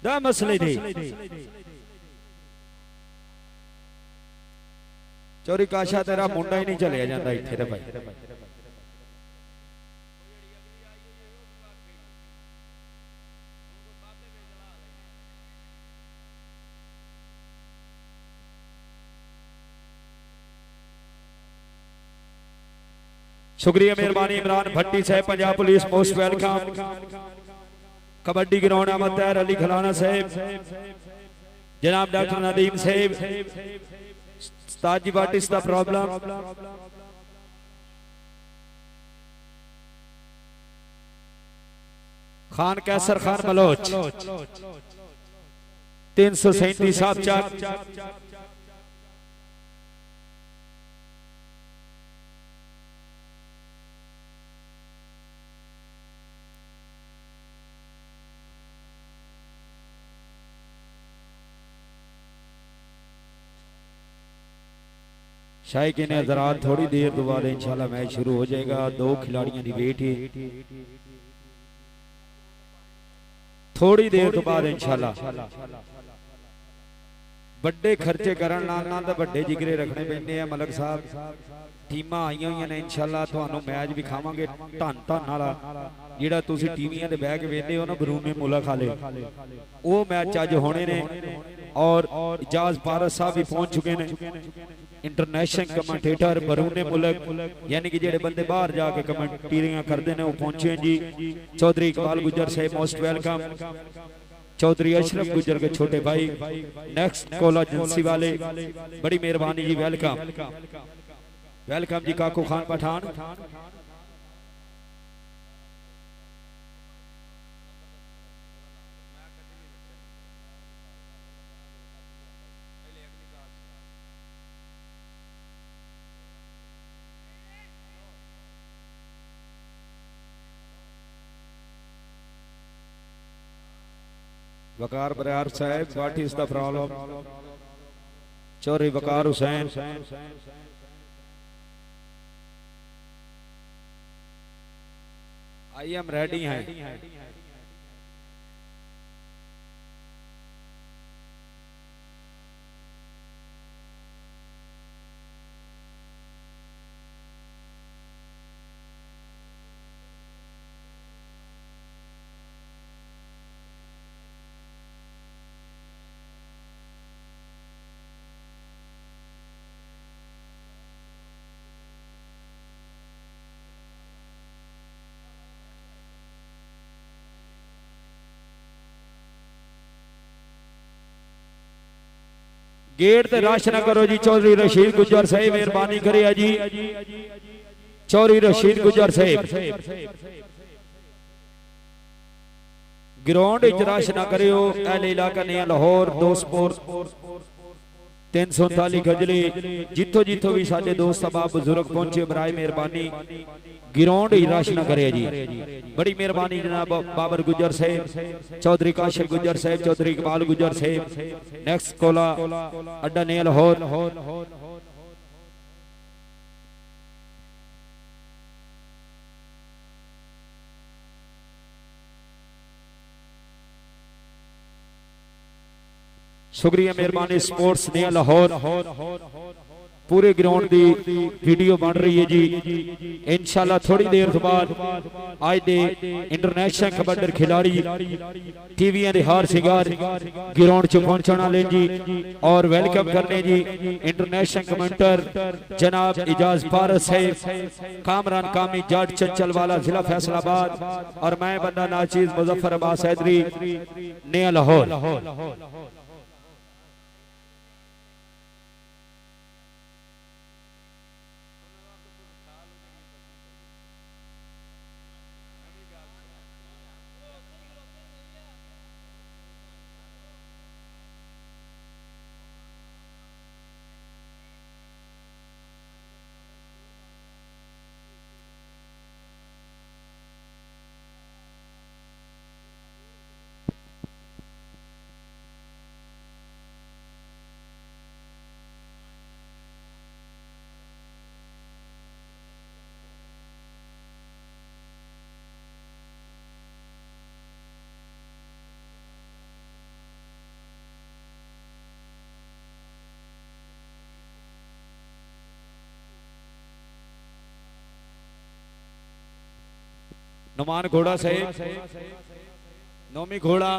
दा मसले दी चोरी काशा तेरा मुंडा ही नहीं चलिया जाता इत्थे ते भाई शुक्रिया मेहरबानी Imran Bhatti Sahab Punjab police most welcome kabaddi ground Ahmad तैर अली खलाना साहब जनाब डॉक्टर नदीम साहब ताजी what is the problem Khan कैसर खान बलोच 337 साहब चाक शायद ने हजरात थोड़ी देर बाद इंशाल्लाह मैच शुरू हो जाएगा। दो खिलाड़ियों की वेट है, थोड़ी देर तो बाद इंशाल्लाह बड़े खर्चे करन नाल तो बड़े जिगरे रखने पैंदे आ। मलक साहब टीमां आईयां होईयां ने इंशाल्लाह तुहानू मैच विखावांगे धन धन वाला जिहड़ा तुसीं टीवियां ते बैठ के वेखदे हो ना बरूने मुल्क वाले वो मैच अज होने ने। और इजाज पारस साहब भी पहुंच चुके हैं, इंटरनेशनल कमेंटेटर बरूने मुल्क यानी कि जेडे बंदे बाहर जाके कमेंटरियां करते हैं वो पहुंचे जी। चौधरी इकबाल गुजर साहब मोस्ट वेलकम, चौधरी अशरफ गुजर के छोटे भाई नेक्स्ट कोला एजेंसी वाले बड़ी मेहरबानी जी, वेलकम वेलकम जी। Kaku Khan Pathan Waqar Barar Sahab what is the problem. Chaudhry Waqar Hussain I am ready हैं। गेट ते रश ना करो जी। चौधरी रशीद गुजर साहब मेहरबानी करे जी। चौधरी रशीद गुजर साहब ग्राउंड रश ना करो। अहले इलाका ने लाहौर दोस्तपुर 339 गजली जिथों जिथों भी साडे दोस्त अहबाब बुजुर्ग पहुंचे बराए मेहरबानी ग्राउंड ही रश ना करे जी। बड़ी मेहरबानी जनाब बाबर गुजर साहब, चौधरी काशिफ गुजर साहब, चौधरी इकबाल गुजर साहब नेक्स्ट कोला अड्डा ने लाहौर। शुक्रिया मेहरबानी स्पोर्ट्स ने लाहौर पूरे ग्राउंड की वीडियो बन रही है जी। इंशाल्लाह थोड़ी देर बाद आज दे इंटरनेशनल कबड्डी खिलाड़ी टीवियां दे हार सिगार ग्राउंड च पहुंचने वाले जी। और वेलकम करने जी इंटरनेशनल कमेंटर जनाब इजाज पारस साहब, कामरान कामी जट चंचल वाला जिला फैसलाबाद और मैं बंदा नाचीज मुजफ्फर अब्बास हैदरी ने लाहौर। नुमान घोड़ा साहेब, नौमी घोड़ा,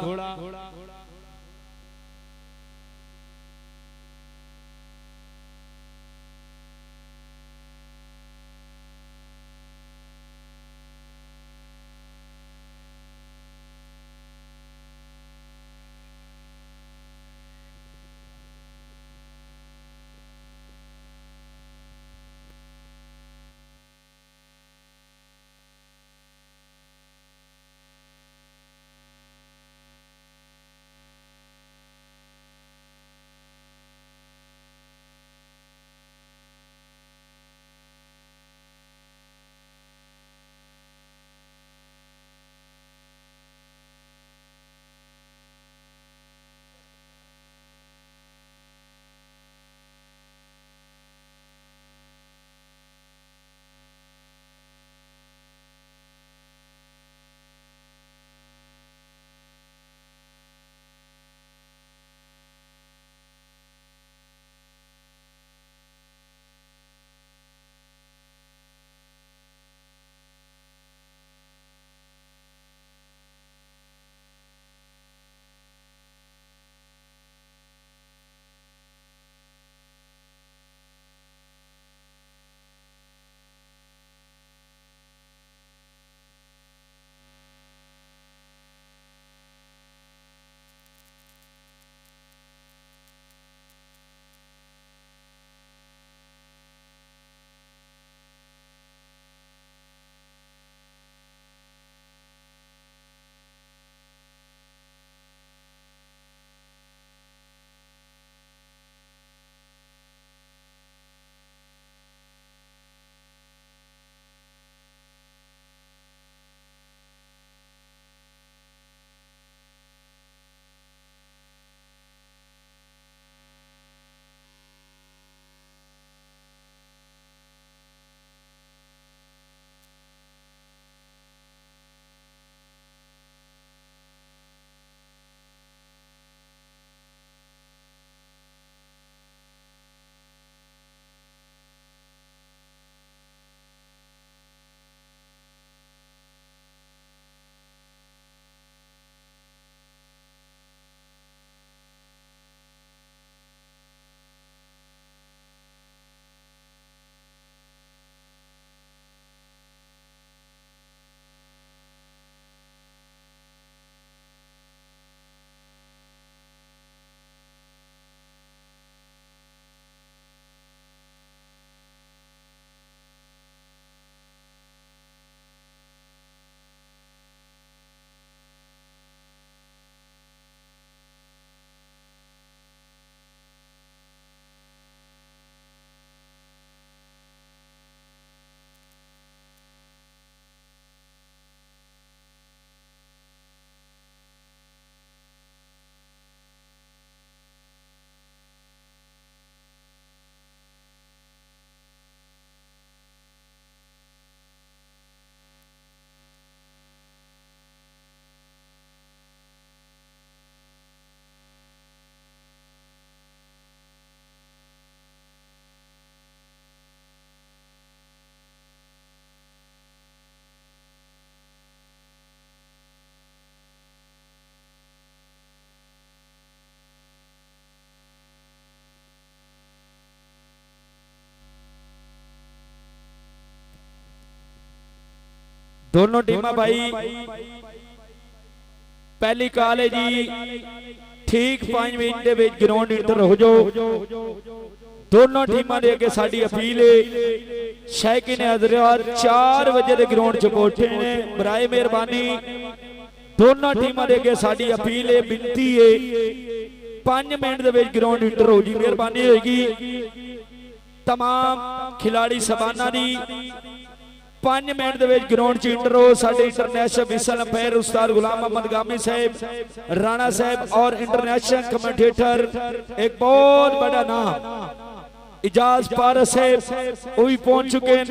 दोनों टीम भाई पहली काल है जी ठीक 5 मिनट के ग्राउंड इंटर हो जाओ। दोनों टीमां दे अगे साडी अपील है शैकीन हज़रात 4 बजे के ग्राउंड च पहुंचे ने बराए मेहरबानी। दोनों टीमां दे अगे साडी अपील है विनती है 5 मिनट के ग्राउंड इंटर हो जी मेहरबानी होगी। तमाम खिलाड़ी सबाना दी 5 मिनट के ग्राउंड च इंटर हो। साडे international whistle umpire Ustad Ghulam Mohammad गामी साहब राणा साहब और इंटरनेशनल कमेंटेटर एक बहुत बड़ा नाम इजाज पारस साहब वो भी पहुंच चुके हैं।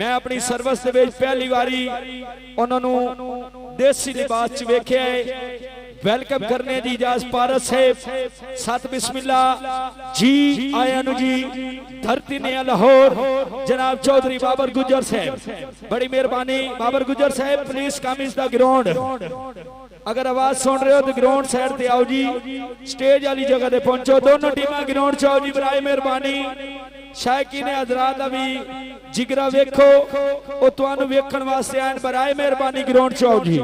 मैं अपनी सर्विस पहली बारी उन्होंने देसी लिबास च वेख्या है। वेलकम करने जी इजाज पारस साहब सत बिस्मिल्लाह जी आया नु जी धरती ने लाहौर जनाब चौधरी बाबर गुजर साहब बड़ी मेहरबानी बाबर गुजर साहब please come is the ground अगर आवाज सुन रहे हो तो ग्राउंड साइड ते आओ जी स्टेज वाली जगह ते पहुंचो दोनों टीमां ग्राउंड च आओ जी बराए मेहरबानी शायकीन हजरात दा भी जिगरा वेखो ओ तुहानू वेखण वास्ते आए बराए मेहरबानी ग्राउंड च आओ जी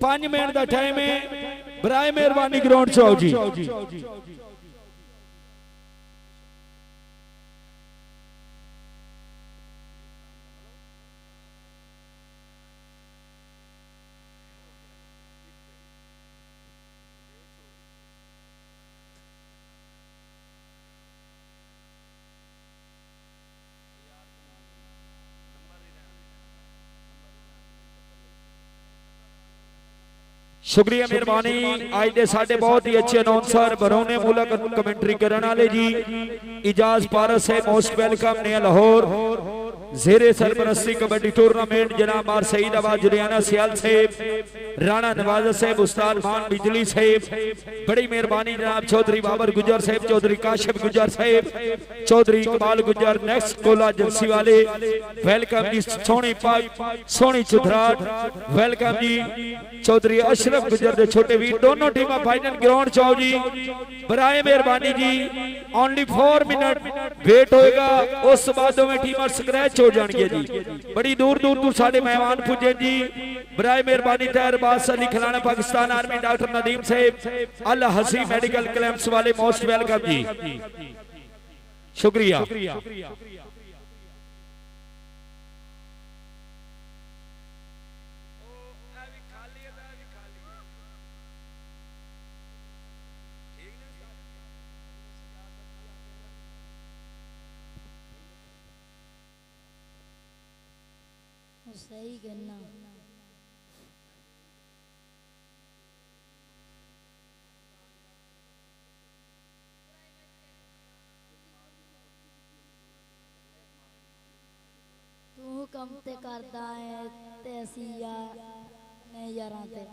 5 मिनट का टाइम है बराए मेहरबानी ग्राउंड च आओ जी शुक्रिया मेहरबानी आज दे साडे बहुत ही अच्छे अनाउंसर बरौने मुलक कमेंट्री करने वाले जी इजाज पारस है मोस्ट वेलकम ने लाहौर जेरे सरपरस्ती कबड्डी टूर्नामेंट जनाब मार सईदाबाद जुलियाना सियाल साहब राणा नवाज साहब उस्ताद मान बिजली साहब बड़ी मेहरबानी जनाब चौधरी बाबर गुजर साहब चौधरी काशिफ गुजर साहब चौधरी इकबाल गुजर नेक्स्ट कोला एजेंसी वाले वेलकम जी सोनी पाक सोनी चुधराट वेलकम जी चौधरी अशरफ गुजर दे छोटे वीर दोनों टीमां फाइनल ग्राउंड च आओ जी बराए मेहरबानी जी ओनली 4 मिनट वेट होएगा उस बाद दोवें टीमां स्क्रैच हो जाएंगे जी बड़ी दूर दूर तो साडे मेहमान पुजे जी बराए मेहरबानी तैयार बादशाह अली खिलाना पाकिस्तान आर्मी डॉक्टर नदीम साहब अल हसी मेडिकल क्लैम्प्स वाले मोस्ट वेलकम जी शुक्रिया सही कहना तू कम ते करदा है ते असी मैं यारां ते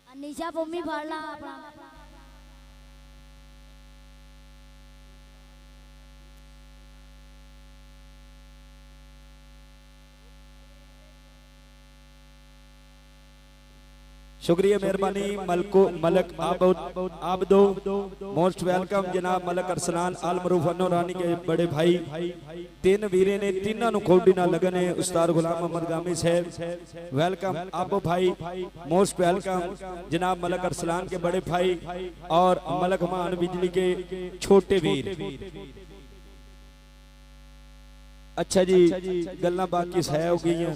अनीशा भूमि फड़ ला अपना शुक्रिया मेहरबानी मलको मलक आबदो मोस्ट वेलकम जनाब मलक अरसलान अल मरूफ रानी के बड़े भाई 3 वीरे ने तीनों नु खोडी ना लगने उस्ताद गुलाम मोहम्मद गामी साहब वेलकम आबो भाई मोस्ट वेलकम जनाब मलक अरसलान के बड़े भाई और मलक मान बिजली के छोटे वीर अच्छा जी गल्ला बाकी सह हो गई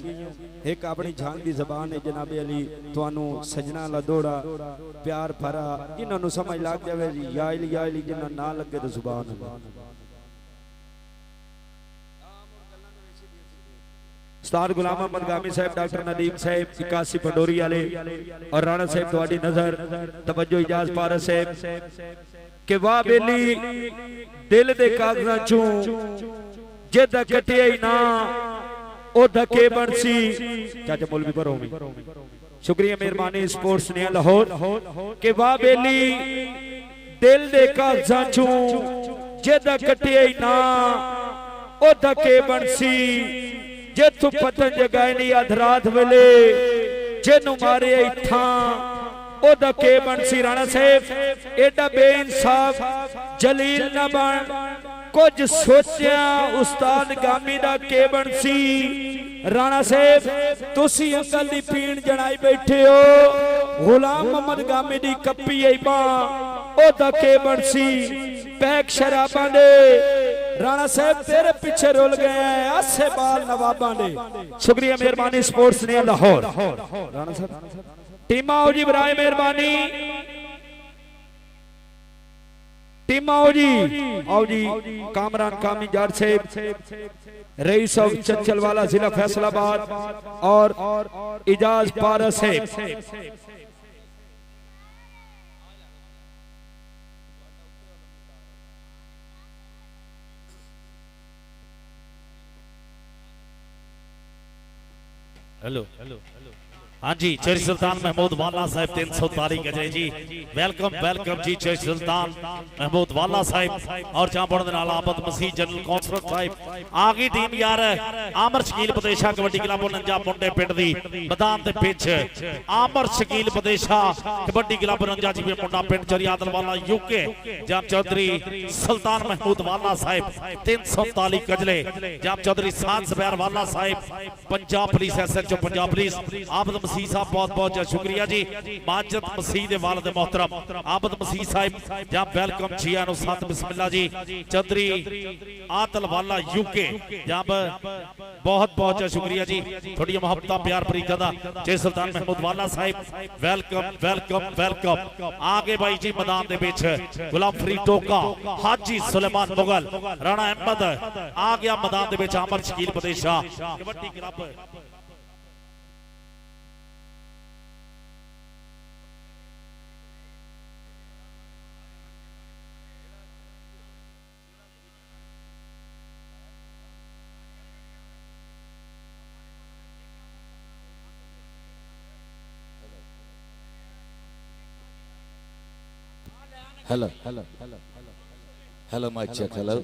एक अपनी झांग की जबान है जनाबे अली तुहानू सजना लदोड़ा प्यार भरा जिन्होंने समझ लग जाए जी या अली जिन्हों ना लगे तो जुबान उस्ताद गुलाम मोहम्मद गामी साहब डॉक्टर नदीम साहब 81 पंडोरी वाले और राणा साहब तुम्हारी नजर तवज्जो इजाज पारस साहब के वाह बेली दिल दे कागजां चों जेदा कटिया ही ना ओ धके बनसी चाचा मौलवी पर होमी शुक्रिया मेहरबानी स्पोर्ट्स ने लाहौर के वाह बेली दिल दे कागजां चों जेदा कटिया ही ना ओ धके बनसी जे तू पतन जगाए नहीं अधरात वेले जेनु मारे इत्थां ओ धके बनसी राणा साहब एडा बेइंसाफ जलील ना बन कुछ सोचा उस्ताद गामी दा के बनसी राणा साहब तुसी अंकल दी पीण जनाई बैठे हो गुलाम मोहम्मद गामी दी कप्पी आई बा ओ दा के बनसी पैक शराबां दे राणा साहब तेरे पीछे रोल गए हैं आसे बाल नवाबां दे शुक्रिया मेहरबानी स्पोर्ट्स ने लाहौर राणा साहब टीमा हो जी बराए मेहरबानी टीम आओ जी कामरान कामी जाट साहब रईस ऑफ चंचल वाला जिला फैसलाबाद और इजाज पारस साहब हेलो हाँ जी चौधरी सुल्तान महमूद वाला साहब 300 गजे जी वेलकम वेलकम जी चौधरी सुल्तान महमूद वाला साहब और चांपड़ दे नाल आबद मसीह जनरल कौंसलर साहब आगी टीम यार आमर शकील प्रदेशा कबड्डी क्लब 49 मुंडे पिंड दी मैदान दे पिच आमर शकील प्रदेशा कबड्डी क्लब 49 जी मुंडा पिंड चरियादल वाला यूके जाम चौधरी सुल्तान महमूद वाला साहब 339 गजले जाम चौधरी साद ज़ुबैर वाला साहब Punjab police SHO Punjab police Abid Masih साहब बहुत बहुत शुक्रिया जी माजिद मसीह दे वालिद मोहतरम आबद मसीह साहब जहाँ वेलकम जी आनो साथ बिस्मिल्लाह जी चौधरी आतल वाला यूके जहाँ बहुत बहुत शुक्रिया जी थोड़ी मोहब्बत प्यार भरी जदा जय सुल्तान महमूद वाला साहब वेलकम वेलकम वेलकम आगे भाई जी मैदान दे विच गुलाम फरीद टोका हाजी सुलेमान मुगल राणा अहमद आ गया मैदान दे विच आमर शकील प्रदेशा kabaddi club Hello, hello, mic check. Hello,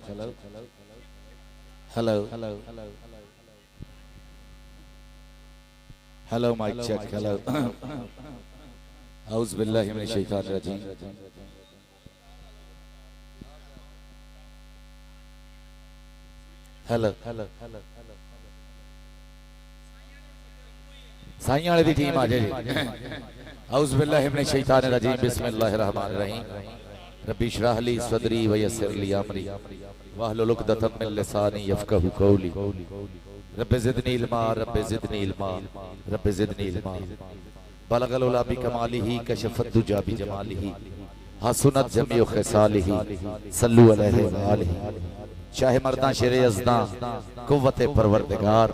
hello, mic check. Hello. Auzu billahi minash shaitanir rajim. Hello. साइयां वाले दी टीम आ जाए। औज़ु बिल्लाहि मिनश शैतानिर रजीम बिस्मिल्लाहिर रहमानिर रहीम रब्बी इश्रह ली सदरी व यस्सिर ली अमरी वहलुल उक़दतम मिन लिसानी यफ़क़हू क़ौली रब्बि ज़िदनी इल्मा रब्बि ज़िदनी इल्मा रब्बि ज़िदनी इल्मा बलगल उला बि कमालिही कशफ़त दुजा बि जमालिही हसनत जमीउ ख़िसालिही सल्लु अलैहि व आलिही चाहे मर्दा शेर यज़दा कुव्वत परवरदिगार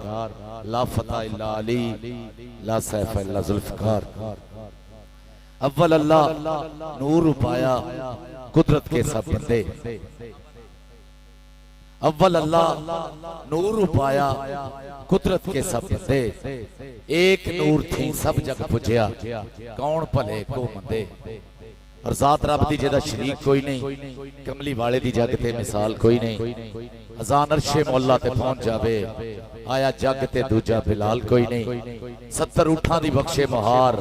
ला फता इल्ला अली ला सैफ इल्ला ज़ुल्फ़कार अव्वल अल्लाह नूर पाया कुदरत के सब बंदे अव्वल अल्लाह नूर पाया कुदरत के सब बंदे एक नूर थी सब जग पुजया कौन भले को मंदे और जात रब दी जेदा शरीक कोई नहीं कमली वाले दी जग ते मिसाल कोई नहीं अजान अरशे मौला ते पहुंच जावे आया जग ते दूजा बिलाल कोई नहीं 70 ऊठां दी बख्शे मुहार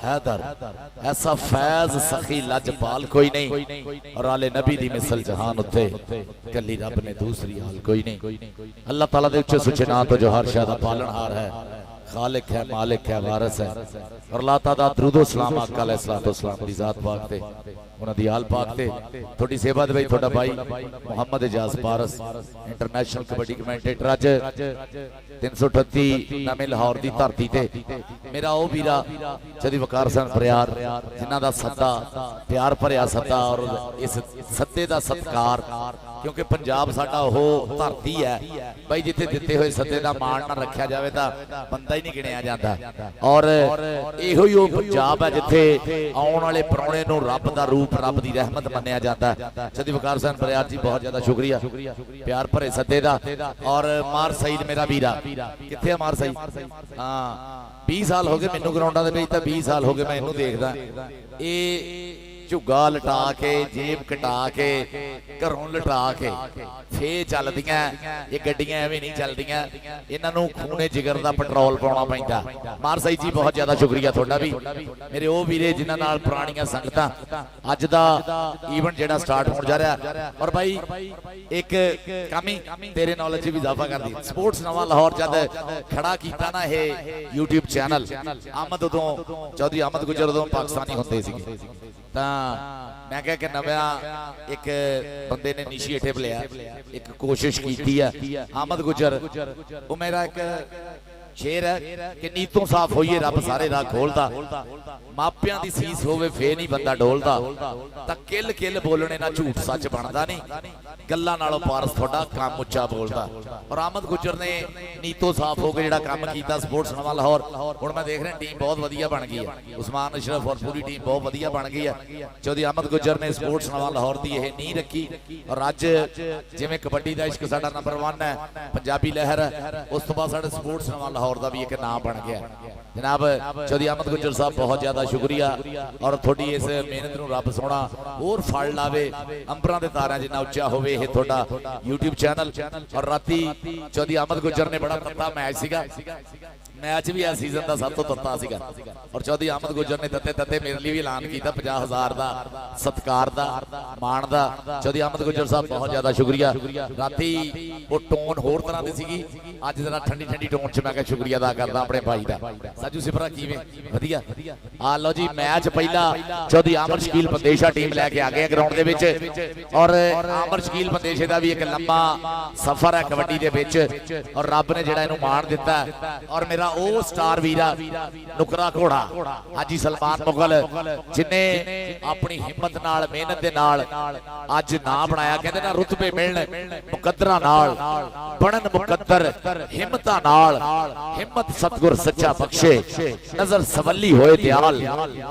हैदर ऐसा फैज सखी लजपाल कोई नहीं और आले नबी दी मिसल जहान उत्ते कली रब ने दूसरी हाल कोई नहीं अल्लाह ताला दे उच्चे सुचे नाम तो जो हर शय दा पालनहार है खालिक है मालिक है वारिस है और अल्लाह ताला दरूदो सलाम आका अलैहिस्सलातु वस्सलाम दी जात पाक ते उन्हां दी आल पाक ते थोड़ी सेवा दे भाई थोड़ा भाई मोहम्मद एजाज पारस इंटरनेशनल कबड्डी कमेंटेटर अज 338 नवे लाहौर दी धरती ते मेरा ओ वीरा जदी वकार सन प्यार जिन्हां दा सद्दा प्यार भरिया सद्दा और इस सद्दे दा सत्कार क्योंकि पंजाब साडा हो धरती है भाई जिथे दिते हुए सद्दे दा मान ना रखा जाए तां बंदा ही नहीं गिणिया जाता और इहो ही पंजाब है जिथे आउण वाले परौणे नूं रब दा रूप रब दी रहमत मन्निया जाता है जदी वकार सन प्यार जी बहुत ज्यादा शुक्रिया प्यार भरे सद्दे दा और मार सईद मेरा वीरा किथे है मार सईद हां 20 साल हो गए मैनू ग्राउंडां दे विच तां 20 साल हो गए मैं इहनूं देखदा ए झुग्गा लटा के जेब कटा के घरों लटा के फे चलदियां ये गड्डियां एवें नहीं चलदियां इन्हां नूं खूने जिगर दा पेट्रोल पाउणा पैंदा मार साई जी बहुत ज्यादा शुक्रिया तुहाडा भी मेरे ओ वीरे जिन्हां नाल पुराणियां संगतां अज दा इवेंट जेड़ा स्टार्ट होण जा रहा और भाई एक कामी तेरे नॉलेज भी इजाफा कर दी स्पोर्ट्स नवा लाहौर जद खड़ा कीता ना ये यूट्यूब चैनल अहमद उदों चौधरी अहमद गुजर उदों पाकिस्तानी हुंदे सीगे मैं क्या कि नवा एक बंदे ने इनिशिएटिव लिया एक कोशिश की है अहमद गुजर वो मेरा एक शेर है कि नीतों साफ होइए रब सारे राह खोलदा मापियां दी सीस होवे फे नहीं बंदा डोलदा तां किल किल बोलने ना झूठ सच बनदा नहीं गल्लां नालों पारस थोड़ा काम उच्चा बोलदा और अहमद गुजर ने नीतों साफ हो के जेड़ा काम कीता स्पोर्ट्स नवा लाहौर हुण मैं देख रहा टीम बहुत वधिया बन गई है उस्मान अशरफ और पूरी टीम बहुत वधिया बन गई है चौधरी अहमद गुजर ने स्पोर्ट्स नवा लाहौर दी यह नींह रखी और अज जिवें कबड्डी दा इश्क साडा नंबर 1 है पंजाबी लहर उस तो बाद साडे स्पोर्ट्स नवा लाहौर का भी एक नाम बन गया जनाब चौधरी अहमद गुज्जर साहब बहुत ज्यादा शुक्रिया और थोड़ी इस मेहनत नूं रब सोहना और फल लावे अंबरां दे तारां जिन्ना उच्चा होवे ये थोड़ा यूट्यूब चैनल और राती चौधरी अहमद गुज्जर ने बड़ा तत्ता मैच सीगा मैच भी इस सीजन का सब तो तत्ता सीगा और चौधरी अहमद गुज्जर ने तत्ते तत्ते मेरे लिए भी ऐलान किया 50,000 का सत्कार का मान का चौधरी अहमद गुज्जर साहब बहुत ज्यादा शुक्रिया राती वो टोन होर तरह की सीगी अज जरा ठंडी ठंडी टोन च मैं शुक्रिया अदा करदा अपने भाई का साजू सिफरा किवें वधिया आ लो जी मैच पहला चौधरी आमर शकील बंदेशा टीम लैके आ गए ग्राउंड दे विच और आमर शकील बंदेशे का भी एक लंबा सफर है कबड्डी दे विच और रब ने जिहड़ा इहनूं मान दिता और मेरा ओ स्टार वीरा नुकरा घोड़ा हाजी सलमान मुगल जिन्हें अपनी हिम्मत नाल मेहनत दे नाल अज नाम बनाया कहते ना रुतबे मिलण मुकद्दरां नाल बनन मुकद्दर हिम्मतां नाल हिम्मत सतगुर सच्चा बख्शे नजर सवली होए दयाल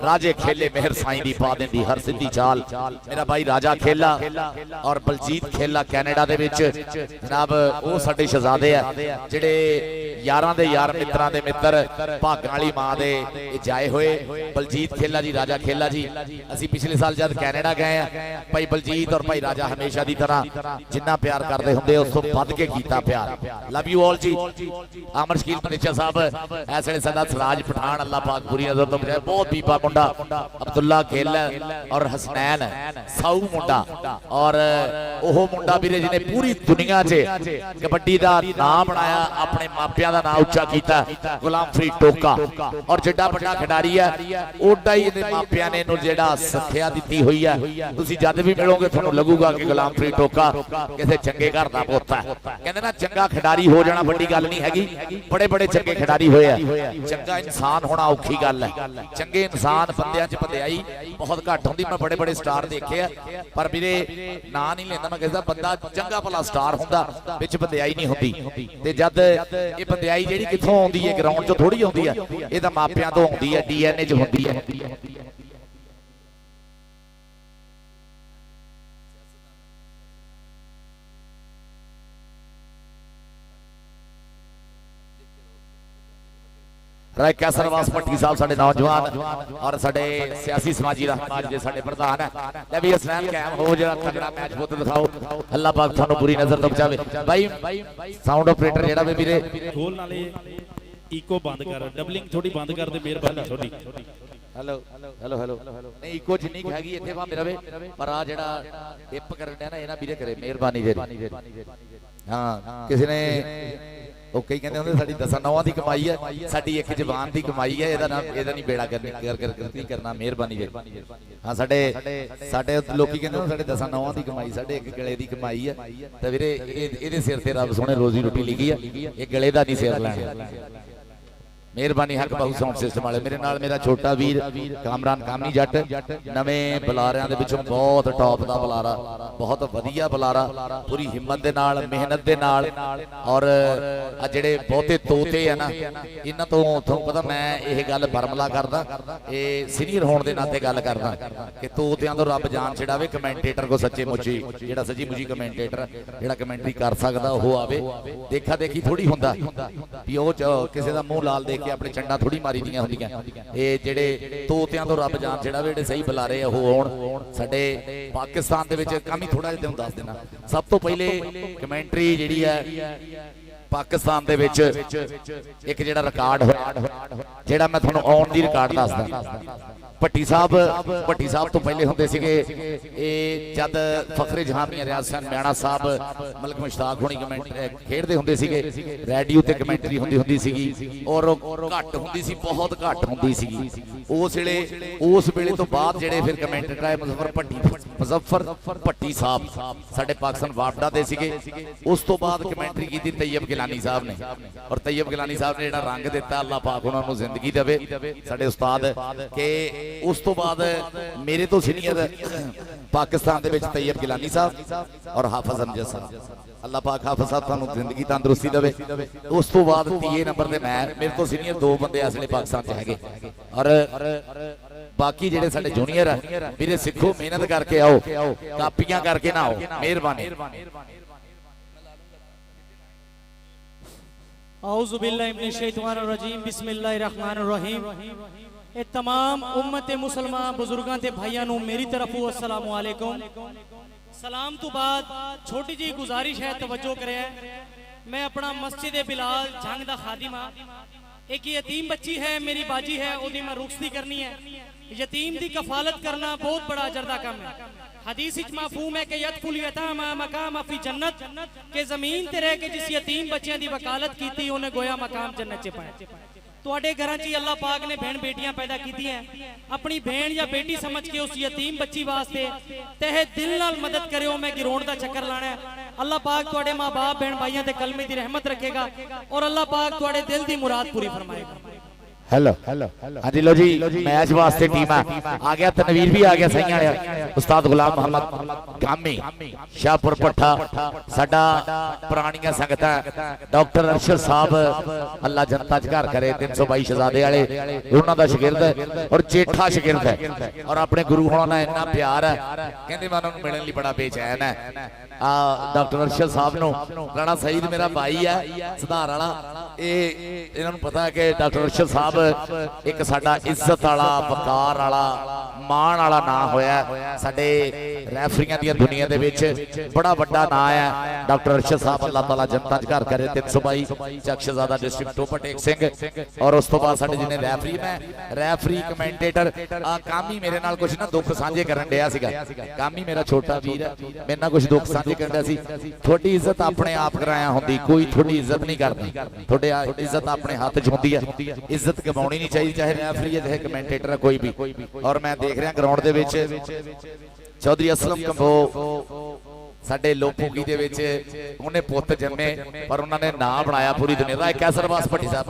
राजे खेले मेहर साईं दी पा देंदी हर सिद्धी चाल मेरा भाई राजा खेला और बलजीत खेला कैनेडा दे विच जनाब ओ साडे शहजादे है जिहड़े यारां दे यार मित्रां दे मित्र भागां वाली मां दे जाए होए बलजीत खेला जी राजा खेला जी असीं पिछले साल जब कैनेडा गए हैं भाई बलजीत और भाई राजा हमेशा दी तरह जिन्ना प्यार करते हुंदे उस तो वध के कीता प्यार लव यू ऑल जी आमर शकील बंदेशा साहब ऐसे सदा सराज पठान अल्लाह पाक बुरी नजर तो बचाए बहुत बीबा मुंडा अब्दुल्ला खेल और हसनैन साऊ मुंडा और ओह मुंडा वीरे जिन्हें पूरी दुनिया च कबड्डी दा नाम बनाया अपने मापियां दा नाम उच्चा कीता गुलाम फरीद टोका और जिड्डा बड़ा खिडारी है ओडा ही इहदे मापियां ने इहनूं जिहड़ा सिक्ख्या दित्ती होई है तुसीं जद भी मिलोगे तुहानूं लगूगा कि गुलाम फरीद टोका किसी चंगे घर दा पुੱਤ है कहंदे ना चंगा खिडारी हो जाना बड़ी गल नहीं हैगी बड़े बड़े चंगे खिडारी होए है चंगा इंसान होना औखी गल है चंगे इंसान बंदियां च भंदियाई बहुत घट होंदी मैं बड़े बड़े स्टार देखे पर वीरे ना नहीं लेंदा मैं कहदा बंदा चंगा भला स्टार हुंदा विच भंदियाई नहीं हुंदी ते जद ये भंदियाई जेहड़ी कित्थों आउंदी है ग्राउंड चों थोड़ी आउंदी है ये तां मापियां तो आउंदी है डीएनए च हुंदी है राय कैसरवास भट्टी साहब साडे नौजवान और साडे सियासी समाजी रहनुमा जे साडे प्रधान है ले भी हसनैन कायम हो जरा तगड़ा मैच पुੱਤ दिखाओ अल्लाह पाक थानू बुरी नजर तो बचावे भाई साउंड ऑपरेटर जेड़ा वे वीरे खोल नाले इको बंद कर डबलिंग थोड़ी बंद कर दे मेहरबानी थोड़ी हेलो हेलो हेलो नहीं इको जिन्नी हैगी इथे वा मेरा वे पर आ जेड़ा टिप करन दे ना ए ना वीरे करे मेहरबानी जे हां किसी ने ਉਹ ਕਈ ਕਹਿੰਦੇ ਹੁੰਦੇ ਸਾਡੀ 10 9 ਦੀ ਕਮਾਈ ਹੈ ਸਾਡੀ ਇੱਕ ਜ਼ਬਾਨ ਦੀ ਕਮਾਈ ਹੈ ਇਹਦਾ ਨਹੀਂ ਬੇੜਾ ਕਰਨੀ ਕਰਨਾ ਮਿਹਰਬਾਨੀ ਜੀ ਹਾਂ ਸਾਡੇ ਲੋਕੀ ਕਹਿੰਦੇ ਹੁੰਦੇ ਸਾਡੇ 10 9 ਦੀ ਕਮਾਈ ਸਾਡੇ ਇੱਕ ਗਲੇ ਦੀ ਕਮਾਈ ਹੈ ਤੇ ਵੀਰੇ ਇਹਦੇ ਸਿਰ ਤੇ ਰੱਬ ਸੋਹਣੇ ਰੋਜ਼ੀ ਰੋਟੀ ਲਿਖੀ ਹੈ ਇਹ ਗਲੇ ਦਾ ਨਹੀਂ ਸਿਰ ਲੈਣਾ मेहरबानी हक बहु साउंड सिस्टम वाले मेरे नाल मेरा छोटा वीर कामरान कामी जट नवे बुलारियां दे विचों बहुत टॉप दा बुलारा बहुत वधिया बुलारा पूरी हिम्मत दे नाल मेहनत दे नाल और आ जेड़े बहुते तोते है ना इन्हां तो तुहानूं पता मैं यह गल बरमला करदा ए सीनियर होण दे नाते गल करदा कि तोतियां तो रब जान छड़ावे कमेंटेटर को सच्चे मुच्ची जेड़ा सच्ची मुच्ची कमेंटेटर जेड़ा कमेंटरी कर सकदा ओह आवे देखा देखी थोड़ी हुंदा भी ओह किसी दा मूंह लाल देख अपने चंडा थोड़ी मारी दियां होंदियां ये जेड़े तोतियां तो रब जान छड़ा जेड़े सही बुलारे हो होण साडे पाकिस्तान दे विच काम ही थोड़ा जिहा दस देना सब तो पहले कमेंटरी जेड़ी है पाकिस्तान दे विच एक जेड़ा रिकॉर्ड होया जेड़ा मैं तुहानूं ऑन दी रिकॉर्ड दसदा भट्टी साहब तो पहले होंदे सीगे ए जद फखरे जहां मियां रियाज हसन म्याणा साहब मलिक मुश्ताक होनी कमेंटरी खेडदे होंदे सीगे रेडियो ते कमेंटरी होंदी सीगी और घट होंदी सी बहुत घट होंदी सीगी उस वेले तो बाद जेड़े फिर कमेंटेटर आए मुजफ्फर भट्टी साहब साडे पाकिस्तान वापडा दे सीगे उस तो बाद कमेंटरी कीती तैयब गिलानी साहब ने और तैयब गिलानी साहब ने जेड़ा रंग दिता अल्लाह पाक उन्हां नूं जिंदगी देवे साडे उस्ताद के उस तो बाद मेरे तो सीनियर पाकिस्तान दे विच तैयब गिलानी साहब और हाफिज अमजद साहब अल्लाह पाक हाफिज साहब तुहानूं जिंदगी तंदुरुस्ती देवे उस तो बाद 3 नंबर ते मैं मेरे तो सीनियर 2 बंदे असले पाकिस्तान च हैगे और बाकी जेड़े साडे जूनियर है वीरे सिखो मेहनत करके आओ कापियां करके ना आओ मेहरबानी औज़ुबिल्लाहिमिनश्शैतानिर्रजीम बिस्मिल्लाहिर्रहमानिर्रहीम। ए तमाम उम्मत मुसलमान बुजुर्गों ते भाइयों नू मेरी तरफों अस्सलामु अलैकुम। सलाम तो बाद छोटी जी गुजारिश है, तवज्जो करे। मैं अपना मस्जिद बिलाल जंग दा खादिम हाँ। एक यतीम बच्ची है, मेरी बाजी है, ओदी मैं रुखसती करनी है। यतीम दी कफालत करना बहुत बड़ा अजर दा काम है। हदीस विच मफहूम है कि यदखुल यतामा मकाम फी जन्नत, के जमीन ते रह के जिस यतीम बच्चियां दी वकालत कीती उन्हें गोया मकाम जन्नत च पाया। तुहाडे घरां च अल्लाह पाक ने बहन बेटियां पैदा की हैं, अपनी बहन या बेटी समझ के उस यतीम बच्ची वास्ते तहे दिल नाल मदद करियो। मैं गिरोण दा चक्कर लाना है। अल्लाह पाक तुहाडे माँ बाप बहन भाइयों ते कलमे दी रहमत रखेगा और अल्लाह पाक तुहाडे दिल दी मुराद पूरी फरमाएगा। हेलो हाँ जी, लो जी मैच वास्ते टीम आ गया। तनवीर भी आ गया सही आया। उस्ताद गुलाम मोहम्मद गामी शाहपुर पट्ठा साडा पुरानिया संगत डॉक्टर अरशद साहब अल्लाह जनता च घर करे 322 शहजादे वाले उन्होंने दा शागिर्द और जेठा शागिर्द है और अपने गुरु होना ना इन्ना प्यार है, कहते मैं उन्होंने मिलने लिए बड़ा बेचैन है। डॉक्टर अरशद साहब नो राणा सईद मेरा भाई है सुधार वाला। इन्होंने पता है कि डॉक्टर अरशद साहब एक साडा इज्जत वाला वकार वाला मान वाला नाम होया साडे रैफरियां दी दुनिया दे विच बड़ा वड्डा नाम है डॉक्टर अरशद साहब। अल्लाह ताला जनता च घर करे 322 चक शहजादा डिस्ट्रिक्ट टोपा टेक सिंह और उस तो बाद साडे जिन्ने रैफरी मैं रैफरी कमेंटेटर कामी मेरे नाल कुछ ना दुख साझे करन दिया सीगा। कामी मेरा छोटा वीर है, मेरे नाल कुछ दुख साझे करदा सी। थोड़ी इज्जत अपने आप कराया हुंदी, कोई थोड़ी इज्जत नहीं करदा। थोड़े इज्जत अपने हाथ च हुंदी है, इज्जत गवाउणी नहीं चाहिए, चाहे रैफरी है चाहे कमेंटेटर है कोई भी। और मैं देख रहा ग्राउंड दे विच चौधरी असलम कंबो साडे लोपूगी दे विच उन्हें पुत जन्मे पर उन्होंने नाम बनाया पूरी दुनिया दा। कैसरबाज भट्टी साहब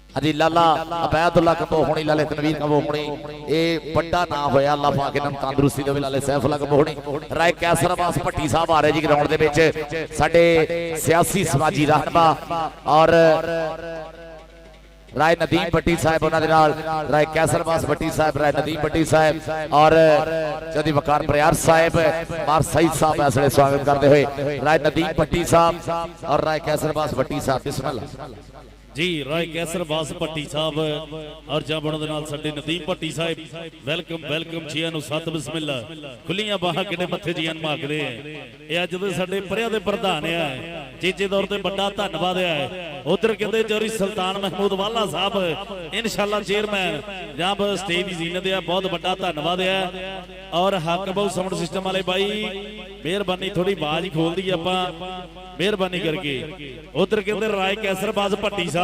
हाँ जी, लाला अबैदुल्ला कंबो होनी, लाले तनवीर कंबो होनी, ये बड़ा नाम होया। अल्लाह पाक इन्हां नूं तंदुरुस्ती देवे। लाले सैफुल्ला कंबो होनी, राय कैसरबाज भट्टी साहब आ रहे जी ग्राउंड दे विच साडे सियासी समाजी रहनुमा और राय नदीम भट्टी साहब उन्होंने राय कैसरबाज भट्टी साहब, राय नदीम भट्टी साहब और जदी वकार बरियार साहब मार सईद साहब इसलिए स्वागत करते हुए राय नदीम भट्टी साहब और राय कैसरबाज भट्टी साहब। बिस्मिल्लाह जी, राय कैसरबाज भट्टी साहब और जाबण दे नाल साडे नदीम भट्टी साहब वेलकम वेलकम जियां नु सत बिस्मिल्लाह खुलियां बाहां किने मथे जियां मागदे हैं। ये अज दे साडे परिया दे प्रधान है चेचे दौर ते बड़ा धन्नवाद है। उधर कहते चौधरी सुल्तान महमूद वाला साहब इंशाअल्लाह चेयरमैन जनाब स्टेज दी जीनत है, बहुत बड़ा धन्नवाद है। और हक बहु साउंड सिस्टम वाले भाई मेहरबानी थोड़ी आवाज खोल दी आपां मेहरबानी करके। उधर कहते राय कैसरबाज भट्टी साहब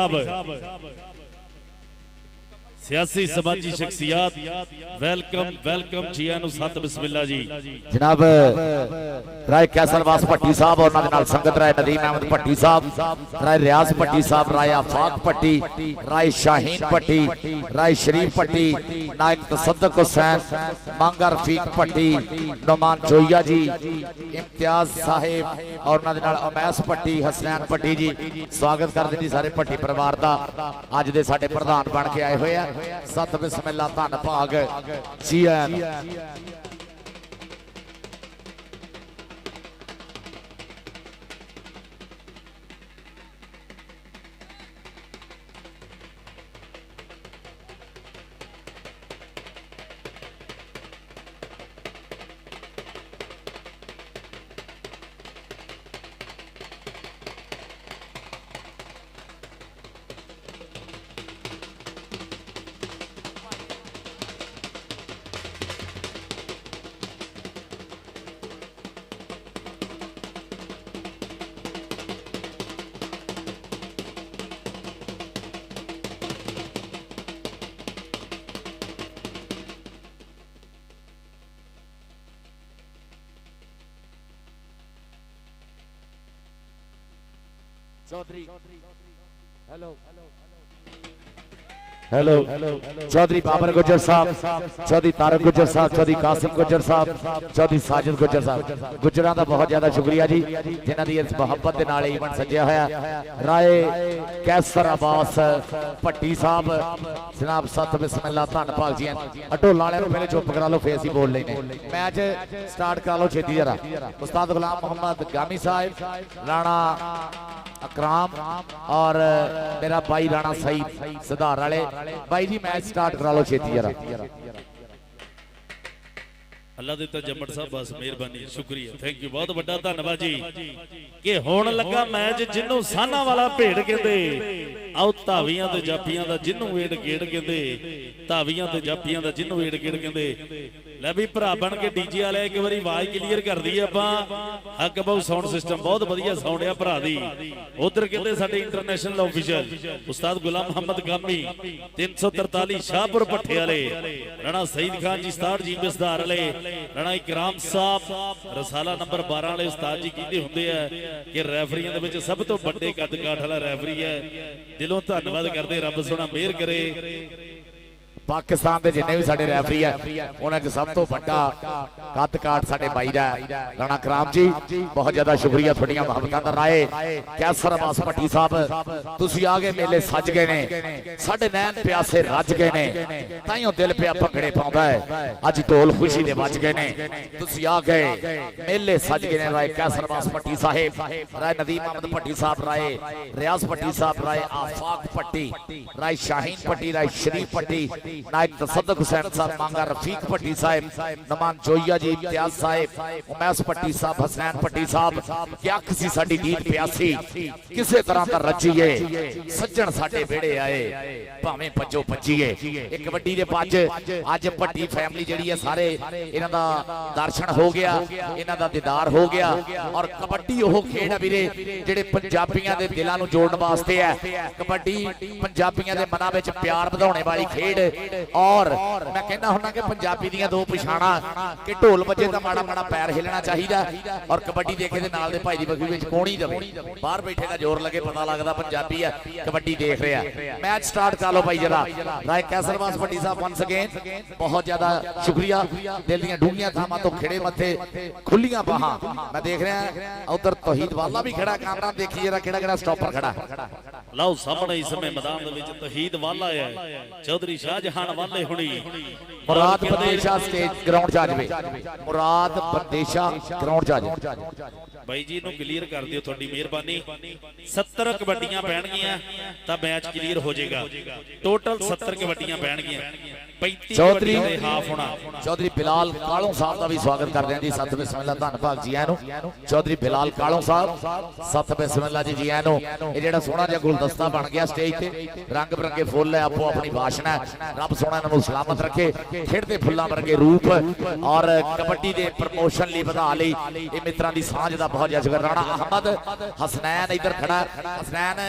सियासी समाजी शख्सियत वेलकम वेलकम जी आनु सत बिस्मिल्लाह जी। जनाब राय कैसरबाज भट्टी साहब और नाल संगत राय नदीम अहमद भट्टी साहब, राय रियाज भट्टी साहब, राय आफाक भट्टी, राय शाहीन भट्टी, राय शरीफ भट्टी, नायक तसद्दुक हुसैन, मांगा रफीक भट्टी, नुमान जोइया जी, इम्तियाज साहिब और नाल उमैस भट्टी, हसनैन भट्टी जी। स्वागत करदे जी सारे भट्टी परिवार दा। अज दे साडे प्रधान बन के आए हुए हैं। सत बिस्मिल्लाह धन भाग जी आन। चौधरी हेलो हेलो चौधरी बाबर गुज्जर साहब, चौधरी तारक गुज्जर साहब, चौधरी कासिम गुज्जर साहब, चौधरी साजिद गुज्जर साहब, गुज्जरां दा बहुत ज्यादा शुक्रिया जी जिन्हां दी इस मुहब्बत दे नाल इवेंट सजिया होया। राय कैसर अब्बास भट्टी साहब जनाब सत बिस्मिल्लाह धन भाग जी अटोला वाले पहले चुप करा लो फिर असीं बोल लेने। मैच स्टार्ट करा लो छेती जरा। उस्ताद गुलाम मोहम्मद गामी साहब, राणा अकराम और मेरा भाई राणा सईद सुधार वाले भाई जी मैच स्टार्ट करा लो छेती जरा। अल्लाह दे तां जम्मड़ साहब बस मेहरबानी शुक्रिया थैंक यू बहुत बड़ा धन्यवाद जी कि होण लगा मैच जिन्नू साना वाला भेड़ कहंदे आओ धावियां ते जाफियां दा जिन्नू वेड़ गेड़ कहंदे धावियां ते जाफियां दा जिन्नू वेड़ गेड़ कहंदे। ले भी भरा बन के डीजे वाले एक बारी आवाज क्लीयर कर दी आपां हक बहु साउंड सिस्टम बहुत वधिया साउंड है भरा दी। उधर कहंदे साडे इंटरनेशनल ऑफिशियल उस्ताद गुलाम मोहम्मद गामी 343 शाहपुर भट्ठे वाले, राणा सईद खान जी 67 जी बिस्दार वाले, राणा इकराम साहब रसाला नंबर 12 वाले उस्ताद जी कहते हुंदे आ कि रैफरियां दे विच सब तो वड्डे कद काठ वाला रैफरी है। दिलों धन्नवाद करदे रब सोना मेहर करे। पाकिस्तान के जिन्ने भी साडे रैफरी है उन्हां च सब तो वड्डा कद काठ साडे भाई दा राणा कराम जी बहुत ज्यादा शुक्रिया थोड़ियां मुहब्बतां दा। राय कैसर अब्बास भट्टी साहब तुसीं आ गए मेले सज गए ने साडे नैन प्यासे रज गए ने ताइयों दिल पिया भंगड़े पाउंदा है अज ढोल खुशी दे बज गए ने तुसीं आ गए मेले सज गए ने। राय कैसर अब्बास भट्टी साहब, राय नदीम अहमद भट्टी साहब, राय रियाज भट्टी साहब, राय आफाक भट्टी, राय शाहीन भट्टी, राय शरीफ भट्टी, नायक तसद्दुक हुसैन साहब, मांगा रफीक भट्टी साहब, नमान जोइया जी, इम्तियाज साहब, उमैस भट्टी साहब, हसनैन भट्टी साहब। क्या किसी साडी नींद प्यासी किसी तरह का रजीए सज्जन साडे बेड़े आए भावें भज्जो भज्जीए। एक कबड्डी दे पज अज भट्टी फैमिली जिहड़ी है सारे इन्हां दा दर्शन हो गया, इन्हां दा दीदार हो गया और कबड्डी ओह खेड है वीरे जिहड़े पंजाबियां दे दिलां नूं जोड़न वास्ते है। कबड्डी पंजाबियां दे मनां विच प्यार वधाउने वाली खेड और मैं कहना हुन्ना कि पंजाबी दियां दो पछाणा कि ढोल बजे दा माड़ा माड़ा पैर हिलना चाहिए और कबड्डी देखे दे नाल दे भाई दी बखी विच कौन ही दवे बाहर बैठे दा जोर लगे पता लगदा पंजाबी है कबड्डी देख रहा है। मैच स्टार्ट कर लो भाई जरा। राय कैसर अब्बास भट्टी साहब वंस अगेन बहुत ज्यादा शुक्रिया। दिल दियां डूंघियां थावां तो खिड़े मथे खुलियां बाहां मैं देख रहा उधर तौहीद वाला भी खड़ा कैमरा देखी जरा केड़ा स्टॉपर खड़ा लाओ सामने इस समय मैदान दे विच तौहीद वाला है चौधरी शाहजहान वाले हुणी मुराद बंदेशा स्टेज ग्राउंड जाजवे मुराद बंदेशा ग्राउंड जाजवे भाई जी नु क्लियर कर दियो थोड़ी मेहरबानी। 70 कबड्डियां पैणगियां तां मैच क्लियर हो जाएगा। टोटल 70 कबड्डियां पैणगियां 35 चौधरी हाफ होना। चौधरी बिलाल कालों साहब का भी स्वागत करते हैं जी सत बिस्मिल्लाह धन भाग जी आनू। चौधरी बिलाल कालों साहब सत बिस्मिल्लाह जी आनू। ये जेड़ा सोहना जिहा गुलदस्ता बन गया स्टेज ते रंग बिरंगे फुल है आपो अपनी भाषण है रब सोहना इन्हां नूं सलामत रखे खेडदे फुल्लां वर्गे रूप और कबड्डी दे प्रमोशन लई वधा लई ये मित्रां दी सांझ दा बहुत ज्यादा शुक्र। राणा अहमद हसनैन इधर खड़ा हसनैन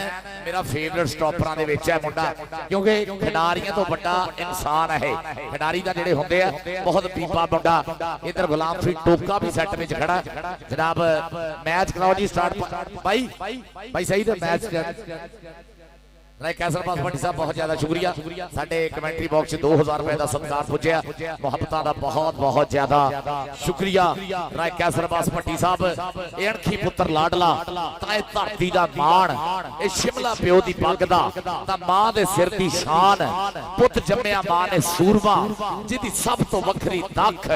मेरा फेवरेट स्टॉपरां दे विच है मुंडा क्योंकि खिडारियां तो बड़ा इंसान है खिडारी दा जेड़े हुंदे आ बहुत पीपा मुंडा। इधर गुलाम फरीद टोका भी सेट विच खड़ा जनाब। मैच कराओ जी स्टार्ट भाई सही दा मैच राय कैसर अब्बास भट्टी साहब बहुत ज्यादा शुक्रिया। साडे कमेंटरी बॉक्स 2000 रुपए का सत्कार पुज्या मुहब्बतां दा बहुत बहुत ज्यादा शुक्रिया। राय कैसर अब्बास भट्टी साहब अणखी पुत्र लाडला ताए धरती दा मान ए शिमला प्यो दी पग दा ता मां दे सिर दी शान पुत जम्मिया मां ने सूरमा जिदी सब तो वखरी दख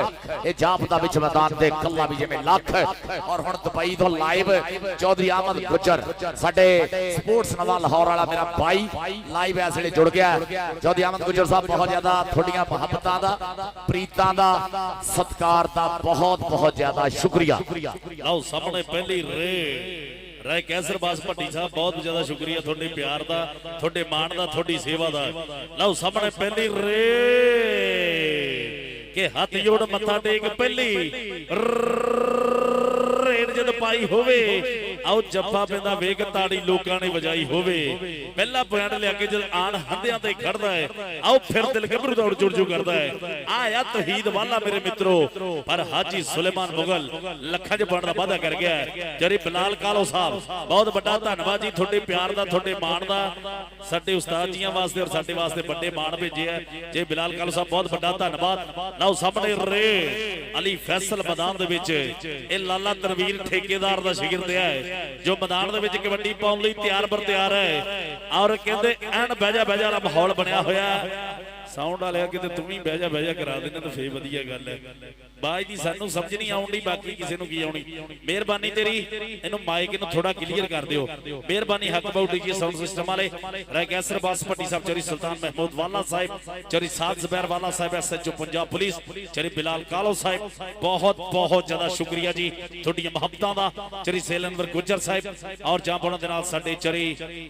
ए जापदा विच मैदान दे कल्ला भी जिवें लख। और हुण दुबई तो लाइव चौधरी अहमद गुज्जर साडे स्पोर्ट्स नवा लाहौर वाला मेरा भाई लाइव इस वेले जुड़ गया। चौधरी अहमद गुज्जर साहब बहुत ज्यादा थोड़ियां मुहब्बतां दा प्रीतां दा सत्कार दा बहुत बहुत ज्यादा शुक्रिया। आओ सामने पहली रे राय कैसर अब्बास भट्टी साहब बहुत ज्यादा शुक्रिया थोड़े प्यार दा थोड़े मान दा थोड़ी सेवा दा। लाओ सामने पहली रे के हाथ जोड़ मत्था टेक पहली रेड जद पाई होवे आओ जप्पा पैंदा वेग ताड़ी लोकां ने वजाई होवे पहला पॉइंट लेके जद आन हंदियां ते खड़दा है आओ फिर दिल गबरू दौड़ जुड़ जू करदा है आया तौहीद वाला मेरे मित्रों पर हाजी सुलेमान मुगल लखां च बनदा वादा कर गया है जरी बिलाल कालो साहब बहुत बड़ा धन्यवाद जी थोड़े प्यार दा थोड़े मान दा साडे उस्ताद जियां वास्ते और साडे वास्ते बड़े मान भेजे है जे बिलाल कालो साहब बहुत बड़ा धन्यवाद लाओ सामने रे अली फैसल मैदान दे विच ए लाला तनवीर ठेकेदार दा शागिर्द है जो मैदान दे विच कबड्डी पाउण लई तैयार बर तैयार है और कहंदे एन बहजा बहजा दा माहौल बनया होया साउंड वाले किते तुम ही बहजा करा देने तो फिर वधिया गल है बाज दी सानू समझ नहीं आउंदी बाकी किसी नु की आउणी मेहरबानी तेरी इनु माइक नु थोड़ा क्लियर कर दियो मेहरबानी हक बाउ डीजे साउंड सिस्टम वाले रैगैसर बास पट्टी साहब चरी सुल्तान महमूद वाला साहब चरी साद जुबैर वाला साहब एसएचओ पंजाब पुलिस चरी बिलाल कालो साहब बहुत बहुत ज्यादा शुक्रिया जी थोड़ी मोहब्बतां दा चरी सेलनवर गुज्जर साहब और जां बोलण दे नाल साडे चरी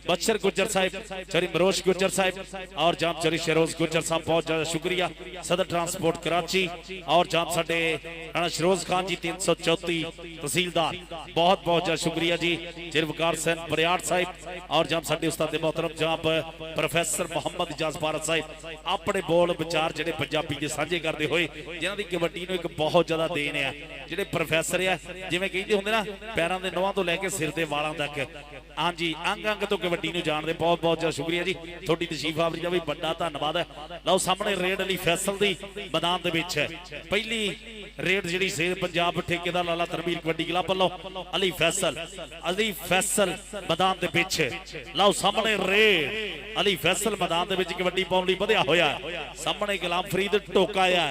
बशर गुज्जर साहब चरी मरोश गुज्जर साहब और जां चरी शेरोज गुज्जर साहब बहुत ज्यादा शुक्रिया सदर ट्रांसपोर्ट कराची और जां साडे राणा शरोज खान जी 334 तहसीलदार बहुत बहुत ज्यादा शुक्रिया जी जिरवकार सैन बरियाड़ साहब और जां साडे उस्ताद मोहतरम जनाब प्रोफेसर मोहम्मद इजाज भारत साहब अपने बोल विचार जेडे पंजाबी दे साझे करते हुए जिन्हां दी कबड्डी नूं एक बहुत ज्यादा देन है जेडे प्रोफेसर है जिवें कहंदे हुंदे ना पैरां दे नोहां तो लैके सिर दे वालां तक हाँ जी अंग अंग तो कबड्डी नूं जानदे बहुत बहुत ज्यादा शुक्रिया जी थोड़ी तशरीफ आवरी का भी बड़ा धन्यवाद है लो सामने रेड अली फैसल दी मैदान दे विच पहली रेड जिहड़ी से पंजाब ठेकेदार लाला तनवीर कबड्डी क्लब वालों अली फैसल मैदान दे विच लो सामने रेड अली फैसल मैदान दे विच कबड्डी पाउण लई वधिया होया सामने गुलाम फरीद टोका है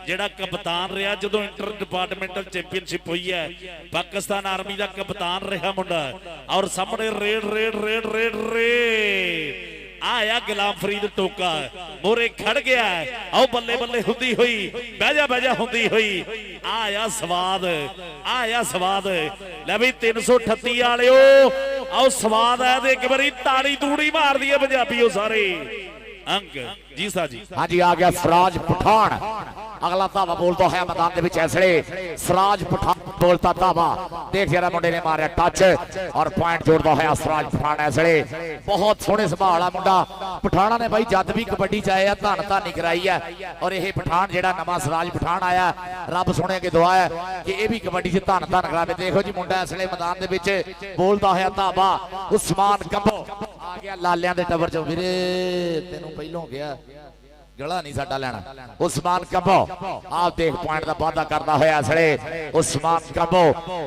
जेड़ा कप्तान रहा जदों इंटर डिपार्टमेंटल चैंपीयनशिप हुई है पाकिस्तान आर्मी का कप्तान रहा मुंडा और सामने red red red red red आया गुलाम फरीद टोका मोरे खड़ गया आओ बल्ले बल्ले हुंदी हुई बहजा हुंदी हुई आया स्वाद ले भी 338 वालिओ आओ स्वाद है ते एक बारी ताड़ी तूड़ी मार दी है पंजाबीओ सारे अंक जी सा जी हाँ जी आ गया सराज पठान अगला धावा बोलता है मैदान के विच इसलिए सराज पठान बोलता धावा देख जरा मुंडे ने मारा टच और पॉइंट जोड़ता है सराज पठान इसलिए बहुत सोहने संभाल आ मुंडा पठाना ने भाई जद भी कबड्डी च आया धन धानी कराई है और यह पठान जेड़ा नवा सराज पठान आया रब सोने की दुआ है कि यह भी कबड्डी च धन धन करावे देखो जी मुंडा इसलिए मैदान के विच बोलता है धावा उस्मान कंबो आ गया लालियां दे टबर चो वीरे तेनू पहलों गया गला नहीं साडा लेना उस्मान कंबो आप देख पॉइंट का वादा करता होया इसलिए उस्मान कंबो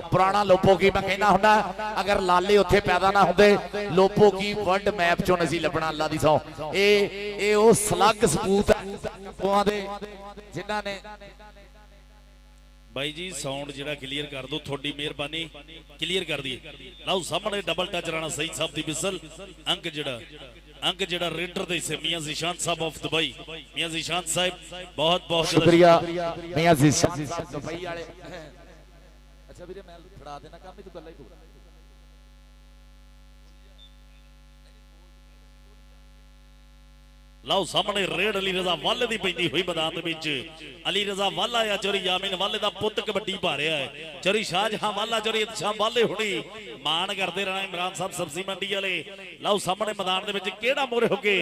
पुराना लोपो की मैं कहना हुंदा अगर लाले उत्थे पैदा ना हुंदे लोपो की वर्ल्ड मैप चों नहीं लभना अल्लाह दी सौ ए ओ स्लग सपूत है दे जिन्हां ने भाई जी साउंड जेड़ा क्लियर कर दो थोड़ी मेहरबानी क्लियर कर दी लाओ सामने डबल टच राणा सईद साहब दी विसल अंक जेड़ा रेडर दे से मियां ज़ीशान साहब ऑफ दुबई मियां ज़ीशान साहब बहुत बहुत शुक्रिया मियां ज़ीशान दुबई वाले अच्छा वीरे मैं फड़ा देना काम ही तू कल्ला ही पूरा लाओ सामने रेड अली रजा वाले दी पैंदी हुई मैदान दे विच अली रजा वाला या चोरी यामीन वाले दा पुੱਤ कबड्डी पा रहा है चोरी शाहजहां वाला चोरी शाह वाले हुणी मान करते रहना इमरान साहब सब्जी मंडी वाले लाओ सामने मैदान दे विच केड़ा मोरे होके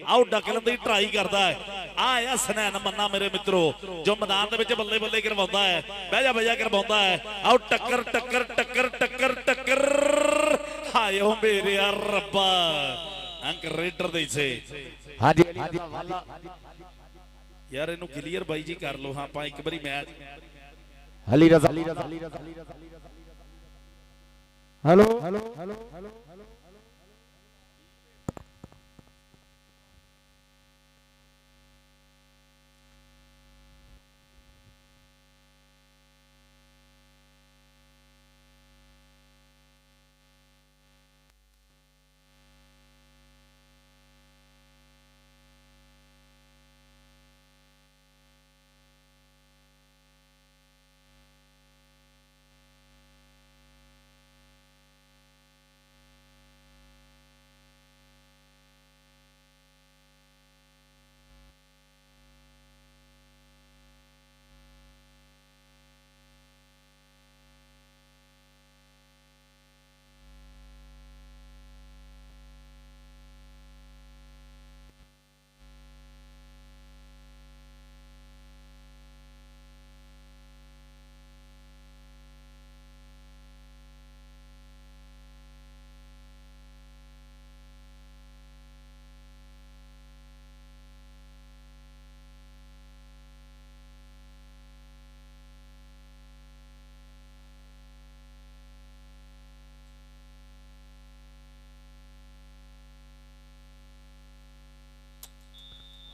आओ डकलन दी ट्राई करदा है आया सनैन मन्ना मेरे मित्रों जो मैदान दे विच बल्ले बल्ले करवाउंदा है बहजा करवाउंदा है आओ टक्कर टक्कर टक्कर टक्कर टक्कर हाय ओ मेरे रब्बा अंक रेडर दे से हाँ जी यार इनू क्लियर भाई जी कर लो हाँ पा एक बारी मैच अली रजा हेलो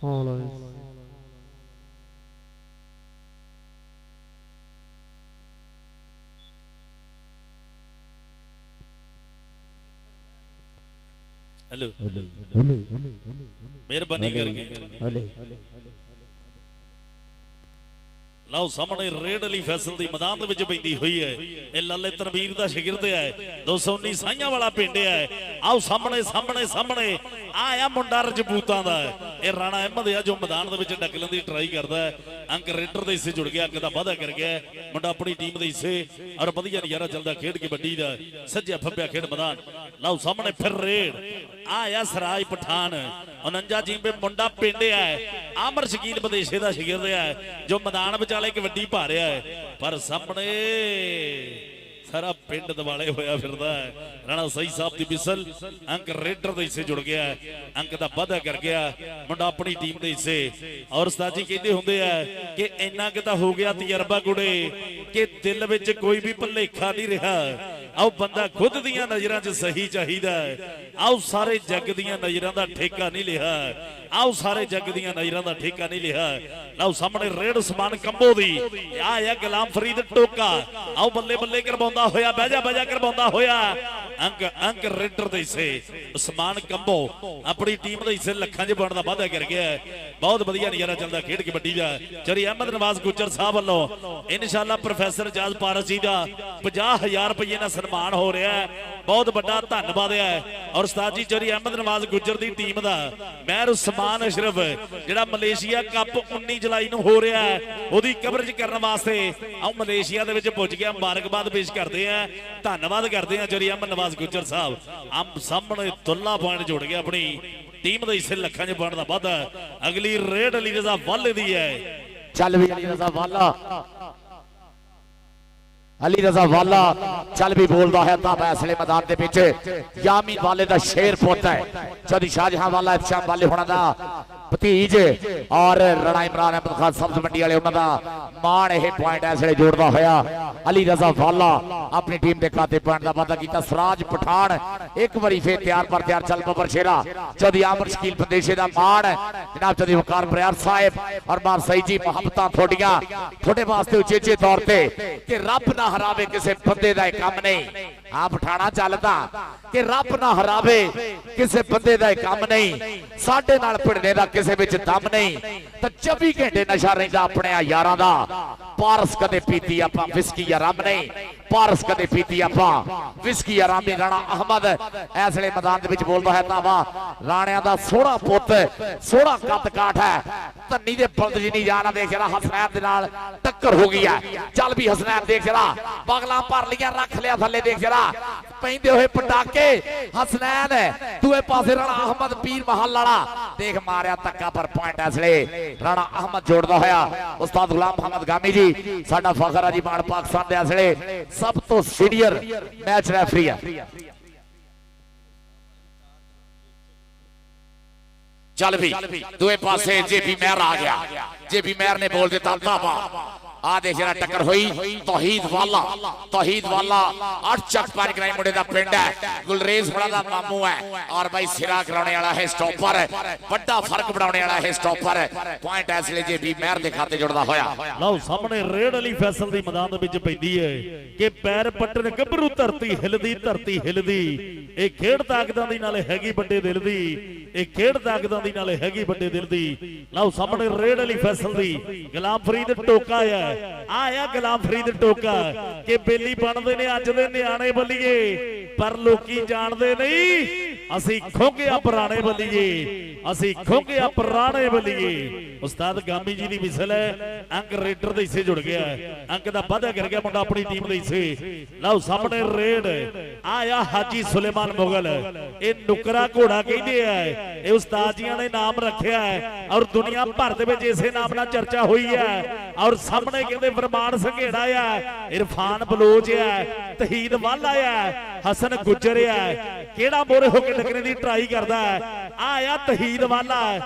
हेलो मेहरबानी करके ਲਓ ਸਾਹਮਣੇ ਰੇਡ ਅਲੀ ਫੈਸਲ ਦੀ ਮੈਦਾਨ ਦੇ ਵਿੱਚ ਪੈਂਦੀ ਹੋਈ ਹੈ। ਇਹ ਲਾਲੇ ਤਨਵੀਰ ਦਾ ਸ਼ਾਗਿਰਦ ਹੈ, 219 ਸਾਈਆਂ ਵਾਲਾ ਪਿੰਡ ਹੈ। ਆਓ ਸਾਹਮਣੇ ਸਾਹਮਣੇ ਸਾਹਮਣੇ ਆ ਮੁੰਡਾ ਰਜਪੂਤਾਂ ਦਾ ਇਹ ਰਾਣਾ ਅਹਿਮਦ ਆ ਜੋ ਮੈਦਾਨ ਦੇ ਵਿੱਚ ਡੱਕਲਣ ਦੀ ਟਰਾਈ ਕਰਦਾ ਹੈ। ਅੰਕ ਰੇਡਰ ਦੇ ਹਿੱਸੇ ਜੁੜ ਗਿਆ, ਅੰਕ ਦਾ ਵਾਅਦਾ ਕਰ ਗਿਆ ਮੁੰਡਾ ਆਪਣੀ ਟੀਮ ਦੇ ਹਿੱਸੇ ਔਰ ਵਧੀਆ ਨਜ਼ਾਰਾ ਚੱਲਦਾ ਖੇਡ ਕਬੱਡੀ ਦਾ ਸੱਜਿਆ ਫੱਬਿਆ ਖੇਡ ਮੈਦਾਨ। ਲਓ ਸਾਹਮਣੇ ਫਿਰ ਰੇਡ ਆ ਸਰਾਜ ਪਠਾਨ 49 ਜੀਂਬੇ ਮੁੰਡਾ ਪਿੰਡ ਹੈ। ਆਮਰ ਸ਼ਕੀਲ ਵਿਦੇਸ਼ੇ ਦਾ ਸ਼ਾਗਿਰਦ ਹੈ ਜੋ ਮੈਦਾਨ ਵਿਚਾਲੇ ਕਬੱਡੀ ਪਾ ਰਿਹਾ ਹੈ, ਪਰ ਸਾਹਮਣੇ ਸਾਰਾ ਪਿੰਡ ਦਿਵਾਲੇ ਹੋਇਆ ਫਿਰਦਾ ਹੈ। ਰਾਣਾ ਸਹੀ ਸਾਹਿਬ ਦੀ ਮਿਸਲ ਅੰਕ ਰੇਡਰ ਦੇ ਹਿੱਸੇ ਜੁੜ ਗਿਆ, ਅੰਕ ਦਾ ਵਾਅਦਾ ਕਰ ਗਿਆ ਮੁੰਡਾ ਆਪਣੀ ਟੀਮ ਦੇ ਹਿੱਸੇ। ਔਰ ਉਸਤਾਦ ਜੀ ਕਹਿੰਦੇ ਹੁੰਦੇ ਆ ਕਿ ਇੰਨਾ ਕਿ ਤਾਂ ਹੋ ਗਿਆ ਤਜਰਬਾ ਗੁੜੇ ਕਿ ਦਿਲ ਵਿੱਚ ਕੋਈ ਵੀ ਭੁਲੇਖਾ ਨਹੀਂ ਰਿਹਾ। ਆਓ ਬੰਦਾ ਖੁਦ ਦੀਆਂ ਨਜ਼ਰਾਂ 'ਚ ਸਹੀ ਚਾਹੀਦਾ ਹੈ। ਆਓ ਸਾਰੇ ਜੱਗ ਦੀਆਂ ਨਜ਼ਰਾਂ ਦਾ ਠੇਕਾ ਨਹੀਂ ਲਿਆ, ਆਓ ਸਾਰੇ ਜੱਗ ਦੀਆਂ ਨਜ਼ਰਾਂ ਦਾ ਠੇਕਾ ਨਹੀਂ ਲਿਆ। ਲਓ ਸਾਹਮਣੇ ਰੇਡ ਉਸਮਾਨ ਕੰਬੋ ਦੀ ਆ ਗੁਲਾਮ ਫਰੀਦ ਟੋਕਾ, ਆਓ ਬੱਲੇ ਬੱਲੇ ਕਰਵਾਉਂਦਾ ਹੋਇਆ ਬਹਿਜਾ ਬਹਿਜਾ ਕਰਵਾਉਂਦਾ ਹੋਇਆ ਅੰਕ ਰੇਡਰ ਦੇ ਹਿੱਸੇ ਉਸਮਾਨ ਕੰਬੋ ਆਪਣੀ ਟੀਮ ਦੇ ਹਿੱਸੇ ਲੱਖਾਂ 'ਚ ਪਾਉਣ ਦਾ ਵਾਅਦਾ ਕਰ ਗਿਆ। ਬਹੁਤ ਵਧੀਆ ਨਜ਼ਾਰਾ ਚੱਲਦਾ ਖੇਡ ਕਬੱਡੀ ਦਾ। ਚਰੀ ਅਹਿਮਦ ਨਵਾਜ਼ ਗੁੱਜਰ ਸਾਹਿਬ ਵੱਲੋਂ ਇਨਸ਼ਾਅੱਲਾ ਪ੍ਰੋਫੈਸਰ ਜਾਜ਼ ਪਾਰਸ ਜੀ ਦਾ 50,000 ਰੁਪਏ ਨਾਲ ਸਨਮਾਨ ਹੋ ਰਿਹਾ ਹੈ, ਬਹੁਤ ਵੱਡਾ ਧੰਨਵਾਦ ਹੈ। ਔਰ ਉਸਤਾਦ ਜੀ ਚਰੀ ਅਹਿਮਦ ਨਵਾਜ਼ ਗੁੱਜਰ ਦੀ ਟੀਮ ਦਾ ਮਹਿਰ ਉਸਮਾਨ ਅਸ਼ਰਫ ਜਿਹੜਾ ਮਲੇਸ਼ੀਆ ਕੱਪ 19 ਜੁਲਾਈ ਨੂੰ ਹੋ ਰਿਹਾ ਹੈ ਉਹਦੀ ਕਵਰੇਜ ਕਰਨ ਵਾਸਤੇ ਆਓ ਮਲੇਸ਼ੀਆ ਦੇ ਵਿੱਚ ਪੁੱਜ ਗਿਆ। ਮੁਬਾਰਕਬਾਦ ਪੇਸ਼ ਕਰਦੇ ਆ, ਧੰਨਵਾਦ ਕਰਦੇ ਆ ਚਰੀ ਅਹਿਮਦ ਨਵਾਜ਼ ਗੁੱਜਰ ਸਾਹਿਬ। ਆਮ ਸਾਹਮਣੇ ਦੁੱਲਾ ਪੁਆਇੰਟ ਜੁੜ ਗਿਆ ਆਪਣੀ ਟੀਮ ਦੇ ਹਿੱਸੇ ਲੱਖਾਂ 'ਚ ਪਾਉਣ ਦਾ ਵਾਅਦਾ। ਅਗਲੀ ਰੇਡ ਅਲੀ ਰਜ਼ਾ ਵਾਲੇ ਦੀ ਹੈ। ਚੱਲ ਵੀ ਅਲੀ ਰਜ਼ਾ ਵਾਲਾ, ਅਲੀ ਰਜ਼ਾ ਵਾਲਾ ਚੱਲ ਵੀ ਬੋਲਦਾ ਹੈ ਤਾਂ ਫੈਸਲੇ ਮੈਦਾਨ ਦੇ ਵਿੱਚ ਯਾਮੀਨ ਵਾਲੇ ਦਾ ਸ਼ੇਰ ਪੁੱਤ ਹੈ ਚੌਧਰੀ ਸ਼ਾਹਜਹਾਂ ਵਾਲਾ ਇਫਸ਼ਾਮ ਵਾਲੇ ਹੋਣਾ ਦਾ ਭਤੀਜ ਔਰ ਰਾਣਾ ਇਮਰਾਨ ਅਹਿਮਦ ਖਾਨ ਸਬਜ਼ ਮੰਡੀ ਵਾਲੇ ਉਹਨਾਂ ਦਾ ਮਾਣ। ਇਹ ਪੁਆਇੰਟ ਇਸ ਵੇਲੇ ਜੋੜਦਾ ਹੋਇਆ ਅਲੀ ਰਜ਼ਾ ਵਾਲਾ ਆਪਣੀ ਟੀਮ ਦੇ ਖਾਤੇ ਪੁਆਇੰਟ ਦਾ ਵਾਅਦਾ ਕੀਤਾ। ਸਰਾਜ ਪਠਾਨ ਇੱਕ ਵਾਰੀ ਫੇਰ ਤਿਆਰ ਪਰ ਤਿਆਰ ਚੱਲ ਬੱਬਰ ਸ਼ੇਰਾ ਚੌਧਰੀ ਆਮਰ ਸ਼ਕੀਲ ਵਿਦੇਸ਼ੇ ਦਾ ਮਾਣ ਜਨਾਬ ਚੌਧਰੀ ਵਕਾਰ ਬਰਿਆਰ ਸਾਹਿਬ ਔਰ ਮਾਰ ਸਈ ਜੀ ਮੁਹੱਬਤਾਂ ਤੁਹਾਡੀਆਂ ਤੁਹਾਡੇ ਵਾਸਤੇ ਉਚੇਚੇ ਤੌਰ ਤੇ ਕਿ ਰੱਬ ਨਾ ਹਰਾਵੇ ਕਿਸੇ ਬੰਦੇ ਦਾ ਇਹ ਕੰਮ ਨਹੀਂ। ਆ ਪਠਾਣਾ ਚੱਲਦਾ ਕਿ ਰੱਬ ਨਾ ਹਰਾਵੇ ਕਿਸੇ ਬੰਦੇ ਦਾ ਇਹ ਕੰਮ ਨਹੀਂ। ਸਾਡੇ ਨਾਲ ਭਿੜਨੇ ਦਾ ਕਿਸੇ ਵਿੱਚ ਦਮ ਨਹੀਂ ਤਾਂ 24 ਘੰਟੇ ਨਸ਼ਾ ਰਹਿੰਦਾ ਆਪਣੇ ਯਾਰਾਂ ਦਾ। ਪਾਰਸ ਕਦੇ ਪੀਤੀ ਆਪਾਂ ਵਿਸਕੀ ਜਾਂ ਰਮ ਨਹੀਂ, ਪਾਰਸ ਕਦੇ ਪੀਤੀ ਆਪਾਂ ਵਿਸਕੀ ਜਾਂ ਰਮ। ਰਾਣਾ ਅਹਿਮਦ ਇਸ ਵੇਲੇ ਮੈਦਾਨ ਦੇ ਵਿੱਚ ਬੋਲਦਾ ਹੈ ਤਾਂ ਵਾਹ ਰਾਣਿਆਂ ਦਾ ਸੋਹਣਾ ਪੁੱਤ ਸੋਹਣਾ ਕੱਦ ਕਾਠ ਹੈ। ਧੰਨੀ ਦੇ ਬਲਦ ਜੀ ਨਹੀਂ ਜਾਣਾ ਦੇਖ ਜਰਾ ਹਸਨੈਨ ਦੇ ਨਾਲ ਟੱਕਰ ਹੋ ਗਈ ਹੈ। ਚੱਲ ਵੀ ਹਸਨੈਨ ਦੇਖ ਜਰਾ ਬਗਲਾਂ ਭਰ ਲੀਆਂ ਰੱਖ ਲਿਆ ਥੱਲੇ ਦੇਖ ਜਰਾ ਪੈਂਦੇ ਹੋਏ ਪਟਾਕੇ। ਹਸਨੈਨ ਦੂਏ ਪਾਸੇ ਰਾਣਾ ਅਹਿਮਦ ਪੀਰ ਮਹੱਲ ਵਾਲਾ ਦੇਖ ਮਾਰਿਆ ਧੱਕਾ ਪਰ ਪੁਆਇੰਟ ਇਸ ਵੇਲੇ ਰਾਣਾ ਅਹਿਮਦ ਜੋੜਦਾ ਹੋਇਆ। ਉਸਤਾਦ ਗੁਲਾਮ ਮੁਹੰਮਦ ਗਾਮੀ ਜੀ ਸਾਡਾ ਫਖਰ ਆ ਜੀ ਮਾਣ ਪਾਕਿਸਤਾਨ ਦੇ ਇਸ ਵੇਲੇ ਸਭ ਤੋਂ ਸੀਨੀਅਰ ਮੈਚ ਰੈਫਰੀ ਆ। ਚੱਲ ਵੀ ਦੂਏ ਪਾਸੇ ਜੇਬੀ ਮਹਿਰ ਆ ਗਿਆ, ਜੇਬੀ ਮਹਿਰ ਨੇ ਬੋਲ ਦਿੱਤਾ ਧਾਵਾ। ਆ ਦੇਖ ਜਰਾ ਟੱਕਰ ਹੋਈ ਤੌਹੀਦ ਵਾਲਾ 8 ਚੱਕ 5 ਗਰਾਈ ਮੁੰਡੇ ਦਾ ਪਿੰਡ ਹੈ। ਗੁਲਰੇਜ਼ ਬੜਾ ਦਾ ਮਾਮੂ ਹੈ ਔਰ ਬਾਈ ਸਿਰਾ ਕਰਾਉਣੇ ਵਾਲਾ ਹੈ ਸਟਾਪਰ, ਵੱਡਾ ਫਰਕ ਬਣਾਉਣੇ ਵਾਲਾ ਹੈ ਸਟਾਪਰ। ਪੁਆਇੰਟ ਇਸ ਲਈ ਜੇ ਵੀ ਮਹਿਰ ਦੇ ਖਾਤੇ ਜੁੜਦਾ ਹੋਇਆ। ਲਓ ਸਾਹਮਣੇ ਰੇਡ ਅਲੀ ਫੈਸਲ ਦੀ ਮੈਦਾਨ ਦੇ ਵਿੱਚ ਪੈਂਦੀ ਹੈ ਕਿ ਪੈਰ ਪੱਟਣ ਗੱਭਰੂ ਧਰਤੀ ਹਿਲਦੀ। ਇਹ ਖੇਡ ਤਾਕਤਾਂ ਦੀ ਨਾਲੇ ਹੈਗੀ ਵੱਡੇ ਦਿਲ ਦੀ, ਇਹ ਖੇਡ ਤਾਕਤਾਂ ਦੀ ਨਾਲੇ ਹੈਗੀ ਵੱਡੇ ਦਿਲ ਦੀ। ਲਓ ਸਾਹਮਣੇ ਰੇਡ ਅਲੀ ਫੈਸਲ ਦੀ ਗੁਲਾਮ ਫਰੀਦ ਟੋਕਾ ਆਇਆ ਗੁਲਾਮ ਫਰੀਦ ਟੋਕਾ ਕਿ ਬੇਲੀ ਬਣਦੇ ਨੇ ਅੱਜ ਦੇ ਨਿਆਣੇ ਬੱਲੀਏ, ਪਰ ਲੋਕੀ ਜਾਣਦੇ ਨਹੀਂ ਅਸੀਂ ਖੁੰਗਿਆ ਪੁਰਾਣੇ ਬੱਲੀਏ, ਅਸੀਂ ਖੁੰਗਿਆ ਪੁਰਾਣੇ ਬੱਲੀਏ। ਉਸਤਾਦ ਗਾਮੀ ਜੀ ਦੀ ਮਿਸਲ ਹੈ। ਅੰਕ ਰੇਡਰ ਦੇ ਹਿੱਸੇ ਜੁੜ ਗਿਆ, ਅੰਕ ਦਾ ਵਾਅਦਾ ਕਰ ਗਿਆ ਮੁੰਡਾ ਆਪਣੀ ਟੀਮ ਦੇ ਹਿੱਸੇ। ਲਓ ਸਾਹਮਣੇ ਰੇਡ ਆਇਆ ਹਾਜੀ ਸੁਲੇਮਾਨ ਮੁਗਲ, ਇਹ ਨੁਕਰਾ ਘੋੜਾ ਕਹਿੰਦੇ ਆ, ਇਹ ਉਸਤਾਦ ਜੀਆਂ ਨੇ ਨਾਮ ਰੱਖਿਆ ਹੈ ਔਰ ਦੁਨੀਆ ਭਰ ਦੇ ਵਿੱਚ ਇਸੇ ਨਾਮ ਨਾਲ ਚਰਚਾ ਹੋਈ ਹੈ। ਔਰ ਸਾਹਮਣੇ ਕਹਿੰਦੇ ਫਰਮਾਨ ਸੰਘੇੜਾ ਆ, ਇਰਫਾਨ ਬਲੋਚ ਆ, ਤਹੀਦ ਵਾਲਾ ਆ, ਹਸਨ ਗੁੱਜਰ ਆ, ਕਿਹੜਾ ਮੋਰੇ ਹੋ ਕੇ ਲੱਗਣੇ ਦੀ ਟਰਾਈ ਕਰਦਾ। ਆਇਆ ਤਹੀਦ ਵਾਲਾ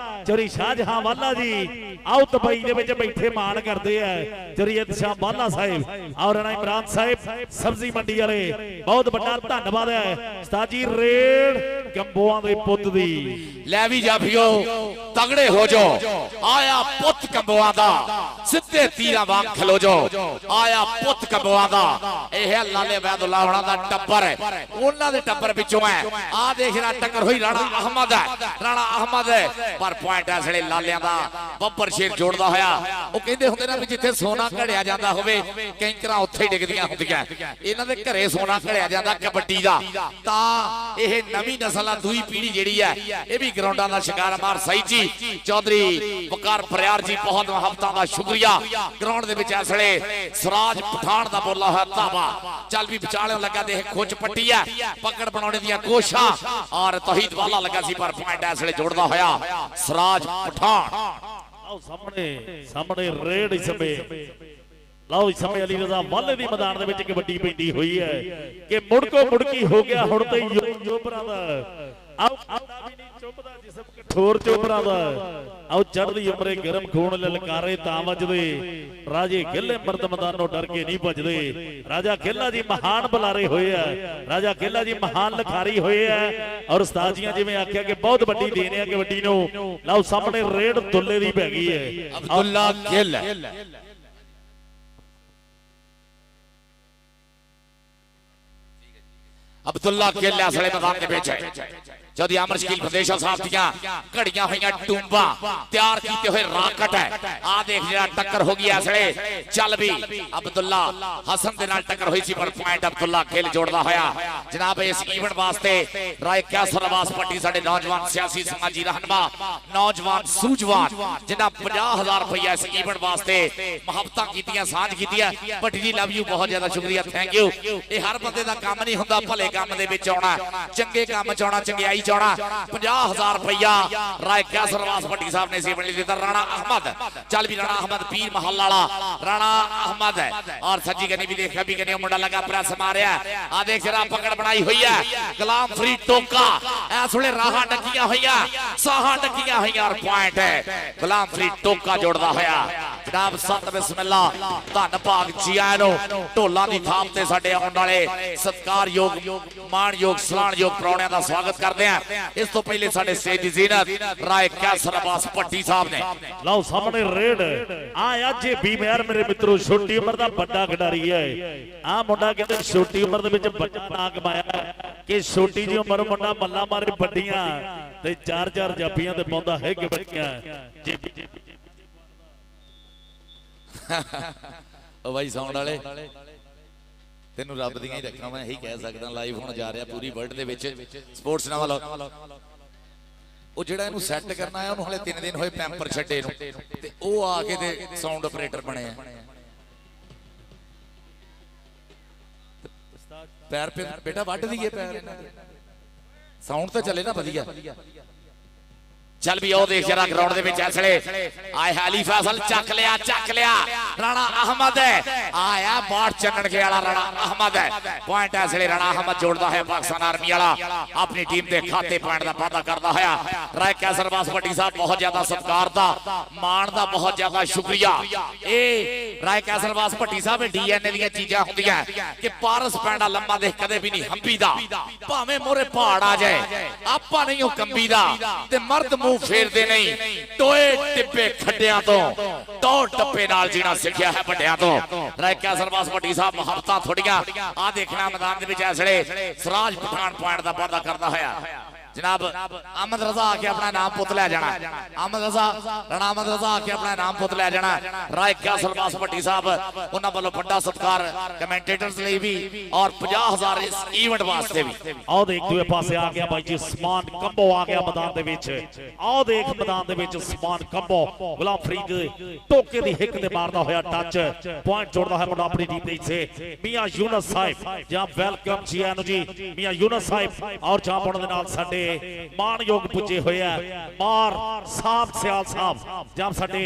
ਚੌਧਰੀ ਸ਼ਾਹਜਹਾਂ ਵਾਲਾ ਜੀ ਆਓ ਦੁਬਈ ਦੇ ਵਿੱਚ ਬੈਠੇ ਮਾਣ ਕਰਦੇ ਆ ਜਰੀਅਤ ਸ਼ਾਹ ਬਾਲਾ ਸਾਹਿਬ ਔਰ ਰਾਣਾ ਇਮਰਾਨ ਸਾਹਿਬ ਸਬਜ਼ੀ ਮੰਡੀ ਵਾਲੇ ਬਹੁਤ ਵੱਡਾ ਧੰਨਵਾਦ ਹੈ ਉਸਤਾਦ ਜੀ ਰੇਡ ਕੰਬੋਆਂ ਦੇ ਪੁੱਤ ਦੀ ਲੈ ਵੀ ਜਾਫੀਓ ਤਗੜੇ ਹੋ ਜਾਓ ਆਇਆ ਪੁੱਤ ਕੰਬੋਆਂ ਦਾ ਸਿੱਧੇ ਤੀਰਾਂ ਵਾਂਗ ਖਲੋ ਜਾਓ ਆਇਆ ਪੁੱਤ ਕੰਬੋਆਂ ਦਾ ਇਹ ਹੈ ਲਾਲੇ ਵੈਦੁੱਲਾ ਹੋਣਾ ਦਾ ਟੱਬਰ ਉਹਨਾਂ ਦੇ ਟੱਬਰ ਵਿੱਚੋਂ ਹੈ ਆ ਦੇਖ ਰਾ ਟੱਕਰ ਹੋਈ ਰਾਣਾ ਅਹਿਮਦ ਪਰ ਪੁਆਇੰਟ ਐਸਲੇ ਲਾਲਿਆਂ ਦਾ ਬੱਬਰ ਸ਼ੇਰ ਜੋੜਦਾ ਹੋਇਆ ਉਹ ਕਹਿੰਦੇ ਹੁੰਦੇ ਨਾ ਵੀ ਜਿੱਥੇ ਸੋਨਾ ਘੜਿਆ ਜਾਂਦਾ ਹੋਵੇ ਕੈਂਕਰਾਂ ਉੱਥੇ ਹੀ ਡਿੱਗਦੀਆਂ ਹੁੰਦੀਆਂ ਇਹਨਾਂ ਦੇ ਘਰੇ ਸੋਨਾ ਘੜਿਆ ਜਾਂਦਾ ਕਬੱਡੀ ਦਾ ਤਾਂ ਇਹ ਨਵੀਂ ਨਸਲ ਆ ਦੂਈ ਪੀੜ੍ਹੀ ਜਿਹੜੀ ਹੈ ਇਹ ਵੀ ਗਰਾਊਂਡਾਂ ਦਾ ਸ਼ਿਕਾਰ ਮਾਰ ਸਹੀ ਜੀ ਚੌਧਰੀ ਵਕਾਰ ਫਰਿਆਰ ਜੀ ਬਹੁਤ ਮੁਹੱਬਤਾਂ ਦਾ ਸ਼ੁਕਰੀਆ ਗਰਾਊਂਡ ਦੇ ਵਿੱਚ ਐਸਲੇ ਸਰਾਜ ਪਠਾਨ ਦਾ ਬੋਲਾ ਹੋਇਆ ਧਾਵਾ ਚੱਲ ਵੀ ਵਿਚਾਲਿਓਂ ਲੱਗਾ ਦੇਖ ਖੁੱਚ ਪੱਟੀ ਹੈ ਪਕੜ ਬਣਾਉਣੇ ਦੀਆਂ ਕੋਸ਼ਾਂ ਔਰ ਤੌਹੀਦ ਵਾਲਾ ਲੱਗਾ ਸੀ ਪਰ ਪੁਆਇੰਟ ਐਸਲੇ ਜੋੜਦਾ ਹੋਇਆ ਸਰਾਜ ਪਠਾਨ ਆਓ ਸਾਹਮਣੇ ਰੇਡ ਇਸ ਸਮੇਂ ਲਓ ਇਸ ਸਮੇਂ ਅਲੀ ਰਜ਼ਾ ਵਾਲੇ ਦੀ ਮੈਦਾਨ ਦੇ ਵਿੱਚ ਕਬੱਡੀ ਪੈਂਦੀ ਹੋਈ ਹੈ ਕਿ ਮੁੜਕੀ ਹੋ ਗਿਆ ਹੁਣ ਤੇ ਯੋਬਰਾਂ ਦਾ ਆਓ ਵੀ ਨਹੀਂ ਚੁੱਪਦਾ ਜਿਸਮ ਕਠੋਰ ਚੋਬਰਾਂ ਦਾ ਆਓ ਚੜ੍ਹਦੀ ਉਮਰੇ ਗਰਮ ਖੂਨ ਲਲਕਾਰੇ ਤਾਂ ਵੱਜਦੇ ਰਾਜੇ ਖੇਲੇ ਮਰਦ ਮੈਦਾਨੋਂ ਡਰ ਕੇ ਨਹੀਂ ਭੱਜਦੇ ਰਾਜਾ ਖੇਲਾ ਜੀ ਮਹਾਨ ਬੁਲਾਰੇ ਹੋਏ ਆ ਰਾਜਾ ਖੇਲਾ ਜੀ ਮਹਾਨ ਲਖਾਰੀ ਹੋਏ ਆ ਔਰ ਉਸਤਾਦ ਜੀਆਂ ਜਿਵੇਂ ਆਖਿਆ ਕਿ ਬਹੁਤ ਵੱਡੀ ਦੇਣ ਹੈ ਕਬੱਡੀ ਨੂੰ ਲਓ ਸਾਹਮਣੇ ਰੇਡ ਦੁੱਲੇ ਦੀ ਪੈ ਗਈ ਹੈ ਅਬਦੁੱਲਾ ਗਿੱਲ ਅਬਦੁੱਲਾ ਗਿੱਲ ਅਸਲੇ ਮੈਦਾਨ ਦੇ ਵਿੱਚ ਹੈ जदि अमर शकील फतेह साहब दियां घड़ियां हुई टूंबा तैयार किए हुए राकट है आ देख जरा टक्कर हो गई इसले चल भी अब्दुल्ला हसन दे नाल टक्कर हुई सी पर पॉइंट अब्दुल्ला खेल जोड़दा होया जनाब इस इवेंट वास्ते राय कैसर आवास पट्टी साडे नौजवान सियासी समाजी रहनुमा नौजवान सूझवान जिन्हां 50,000 रुपया इस इवेंट वास्ते मुहब्बतां कीतियां सांझ कीतियां भट्टी जी लव यू बहुत ज्यादा शुक्रिया थैंक यू ये हर बंदे दा काम नहीं हुंदा भले काम दे विच आउणा चंगे काम च आउणा चंगियाई 50,000 रुपया राय कैसर आवास भट्टी साहब ने सीवण दिता राणा अहमद चल भी राणा अहमद पीर महल वाला राणा अहमद है और सज्जी कनी भी देखा भी कनी मुंडा लगा प्रेस मारिया आ देख जरा पकड़ बनाई हुई है गुलाम फरीद टोका इस वेले राहां डकियां होईया साहां डकियां होईया और पॉइंट है गुलाम फरीद टोका जोड़दा होया जनाब सत बिस्मिल्ला धन भाग जी आए नो ढोलां दी थाप ते साडे आउण वाले सत्कारयोग माणयोग सलाहणयोग प्राहुणियां दा स्वागत करदे हैं इस तो पहले साडे स्टेज दी ज़ीनत राय कैसर अब्बास भट्टी साहब ने ਲਓ ਸਾਹਮਣੇ ਰੇਡ ਆ ਅੱਜ ਬੀਮਾਰ ਮੇਰੇ ਮਿੱਤਰੋ ਛੋਟੀ ਉਮਰ ਦਾ ਵੱਡਾ ਖਿਡਾਰੀ ਹੈ ਆ ਮੁੰਡਾ ਕਹਿੰਦੇ ਛੋਟੀ ਉਮਰ ਦੇ ਵਿੱਚ ਵੱਡਾ ਨਾਂ ਕਮਾਇਆ ਕਿ ਛੋਟੀ ਜਿਹੀ ਉਮਰ ਮੁੰਡਾ ਮੱਲਾ ਮਾਰੇ ਵੱਡੀਆਂ ਤੇ ਚਾਰ ਜਾਪੀਆਂ ਤੇ ਪਾਉਂਦਾ ਹੈ ਕਿ ਬੱਚੀਆਂ ਉਹ ਬਾਈ ਸਾਊਂਡ ਵਾਲੇ ਤੈਨੂੰ ਰੱਬ ਦੀਆਂ ਹੀ ਰੱਖਾਂ ਮੈਂ ਇਹੀ ਕਹਿ ਸਕਦਾ ਲਾਈਵ ਹੁਣ ਜਾ ਰਿਹਾ ਪੂਰੀ ਵਰਲਡ ਦੇ ਵਿੱਚ ਸਪੋਰਟਸ ਨਾਲ ਉਹ ਜਿਹੜਾ ਇਹਨੂੰ ਸੈੱਟ ਕਰਨਾ ਹੈ ਉਹਨੂੰ ਹਲੇ 3 ਦਿਨ ਹੋਏ ਪੈਂਪਰ ਛੱਡੇ ਨੂੰ ਤੇ ਉਹ ਆ ਕੇ ਤੇ ਸਾਊਂਡ ਆਪਰੇਟਰ ਬਣਿਆ ਪੈਰ ਬੇਟਾ ਵੱਢ ਦਈਏ ਪੈਰ ਇਹਨਾਂ ਦੇ ਸਾਊਂਡ ਤਾਂ ਚੱਲੇ ਨਾ ਵਧੀਆ चल भी आओ देख जरा ग्राउंड दे विच इसले आए अली फैसल चक लिया राणा अहमद है आया बाट चन्नण के वाला राणा अहमद है पॉइंट इसले राणा अहमद जोड़दा है पाकिस्तान आर्मी वाला अपनी टीम दे खाते पॉइंट दा वादा करदा होया राय कैसर अब्बास भट्टी साहब बहुत ज्यादा सत्कार दा मान दा बहुत ज्यादा शुक्रिया ए राय कैसर अब्बास भट्टी साहब डीएनए दी चीजां हुंदियां कि पारस पैंडा लंबा देख कदे भी नहीं हंबी दा भावें मोरे पहाड़ आ जाए आपा नहीं हो कंबी दा ते मर्द फेरदे नहीं टोए टिब्बे खड्डियां तो टोर टप्पे नाल जीना सिखिया है बड़ियां तो राय कैसर अब्बास भट्टी साहब मुहब्बतां थोड़ियां आ देखना मैदान दे विच इसले सराज पठान पॉइंट दा वादा करदा होया जनाब अहमद रजा आके अपना नाम पुत लै जाना अहमद रजा राणा अहमद रजा आके अपना नाम पुत लै जाना राय कैसर अब्बास भट्टी साहब उन्हां वालों बड़ा सत्कार कमेंटेटर्स ਲਈ भी और 50,000 इस इवेंट वास्ते भी आओ देख दूए पासे आ गया भाई जी उस्मान कंबो आ गया मैदान दे विच आओ देख मैदान दे विच उस्मान कंबो गुलाम फरीद टोके दी हिक ते मारदा होया टच पॉइंट जोड़दा है मुंडा अपनी टीम दे से मियां यूनुस साहिब जहां वेलकम जी आनु जी मियां यूनुस साहिब और जहां उन्हां दे नाल साडे ਸਾਡੇ ਮਾਣਯੋਗ ਪੁੱਜੇ ਹੋਏ ਆ ਮਾਰ ਸਾਹਿਬ ਸਿਆਲ ਸਾਹਿਬ ਜਾਂ ਸਾਡੇ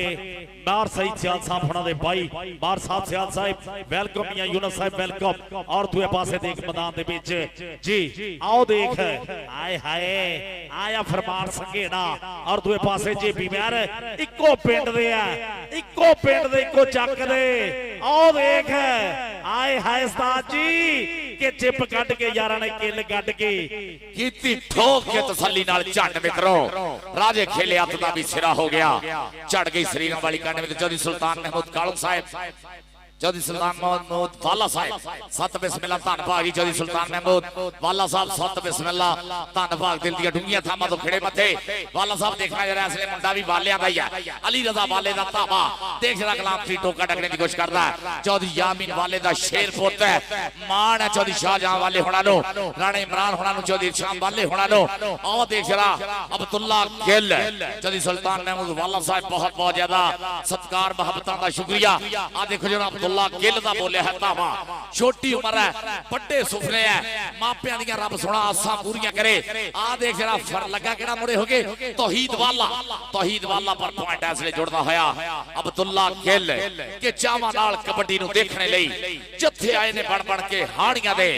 ਮਾਰ ਸਈਦ ਸਿਆਲ ਸਾਹਿਬ ਉਹਨਾਂ ਦੇ ਭਾਈ ਮਾਰ ਸਾਹਿਬ ਸਿਆਲ ਸਾਹਿਬ ਵੈਲਕਮ ਜਾਂ ਯੂਨਸ ਸਾਹਿਬ ਵੈਲਕਮ। ਔਰ ਦੂਏ ਪਾਸੇ ਦੇਖ ਮੈਦਾਨ ਦੇ ਵਿੱਚ ਜੀ ਆਓ ਦੇਖ ਆਏ ਹਾਏ ਆਇਆ ਫਰਮਾਨ ਸੰਘੇੜਾ ਔਰ ਦੂਏ ਪਾਸੇ ਜੇ ਬਿਮਾਰ ਇੱਕੋ ਪਿੰਡ ਦੇ ਆ ਇੱਕੋ ਪਿੰਡ ਦੇ ਇੱਕੋ ਚੱਕ ਦੇ ਆਓ ਦੇਖ ਆਏ ਹਾਏ ਉਸਤਾਦ ਜੀ ਕਿ ਚਿੱਪ ਕੱਢ ਕੇ ਯਾਰਾਂ ਨੇ ਕਿੱਲ ਕੱਢ ਕੇ ਕੀਤੀ ਠੋਕ ਕੇ ਤਸੱਲੀ ਨਾਲ ਝੰਡ ਮਿੱਤਰੋ ਰਾਜੇ ਖੇਲੇ ਹੱਥ ਦਾ ਵੀ ਸਿਰਾ ਹੋ ਗਿਆ ਝੜ ਗਈ ਸਰੀਰਾਂ ਵਾਲੀ ਕੰਨ ਵਿੱਚ ਚੌਧਰੀ ਸੁਲਤਾਨ ਮਹਿਮੂਦ ਕਾਲਮ ਸਾਹਿਬ चौधरी सुल्तान महमूद वाला साहब सत बिस्मिल्लाह धन भाग चौधरी सुल्तान महमूद वाला साहब सत बिस्मिल्लाह धन भाग दिल दी डूंगियां थामां तो खड़े मथे वाला साहब देखना जरा इसलिए मुंडा भी वालियां दा ही है अली रजा वाले दा धावा देख जरा गुलाम फरीद टोका डकने की कोशिश करदा है चौधरी यामीन वाले दा शेर पुत है मान है चौधरी शाहजहां वाले होना नो राणे इमरान होना नो चौधरी शाम वाले होना नो आओ देख जरा अब्दुल्ला गिल चौधरी सुल्तान महमूद वाला साहब बहुत बहुत ज्यादा सत्कार मोहब्बतां दा शुक्रिया आ देखो जरा अब्दुल्ला गिल दा बोले है धावा छोटी उम्र है बड़े सुपने है मापियां दी रब सोना आसां पूरियां करे आ देख जरा फर लगा केड़ा मुड़े हो गए तौहीद वाला पर पॉइंट इसलिए जुड़दा होया अब्दुल्ला गिल के चावां नाल कबड्डी नु देखने लई जिथे आए ने बण के हाड़ियां दे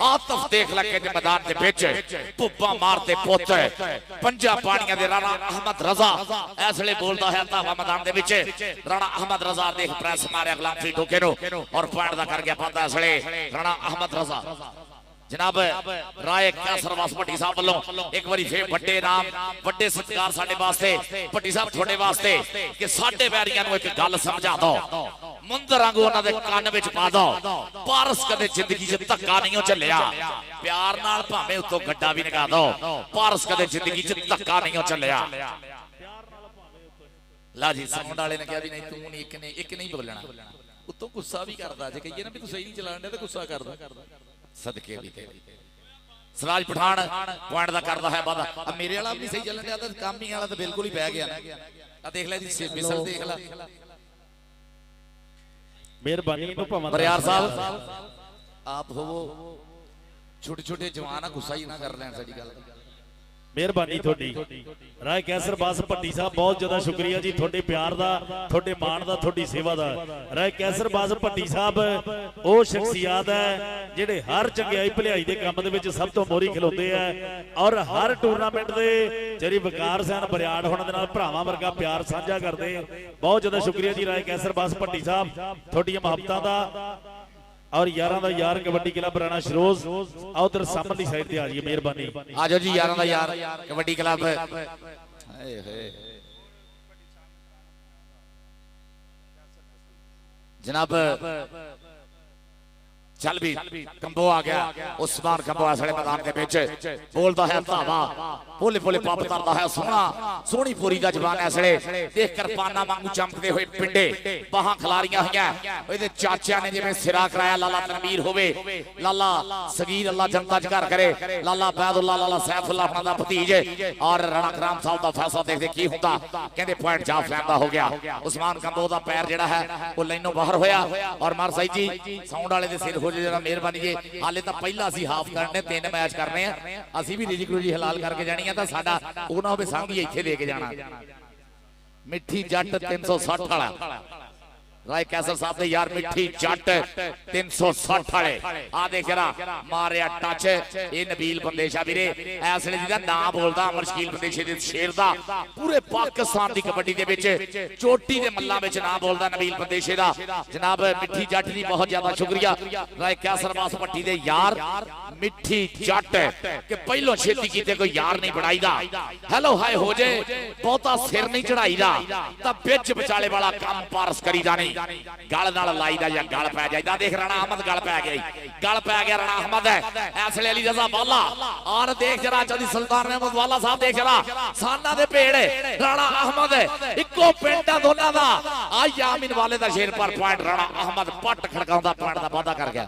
आतफ देख लगे जे मैदान दे विच भुब्बा मारते पुत पंजा पानियां दे राणा अहमद रजा इसलिए बोलदा है धावा मैदान दे विच राणा अहमद रजा देख प्रेस मारे गुलाम फरीद टोके और पॉइंट दा कर गया पांदा इसलिए राणा अहमद रजा जनाब राय कैसर वास भट्टी साहब वालों एक बारी फिर बड़े नाम बड़े सत्कार साडे वास्ते भट्टी साहब थोड़े वास्ते कि साडे बैरियां नु एक गल समझा दो मुंदर वांगू उन्हां दे कान विच पा दो पारस कदे जिंदगी च धक्का नहीं चलिया प्यार नाल भावें उत्तों गड्डा भी निका दो पारस कदे जिंदगी च धक्का नहीं चलिया ला जी साउंड वाले ने कहा भी नहीं तू नहीं एक नहीं बोलना उत्तों गुस्सा भी करदा जे कहिए ना भी तू सही नहीं चलाण दे ते गुस्सा करदा सदके भी ते सराज पठान पॉइंट दा करदा है वादा अब मेरे वाला भी सही चलन दिया तो काम ही वाला तो बिल्कुल ही बह गया आ देख ले जी मिसल देख ला मेहरबानी नु भवन बरियार साहब आप हो छोटे-छोटे जवान गुस्सा ही ना कर लें साडी गल मेहरबानी थोड़ी राय कैसर बास भट्टी साहब बहुत ज्यादा शुक्रिया जी थोड़े प्यार दा थोड़े मान दा थोड़ी सेवा दा राय कैसर बास भट्टी साहब वो शख्सियत है जेडे हर चंगियाई भलाई दे काम दे विच सब तो मोरी खलोते हैं और हर टूरनामेंट दे जेरी वकार सैन बरियाड़ होने दे नाल भरावां वर्गा प्यार साझा करदे बहुत ज्यादा शुक्रिया जी राय कैसर बास भट्टी साहब थोड़ियां मुहब्बतां दा और यारां दा यार कबड्डी क्लब राणा शरोज आ उधर सामने दी साइड ते आ जाइए मेहरबानी आ जाओ जी यारां दा यार कबड्डी क्लब हाय हाय जनाब चल भी कंबो आ गया उस्मान कंबो असले मैदान के बीच बोलता है धावा बोले बोले पाप करता है सोना सोनी पूरी दा जवान असले देख कर पाना वांगू चमकते हुए पिंडे बाहां खलारियां होइयां ओदे चाचा ने जिवें सिरा कराया लाला तनवीर होवे लाला सगीर अल्लाह जनता च घर करे लाला बैदुल्लाह लाला सैफुल्लाह अपना दा भतीज और राणा कराम साहब दा फैसला देखदे की हुंदा कहंदे पॉइंट जा फ्लैम दा हो गया उस्मान कंबो दा पैर जेड़ा है वो लाइनों बाहर होया और मार साई जी साउंड वाले दे सिर हो जरा मेहरबानी जी हाले तो पहला असी हाफ करने 3 मैच करने असी भी रिजिक रूजी हलाल करके जानी है तो साडा ओ ना होवे सांगी इत्थे दे के जाना मिठी जट 360 वाला राय कैसर साहब ने यार मिठी जट 360 वाले आ देख जरा मारिया टच ये नबील बंदेशा वीरे ऐसले जी दा नाम बोलदा अमर शकील बंदेशे दे शेर दा पूरे पाकिस्तान दी कबड्डी दे विच चोटी दे मल्ला विच नाम बोलदा नबील बंदेशे दा जनाब मिठी जट दी बहुत ज्यादा शुक्रिया राय कैसर बास भट्टी दे यार मिठी जट के पहलों छेती कीते कोई यार नहीं बनाईदा हेलो हाय हो जे बहुता सिर नहीं चढ़ाईदा ता विच विचाले वाला काम पारस करी जानी गल नाल लाईदा या गल पै जाईदा देख राणा अहमद गल पै गया राणा अहमद है ऐसले अली रजा वाला और देख जरा चौधरी सुल्तान महमूद वाला साहब देख जरा साना दे पेड़ राणा अहमद इको पिंड दा दोनां दा आ यामीन वाले दा शेर पर पॉइंट राणा अहमद पट खड़काउंदा पॉइंट दा वादा कर गया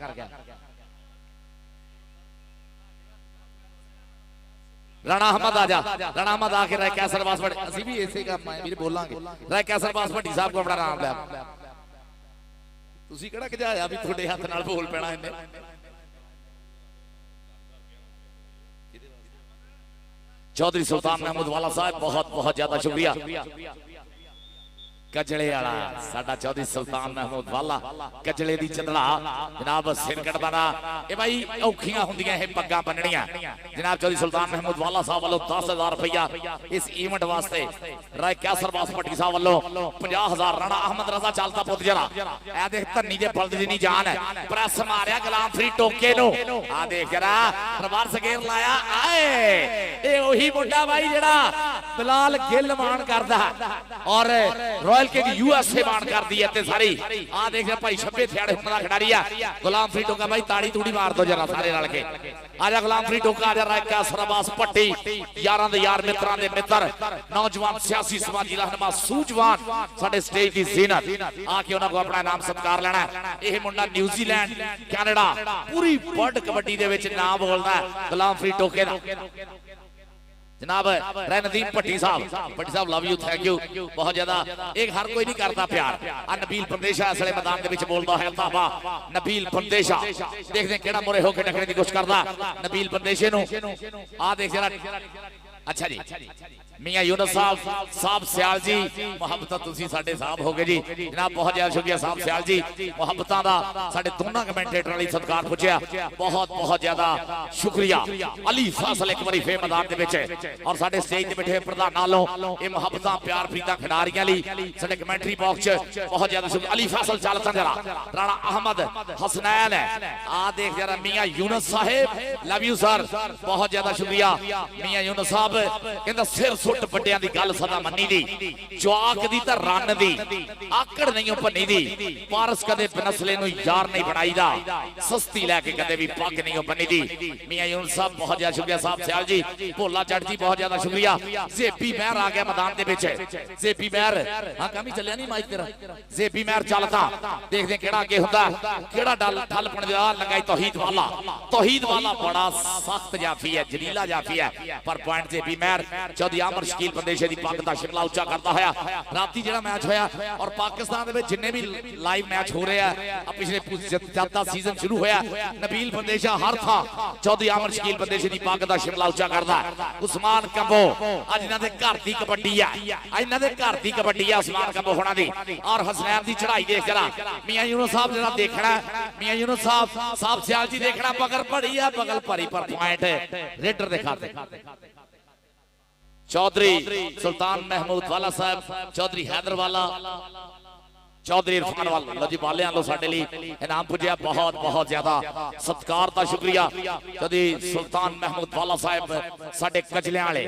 राणा अहमद आजा राणा अहमद आके राय कैसर बास भट्टी असि भी ऐसे काम है मेरे बोलांगे राय कैसर बास भट्टी साहब को बड़ा नाम लिया तुसी केड़ा खजाया भी थोड़े हाथ नाल बोल पैना इन्ने चौधरी सुल्तान महमूद वाला साहब बहुत बहुत ज्यादा शुक्रिया। कजले वाला साडा चौधरी सुल्तान महमूद वाला कजले दी चंदड़ा जनाब सिरकट दा ना ए भाई औखियां हुंदियां है पग्गां बननियां। जनाब चौधरी सुल्तान महमूद वाला साहब वालों 10,000 रुपया इस इवेंट वास्ते राय कैसर बास पट्टी साहब वालों 50,000 राणा अहमद रजा चलता पुत जरा ए देख धन्नी दे बलद जिनी जान है प्रेस मारिया गुलाम फरी टोके नो आ देख जरा दरबार सगेर लाया आए ए ओही मुंडा भाई जेड़ा बिलाल गिल मान करदा और रॉयल के यूएसए मान कर दी है सारी आ देख भाई 26 थियाड़े हुंदा खिडारी है गुलाम फरी टोका भाई ताड़ी तूड़ी मार दो जरा सारे रल के आजा गुलाम फरी टोका आजा रायका सरबास पट्टी यारां दे यार मित्रां दे मित्र नौजवान सियासी समाजी रहनुमा सूझवान साडे स्टेज दी जीनत आके उन्हां को अपना नाम सत्कार लेना। यह मुंडा न्यूजीलैंड कैनेडा पूरी वर्ल्ड कबड्डी दे विच नाम बोलदा गुलाम फरी टोके दा। जनाब नदीम भट्टी साहब लव यू थैंक यू बहुत ज्यादा एक हर कोई नहीं करता प्यार आ नबील पंदेशा इस मैदान के विच बोलदा है ताबा नबील पंदेशा देखदे केड़ा मोरे होके टकरे दी कोशिश करदा नबील पंदेशे नु आ देख जरा अच्छा जी मियां यूनुस साहब सियाल जी मुहब्बत तुसी साडे साहब हो गए जी जनाब बहुत ज्यादा शुक्रिया साहब सियाल जी मुहब्बतां दा साडे दोनों कमेंटेटर वाली सत्कार पुछया बहुत बहुत ज्यादा शुक्रिया। अली फैसल एक बारी फिर मैदान दे विच और साडे स्टेज ते बैठे प्रधान नालों ये मुहब्बतां प्यार प्रीतां खिडारियां लई साडे कमेंटरी बॉक्स च बहुत ज्यादा शुक्रिया। अली फैसल चल जरा राणा अहमद हसनैन है आ देख जरा मियां यूनुस साहब लव यू सर बहुत ज्यादा शुक्रिया। मियां यूनुस साहब कहंदा सिर सुट बड़ियां दी गल सदा मन्नी दी जवाक दी तां रन दी आकड़ नहीं भन्नी दी पारस कदे बनसले नु यार नहीं बनाईदा सस्ती लैके कदे भी पग नहीं बन्नी दी। मियां यूनुस साहब बहुत ज्यादा शुक्रिया साहब सियाल जी भोला जट जी बहुत ज्यादा शुक्रिया। जेपी महर आ गया मैदान दे विच जेपी महर हां कमी चलिया नहीं माइक तेरा जेपी महर चलता देखदे केड़ा अगे हुंदा केड़ा ठल पण दा लगाई तौहीद वाला बड़ा सख्त जाफी है जलीला जाफी है पर पॉइंट जेपी महर चौधरी आमर शकील पंदेशे दी पग दा शिमला उच्चा करता होया राती जेड़ा मैच होया और पाकिस्तान दे विच जिन्ने भी लाइव मैच हो रहे हैं पिछले जब दा सीजन शुरू होया नबील पंदेशा हर था चौधरी आमर शकील पंदेशे दी पग दा शिमला उच्चा करदा उस्मान कंबो अज इन्हां दे घर दी कबड्डी है इन्हां दे घर दी कबड्डी है उस्मान कंबो होना दी और हसनैन दी चढ़ाई देख जरा मियां यूनुस साहब जरा देखना मियां यूनुस साहब सियाल जी देखना बगल पड़ी है बगल भरी पर पॉइंट रेडर दिखाते चौधरी सुल्तान महमूद वाला साहब चौधरी हैदर वाला चौधरी इरफान वाला लो जी बाले लो साडे लई इनाम पुजया बहुत बहुत ज्यादा सत्कार दा शुक्रिया। चौधरी सुल्तान महमूद वाला साहब साडे कजलियां वाले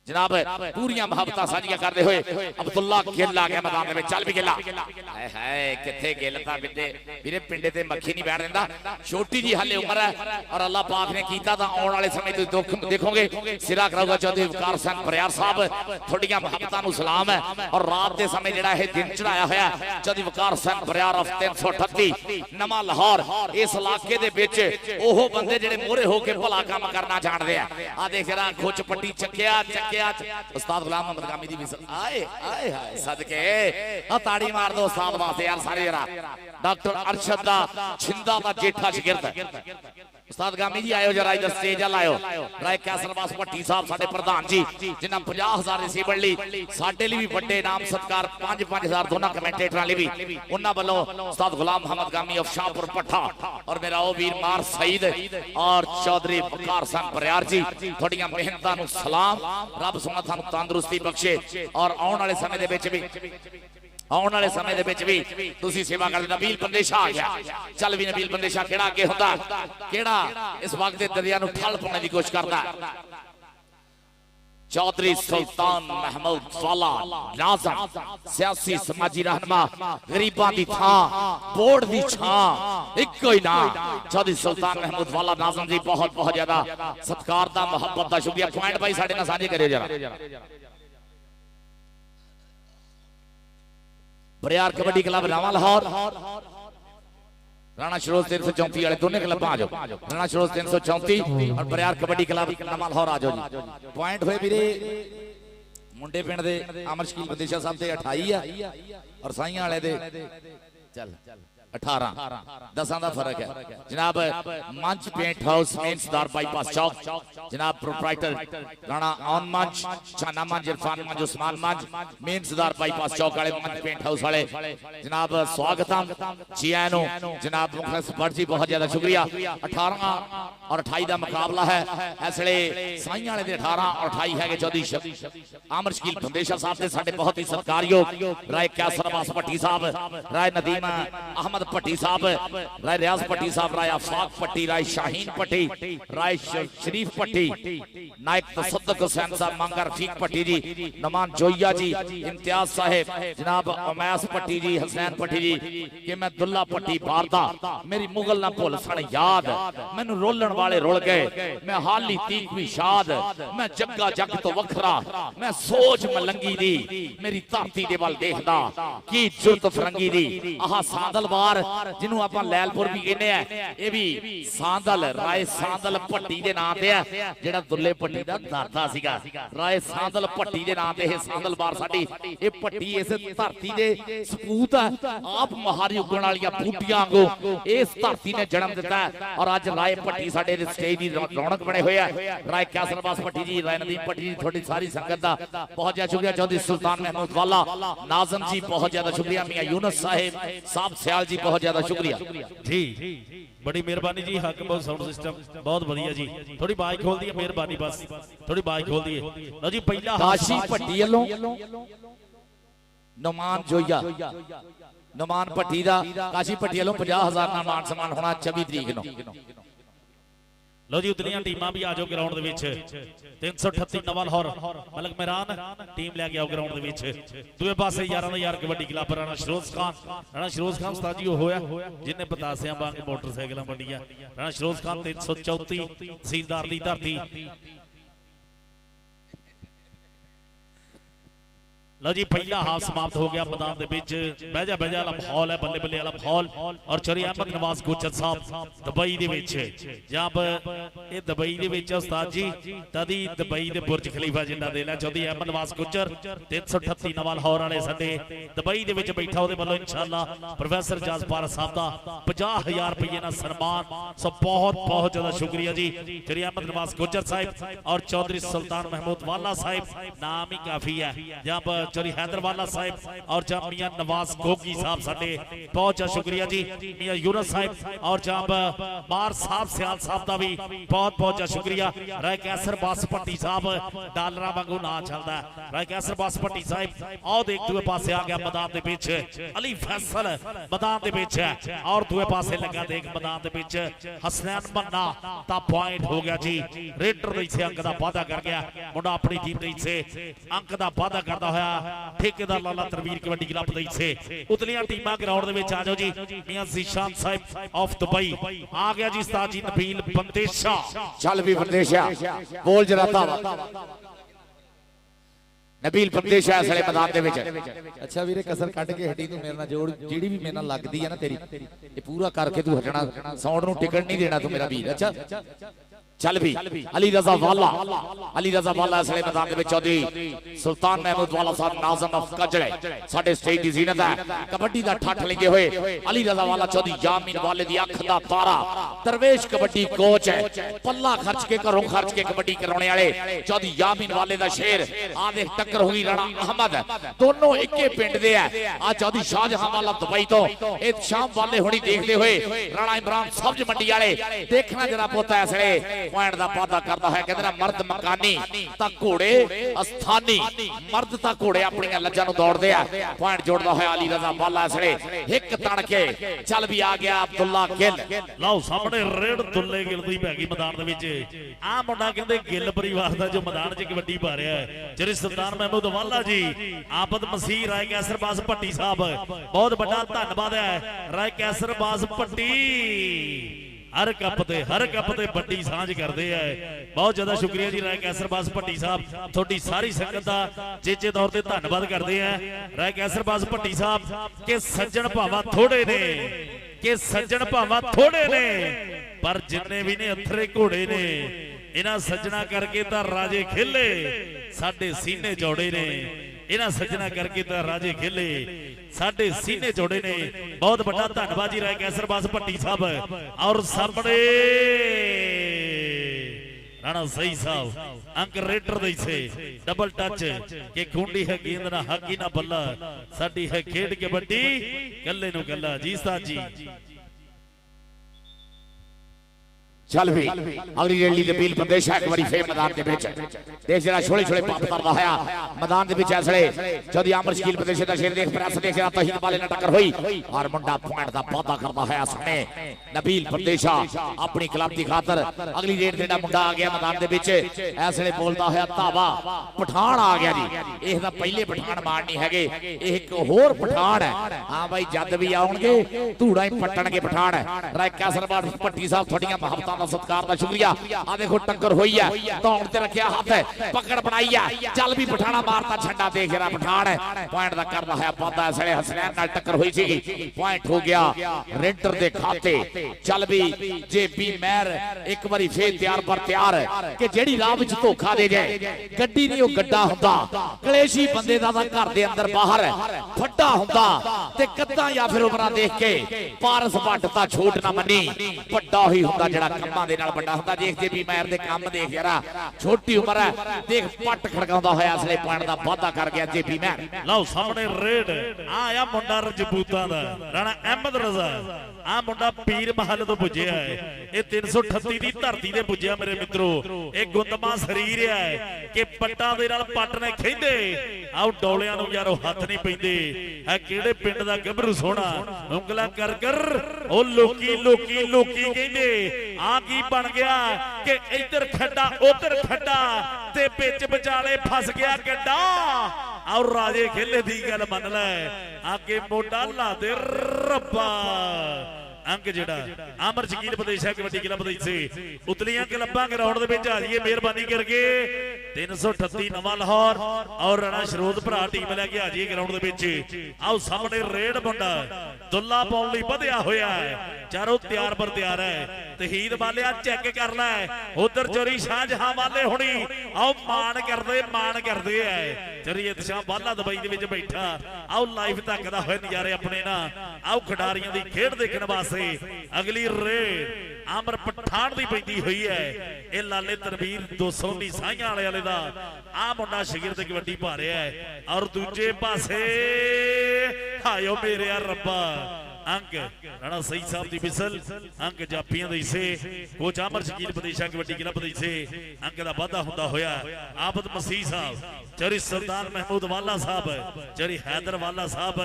जनाब पूरियां मोहब्बतां साझियां करदे हुए अब्दुल्ला गिल आ गया मैदान में चल भी गिला हाय हाय किथे गिल दा बिंदे वीरे पिंडे ते मक्खी नहीं बैठ दिंदा छोटी जी हाले उम्र है और अल्लाह पाक ने कीता तां आउण वाले समय ते दुख देखोगे सिरा कराऊगा चौधरी वकार सिंह बरियार साहब थोड़ियां मोहब्बतां नु सलाम है और रात दे समय जेड़ा है दिन चढ़ाया होया चौधरी वकार सिंह बरियार ऑफ 338 नवा लाहौर इस इलाके दे विच ओहो बंदे जेड़े मोरे होके भला काम करना जानदे आ देख जरा खोच पट्टी चक्किया उस्ताद गुलाम मोहम्मद कामी दी आए आए हाय सदके आ ताड़ी मार दो उस्ताद वास्ते यार सारे जरा डॉक्टर अरशद दा छिंदा दा जेठा शागिर्द उस्ताद गामी जी आयो जरा इधर स्टेज लायो राय कैसर बास भट्टी साहब साडे प्रधान जी जिन्हां 50,000 रिसीवर ली साडे लिए भी बड़े नाम सत्कार 5-5,000 दोनों कमेंटेटरां लिए भी उन्हां वालों उस्ताद गुलाम मोहम्मद गामी ऑफ शाहपुर पट्ठा और मेरा ओ वीर मार सईद और चौधरी वकार सिंह बरियार जी थोड़ियां मेहनतां नु सलाम रब सोना थानू तंदुरुस्ती बख्शे और आउण वाले समय दे विच भी आने वाले समय दे विच भी तुसी सेवा कर नबील पंदेशा आ गया चल भी नबील पंदेशा केड़ा अगे हुंदा केड़ा इस वक्त दे दरिया नु ठल पाने दी कोशिश करदा चौधरी सुल्तान महमूद वाला नाज़म सियासी समाजी रहनुमा गरीबां दी थां बोर्ड दी छां इक्को ही नाम चौधरी सुल्तान महमूद वाला नाज़म जी बहुत बहुत ज्यादा सत्कार दा मोहब्बत दा शुक्रिया पॉइंट भाई साडे नाल साझे करियो जरा बरियार कबड्डी क्लब नवा लाहौर राणा शरोज 334 वाले दोनों क्लब आ जाओ राणा शरोज 334 और बरियार कबड्डी क्लब नवा लाहौर आ जाओ जी पॉइंट होए वीरे मुंडे पिंड दे अमर शकील बंदेशा साहब दे 28 है और साईयां वाले दे चल 18 10 ਦਾ फर्क है जनाब। मंच पेंट हाउस मेन सरदार बाईपास चौक जनाब। प्रोप्राइटर राणा ऑन मंच, छाना मंच, इरफान मंच, उस्मान मंच, मेन सरदार बाईपास चौक वाले मंच पेंट हाउस वाले जनाब। स्वागतम जी आया नु जनाब। मुखलिस भट्ट जी बहुत ज्यादा शुक्रिया। 18 और 28 का मुकाबला है इस वे साई वाले 18 और 28 है चौधरी आमर शकील फंदेशा साहब के साडे बहुत ही सत्कारयोग राय कैसर अब्बास भट्टी साहब, राय नदीम अहमद भट्टी साहब, राय रियाज भट्टी साहब, राय आफाक भट्टी, राय शाहीन भट्टी, राय शरीफ भट्टी, नायक तसद्दुक हुसैन साहब, मांगा रफीक भट्टी जी, नमान जोइया जी, इम्तियाज साहब जनाब, उमैस भट्टी जी, हसनैन भट्टी जी, कि मैं दुल्ला भट्टी बारदा मेरी मुगल ना भुल सन याद, मैनू रोलन वाले रुल गए, मैं हाली तीखवी शाद, मैं जग्गा जग तो वखरा, मैं सोच मलंगी दी मेरी धरती दे वल देखदा की जुरत फरंगी दी। आह सांदल बार जिन्हों आप लैलपुर भी कहने हैं, ये भी सांदल राय सांदल भट्टी दे नाम ते है जेड़ा दुल्ले भट्टी दा दादा सीगा। राय सांदल भट्टी दे नाम ते ये सांदल बार साडी ये भट्टी इस धरती दे सपूत है। आप महारी उगण वालियां बूटियां वांगू इस धरती ने जन्म दिता है और अज राय भट्टी साडे स्टेज दी रौनक बने हुए है। राय कैसर अब्बास भट्टी जी, राय नदीम भट्टी जी, थोड़ी सारी संगत दा बहुत ज्यादा शुक्रिया। चौधरी सुल्तान महमूद वाला, नाज़म जी बहुत ज्यादा शुक्रिया। मियां यूनुस साहब सियाल जी बहुत ज्यादा शुक्रिया जी, बड़ी मेहरबानी जी। हक बहुत साउंड सिस्टम बहुत बढ़िया जी। थोड़ी बाइक खोल दी मेहरबानी, बस थोड़ी बाइक खोल दी लो जी। पहला काशी भट्टी वालों नुमान जोइया, नुमान भट्टी दा काशी भट्टी वालों 50,000 का मान सम्मान होना 24 तरीक नूं। लो जी उतलियां टीमां भी आ जाओ ग्राउंड दे विच। 338 नवा लाहौर मलक मेहरान टीम ले गया ग्राउंड दे विच। दूए पासे 11 दा यार कबड्डी क्लब राणा शरोज खान उस्ताद जी होया जिन्हें बतासियां वांग मोटरसाइकिलां वड्डियां। राणा शरोज खान 334 तहसीलदार दी धरती। लो जी पहला हाफ समाप्त हो गया मैदान दे विच। बहजा वाला माहौल है, बल्ले बल्ले वाला माहौल। और चौधरी अहमद नवाज गुजर साहब दुबई दे विच जब ये दुबई दे विच उस्ताद जी तदी दुबई दे बुर्ज खलीफा जिंदा दे लै चौधरी अहमद नवाज गुजर 338 नवा लाहौर वाले साडे दुबई दे विच बैठा ओदे वल्लों इंशाअल्लाह प्रोफेसर जाजपारा साहब दा 50,000 रुपये ना सन्मान। सो बहुत बहुत ज्यादा शुक्रिया जी चौधरी अहमद नवाज गुजर साहब और चौधरी सुल्तान महमूद वाला साहब नाम ही काफी है। जब चौधरी हैदरवाला साहब और जब मियां नवाज गोगी साहब साडे बहुत ज्यादा शुक्रिया जी। मियां यूनुस साहब और जब बार साहब सियाल साहब का भी बहुत बहुत ज्यादा शुक्रिया। राय कैसर बास भट्टी साहब डालरा वांगू ना चलता है। राय कैसर बास भट्टी साहब और देख दूए पासे आ गया मैदान दे विच। अली फैसल मैदान दे विच है और दूए पासे लगा देख मैदान दे विच हसनैन मन्ना ता पॉइंट हो गया जी। रेडर दे से अंक दा वादा कर गया मुंडा अपनी टीम दे से अंक दा वादा करदा होया ठेकेदार लाला तरवीर कबड्डी क्लब दे से। उतलियां टीमां ग्राउंड दे विच आ जाओ जी। मियां ज़ीशान साहब ऑफ दुबई आ गया जी। उस्ताद जी नबील बंदेशा चल भी बंदेशा बोल जरा नबील बंदेशा इसले मैदान दे विच। अच्छा वीरे कसर कट के हड्डी तू मेरे नाल जोड़ जेड़ी भी मेरे नाल लगदी है ना तेरी ये पूरा करके तू हटना साउंड नु टिकट नहीं देना तू मेरा वीर। अच्छा चल भी अली रजा वाला इसलिए मैदान में चौधरी सुल्तान महमूद वाला साहब नाज़म अफ कजड़े साडे स्टेज दी जीनत है। कबड्डी दा ठठ लेंगे हुए अली रजा वाला चौधरी यामीन वाले दी अख दा तारा दरवेश कबड्डी कोच है। पल्ला खर्च के घरों खर्च के कबड्डी कराने वाले चौधरी यामीन वाले दा शेर आ देख टक्कर हुई राणा अहमद दोनों इक्के पिंड दे है। आ चौधरी शाहजहां वाला दुबई तो ए शाम वाले हुणी देखते हुए राणा इमरान सब्ज मंडी वाले देखना जरा पोता इसलिए पॉइंट दा वादा करदा है। कहंदे ना मर्द मकानी ता घोड़े अस्थानी मर्द ता घोड़े अपनी लज्जा नु दौड़दे आ। पॉइंट जोड़दा होया अली रजा वाला इसले एक तण के चल भी आ गया अब्दुल्ला गिल। लाओ सामने रेड दुल्ले गिल दी पै गई मैदान दे विच। आ मुंडा कहंदे गिल परिवार दा जो मैदान च कबड्डी पा रहा है जेरी सुल्तान महमूद वाला जी आबद मसीह राय कैसर बास भट्टी साहब बहुत बड़ा धन्यवाद है। राय कैसर बास भट्टी हर कप ते बड़ी सांझ करते हैं। बहुत ज्यादा शुक्रिया जी राय कैसर बास भट्टी साहब थोड़ी सारी संगत का चेचे तौर पर धन्यवाद करते हैं। राय कैसर बास भट्टी साहब के सज्जन भावा थोड़े ने पर जिन्ने भी ने अथरे घोड़े ने इन्हां सज्जना करके तो राजे खेले साडे सीने चौड़े ने। इन्हां सज्जना करके तो राजे खेले साडे सीने चौड़े ने। बहुत बड़ा धन्यवाद जी राय कैसर बास भट्टी साहब और सामने राणा सही साहब अंक रेटर दे से डबल टच के खूंडी है गेंद ना हाकी ना बल्ला साडी है खेड कबड्डी गल्ले नु गल्ला जी साहब जी चल भी अगली रेली दे बील प्रदेश एक बारी फेर मैदान दे विच देख जरा छोले छोले पंप करदा होया मैदान दे विच असले चौधरी अमर शकील प्रदेश दा शेर देख प्रयास देख जरा तहीद वाले ने टक्कर होई और मुंडा पॉइंट दा वादा करदा होया सामने नबील प्रदेशा अपनी क्लब दी खातर अगली रेड दे मुंडा आ गया मैदान दे विच असले बोलदा होया धावा पठान आ गया जी इस दा पहले पठान मारनी हैगे एक होर पठान है हां भाई जद भी आउणगे धूड़ा ही पट्टण के पठान है राय कैसरबाद भट्टी साहब थोड़ियां मोहब्बतां सत्कार का शुक्रिया आ देखो टक्कर हुई है दौड़ ते रखिया हाथ है पकड़ बनाई है चल भी पठाना मारता छंडा देख रहा पठान है पॉइंट दा करदा है पादा सड़े हसनैन नाल टक्कर हुई सी पॉइंट हो गया रेंटर दे खाते चल भी जेबी महर एक बारी फेर तैयार पर तैयार कि जेड़ी राह विच धोखा दे जाए गड्डी नहीं ओ गड्डा हुंदा कलेशी बंदे दा घर दे अंदर बाहर फड्डा हुंदा ते कद्दा या फिर उमरा देख के पारस भट्ट दा छूट ना मनी वड्डा ही हुंदा जेड़ा ਕੰਮਾਂ ਦੇ ਨਾਲ ਵੱਡਾ ਹੁੰਦਾ ਦੇਖ ਜੇ ਵੀ ਮੈਰ ਦੇ ਕੰਮ ਦੇਖ ਯਾਰਾ ਛੋਟੀ ਉਮਰ ਹੈ ਦੇਖ ਪੱਟ ਖੜਕਾਉਂਦਾ ਹੋਇਆ ਅਸਲੇ ਪੁਆਇੰਟ ਦਾ ਵਾਅਦਾ ਕਰ ਗਿਆ ਜੇਪੀ ਮੈਰ ਲਓ ਸਾਹਮਣੇ ਰੇਡ ਆਇਆ ਮੁੰਡਾ ਰਜਪੂਤਾਂ ਦਾ ਰਾਣਾ ਅਹਿਮਦ ਰਜ਼ਾ ਆ ਮੁੰਡਾ ਪੀਰ ਮਹੱਲ ਤੋਂ ਪੁੱਜਿਆ ਹੈ ਇਹ 338 ਦੀ ਧਰਤੀ ਤੇ ਪੁੱਜਿਆ ਮੇਰੇ ਮਿੱਤਰੋ ਇਹ ਗੁੰਦਮਾ ਸਰੀਰ ਹੈ ਕਿ ਪੱਟਾਂ ਦੇ ਨਾਲ ਪੱਟ ਨੇ ਖਿੰਦੇ ਆਉ ਡੋਲਿਆਂ ਨੂੰ ਯਾਰੋ ਹੱਥ ਨਹੀਂ ਪੈਂਦੇ ਹੈ ਕਿਹੜੇ ਪਿੰਡ ਦਾ ਗੱਭਰੂ ਸੋਹਣਾ ਉਂਗਲਾਂ ਕਰ ਕਰ ਉਹ ਲੋਕੀ ਲੋਕੀ ਲੋਕੀ ਕਹਿੰਦੇ ਆ ਕੀ ਬਣ ਗਿਆ ਕਿ ਇੱਧਰ ਖੱਡਾ ਉੱਧਰ ਖੱਡਾ ਤੇ ਵਿੱਚ ਵਿਚਾਲੇ ਫਸ ਗਿਆ ਗੱਡਾ ਔਰ ਰਾਜੇ ਖੇਲੇ ਦੀ ਗੱਲ ਮੰਨ ਲੈ ਆਗੇ ਮੋਢਾ ਲਾ ਦੇ ਰੱਬਾ अंक जेड़ा अमर शकील प्रदेश है कबड्डी क्लब से उतलियां क्लबां ग्राउंड दे विच आ जाइए मेहरबानी करके 338 नवा लाहौर और राणा शरोद भरा टीम लेके आ जाइए ग्राउंड दे विच आओ सामने रेड मुंडा दुल्ला पाउण लई वधिया होया है चारों तैयार पर तैयार है तहीद वालिया चेक कर लै उधर चोरी शाहजहां वाले हुणी आओ मान करदे है चोरी इत्शाह वाला दुबई दे विच बैठा आओ लाइव तकदा होए नजारे अपने ना आओ खिडारियां दी खेड देखण वास्ते अगली रेड आमर पठान दी पैंदी हुई है ये लाले तनवीर 219 साइयां वाले दा आ मुंडा शगिरद कबड्डी पा रहा है और दूजे पासे हायो मेरे रब्बा अंक राणा सही साहब दी बिसल अंक जाफियां दे से कोच अमर शकील प्रदेश कबड्डी क्लब दे से अंक दा वाधा हुंदा होया आबद मसीह साहब चरी सुल्तान महमूद वाला साहब चरी हैदर वाला साहब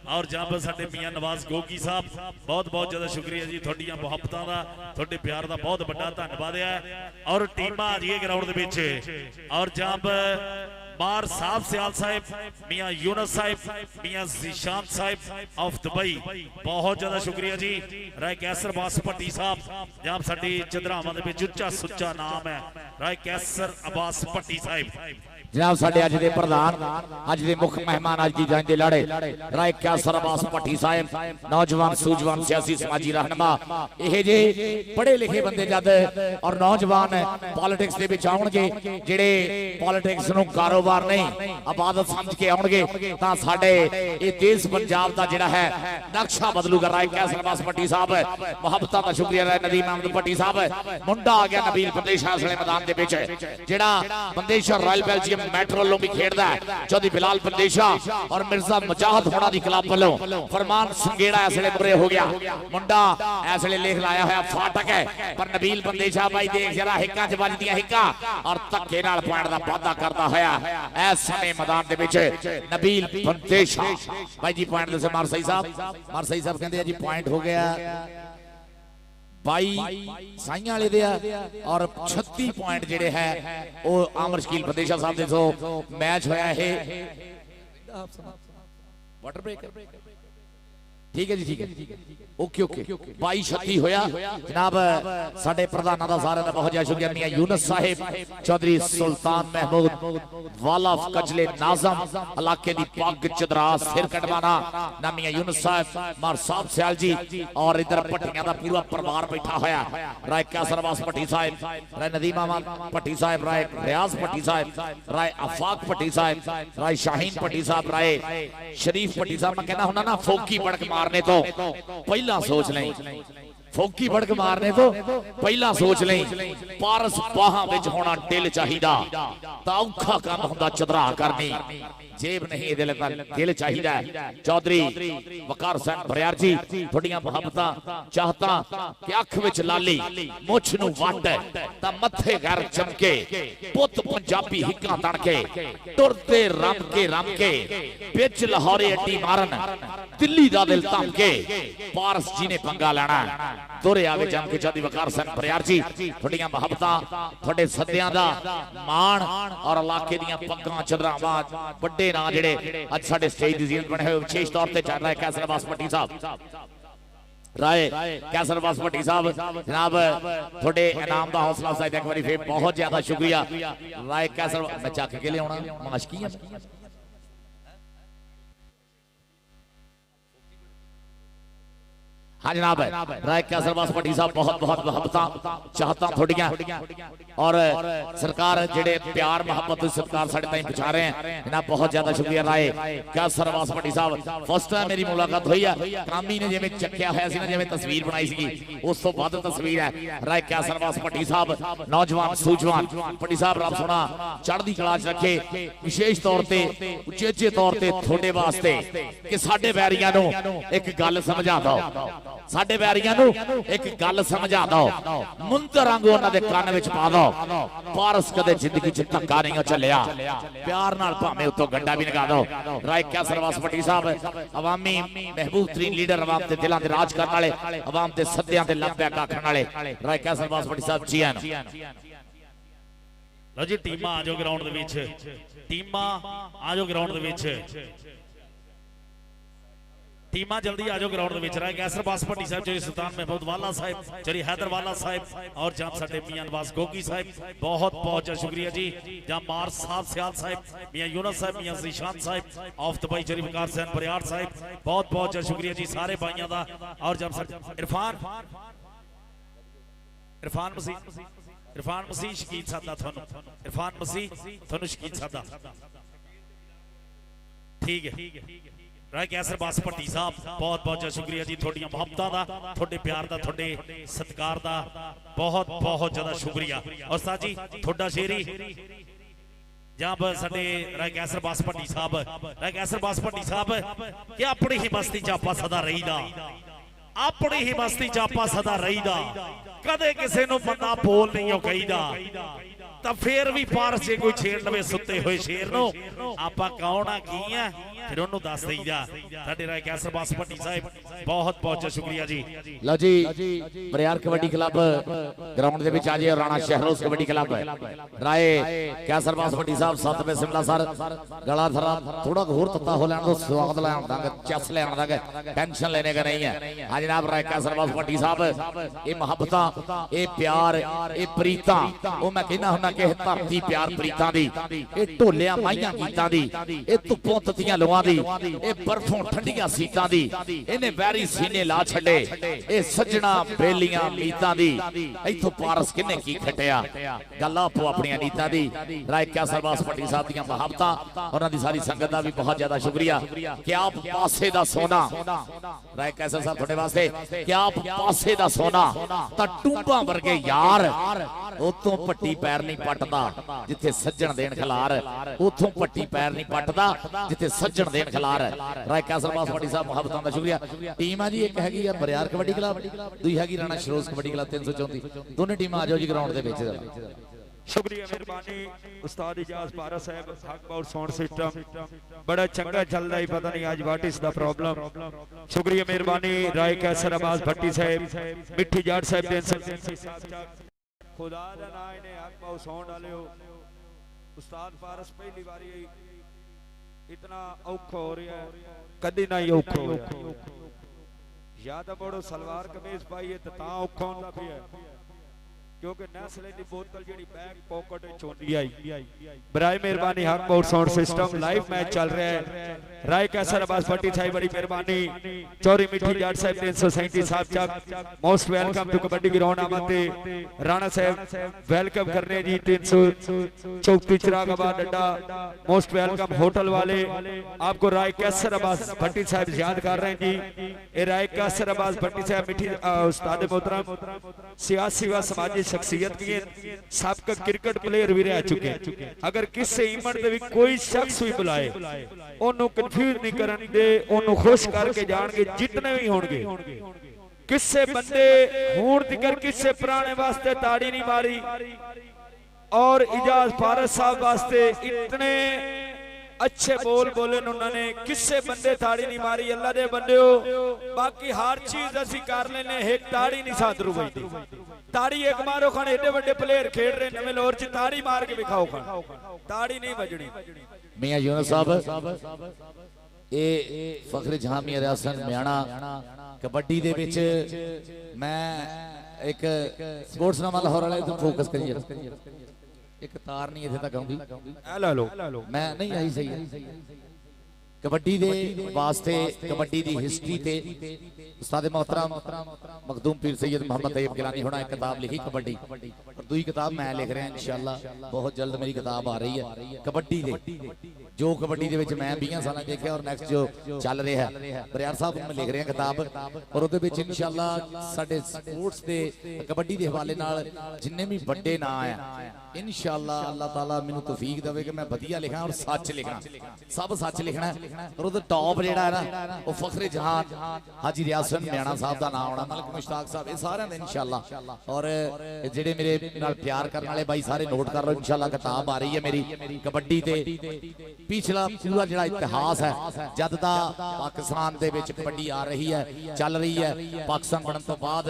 और जहां पर साडे मियां नवाज गोगी साहब बहुत बहुत ज्यादा शुक्रिया जी थोड़ियां मोहब्बतां दा थोड़े प्यार दा बहुत बड़ा धन्यवाद है और टीमां आ जी ग्राउंड दे विच और जहां पर बार साहब सियाल साहब मियां यूनस साहब मियां ज़ीशान साहब ऑफ दुबई बहुत ज्यादा शुक्रिया जी राय कैसर बास भट्टी साहब जहां साडी चंद्रामा दे विच उच्चा सुच्चा नाम है राय कैसर अब्बास भट्टी साहब जनाब साडे अज दे प्रधान अज दे मुख मेहमान अज की जंग दे लाड़े राय कैसर अब्बास भट्टी साहब नौजवान सूझवान सियासी समाजी रहनुमा इहे जे पढ़े लिखे बंदे जद और नौजवान पॉलिटिक्स दे विच आउणगे जेड़े पॉलिटिक्स नूं कारोबार नहीं इबादत समझ के आउणगे तां साडे इह देश पंजाब दा जेड़ा है नक्शा बदलूगा राय कैसर अब्बास भट्टी साहब मोहब्बतां दा शुक्रिया राय नदीम अहमद भट्टी साहब मुंडा आ गया नबील प्रदेश असले मैदान दे विच जेड़ा बंदेशर रॉयल बेल्जियम मेट्रो लो भी खेड़दा है चौधरी बिलाल प्रदेशा और मिर्जा मुजाहिद होना दी क्लब वालों फरमान संगेड़ा ऐसले बुरे हो गया मुंडा ऐसले लेख लाया होया फाटक है पर नबील प्रदेशा भाई देख जरा हिक्का च वजदियां हिक्का और धक्के नाल पॉइंट दा वादा करदा होया इस समय मैदान दे विच नबील प्रदेशा भाई जी पॉइंट दे मार सही साहब कहंदे जी पॉइंट हो गया 22 साइयां वाले दे और 36 पॉइंट जेड़े है वो आमर शकील प्रदेश साहब दे सो मैच होया है वाटर ब्रेक ठीक है जी ठीक है ओके ओके 22-36 होया जनाब साडे प्रधाना दा सारे दा बहुत ज्यादा शुक्रिया मियां यूनस साहिब चौधरी सुल्तान महमूद वाला कजले नाज़म इलाके दी पग चदरा सिर कटवाना ना मियां यूनस साहब मार साहब सियाल जी और इधर पट्टियां दा पूरा परिवार बैठा होया राय कैसर अब्बास भट्टी साहब राय नदीम अहमद भट्टी साहब राय रियाज भट्टी साहब राय आफाक भट्टी साहब राय शाहीन भट्टी साहब राय शरीफ भट्टी साहब मैं कहना हुंदा ना फोकी बड़क मार मारने तो पहला सोच लें, फोकी बड़क मारने तो पहला सोच लें। पारस बाहां विच होना दिल चाहिदा, तां औखा काम हुंदा चदरा करनी। जेब नहीं दिल चाहिए। चौधरी वकार हुसैन बरियार जी थोड़ियां मुहब्बतां चाहता कि अख विच लाली मुछ नूं वट तां मथे घर चमके, पुत पंजाबी हिक्कां तड़के टुरते रम के बिच लाहौरे अड्डी मारन, दिल्ली दा दिल धमके, पारस जी ने पंगा लेना। तुरे आवे जम के चौधरी वकार हुसैन बरियार जी थोड़ियां मुहब्बतां थोड़े सद्दियां दा मान और इलाके दीयां पग्गां चदरावां बड़े ना जेड़े अज साडे स्टेज दी जीत बने हुए विशेष तौर पे चल रहा है कैसर अब्बास भट्टी साहब राय कैसर अब्बास भट्टी साहब जनाब थोड़े इनाम दा हौसला अफजाई एक बारी फिर बहुत ज्यादा शुक्रिया। राय कैसर मैं चक के ले आना माश की है हाँ जनाब राय कैसर अब्बास भट्टी साहब बहुत बहुत मुहब्बतां चाहता थोड़ियां और सरकार जेड़े प्यार मोहब्बत सत्कार साडे ताईं पहुंचा रहे हैं इन्हां बहुत ज्यादा शुक्रिया। राय कैसर अब्बास भट्टी साहब फर्स्ट टाइम मेरी मुलाकात हुई है, कामी ने जिवें चक्या होया सी ना जिवें तस्वीर बनाई सी उस तो वध तस्वीर है। राय कैसर अब्बास भट्टी साहब नौजवान सूझवान भट्टी साहब रब सोना चढ़दी कला च रखे। विशेष तौर ते उचेचे तौर ते थोड़े वास्ते कि साडे बैरियां नूं एक गल समझा दो, साडे बैरियां नूं एक गल समझा दो, मुंतर वांगू उन्हां दे कान विच पा दो। पारस कदे जिंदगी च धक्का नहीं चलिया, प्यार नाल भावें उत्तों गंडा भी लगा दो। राय कैसर अब्बास भट्टी साहब अवामी महबूब तरीन लीडर, अवाम दे दिलां ते राज करन वाले, अवाम दे सद्दियां ते लंबे आखण वाले राय कैसर अब्बास भट्टी साहब जी आन। लो जी टीमां आ जाओ ग्राउंड दे विच, टीमां आ जाओ ग्राउंड दे विच, टीमां जल्दी आ जाओ ग्राउंड दे विच। राय कैसर अब्बास भट्टी साहब जी सुल्तान महमूद वाला साहब जी हैदर वाला साहब और जाम साडे मियां नवाज गोगी साहब बहुत बहुत शुक्रिया जी। जाम मार साहब सियाल साहब, मियां यूनुस साहब, मियां ज़ीशान साहब ऑफ दुबई जरी वकार हुसैन बरियार साहब बहुत बहुत शुक्रिया जी सारे भाइयों दा। और जाम इरफान मसीह शकील सादा थानू, इरफान मसीह थानू शकील सादा ठीक है। राय कैसर अब्बास भट्टी साहब बहुत बहुत शुक्रिया जी, थोड़ियां मुहब्बतां दा, थोड़े प्यार दा, थोड़े सत्कार दा बहुत बहुत ज्यादा शुक्रिया। और साथ जी थोड़ा शेरी जब साडे राय कैसर अब्बास भट्टी साहब, राय कैसर अब्बास भट्टी साहब कि अपनी ही बस्ती च आपां सदा रहीदा, अपनी ही बस्ती च आपां सदा रहीदा, कदे किसे नूं बंदा बोल नहीं हो कहीदा, तो फिर भी पारस जे कोई छेड़ लवे सुते हुए शेर नूं आपां कौन आ की है फिर उन्होंने दस दईदा। साडे राय कैसर अब्बास भट्टी साहब बहुत बहुत शुक्रिया जी। लो जी बरियार कबड्डी क्लब ग्राउंड दे विच आ जे राणा शहरोज कबड्डी क्लब राय कैसर अब्बास भट्टी साहब 7 पे शिमला सर गला थरा थोड़ा होर तत्ता हो लैण दो, स्वागत लैण दांगे, चस लैण दांगे, टेंशन लेने का नहीं है। हां जनाब राय कैसर अब्बास भट्टी साहब ये मुहब्बतां ये प्यार ये प्रीतां ओ मैं कहना हुंदा कि धरती प्यार प्रीतां दी, ये ढोलियां माइयां गीतां दी, ये धुप्पों तत्तियां लोआं दी, ये बर्फों ठंडियां सीतां दी, इन्हें वैरी सीने ला छड़े, ये सजना बेलियां मीतां दी, इथों पारस किन्ने की खटिया गल आपो अपनी नीतां दी। राय कैसर अब्बास भट्टी साहब दी मुहब्बतां उन्हां दी सारी संगत दा भी बहुत ज्यादा शुक्रिया कि आप पासे दा सोना राय कैसर साहब थोड़े वास्ते कि आप पासे दा सोना तां टूंबां वर्गे यार उतों पट्टी पैर नहीं पटदा जिथे सज्जण देन खलार, उतों पट्टी पैर नहीं पटदा जिथे सज्जण देन खलार। राय कैसर अब्बास भट्टी साहब मुहब्बतां दा शुक्रिया। टीम आ जी एक हैगी बरियार कबड्डी क्लब, दूई हैगी राणा शहरोज कबड्डी क्लब 334, दोनों टीमां आ जाओ जी ग्राउंड दे विच। शुक्रिया मेहरबानी उस्ताद इजाज पारा साहब हक और साउंड सिस्टम बड़ा चंगा चल रहा है, पता नहीं आज व्हाट इज द प्रॉब्लम। शुक्रिया मेहरबानी राय कैसर अब्बास भट्टी साहब, मिठी जाट साहब दिन खुदा दा नाम ने हक और साउंड वाले हो उस्ताद पारस पहली बारी इतना औखा हो रहा है, कदी ना ही औखा हो या तो बड़ो सलवार कमीज पाइए तो औखा होंदा पिया क्योंकि नेस्ले की बोतल जी बैक पॉकेट चोंदी आई बराए मेहरबानी हक board sound system live match चल रहा है राय कैसर अब्बास भट्टी साहब बड़ी मेहरबानी चौरी मिठी जाट साहब 337 साहब Chak most welcome to kabaddi ground आमते राणा साहब वेलकम करने जी 334 चिरागाबाद अड्डा मोस्ट वेलकम होटल वाले आपको राय कैसर अब्बास भट्टी साहब याद कर रहे हैं जी ये राय कैसर अब्बास भट्टी साहब मिठी उस्ताद मोहतरम सियासी व समाजी शख्सियत की साबका क्रिकेट प्लेयर भी रह चुके हैं अगर किसी इवेंट में भी कोई शख्स भी बुलाए ओनू कंफ्यूज नहीं करन दे ओनू खुश करके जाणगे जितने भी होंगे किसे बंदे होण तिकर किसे पुराने वास्ते ताड़ी नहीं मारी और इजाज फारस साहब वास्ते इतने अच्छे बोल बोले उन्होंने किसे बंदे ताड़ी नहीं मारी अल्लाह दे बंदे हो बाकी हर चीज असी कर लेने एक ताड़ी नहीं सादरू बजदी ताड़ी एक मारो खान एडे बड़े प्लेयर खेल रहे नवे लाहौर च ताड़ी मार के विखाओ खान ताड़ी नहीं बजनी मियां यूनुस साहब ए फखरे जहां मियां रियासत म्याणा कबड्डी दे विच मैं एक स्पोर्ट्सनामा लाहौर वाले तो फोकस करिए एक तार नहीं इथे तक आउंदी ए ला लो मैं नहीं आई सही है कबड्डी दे वास्ते कबड्डी दी हिस्ट्री ते उस्ताद मोहतरम मखदूम पीर सैयद मोहम्मद तैयब गिलानी होना एक किताब लिखी कबड्डी और दूसरी किताब मैं लिख रहा इंशाअल्लाह बहुत जल्द मेरी किताब आ रही है कबड्डी दे जो कबड्डी दे विच मैं 20 साल देखिया और नेक्स्ट जो चल रहा है बरियार साहब मैं लिख रहा किताब और उहदे विच इंशाअल्लाह साडे स्पोर्ट्स दे कबड्डी दे हवाले नाल जिन्ने भी बड़े नाम है इंशाअल्लाह अल्लाह ताला मैनू तौफीक देवे कि मैं वधिया लिखां और सच लिखां सब सच लिखना और उहदा टॉप जेड़ा है ना वो फखरे जहान हाजी रियासत म्याणा साहब दा नाम आना मलिक मुश्ताक साहब ये सारे ने इंशाअल्लाह और जेड़े मेरे नाल प्यार करने वाले भाई सारे नोट कर लो इंशाअल्लाह किताब आ रही है मेरी कबड्डी ते पिछला पूरा जेड़ा इतिहास है जद दा पाकिस्तान दे विच कबड्डी आ रही है चल रही है पाकिस्तान बनन तो बाद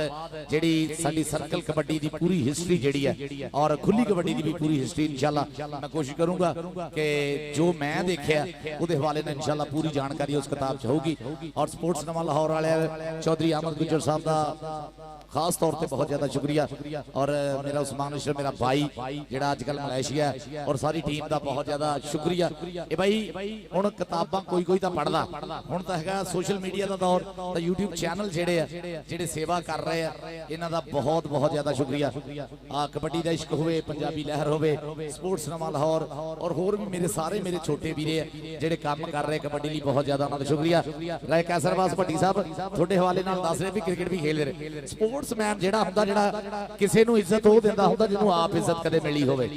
जेड़ी साडी सर्कल कबड्डी दी पूरी हिस्ट्री जेड़ी है और खुली कबड्डी दी भी पूरी हिस्ट्री इंशाअल्लाह मैं कोशिश करूंगा कि जो मैं देखिया उहदे हवाले नाल इंशाअल्लाह पूरी जानकारी उस किताब च होगी और स्पोर्ट्सनामा लाहौर वाले चौधरी अहमद गुज्जर साहब दा खास तौर पे बहुत ज्यादा शुक्रिया और मेरा उस्मान अशरफ मेरा भाई जेड़ा आजकल मलेशिया और सारी टीम दा बहुत ज्यादा शुक्रिया ए भाई हुण किताबां कोई तां पढ़दा हुण तां हैगा सोशल मीडिया दा दौर तां यूट्यूब चैनल जेड़े आ जेड़े सेवा कर रहे आ इन्हां दा बहुत ज्यादा शुक्रिया आ कबड्डी दा इश्क होवे पंजाबी लहर होवे स्पोर्ट्सनामा लाहौर और होर भी मेरे सारे मेरे छोटे वीरे जेड़े काम कर रहे कबड्डी लई बहुत ज्यादा उन्हां दा शुक्रिया राय कैसर अब्बास भट्टी साहब ਤੁਹਾਡੇ हवाले नाल दस रहे भी क्रिकेट भी खेल रहे स्पोर्ट्समैन जेड़ा हुंदा जेड़ा किसी नूं इज्जत हो दिंदा हुंदा जिन्हों आप इज्जत कदे मिली होवे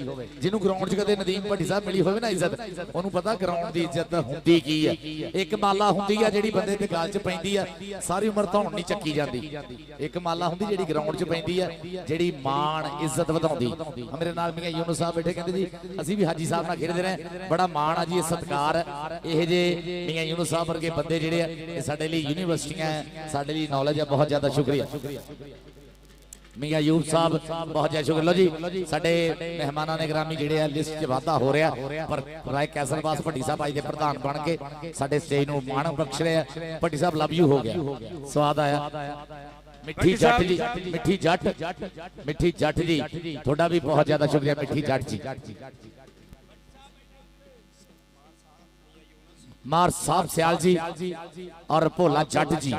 जिन्हों ग्राउंड च कदे नदीम भट्टी साहब मिली होवे ना इज्जत ओनू पता ग्राउंड दी इज्जत हुंदी की है एक माला हुंदी है जेड़ी बंदे दे गल च पैंदी है सारी उम्र धौण नहीं चक्की जांदी एक माला हुंदी जेड़ी ग्राउंड च पैंदी है जेड़ी मान इज्जत वधाउंदी मेरे नाल मियां यूनुस साहब बैठे कहंदे जी असीं भी हाजी साहब नाल खेडदे रहे बड़ा मान आ जी सत्कार इह जे मियां यूनुस साहब वर्गे बंदे जेड़े आ साडे लई यूनिवर्सिटियां साडे लई नॉलेज है बहुत ज्यादा शुक्रिया मियां यूब साहब बहुत ज्यादा शुक्रिया लो जी साडे मेहमानां ने ग्रामी जेड़े लिस्ट च वाधा हो रहा पर राय कैसर अब्बास भट्टी साहब अज दे प्रधान बन के साडे स्टेज नूं मान बख्श रहे हैं भट्टी साहब लव यू हो गया स्वाद आया मिठी जट जी मिठी जट जी थोड़ा भी बहुत ज्यादा शुक्रिया मिठी जट जी मार साहब सियाल जी और भोला जट जी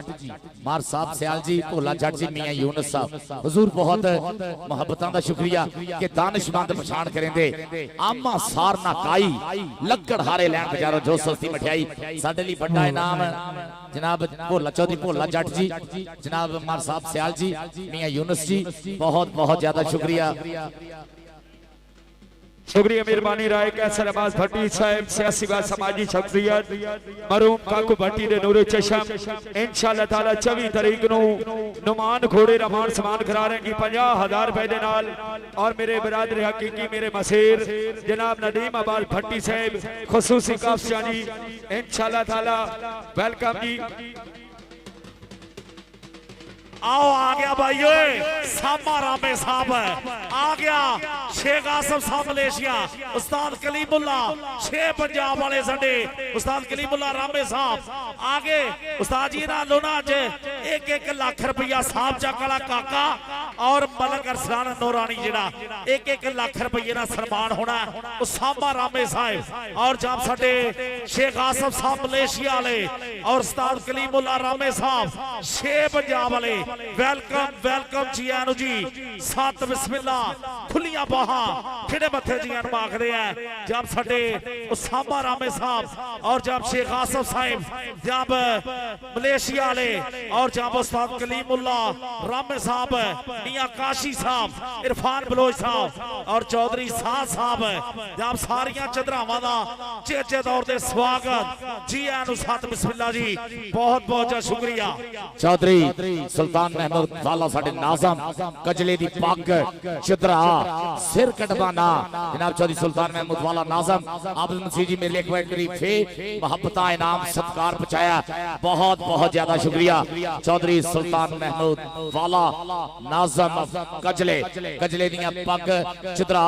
मार साहब सियाल जी भोला जट जी मियां यूनुस साहब हुजूर बहुत मोहब्बतां दा शुक्रिया कि दानिशमंद पछाण करेंदे आमा सार ना काई लक्कड़ हारे लैन बजारो जो सस्ती मठियाई साडे लई बड़ा इनाम जनाब भोला चौधरी भोला जट जी जनाब मार साहब सियाल जी मियां यूनुस जी बहुत ज्यादा शुक्रिया शुक्रिया मेहरबानी राय कैसर अब्बास भट्टी साहब सियासी व समाजी शख्सियत मरूम काकू भट्टी दे नूरे चशम इंशाअल्लाह ताला 24 तारीख नूं नुमान घोड़े रमान समान करा रहे हैं 50,000 रुपए दे नाल और मेरे बरादर हकीकी मेरे मसीर जनाब नदीम अब्बास भट्टी साहब खुसूसी काफशानी इंशाअल्लाह ताला वेलकम जी आओ आ गया भाई सामा रामे साहब आ गया शेख आसफ साहब मलेशिया उस्ताद कलीमुल्ला छे पंजाब वाले साडे उस्ताद कलीमुल्ला रामे साहब आगे उस्ताद जी ना लोना च 1-1 लाख रुपया साहब चक वाला काका और मलक अरसलान नूरानी जिहड़ा 1-1 लाख रुपये का सन्मान होना उसामा रामे साहब और जब साडे शेख आसफ साहब मलेशिया वाले और उस्ताद कलीमुल्लाह रामे साहब 6 पंजाब वाले वेलकम वेलकम जी आनू जी सत बिस्मिल्लाह खुलियां बाहां खिड़े मथे जी आनू आखदे हैं जब साडे उसामा रामे साहब और जब शेख आसफ साहब जब मलेशिया वाले और जब उस्ताद कलीमुल्लाह रामे साहब मियां काशी साहब इरफान बलोच साहब और चौधरी साह साहब जब सारियां चदरावां दा चेचे तौर ते स्वागत जी आनू सत बिस्मिल्लाह जी बहुत बहुत जा शुक्रिया। चौधरी सुल्तान महमूद वाला साडे नाज़म कजले दी पग चदरा सिर कटवाना जनाब चौधरी सुल्तान महमूद वाला नाज़म आबिद मसीह जी मेरे एक बार करीब थे मोहब्बत इनाम सत्कार पहुंचाया बहुत बहुत ज्यादा शुक्रिया। चौधरी सुल्तान महमूद वाला नाज़म कजले कजले दियां पग चदरा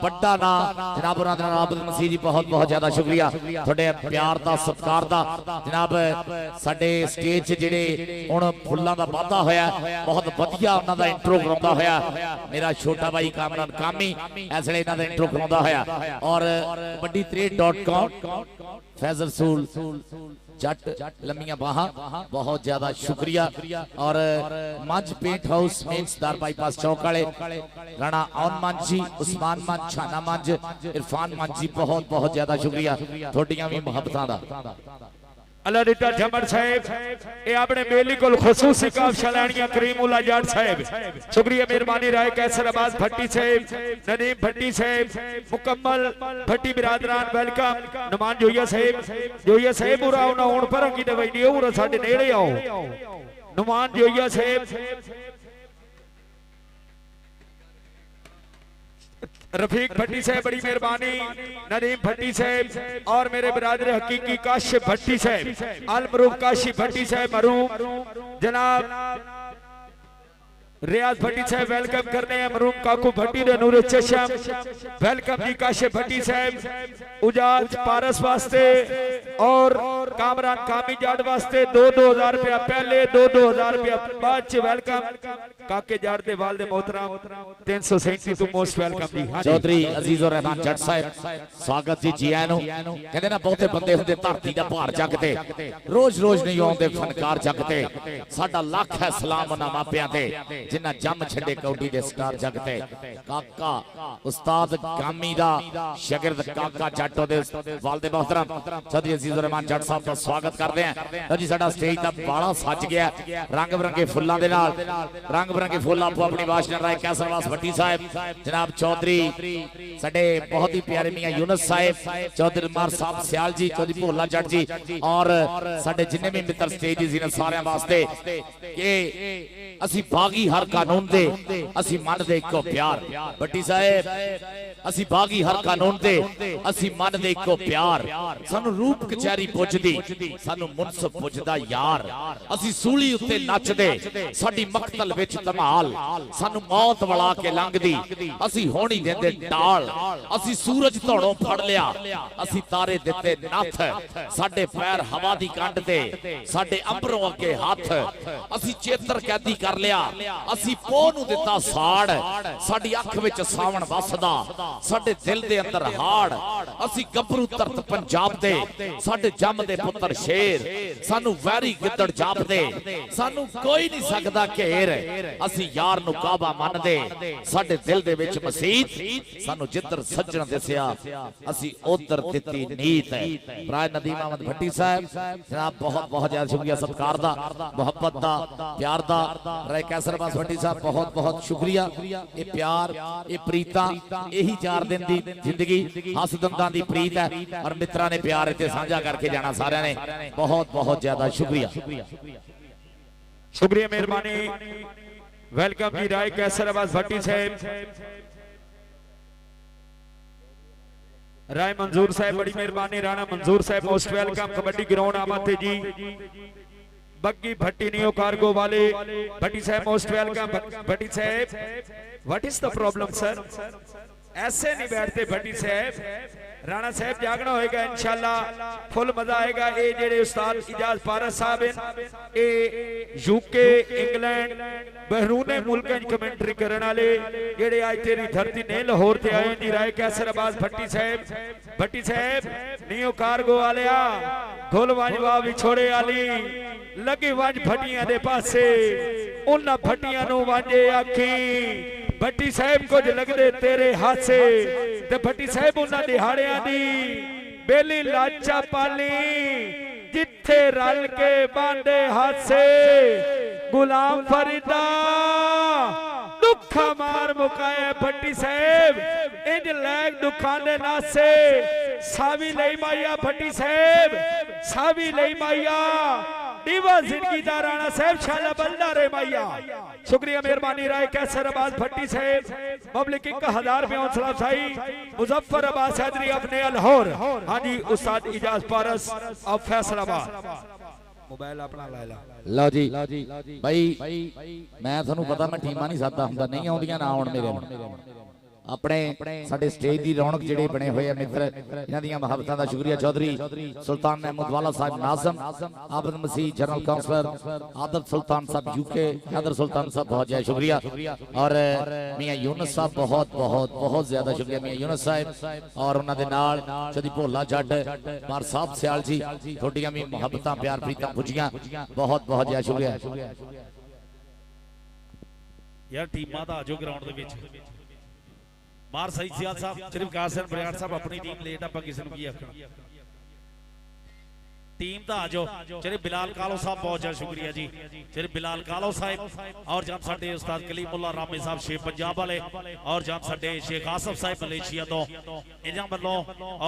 बड़ा ना जनाब आबिद मसीह जी बहुत बहुत ज्यादा शुक्रिया थोड़े प्यार दा सत्कार दा। जनाब साडे स्टेज जेडे हुण फुल्लां दा वाधा होया बहुत वधिया उन्हां दा इंट्रो कराउंदा होया मेरा छोटा भाई कामरान कामी इस वेले इन्हां दा इंट्रो कराउंदा होया और कबड्डी3.com फैजल रसूल जट लम्मियां बाहां बहुत ज्यादा शुक्रिया। और मंच पेंट हाउस मेन्सदार बाईपास चौक वाले राणा औन मंच जी उस्मान मंच छाना मंच इरफान मंच जी बहुत बहुत ज्यादा शुक्रिया थोड़ियां भी मुहब्बतां दा। अल्लाह रिटा झमर साहब ये अपने मेली को खसूसी काफशा लैनियां करीमुल्लाह जाट साहब शुक्रिया मेहरबानी राय कैसर अब्बास भट्टी साहब नदीम भट्टी साहब मुकम्मल भट्टी बिरादरान वेलकम नुमान जोया साहब पूरा उन्हां हुण पर की दवाई दी पूरा साडे नेड़े आओ नुमान जोया साहब रफीक भट्टी साहब बड़ी मेहरबानी नदीम भट्टी साहब और मेरे बिरादर हकीकी काशिफ भट्टी साहब अल मरूफ काशिफ भट्टी साहब मरूफ जनाब रियाज भट्टी साहब वेलकम करने हैं मरूम काकू भट्टी ने नूरे चशम वेलकम जी काशिफ भट्टी साहब उजाज पारस वास्ते और कामरान कामी जाट वास्ते 2-2000 रुपया पहले 2-2000 रुपया बाद च वेलकम काके जाट दे वाल दे मोहतरम 337 टू मोस्ट वेलकम जी। चौधरी अजीज और रहमान जट साहब स्वागत जी जी आनू कहंदे ना बहुते बंदे हुंदे धरती दा भार जगते रोज रोज नहीं आउंदे फनकार जगते साडा लाख है सलाम उन्हां मापियां ते जिन्ना जम छड़े कौडी दे स्टार जगते काका उस्ताद कामी दा शागिर्द काका जट दे वाल दे मोहतरम चौधरी अजीज और रहमान जट साहब दा स्वागत करदे हैं जी। साडा स्टेज दा बाड़ा सज गया रंग बिरंगे फुल्लां दे नाल रंग बिरंगे फुल आपो अपनी वाशना राय कैसरवास भट्टी साहब जनाब चौधरी साडे बहुत ही प्यारे मियां यूनुस साहब चौधरी मार साहब सियाल जी चौधरी भोला जट जी और साडे जिन्ने भी मित्र स्टेज दी जिन्ने सारे वास्ते के असी बागी हर कानून दे असी मन दे इको प्यार भट्टी साहब असी बागी हर कानून दे असी मन दे इको प्यार सानू रूप कचहरी पुजदी सानू मुनसब पुजदा यार असी सूली उत्ते नचदे साडी मकतल विच धमाल सानू मौत वला के लंघदी असी होणी देंदे टाल असी सूरज धौड़ों फड़ लिया असी तारे दिते नथ साडे पैर हवा दी कंड ते साडे अंबरों अगे हाथ असी चेतर कैदी कर लिया असी पोह नू दिता साड़ साडी अख विच सावण वसदा साडे दिल दे अंदर हाड़ असी गबरू तरत पंजाब दे साडे जम दे पुत्र शेर सानू वैरी गिद्दड़ जापदे सानू कोई नहीं सकदा घेर असी यार नू काबा मनदे साडे दिल दे विच मसीत सानू जिधर सज्जण दिसिया असी उधर दित्ती नीत है। प्राय नदीम अहमद भट्टी साहब जनाब बहुत बहुत ज्यादा शुक्रिया सत्कार दा मोहब्बत दा प्यार दा राय कैसरवास भट्टी साहब बहुत बहुत शुक्रिया। ये प्यार ये प्रीता यही 4 दिन दी जिंदगी हसदंदां दी प्रीत है और मित्रां ने प्यार इत्थे साझा करके जाना सारियां ने बहुत बहुत ज्यादा शुक्रिया शुक्रिया मेहरबानी वेलकम जी राय कैसरवास भट्टी साहब राय मंजूर साहब बड़ी मेहरबानी राणा मंजूर साहब most welcome kabaddi ground Amte जी बग्गी भट्टी नियो कार्गो वाले भट्टी साहब मोस्ट वेलकम भट्टी साहब what is the problem sir ऐसे नहीं बैठते भट्टी साहब राणा साहब जागना होएगा इंशाल्लाह फुल मजा आएगा। ये जेडे उस्ताद इजाज पारस साहब हैं ये यूके इंग्लैंड बहरूने मुल्कों कमेंटरी करने वाले जेडे आज तेरी धरती ने लाहौर ते आए जी। राय कैसर अब्बास भट्टी साहब नियो कार्गो वालिया धुल वंजवा विछोड़े वाली लगी वंज भट्टियां दे पासे उन्हां भट्टियां नूं वांजे आखी भट्टी साहब कुछ लगदे तेरे हासे ते भट्टी साहब उन्हां दिहाड़ियां दी बेली लाचा पाली जिथे रल के बांधे हासे गुलाम फरीदा दुखा मार मुकाए भट्टी साहब इंज लैग दुखा दे नासे सावी लई माइया भट्टी साहब सावी लई माइया दीवा जिंदगी दा राणा साहब शाला बंदा रे माइया। शुक्रिया मेहरबानी राय कैसर अब्बास भट्टी साहब पब्लिक 1000 रुपया हौसला अफजाई मुजफ्फर अब्बास हैदरी अपने लाहौर। हाँ जी उस्ताद इजाज पारस ऑफ फैसलाबाद मोबाइल अपना ला लो जी भाई मैं थानू पता मैं टीमां नहीं सादा हुंदा नहीं आउंदियां ना आउण मेरे अपने साडे स्टेज दी रौनक जेडे बने हुए हैं मित्र इन्हां दियां मुहब्बतां दा शुक्रिया। चौधरी सुल्तान महमूद वाला साहब नाज़म आबद मसीह जनरल काउंसलर आदर सुल्तान साहब यूके आदर सुल्तान साहब बहुत ज्यादा शुक्रिया और मियां यूनुस साहब बहुत बहुत बहुत ज्यादा शुक्रिया मियां यूनुस साहब और उन्हां दे नाल चौधरी भोला जट मार साहब सियाल जी थोड़ियां भी मुहब्बतां प्यार प्रीतां पुजियां बहुत बहुत ज्यादा शुक्रिया यार। टीमां दा आजो ग्राउंड दे विच मार सही सियाल साहब सिर्फ कासिम बरियार साहब अपनी टीम लेट आप किसी की आखना टीम तो आजो चले बिलाल कालो साहब बहुत ज्यादा शुक्रिया जी। चले बिलाल कालो साहब और जब साडे उस्ताद कलीमुल्ला रामे साहब शेख पंजाब वाले और जब साडे शेख आसफ साहब मलेशिया तो इन्हां वालों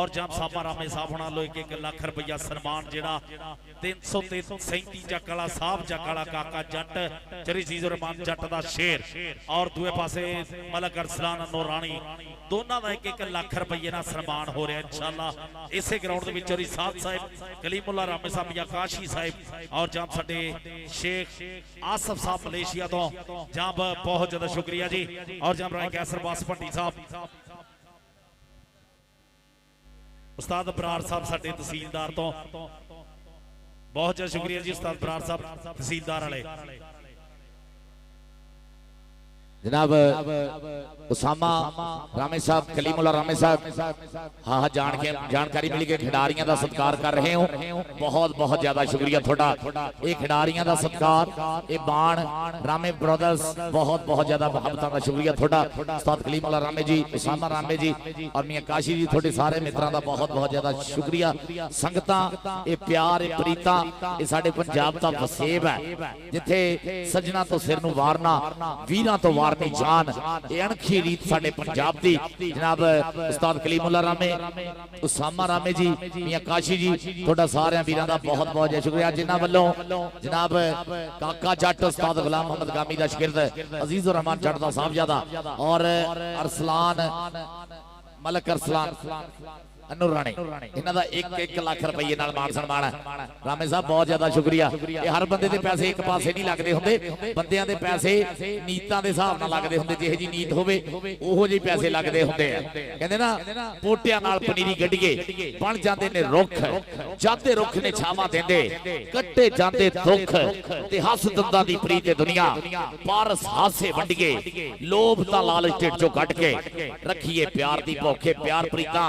और जब सामा रामे साहब होना लो 1 लाख रुपया सन्मान जेड़ा 337 जकला साहब जकला काका जट चरी जीजो रहमान जट दा शेर और दूए पासे मलक अरसलान नूरानी दोनों का 1 लाख रुपये ना सन्मान हो रहा है इंशाल्लाह इसे ग्राउंड दे विच चोरी साहब साहब कलीमुल्ला रामे साहब या काशी साहब और जब साडे शेख आसफ साहब मलेशिया तो जब बहुत ज्यादा शुक्रिया जी। और जब राय कैसर अब्बास भट्टी साहब उस्ताद बरार साहब साडे तहसीलदार तो बहुत ज्यादा शुक्रिया जी। उस्ताद बरार साहब तहसीलदार वाले जनाब उसामा रामे साहब कलीमुल्ला रामे साहब हाँ जान के जानकारी मिली कि खिडारियों का सत्कार कर रहे हो बहुत बहुत ज्यादा शुक्रिया थोड़ा ये खिडारियों का सत्कार ये बाण रामे ब्रदर्स बहुत बहुत ज्यादा मुहब्बतां का शुक्रिया थोड़ा उस्ताद कलीमुल्ला रामे जी उसामा रामे जी और मियां काशी जी थोड़े सारे मित्रों का बहुत बहुत ज्यादा शुक्रिया। संगतां ये प्यार ये प्रीतां ये साडे पंजाब दा वसेब है जिथे सजना तो सिर नूं वारना वीरां तो वारनी जान ये अणखी रीत साडे पंजाब दी। जनाब उस्ताद कलीमुल्ला रामे उसामा रामे जी मियां काशी जी थोड़ा सारे वीरां दा बहुत बहुत शुक्रिया जिन्हां वल्लों जनाब काका जट उस्ताद गुलाम मोहम्मद गामी दा शागिर्द अजीज उर रहमान जट दा साहबजादा और अरसलान मलक अरसलान अनुरानी इन्हां दा 1 लाख रुपये नाल मान सन्मान है। रामे साहब बहुत ज्यादा शुक्रिया। ये हर बंदे दे पैसे एक पासे नहीं लगदे हुंदे बंदियां दे पैसे नीतां दे हिसाब नाल लगदे हुंदे जिहे जी नीत होवे ओहो जी पैसे लगदे हुंदे आ। कहंदे ना पोटियां नाल पनीरी गड्डीए बन जांदे ने रुख जाते रुख ने छावां देंदे कट्टे जांदे दुख ते हस दंदां दी प्रीत दुनिया पारस हासे वंडिए लोभ दा लालच ढिड चों कट के रखिए प्यार दी भुखे प्यार प्रीतां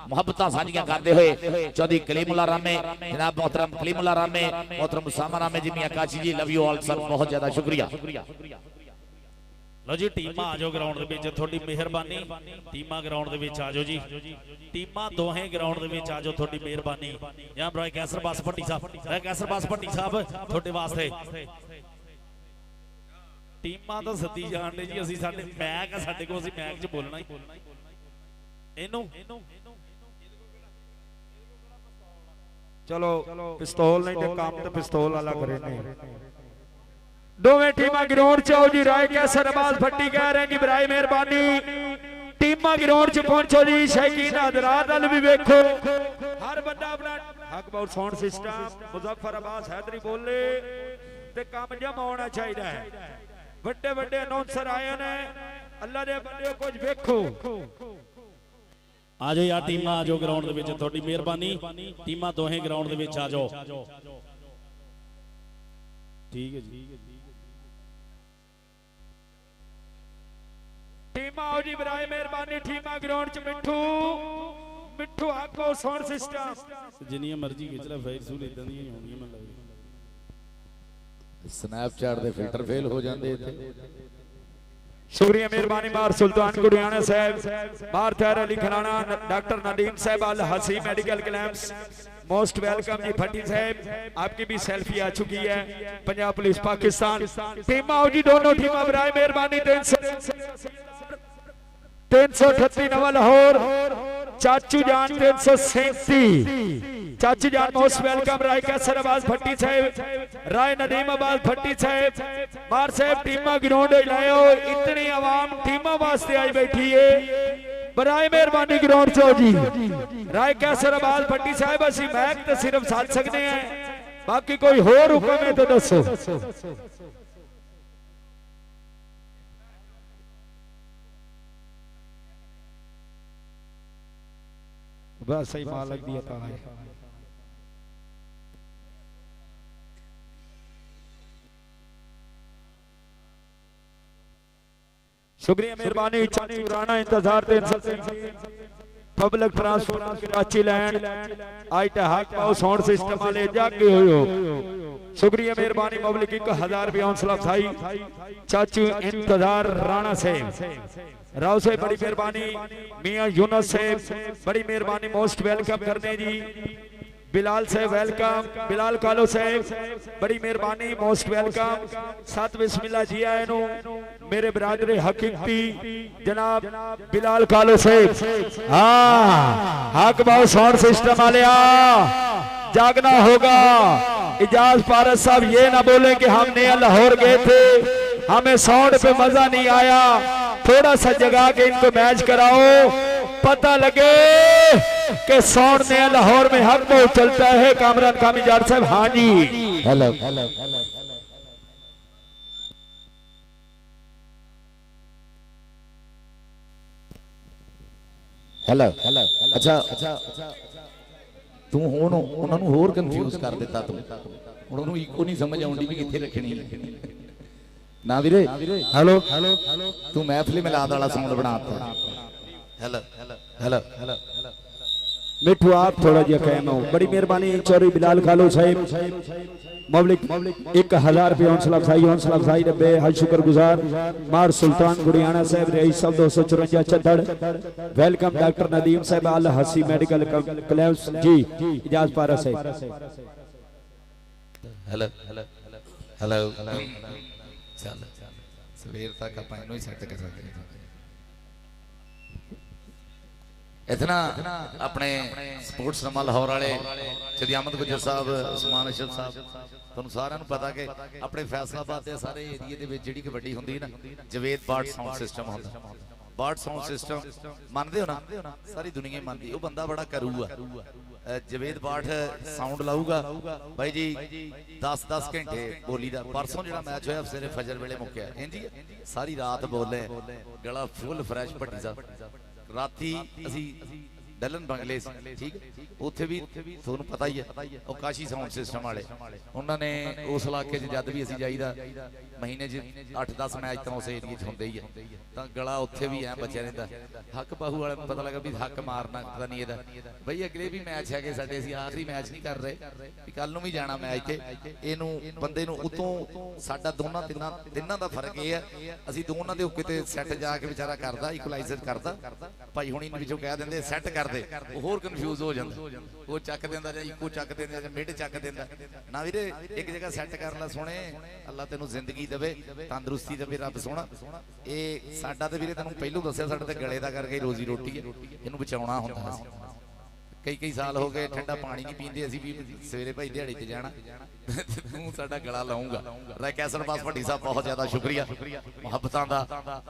मुहब्बतां साझियां करते हुए चौधरी कलीमुल्ला रामे जनाब मोहतरम कलीमुल्ला रामे मोहतरम उसामा रामे जी मियां Kashi ji love you all sir बहुत ज्यादा शुक्रिया। लो जी टीमां आ जाओ ग्राउंड दे विच थोड़ी मेहरबानी टीमां ग्राउंड दे विच आ जाओ जी टीमां दोहें ग्राउंड दे विच आ जाओ थोड़ी मेहरबानी। या राय कैसर अब्बास भट्टी साहब राय कैसर अब्बास भट्टी साहब थोड़े वास्ते टीमां तो सदी जान जी असीं साडे मैच है साडे कोल असीं मैच च बोलना ही इनू चलो पिस्तौल नहीं तो काम तो पिस्तौल वाला करे नहीं। दोवें टीमां ग्राउंड च आओ जी। राय कैसर अब्बास भट्टी कह रहे हैं जी बराए मेहरबानी टीमां ग्राउंड च पहुंचो जी। शौकीन हज़रात नाल भी वेखो हर बंदा अपना हक बाउट साउंड सिस्टम मुजफ्फर अब्बास हैदरी बोले ते काम जम होना चाहिए है। बड़े बड़े अनाउंसर आए ने अल्लाह दे बंदे कुछ वेखो ਆ ਜਾਓ ਯਾਰ ਟੀਮਾਂ ਆ ਜਾਓ ਗਰਾਊਂਡ ਦੇ ਵਿੱਚ ਤੁਹਾਡੀ ਮਿਹਰਬਾਨੀ ਟੀਮਾਂ ਦੋਹੇ ਗਰਾਊਂਡ ਦੇ ਵਿੱਚ ਆ ਜਾਓ ਠੀਕ ਹੈ ਜੀ ਟੀਮਾਂ ਆਓ ਜੀ ਬਰਾਏ ਮਿਹਰਬਾਨੀ ਟੀਮਾਂ ਗਰਾਊਂਡ 'ਚ ਮਿੱਠੂ ਆਕੋ ਸਾਊਂਡ ਸਿਸਟਮ ਜਿੰਨੀਆਂ ਮਰਜ਼ੀ ਖਿੱਚ ਲੈ ਫਾਈਲ ਸੂਲ ਇਦਾਂ ਦੀਆਂ ਹੀ ਹੋਣਗੀਆਂ ਮੈਨੂੰ ਲੱਗਦਾ ਸਨੈਪਚੈਟ ਦੇ ਫਿਲਟਰ ਫੇਲ ਹੋ ਜਾਂਦੇ ਇੱਥੇ शुक्रिया मेहरबानी बार सुल्तान गुड़ियाना साहब बार तैर अली खलाना डॉक्टर नदीम साहब अल हसी मेडिकल क्लैम्स मोस्ट वेलकम जी भट्टी साहब आपकी भी सेल्फी आ चुकी है पंजाब पुलिस पाकिस्तान टीम आओ जी दोनों टीम बराए मेहरबानी 338 नवा लाहौर चाचू जान 337 चाची जान मोस्ट वेलकम राय कैसर आबाद भट्टी साहब राय नदीम आबाद भट्टी साहब मार साहब टीमा ग्राउंड लाओ इतनी आवाम टीमा वास्ते आई बैठी है बराए मेहरबानी ग्राउंड चो जी राय कैसर आबाद भट्टी साहब असि मैक तो सिर्फ साथ सकते हैं बाकी कोई होर हुक्म है तो दसो बस सही मालक दिया था शुक्रिया मेहरबानी चाची राणा इंतजार public transport Karachi land I हक पाओ साउंड सिस्टम वाले जागे हो शुक्रिया मेहरबानी पब्लिक 1000 रुपया हौसला अफजाई चाचू इंतजार राणा से राव से बड़ी मेहरबानी मियां यूनुस से बड़ी मेहरबानी मोस्ट वेलकम करने जी बिलाल से वेलकम बिलाल कालो से बड़ी मेहरबानी मोस्ट वेलकम साथ बिस्मिल्लाह जी आए नो मेरे बरादर हकीकती जनाब बिलाल कालो से हाँ हक बाव साउंड सिस्टम वाले जागना होगा इजाज पारस साहब ये ना बोले कि हमने लाहौर गए थे हमें साउंड पे मजा नहीं आया थोड़ा सा जगा के इनको मैच कराओ पता लगे कि साउंड ने लाहौर में हक बहुत चलता है कामरान कामीजान साहब हाँ जी हेलो हेलो अच्छा तू हुण उन्हां नूं होर कंफ्यूज कर दिता तू हुण उन्हां इको नहीं समझ आउंदी भी कित्थे रखनी ना वीरे हेलो तू महफिल मिलाद वाला साउंड बनाता हेलो हेलो हेलो मिठू आप थोड़ा जिहा कायम हो बड़ी मेहरबानी चौधरी बिलाल खालो साहिब मौलिक 1000 रुपया हौसला अफजाई रब्बे हज शुक्र गुजार मार सुल्तान गुड़ियाना साहब रईस साहब 254 चद्दड़ वेलकम डॉक्टर नदीम साहब अल हसी मेडिकल क्लैम्स जी इजाज पारा साहब हेलो हेलो हेलो चल सवेर तक अपन इनो ही सेट कर सकते हैं इतना अपने स्पोर्ट्स नमा लाहौर वाले चली अहमद गुजर साहब उस्मान अशरफ साहब तुहानू सारिआं नूं पता कि अपने फैसलाबाद दे सारे एरिए दे विच जिहड़ी कबड्डी हुंदी ना जवेद बाट साउंड सिस्टम हुंदा बाट साउंड सिस्टम मानदे हो ना सारी दुनिया मानदी वो बंदा बड़ा करू है जवेद बाट साउंड लाऊगा भाई जी 10-10 घंटे बोली दा परसों जिहड़ा मैच होया सवेरे फजर वेले मुक्या इंज सारी रात बोले गला फुल फ्रैश भट्टी साहब राती असी डलन बंगले ठीक उत्थे भी तुहानू पता ही है काशी साउंड सिस्टम वाले उन्होंने उस इलाके जद भी असी जाईदा महीने 8-10 मैच तो उस एरिए होंदे ही है तो गला उत्थे भी है बच्चा रहिंदा हक बाहू वाले पता लगा भी हक मारना पता नहीं है बई अगले भी मैच है साडे असी आखिरी मैच नहीं कर रहे कल नूं भी जाना मैच ते इहनूं बंदे नूं उतों साडा दोनां तिन्नां दा फर्क ये है असी दोनां दे किते सैट जाके बेचारा करदा इक्वलाइजर करदा भाई हुण इन विचों कह दिंदे सैट कर दे होर कंफ्यूज हो जांदा वो चक देंदा जां इको चक देंदा जां मिड चक देंदा ना वीरे एक जगह सैट कर ला सोने अल्लाह तेनू जिंदगी देवे तंदुरुस्ती देवे रब सोना ए साडा ते वीरे तेनू पहलू दस्सिया साडे ते गले दा करके रोजी रोटी है इनू बचाउणा हुंदा कई साल हो गए ठंडा पानी नहीं पींदे असीं भी सवेरे भाई दिहाड़ी ते जाना तू साडा गला लाऊंगा। रैक कैसर बास भट्टी साहब बहुत ज्यादा शुक्रिया मुहब्बतां दा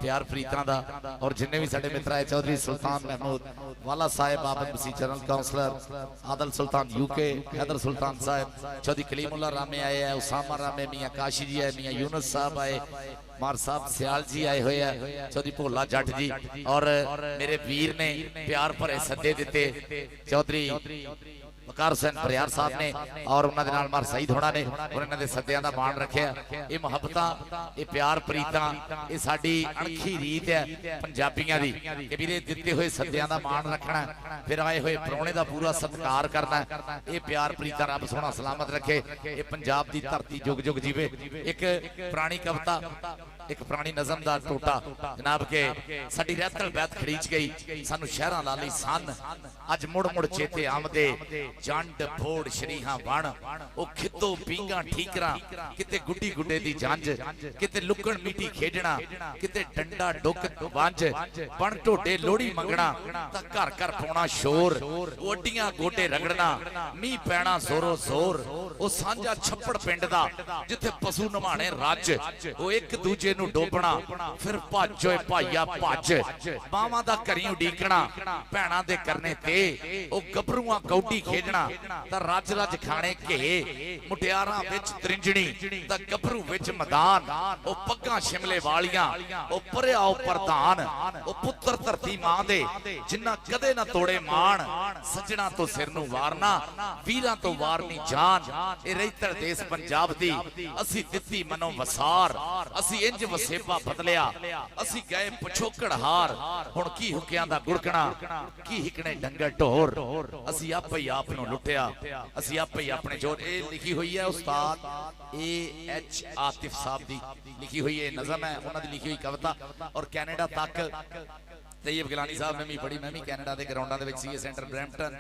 प्यार प्रीतां दा। और जिन्ने भी साडे मित्र आए चौधरी सुल्तान महमूद वाला साहिब आबद मसीह जनरल काउंसलर आदल सुल्तान यूके हैदर सुल्तान साहब चौधरी कलीमुल्लाह रामे आए हैं उसामा रामे मियां काशी जी आए मियां यूनुस साहब आए मार साहब सियाल जी आए हुए हैं चौधरी भोला जट जी और मेरे वीर ने प्यार भरे सदे दिते चौधरी वकार हुसैन परियार साहब ने और उन्होंने नाल मार सईद होना ने और इन्हां दे सद्दियां दा मान रखिया। ये मुहब्बतां ये प्यार प्रीतां ये साडी अणखी रीत है पंजाबियां दी कि वीरे दिते हुए सद्दियां दा मान रखना फिर आए हुए परौणे दा पूरा सत्कार करना। ये प्यार प्रीतां रब सोहना सलामत रखे। ये पंजाब दी धरती जुग जुग जीवे। एक पुरानी कविता एक पुरानी नज़म दा टोटा जनाब के साडी रहतल बैत खड़ीच गई सानू शहरां ला लई सन अज मुड़ मुड़ चेते आमदे जंड फोड़ शरीहा बण ओ खितो पींगा ठीकरा किते गुड्डी गुड्डे दी जंज किते लुकण मीठी खेडना किते डंडा डुक वंज बण ढोडे लोड़ी मंगना ता घर घर पाउणा शोर ओडियां गोडे रगड़ना मींह पैना जोरो जोर ओ सांझा छप्पड़ पिंड दा जिथे पशु नवाणे रज ओ एक दूजे नू डोबना फिर भज ओए भाईया भज बावां दा घरी उडीकना भैणां दे करने ते ओ गभरूआं कौडी खेडना ता रज रज खाने घे मुटियारां विच त्रिंजणी ता गभरू विच मैदान ओ पग्गां शिमले वालियां ओ भरिया ओ प्रधान ओ पुत्तर धरती मां दे जिन्ना कदे ना तोड़े मान सजना तो सिर नू वारना वीरां तो वारनी जान ए रैतड़ देश पंजाब दी असी दित्ती मनो वसार असी इंज वसेबा बदलिया असी गए पछोकड़ हार हुण की हुकियां दा गुड़कना की हिकने डंगर ढोर असी आपे ही आप नू लुटिया असी आपे ही अपने जोर। ए लिखी हुई है उस्ताद A.H. आतिफ साहब दी लिखी हुई है नज़म है उन्हां दी लिखी हुई कविता। और कैनेडा तक तैयब गिलानी साहब ने भी पढ़ी मैं भी कैनेडा के ग्राउंडा CA centre Brampton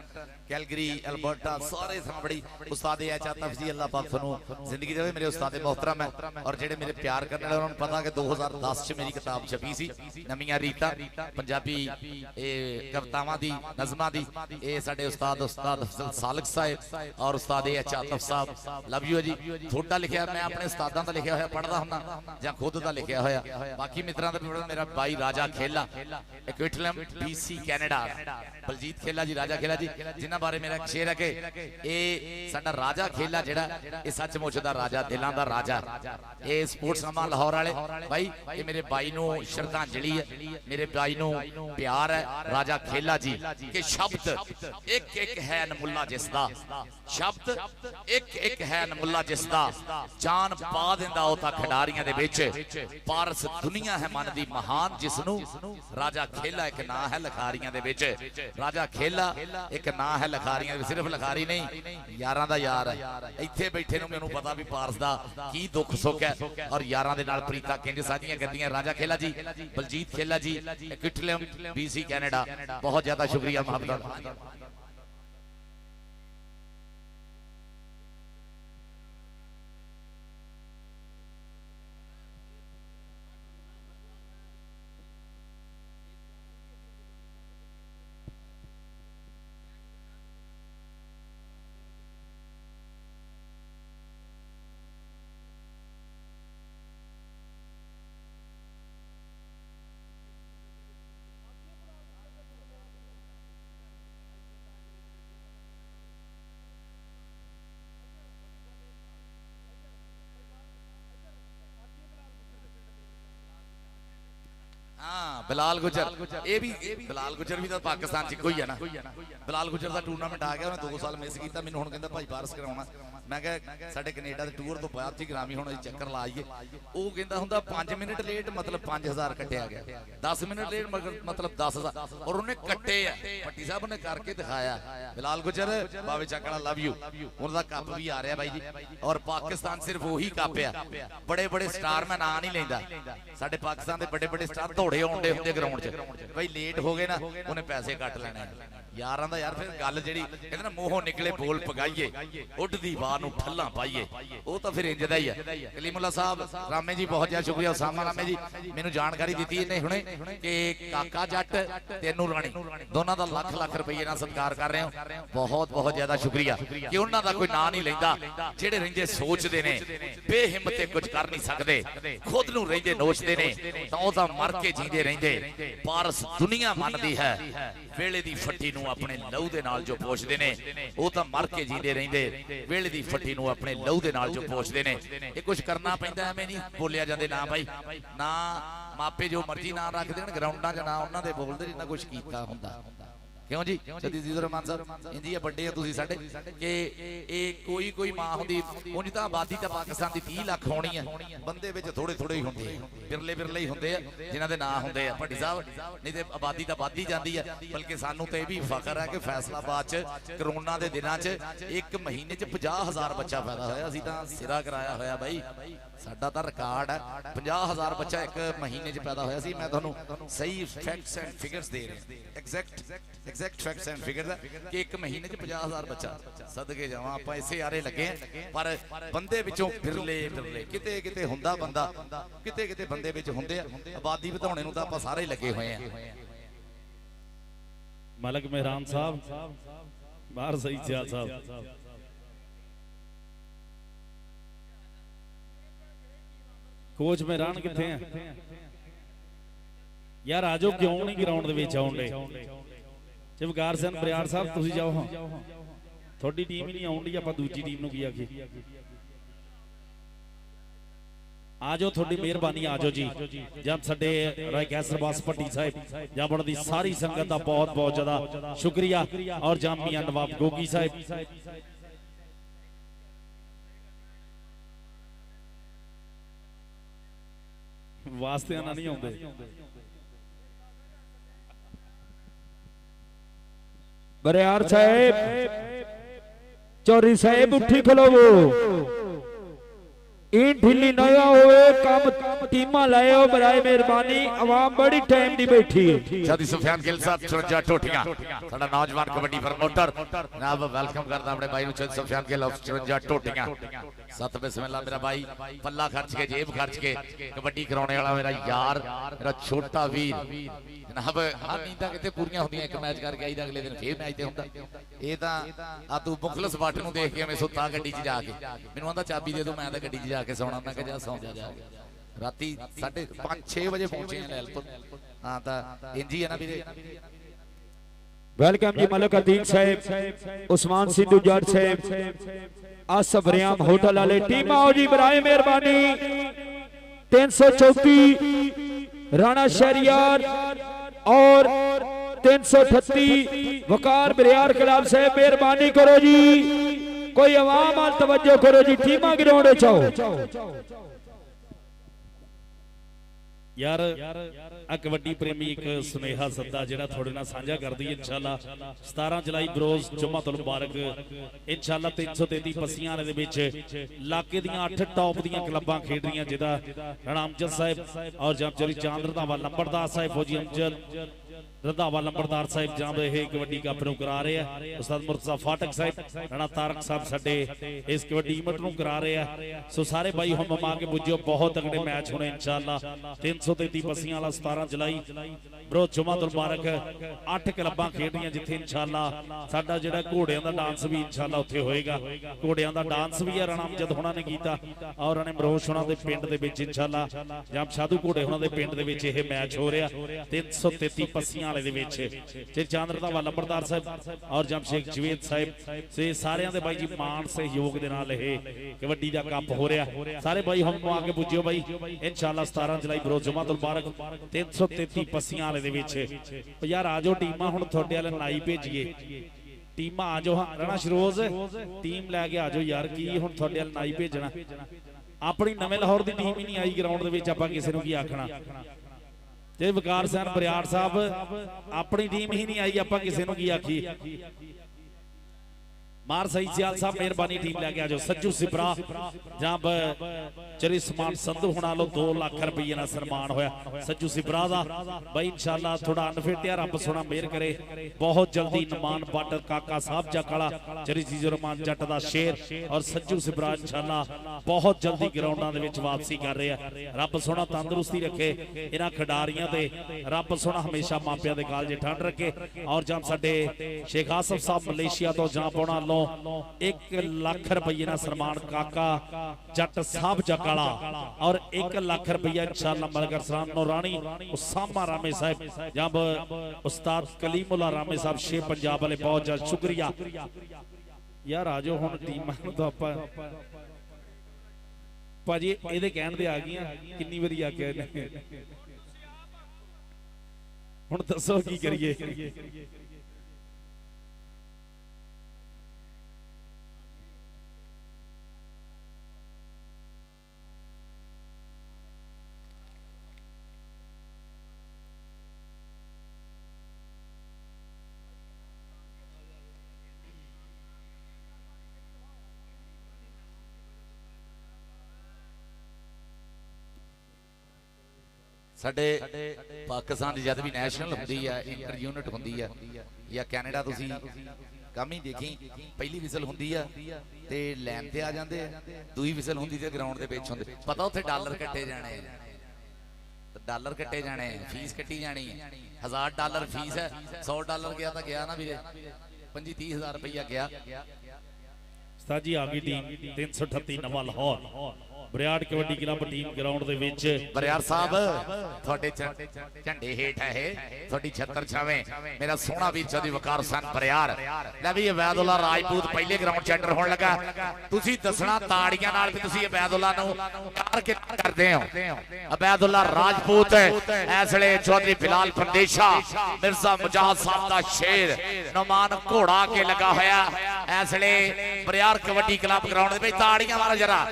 Calgary Alberta सारे थां बड़ी उस्ताद A.H. आतिफ जी अल्लाह पाक तुहानू जिंदगी देवे मेरे उस्ताद मोहतरम है। और जेडे मेरे प्यार करने वाले उन्होंने पता कि 2010 च मेरी किताब छपी सी नवीं रीतां पंजाबी कवितावां दी नज़मां दी ये साडे उस्ताद सालिक साहब और उस्ताद A.H. आतिफ साहब लव यू जी। थोड़ा लिखिया मैं अपने उस्तादां दा लिखिया होया पढ़दा हुंदा जां खुद दा लिखिया होया बाकी मित्रां दा भी मेरा भाई राजा खेला क्विटलम BC कैनेडा बलजीत खेला जी राजा खेला जी जिन्हां बारे मेरा एक शेर है कि ए साडा राजा खेला जेड़ा ए सचमुच दा राजा दिलां दा राजा ए स्पोर्ट्स नामा लाहौर वाले भाई ये मेरे भाई नू श्रद्धांजलि है मेरे भाई नू प्यार है राजा खेला जी के शब्द एक एक है नमुल्ला जिसदा शब्द एक एक है नमुल्ला जिसदा जान पा दिंदा ओ ता खिडारियां दे विच पारस दुनिया है मन दी महान जिसनू राजा खेला एक ना है लखारियां दे विच राजा खेला एक ना है लखारियां सिर्फ लखारी नहीं यारां दा यार है इत्थे बैठे नू मैनू पता भी पारस दा की दुख सुख है और यारां दे नाल प्रीता किंज साझियां करदियां। राजा खेला जी बलजीत खेला जी क्विटलम BC कैनेडा बहुत ज्यादा शुक्रिया मोहब्बत। बिलाल गुजर ये भी बिलाल गुजर भी तो पाकिस्तान च कोई है ना बिलाल गुजर का टूरनामेंट आ गया उन्हें 2 साल मिस किया मैंने हुण कहंदा भाई बारिश कराउणा मैं कहा साडे कनेडा दे टूर तो बाद च ग्रामी हुण चक्कर ला आईए वो कहंदा हुंदा 5 मिनट लेट मतलब 5000 कट्टिया गया 10 मिनट लेट मतलब 10000 और उन्हें कट्टे पट्टी साहब ने करके दिखाया। बिलाल गुजर बावे चकड़ा लव यू उनका कप भी आ रहा भाई जी और पाकिस्तान सिर्फ वही कप है बड़े बड़े स्टार मैं ना नहीं लेंदा साडे पाकिस्तान दे बड़े बड़े स्टार दौड़े आउंदे हुंदे ग्राउंड च भाई लेट हो गए ना उन्हें पैसे कट लेने यारां दा यार फिर गल जिहड़ी कहंदे ना मूहों निकले बोल पगाइए उड्डदी वाह नूं ठल्लां पाइए ਉਹ ਤਾਂ ਫਿਰ ਇੰਜ ਦਾ ਹੀ ਹੈ। ਕਲੀਮੁੱਲਾ ਸਾਹਿਬ ਰਾਮੇ ਜੀ ਬਹੁਤ ਜ਼ਿਆਦਾ ਸ਼ੁਕਰੀਆ। ਉਸਾਮਾ ਰਾਮੇ ਜੀ ਮੈਨੂੰ ਜਾਣਕਾਰੀ ਦਿੱਤੀ ਇਹਨੇ ਹੁਣੇ ਕਿ ਕਾਕਾ ਜੱਟ ਤੇ ਅਨੂ ਰਾਣੀ ਦੋਨਾਂ ਦਾ ਲੱਖ ਲੱਖ ਰੁਪਏ ਨਾਲ ਸਤਿਕਾਰ ਕਰ ਰਹੇ ਹੋ। ਬਹੁਤ ਬਹੁਤ ਜ਼ਿਆਦਾ ਸ਼ੁਕਰੀਆ ਕਿ ਉਹਨਾਂ ਦਾ ਕੋਈ ਨਾਂ ਨਹੀਂ ਲੈਂਦਾ ਜਿਹੜੇ ਰਹਿੰਦੇ ਸੋਚਦੇ ਨੇ ਬੇਹਿੰਮਤੇ ਕੁਝ ਕਰ ਨਹੀਂ ਸਕਦੇ ਖੁਦ ਨੂੰ ਰਹਿੰਦੇ ਨੋਚਦੇ ਨੇ ਤਾਂ ਉਹ ਤਾਂ ਮਰ ਕੇ ਜੀਂਦੇ ਰਹਿੰਦੇ। ਪਰ ਦੁਨੀਆ ਮੰਨਦੀ ਹੈ ਵੇਲੇ ਦੀ ਫੱਟੀ ਨੂੰ ਆਪਣੇ ਲਹੂ ਦੇ ਨਾਲ ਜੋ ਪੋਸ਼ਦੇ ਨੇ ਉਹ ਤਾਂ ਮਰ ਕੇ ਜੀਂਦੇ ਰਹਿੰਦੇ। ਵੇਲੇ ਦੀ ਫੱਟੀ ਨੂੰ ਆਪਣੇ ਲਹੂ ਦੇ ਨਾਲ ਜੋ ਪੋਸ਼ਦੇ ਨੇ ਇਹ ਕੁਝ ਕਰਨਾ ਪੈਂਦਾ ਐਵੇਂ ਨਹੀਂ ਬੋਲਿਆ ਜਾਂਦੇ ਨਾ ਬਾਈ ਨਾ ਮਾਪੇ ਜੋ ਮਰਜ਼ੀ ਨਾਂ ਰੱਖ ਦੇਣ ਗਰਾਊਂਡਾਂ 'ਚ ਨਾ ਉਹਨਾਂ ਦੇ ਬੋਲਦੇ ਜਿੰਨਾ ਕੁਝ ਕੀਤਾ ਹੁੰਦਾ। क्यों जी सदी रहमान साहब इंजी बड़े तुसी साडे कि कोई मां होंदी उंज तां आबादी तां पाकिस्तान दी 30 लाख होनी है बंदे विच थोड़े थोड़े ही हुंदे बिरले बिरले ही हुंदे आ जिन्हां दे नां हुंदे आ भट्टी साहब नहीं ते आबादी तां वधदी जांदी है। बल्कि सानू ते भी फखर है कि फैसलाबाद च करोना दे दिनां च एक महीने च 50,000 बच्चा पैदा होया। असीं तां सिरा कराया होया बाई साडा तां रिकॉर्ड है 50,000 बच्चा एक महीने च पैदा होया सी। मैं तुहानू सही फैक्ट्स एंड फिगर्स दे रहा एग्जैक्ट फैक्ट्स एंड फिगर्स कि एक महीने च 50,000 बच्चा सदके जावां आपां इसे यारे लगे पर बंदे विचों बिरले बिरले किते किते हुंदा बंदा किते किते बंदे विच हुंदे आबादी वधाउणे नूं तां आपां सारे लगे होए आ। मलक मेहरान साहब बाहर सही सियाल साहब कोच मेहरान किथे हैं यार आजो क्यों नहीं ग्राउंड दे विच आउंदे जबगार सिंह बरियाड़ साहब तुसीं जाओ हां थोड़ी टीम ही नहीं आउंदी आपां दूजी टीम नूं की आखी आजो थोड़ी मेहरबानी आजो जी जब साडे राय कैसर बास भट्टी साहब जाबड़ दी सारी संगत दा बहुत बहुत ज्यादा शुक्रिया और जाम मियां नवाब गोगी साहब वास्ते आना नहीं आउंदे बरियाड़ साहब चौरी साहब उठी खलोवो ईंट ढिल्ली ना होवे काम टीमा लायो बराए मेहरबानी आवाम बड़ी टाइम दी बैठी है। शादी सुफियान गिल साहब 54 टोटियां साडा नौजवान कबड्डी प्रमोटर जनाब वेलकम करदा अपने भाई नु सुफियान गिल 54 टोटियां सत बिस्मिल्लाह मेरा भाई पल्ला खर्च के जेब खर्च के कबड्डी कराने वाला मेरा यार मेरा छोटा वीर जनाब हां नींदा किते पूरीਆਂ ਹੁੰਦੀਆਂ ਇੱਕ ਮੈਚ ਕਰਕੇ ਆਈਦਾ ਅਗਲੇ ਦਿਨ ਫੇਰ ਮੈਚ ਤੇ ਹੁੰਦਾ ਇਹ ਤਾਂ ਆ ਤੂੰ ਮੁਖਲਸ ਬੱਟ ਨੂੰ ਦੇਖ ਕੇ ਮੈਂ ਸੁੱਤਾ ਗੱਡੀ 'ਚ ਜਾ ਕੇ ਮੈਨੂੰ ਆਂਦਾ ਚਾਬੀ ਦੇ ਦੋ ਮੈਂ ਤਾਂ ਗੱਡੀ 'ਚ ਜਾ ਕੇ ਸੌਣਾ ਮੈਂ ਕਿਹਾ ਜਾ ਸੌਂ ਜਾ ਜਾ ਰਾਤੀ 5:30-6 ਵਜੇ ਪਹੁੰਚੇ ਆ ਲੈਲਪੁਰ ਹਾਂ ਤਾਂ ਇੰਜੀ ਹੈ ਨਾ ਵੀਰੇ। वेलकम जी मलक अतीक साहब उस्मान सिद्धू जट साहब आसफ रियाम होटल वाले टीम आओ जी बराए मेहरबानी 334 राणा शहरियार और 338 वकार बरियार क्लब साहब मेहरबानी करो जी कोई आवाम आल तवज्जो करो जी टीमा ग्राउंड चाओ यार आ कबड्डी प्रेमी एक सुनेहा सद्दा जेड़ा थोड़े नाल साझा कर दी इंशाअल्लाह 17 जुलाई बरोज जुम्मतुल मुबारक इंशाअल्लाह 333 पसियां दे विच इलाके दियां 8 टॉप दियां क्लबां खेड रहीआं जिदा राणा अमजद साहब और जमचरी चांद रंधावा लंबड़दार साहब फौजी अमजद रंधावा लंबड़दार साहब जब यह कबड्डी कप नूं करा रहे हैं उस्ताद मुर्तजा फाटक साहब राणा तारक साहब साडे इस कबड्डी इवेंट नूं करा रहे हैं। सो सारे भाई हम ममा के पुजो बहुत तगड़े मैच होने इंशाअल्लाह 333 पसियां वाला 17 जुलाई बरोज जुम्मतुल मुबारक 8 क्लबां खेड रहीआं जिथे इंशाअल्लाह साडा जिहड़ा घोड़ियां दा डांस भी इंशाअल्लाह उत्थे होएगा। घोड़ियां दा डांस भी राणा अमजद होना ने कीता और राणे मरोश होना दे पिंड दे विच इंशाअल्लाह जब साधु घोड़े होना दे पिंड दे विच यह मैच हो रहा 333 पसियां वाले दे विच ते चांद रंधावा लंबड़दार साहब और जम शेख जवेद साहब से सारे दे भाई जी मान सहयोग दे नाल यह कबड्डी दा कप हो रहा। सारे भाई हम आके पुज्जियो भाई इंशाअल्लाह 17 जुलाई बरोज जुम्मतुल मुबारक 333 पसियां वाले दे विच यार आजो टीमां हुण तुहाडे वाले नाई भेजिए टीमां आजो राणा शरोज टीम लैके आजो यार की हुण तुहाडे वाले नाई भेजना अपनी नवें लाहौर दी टीम ही नहीं आई ग्राउंड दे विच आपां किसे नूं की आखना जे वकार सिंह बरियाड़ साहब अपनी टीम ही नहीं आई आपां किसे नूं की आखी मार सही सियाल साहब मेहरबानी टीम लैके आ जाओ सज्जू सिपरा जब चली समान संधू होना लो 2 लाख रुपये ना सन्मान होया सज्जू सिपरा दा भाई इंशाल्लाह थोड़ा अनफिट है रब सोना मेहर करे बहुत जल्दी नमान बाटर काका साहब जकाला चरी जीजो रहमान जट दा शेर और सज्जू सिपरा इंशाल्लाह बहुत जल्दी ग्राउंडां दे विच वापसी कर रहे हैं रब सोना तंदुरुस्ती रखे इन्हां खिडारियां ते रब सोना हमेशा मापियां दे काल जे ठंड रखे और जब साडे शेख आसफ साहब मलेशिया तो जां पौना 1 लाख रुपये ना सन्मान काका जट साहब जकाला और 1 लाख रुपया इंशाअल्लाह मलगर सलाम नौरानी उसामा रामे साहब जब उस्ताद कलीमुल्लाह रामे साहब शेर पंजाब वाले बहुत ज्यादा शुक्रिया यार आ जाओ हुण टीम तो आपां भाजी इहदे कहण दे आ गईयां किन्नी वारी आख्या ने हुण दसो की करिए ਸਾਡੇ ਪਾਕਿਸਤਾਨ ਦੀ ਜਦ ਵੀ ਨੈਸ਼ਨਲ ਹੁੰਦੀ ਹੈ ਇੰਟਰ ਯੂਨਿਟ ਹੁੰਦੀ ਹੈ ਜਾਂ ਕੈਨੇਡਾ ਤੁਸੀਂ ਕੰਮ ਹੀ ਦੇਖੀ ਪਹਿਲੀ ਵਿਸਲ ਹੁੰਦੀ ਆ ਤੇ ਲਾਈਨ ਤੇ ਆ ਜਾਂਦੇ ਦੂਈ ਵਿਸਲ ਹੁੰਦੀ ਤੇ ਗਰਾਊਂਡ ਦੇ ਵਿੱਚ ਹੁੰਦੇ ਪਤਾ ਉੱਥੇ ਡਾਲਰ ਕੱਟੇ ਜਾਣੇ ਡਾਲਰ ਕੱਟੇ ਜਾਣੇ ਫੀਸ ਕੱਟੀ ਜਾਣੀ $1000 ਫੀਸ ਹੈ $100 ਗਿਆ ਤਾਂ ਗਿਆ ਨਾ ਵੀਰੇ 25-30 ਹਜ਼ਾਰ ਰੁਪਇਆ ਗਿਆ ਉਸਤਾਦ ਜੀ ਆ ਗਈ ਟੀਮ 338 ਨਵਾਂ Lahore Bariar kabaddi club team ground ਦੇ ਵਿੱਚ ਬਰਿਆੜ ਸਾਹਿਬ ਤੁਹਾਡੇ ਝੰਡੇ ਹੇਠ ਹੈ ਇਹ ਤੁਹਾਡੀ ਛੱਤਰ ਛਾਵੇਂ ਮੇਰਾ ਸੋਹਣਾ ਵੀਰ ਚੌਧਰੀ ਵਕਾਰ ਸਨ ਬਰਿਆੜ ਲੈ ਵੀ ਅਬੈਦੁੱਲਾ ਰਾਜਪੂਤ ਪਹਿਲੇ ਗਰਾਊਂਡ ਚੈਂਟਰ ਹੋਣ ਲੱਗਾ ਤੁਸੀਂ ਦੱਸਣਾ ਤਾੜੀਆਂ ਨਾਲ ਵੀ ਤੁਸੀਂ ਅਬੈਦੁੱਲਾ ਨੂੰ ਪਿਆਰ ਕਿੰਨਾ ਕਰਦੇ ਹੋ ਅਬੈਦੁੱਲਾ ਰਾਜਪੂਤ ਇਸ ਵੇਲੇ ਚੌਧਰੀ ਫਿਲਹਾਲ ਫੰਦੇਸ਼ਾ ਮਿਰਜ਼ਾ ਮੁਜਾਹਦ ਸਾਹਿਬ ਦਾ ਸ਼ੇਰ ਨਮਾਨ ਘੋੜਾ ਕੇ ਲੱਗਾ ਹੋਇਆ ਇਸ ਵੇਲੇ ਬਰਿਆੜ ਕਬੱਡੀ ਕਲੱਬ ਗਰਾਊਂਡ ਦੇ ਵਿੱਚ ਤਾੜੀਆਂ ਮਾਰੋ ਜਰਾ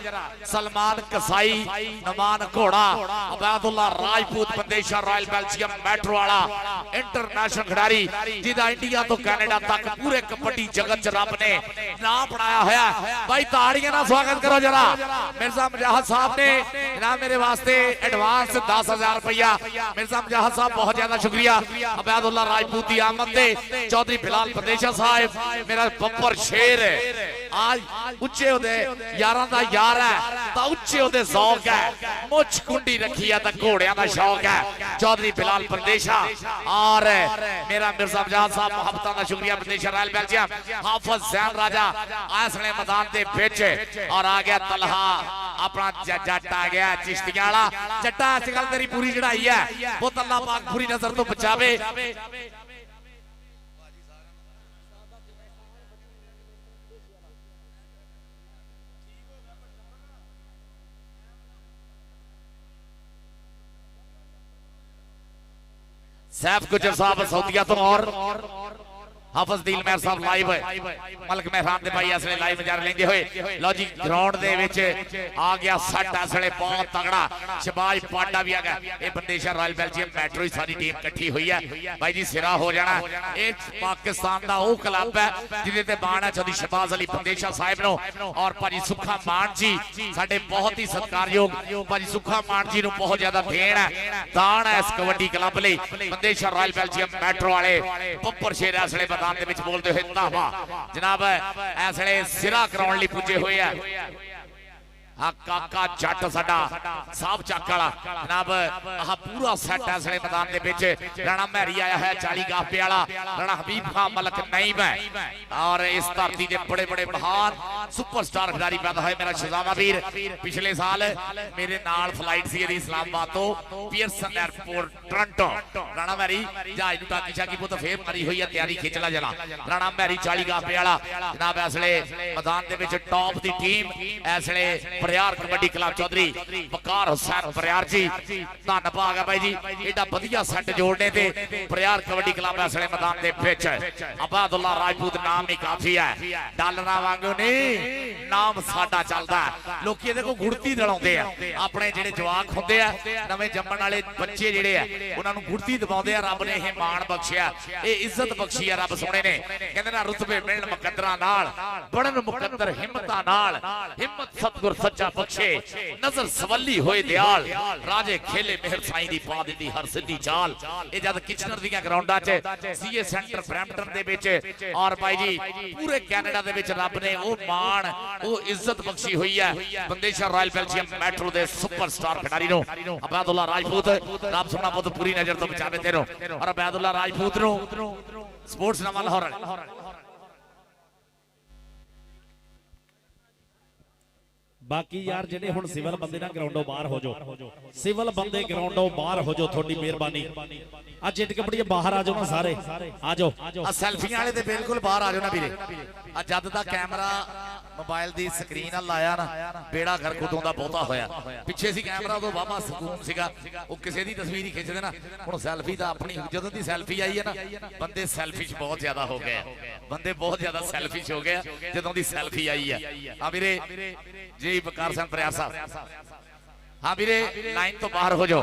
ਸਲਮਾਨ कसाई नमान घोड़ा Obaidullah Rajput Bandesha royal Belgium metro वाला इंटरनेशनल खिडारी जिदा इंडिया तो कैनेडा तक पूरे कबड्डी जगत च रब ने नाम बनाया होया भाई ताड़ियां ना स्वागत करो जरा मिर्जा मुजाहिद साहब ने जनाब मेरे वास्ते एडवांस 10,000 रुपया मिर्जा मुजाहिद साहब बहुत ज्यादा शुक्रिया अबैदुल्ला राजपूत की आमद दे चौधरी फिलहाल बंदेशा साहब मेरा बब्बर शेर है आज उच्चे होदे यारां दा यार है उच्चे होते शौक है मुछ कुंडी रखी है घोड़िया का शौक है चौधरी फिलहाल प्रदेशा और मेरा मिर्जा मुजाहिद साहब मोहब्बत का शुक्रिया प्रदेशा रॉयल बेल्जियम हाफिज जैन राजा आसले मैदान के बिच और आ गया तलहा अपना जट आ गया चिश्तियां वाला जट्टा अजकल तेरी पूरी चढ़ाई है वो अल्लाह पाक पूरी नजर तो बचावे सैफ गुजर साहब सऊदिया तो और हाफिज दिल मेहर साहब लाइव मलक मेहरान दे भाई असले लाइव नज़ारे लेंदे होए लो जी ग्राउंड दे विच आ गया सट असले बहुत तगड़ा शबाज पांडा भी आ गया ये बंदेशा रॉयल बेल्जियम मेट्रो ही सारी टीम इकट्ठी हुई है भाई जी सिरा हो जाना ये पाकिस्तान दा वो क्लब है जिदे ते मान है चौधरी शहबाज अली बंदेशा साहब नो और भाजी सुखा मान जी साडे बहुत ही सत्कारयोग भाजी सुखा मान जी नु बहुत ज्यादा देन है दान है इस कबड्डी क्लब लई बंदेशा रॉयल बेल्जियम मेट्रो वाले बब्बर शेर असले बोलते हुए तावा जनाब ऐसे सिरा कराने लिए पुजे हुए हैं काका जट साडा साहब चक वाला जनाब पूरा सेट है मैदान के बिच राणा महरी आया है 40 गाफे वाला राणा हबीब खान मलक नईम है और इस धरती के बड़े बड़े महान सुपरस्टार खिडारी पैदा है मेरा शहजादा वीर पिछले साल मेरे नाल फ्लाइट सी इस्लामाबाद तो पियरसन एयरपोर्ट टोरंटो राणा महरी जहाज नूं टाकी शाकी पुत फेर मारी हुई है तैयारी खिंचला जला राणा महरी 40 गाफे वाला जनाब इसलिए मैदान के बिच टॉप की टीम इसलिए ਬਰਿਆਰ ਕਬੱਡੀ ਕਲੱਬ ਚੌਧਰੀ ਵਕਾਰ ਹੁਸੈਨ ਬਰਿਆਰ ਜੀ ਧੰਨ ਭਾਗ ਹੈ ਬਾਈ ਜੀ ਇਹਦਾ ਵਧੀਆ ਸੈੱਟ ਜੋੜਨੇ ਤੇ ਬਰਿਆਰ ਕਬੱਡੀ ਕਲੱਬ ਇਸ ਵੇਲੇ ਮੈਦਾਨ ਦੇ ਵਿੱਚ ਅਬਾਦੁੱਲਾ ਰਾਜਪੂਤ ਨਾਮ ਹੀ ਕਾਫੀ ਹੈ ਡਾਲਰਾਂ ਵਾਂਗੂ ਨਹੀਂ ਨਾਮ ਸਾਡਾ ਚੱਲਦਾ ਲੋਕੀ ਇਹਦੇ ਕੋਲ ਗੁੜਤੀ ਦਲਾਉਂਦੇ ਆ ਆਪਣੇ ਜਿਹੜੇ ਜਵਾਕ ਹੁੰਦੇ ਆ ਨਵੇਂ ਜੰਮਣ ਵਾਲੇ ਬੱਚੇ ਜਿਹੜੇ ਆ ਉਹਨਾਂ ਨੂੰ ਗੁੜਤੀ ਦਬਾਉਂਦੇ ਆ ਰੱਬ ਨੇ ਇਹ ਮਾਣ ਬਖਸ਼ਿਆ ਇਹ ਇੱਜ਼ਤ ਬਖਸ਼ੀ ਆ ਰੱਬ ਸੋਹਣੇ ਨੇ ਕਹਿੰਦੇ ਨਾ ਰੁਤਬੇ ਮਿਲਣ ਮੁਕੱਦਰਾਂ ਨਾਲ ਬੜਨ ਮੁਕੱਦਰ ਹਿੰਮਤਾਂ ਨਾਲ ਹਿੰਮਤ ਸਤਿਗੁਰ ਸੱਚਾ ਬਖਸ਼ੇ ਨਜ਼ਰ ਸਵੱਲੀ ਹੋਏ ਦਿਆਲ ਰਾਜੇ ਖੇਲੇ ਮਿਹਰ ਸਾਈਂ ਦੀ ਪਾ ਦਿੱਤੀ ਹਰ ਸਿੱਧੀ ਚਾਲ ਇਹ ਜਦ ਕਿਚਨਰ ਦੀਆਂ ਗਰਾਊਂਡਾਂ 'ਚ ਸੀਏ ਸੈਂਟਰ ਬਰੈਂਪਟਨ ਦੇ ਵਿੱਚ ਔਰ ਭਾਈ ਜੀ ਪੂਰੇ ਕੈਨੇਡਾ ਦੇ ਵਿੱਚ ਰੱਬ ਨੇ ਉਹ ਮਾਣ ਉਹ ਇੱਜ਼ਤ ਬਖਸ਼ੀ ਹੋਈ ਹੈ ਬੰਦੇਸ਼ਾ ਰਾਇਲ ਬੈਲਜੀਅਮ ਮੈਟਰੋ ਦੇ ਸੁਪਰਸਟਾਰ ਖਿਡਾਰੀ ਨੂੰ ਅਬਾਦੁੱਲਾ ਰਾਜਪੂਤ ਰੱਬ ਸੋਹਣਾ ਪੁੱਤ ਪੂਰੀ ਨਜ਼ਰ ਤੋਂ ਬਚਾਵੇ ਤੈਨੂੰ ਔਰ ਅਬਾਦੁੱਲਾ ਰਾਜਪੂਤ ਨੂੰ ਸਪੋਰਟਸ ਨਾਮ ਲਾਹੌਰ ਬਾਕੀ ਯਾਰ ਜਿਹੜੇ ਹੁਣ ਸਿਵਲ ਬੰਦੇ ਨਾ ਗਰਾਊਂਡੋਂ ਬਾਹਰ ਹੋ ਜਾਓ ਸਿਵਲ ਬੰਦੇ ਗਰਾਊਂਡੋਂ ਬਾਹਰ ਹੋ ਜਾਓ ਤੁਹਾਡੀ ਮਿਹਰਬਾਨੀ ਆ ਜਿੱਟ ਕਬੱਡੀ ਬਾਹਰ ਆ ਜਾਓ ਨਾ ਸਾਰੇ ਆ ਜਾਓ ਆ ਸੈਲਫੀਆਂ ਵਾਲੇ ਤੇ ਬਿਲਕੁਲ ਬਾਹਰ ਆ ਜਾਓ ਨਾ ਵੀਰੇ ਆ ਜਦ ਦਾ ਕੈਮਰਾ ਮੋਬਾਈਲ ਦੀ ਸਕਰੀਨ ਨਾਲ ਲਾਇਆ ਨਾ ਬੇੜਾ ਘਰ ਕੁਦੋਂ ਦਾ ਬਹੁਤਾ ਹੋਇਆ ਪਿੱਛੇ ਸੀ ਕੈਮਰਾ ਉਦੋਂ ਬਾਬਾ ਸਕੂਨ ਸੀਗਾ ਉਹ ਕਿਸੇ ਦੀ ਤਸਵੀਰ ਹੀ ਖਿੱਚਦੇ ਨਾ ਹੁਣ ਸੈਲਫੀ ਤਾਂ ਆਪਣੀ ਜਦੋਂ ਦੀ ਸੈਲਫੀ ਆਈ ਹੈ ਨਾ ਬੰਦੇ ਸੈਲਫੀ 'ਚ ਬਹੁਤ ਜ਼ਿਆਦਾ ਹੋ ਗਏ ਬੰਦੇ ਬਹੁਤ ਜ਼ਿਆਦਾ ਸੈਲਫੀ 'ਚ ਹੋ ਗਏ ਜਦੋਂ ਦੀ ਸੈਲਫੀ ਆਈ ਹੈ ਆ ਵੀਰੇ ਜੀ ਬਕਾਰ ਸਿੰਘ ਬਰਿਆਰ ਸਾਹਿਬ हाँ वीरे लाइन तो बाहर हो जाओ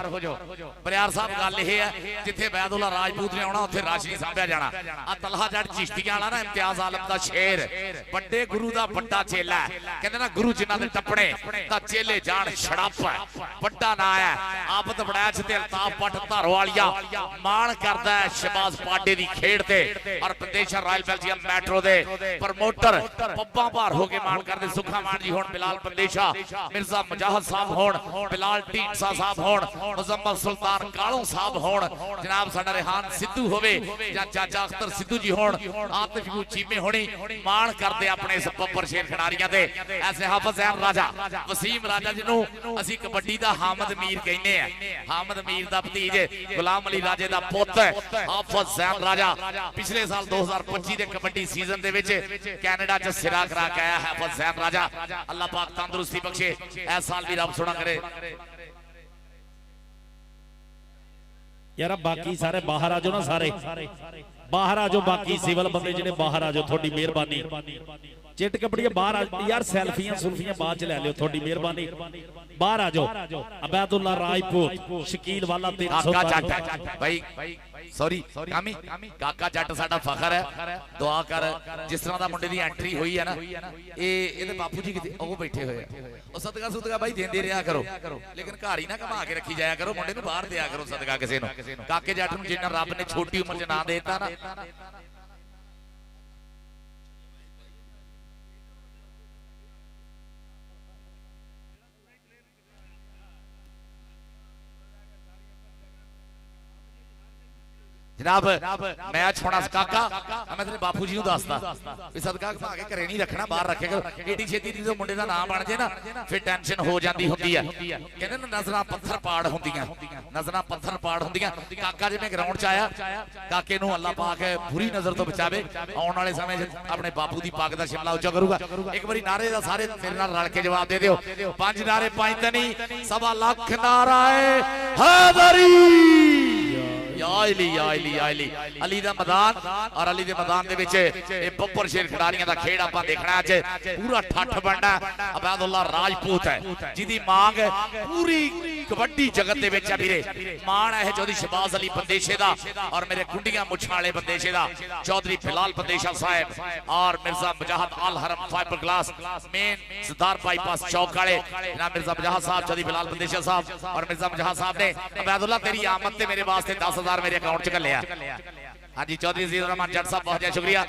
बरियार साहब गल ये है जिथे अबैदुल्ला राजपूत ने आना उत्थे राश नहीं सांभ्या जाना आ तलहा जट चिश्तियां वाला ना इम्तियाज आलम दा शेर बड़े गुरु दा बड़ा चेला है कहंदे ना गुरु जिन्हां दे टपणे ता चेले जान छड़प बड़ा ना है आफत बड़ैच ते अल्ताफ पट धारोवालिया मान करदा है शहबाज पाडे दी खेड ते और बंदेशा रॉयल बेल्जियम मेट्रो दे प्रमोटर पब्बा भार हो के मान करदे सुखा मान जी हुण बिलाल बंदेशा मिर्जा मुजाहिद साहब होण बिलाल ढींसा साहब होण मुजम्मल सुल्तान कालों साहब होण जनाब साडा रेहान सिद्धू होवे या चाचा अख्तर सिद्धू जी होण आतिफ चीमे होणी मान करदे अपने इस बब्बर शेर खिडारियां ते ऐसे हाफिज अहमद राजा वसीम राजा जिन्नू असीं कबड्डी दा हामिद मीर कहने आ हामिद मीर दा भतीज गुलाम अली राजे दा पुੱਤ हाफिज अहमद राजा पिछले साल 2025 दे कबड्डी सीजन दे विच कैनेडा च सिरा करा के आया हाफिज अहमद राजा अल्लाह पाक तंदुरुस्ती बख्शे इस साल भी रब सोना करे यार बाकी सारे बाहर आ जाओ ना सारे बाहर आ जाओ बाकी सिविल बंदे जिहड़े बाहर आ जाओ थोड़ी मेहरबानी चिट कबड्डी बाहर आ यार सैल्फियां सुल्फियां बाद च ले लियो थोड़ी मेहरबानी बाहर आ जाओ अबैदुल्ला राजपूत शकील वाला 300 भाई सॉरी कामी काका जट साडा फखर है दुआ कर जिस तरह दा मुंडे दी एंट्री हुई है ना ये बापू जी किते ओ बैठे हुए ओ सदका सुदका भाई देंदे रहा करो लेकिन घर ही ना घमा के रखी जाया करो मुंडे नूं बाहर दिया करो सदका किसे नूं काके जट नूं जिन्ना रब ने छोटी उम्र च ना देता ना जनाब मैच होना काका मैं तेरे बापू जी दसदा सदका घुमा के घरे नहीं रखना बाहर रखे एडी छेती जो मुंडे का नाम बन जाए ना फिर टेंशन हो जाती होंदी है कहते ना नजरां पत्थर पाड़ होंदियां नजरां पत्थर पाड़ होंदियां काका जिवें ग्राउंड च आया काके नूं अल्लाह पाक बुरी नजर तो बचावे आने वाले समय अपने बापू की पग का शिमला उच्चा करूगा एक बारी नारे का सारे मेरे नाल रल के जवाब दे दिओ 5 नारे 5 तनी 1.25 लाख नारा है हैदरी अली दा मैदान और अली दे मैदान दे विच ए बब्बर शेर खिडारियां दा खेड आपां देखना अज पूरा ठठ बनना अबैदुल्ला राजपूत है जिदी मांग पूरी कबड्डी जगत दे विच है वीरे मान है जोदी शहबाज अली बंदेशे दा और मेरे कुंडियां मुछां वाले बंदेशे दा चौधरी बिलाल बंदेशा साहब और मिर्जा मुजाहिद अल हरम फाइबर ग्लास मेन सरदार बाईपास चौक वाले जनाब मिर्जा मुजाहिद साहब चौधरी बिलाल बंदेशा साहब और मिर्जा मुजाहिद साहब ने अबैदुल्ला तेरी आमद ते मेरे वास्ते 10,000 मेरे अकाउंट च घल्लिया हाँ जी चौधरी अजीज रहमान जट साहब बहुत बहुत शुक्रिया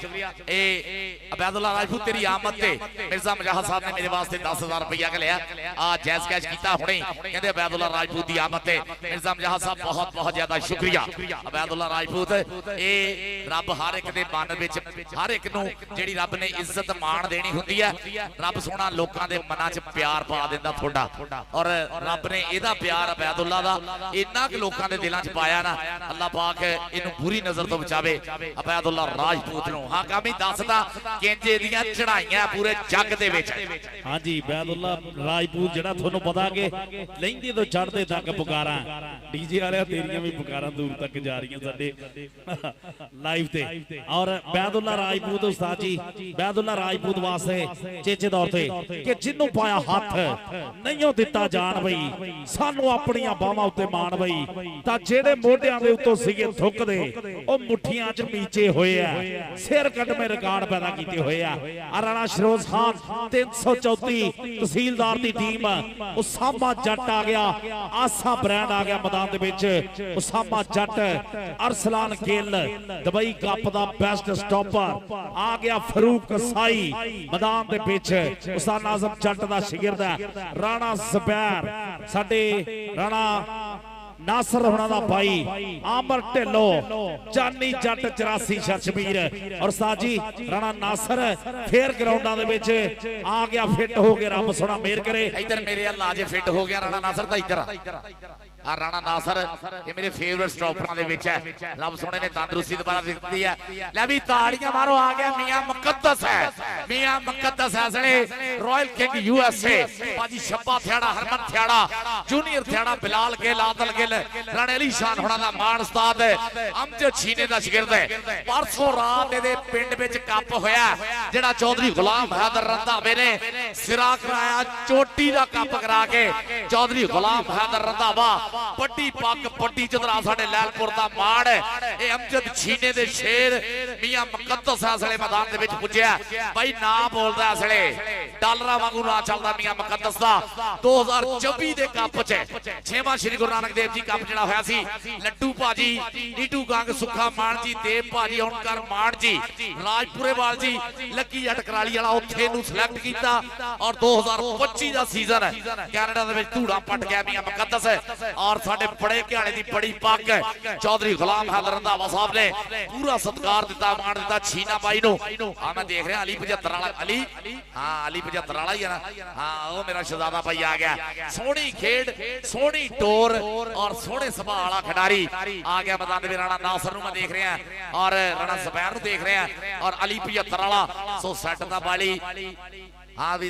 ए अबैदुल्ला राजपूत तेरी आमद ते मिर्जा मुजाहिद साहब ने मेरे वास्ते 10,000 रुपया घल्लिया आ जैज कैश कीता हुणे कहंदे अबैदुल्ला राजपूत दी आमद ते मिर्जा मुजाहिद साहब बहुत बहुत ज्यादा शुक्रिया अबैदुल्ला राजपूत ए रब हर एक दे मन विच हर एक नूं जेड़ी रब ने इज्जत मान देनी हुंदी है रब सोहना लोकां दे मनां च प्यार पा दिंदा थोड़ा और रब ने इहदा प्यार अबैदुल्ला दा इन्ना कि लोकां दे दिलां च पाया ना अल्लाह पाक इहनूं बुरी नजर तो बचावे अबैदुल्ला राजपूत नूं हाँ कामी दसदा ਕਿੰਜੇ ਦੀਆਂ ਚੜਾਈਆਂ ਪੂਰੇ ਜੱਗ ਦੇ ਵਿੱਚ। ਹਾਂਜੀ ਬੈਦੁੱਲਾ ਰਾਜਪੂਤ ਜਿਹੜਾ ਤੁਹਾਨੂੰ ਪਤਾ ਕਿ ਲਹਿੰਦੇ ਤੋਂ ਚੜ੍ਹਦੇ ਤੱਕ ਪੁਕਾਰਾਂ ਡੀਜੇ ਵਾਲਿਆਂ ਤੇਰੀਆਂ ਵੀ ਪੁਕਾਰਾਂ ਦੂਰ ਤੱਕ ਜਾ ਰਹੀਆਂ ਸਾਡੇ ਲਾਈਵ ਤੇ। ਔਰ ਬੈਦੁੱਲਾ ਰਾਜਪੂਤ ਉਸਤਾਦ ਜੀ ਬੈਦੁੱਲਾ ਰਾਜਪੂਤ ਵਾਸਤੇ ਚੇਚੇ ਦੌਰ ਤੇ ਕਿ ਜਿਹਨੂੰ ਪਾਇਆ ਹੱਥ ਨਹੀਂਓ ਦਿੱਤਾ ਜਾਣ ਬਈ ਸਾਨੂੰ ਆਪਣੀਆਂ ਬਾਹਾਂ ਉੱਤੇ ਮਾਣ ਬਈ ਤਾਂ ਜਿਹੜੇ ਮੋਢਿਆਂ ਦੇ ਉੱਤੋਂ ਸੀਗੇ ਥੁੱਕਦੇ ਉਹ ਮੁੱਠੀਆਂ 'ਚ ਮੀਚੇ ਹੋਏ ਆ ਸਿਰ ਕੱਢਵੇਂ ਰਿਕਾਰਡ ਪੈਦਾ ਕੀਤੇ ਹੋਏ ਆ। ਰਾਣਾ ਸ਼ਰੋਜ਼ ਖਾਨ 334 ਤਹਿਸੀਲਦਾਰ ਦੀ ਟੀਮ ਉਸਾਮਾ ਜੱਟ ਆ ਗਿਆ ਆਸਾ ਬ੍ਰਾਂਡ ਆ ਗਿਆ ਮੈਦਾਨ ਦੇ ਵਿੱਚ ਉਸਾਮਾ ਜੱਟ ਅਰਸਲਾਨ ਗਿੱਲ ਦੁਬਈ ਕੱਪ ਦਾ ਬੈਸਟ ਸਟਾਪਰ ਆ ਗਿਆ ਫਰੂਕ ਕਸਾਈ ਮੈਦਾਨ ਦੇ ਵਿੱਚ ਉਸਤਾਦ ਨਾਜ਼ਮ ਜੱਟ ਦਾ ਸ਼ਾਗਿਰਦ ਹੈ ਰਾਣਾ ਜ਼ਬੈਰ ਸਾਡੇ ਰਾਣਾ नासर होना दा भाई आमर ढिल्लो जानी जट 84 शशमीर और साजी राणा नासर फिर ग्राउंडां दे विच आ गया फिट हो गया रब सोना मेहर करे। इधर मेरे अल्लाह जे फिट हो गया राणा नासर दा इधर आ राणा नासर ये मेरे फेवरेट स्टॉपरां दे विच है रब सोने ने तंदुरुस्ती दोबारा दित्ती है। ले भी ताड़ियां मारो आ गया मियां मुकद्दस है मियां मुकद्दस है रॉयल किंग यूएसए बाजी शब्बा थियाड़ा हरमन थियाड़ा जूनियर थियाड़ा बिलाल गिल आदल गिल राणे अली शान होना दा मान उस्ताद अमजद छीने दा शागिर्द है। परसों रात दे पिंड विच कप होया जेड़ा चौधरी गुलाम हैदर रंधावे ने सिरा कराया चोटी दा कप करा के चौधरी गुलाम हैदर रंधावा पट्टी पग पट्टी चदरा साडे लैलपुर दा माण ए अमजद छीने दे शेर मियां मुकद्दस असले मैदान दे विच पुज्जिया भाई ना बोलदा असले डॉलरां वांगू ना चलदा मियां मुकद्दस दा 2024 दे कप च 6वां श्री गुरु नानक देव जी कप जड़ा होया सी लड्डू भाजी नीटू गंग सुखा मान जी देव भाजी ओनकर मान जी राजपुरे वाल जी लकी जट कराली वाला उत्थे नु सिलेक्ट कीता और 2025 दा सीजन कनाडा दे विच धूड़ा पट गया मियां मुकद्दस और साडे बड़े घाणे दी बड़ी पग चौधरी गुलाम हैदर रंधावा साहब ने पूरा सत्कार दिता मान दिता छीना बाई नु। हां मैं देख रहा अली 75 वाला अली हां अली 75 वाला ही है ना हां वो मेरा शहजादा भाई आ गया सोहनी खेड सोहनी टोर और सोहने सभा वाला खिडारी आ गया मैदान में। राणा नासर नु मैं देख रहा और राणा ज़ुबैर नु देख रहा और अली 75 वाला सो सेट दा बाली हाँ भी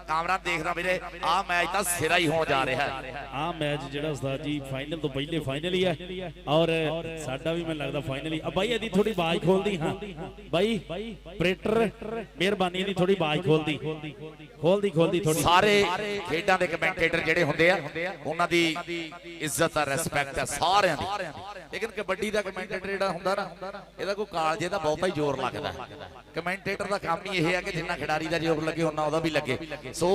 कामरा देख रहा मेरे आ मैच तो सिरा ही हो जा रहा है। आ मैच जेड़ा उस्ताद जी फाइनल तो पहले फाइनल ही है और साडा भी मैं लगदा फाइनल ही। अब भाई यदि थोड़ी आवाज खोल दी हां भाई ऑपरेटर मेहरबानी यदि थोड़ी आवाज खोल दी थोड़ी सारे खेडां दे कमेंटेटर जेड़े हुंदे आ उन्हां दी इज्जत और रिस्पेक्ट है सारियां दी लेकिन कबड्डी दा कमेंटेटर जेड़ा हुंदा ना एदा कोई कालजे दा बहुता ही जोर लगदा है। कमेंटेटर दा काम ही यह है कि जिन्ना खिडारी दा जोर लगे ਉਹਦਾ ਵੀ ਲੱਗੇ ਸੋ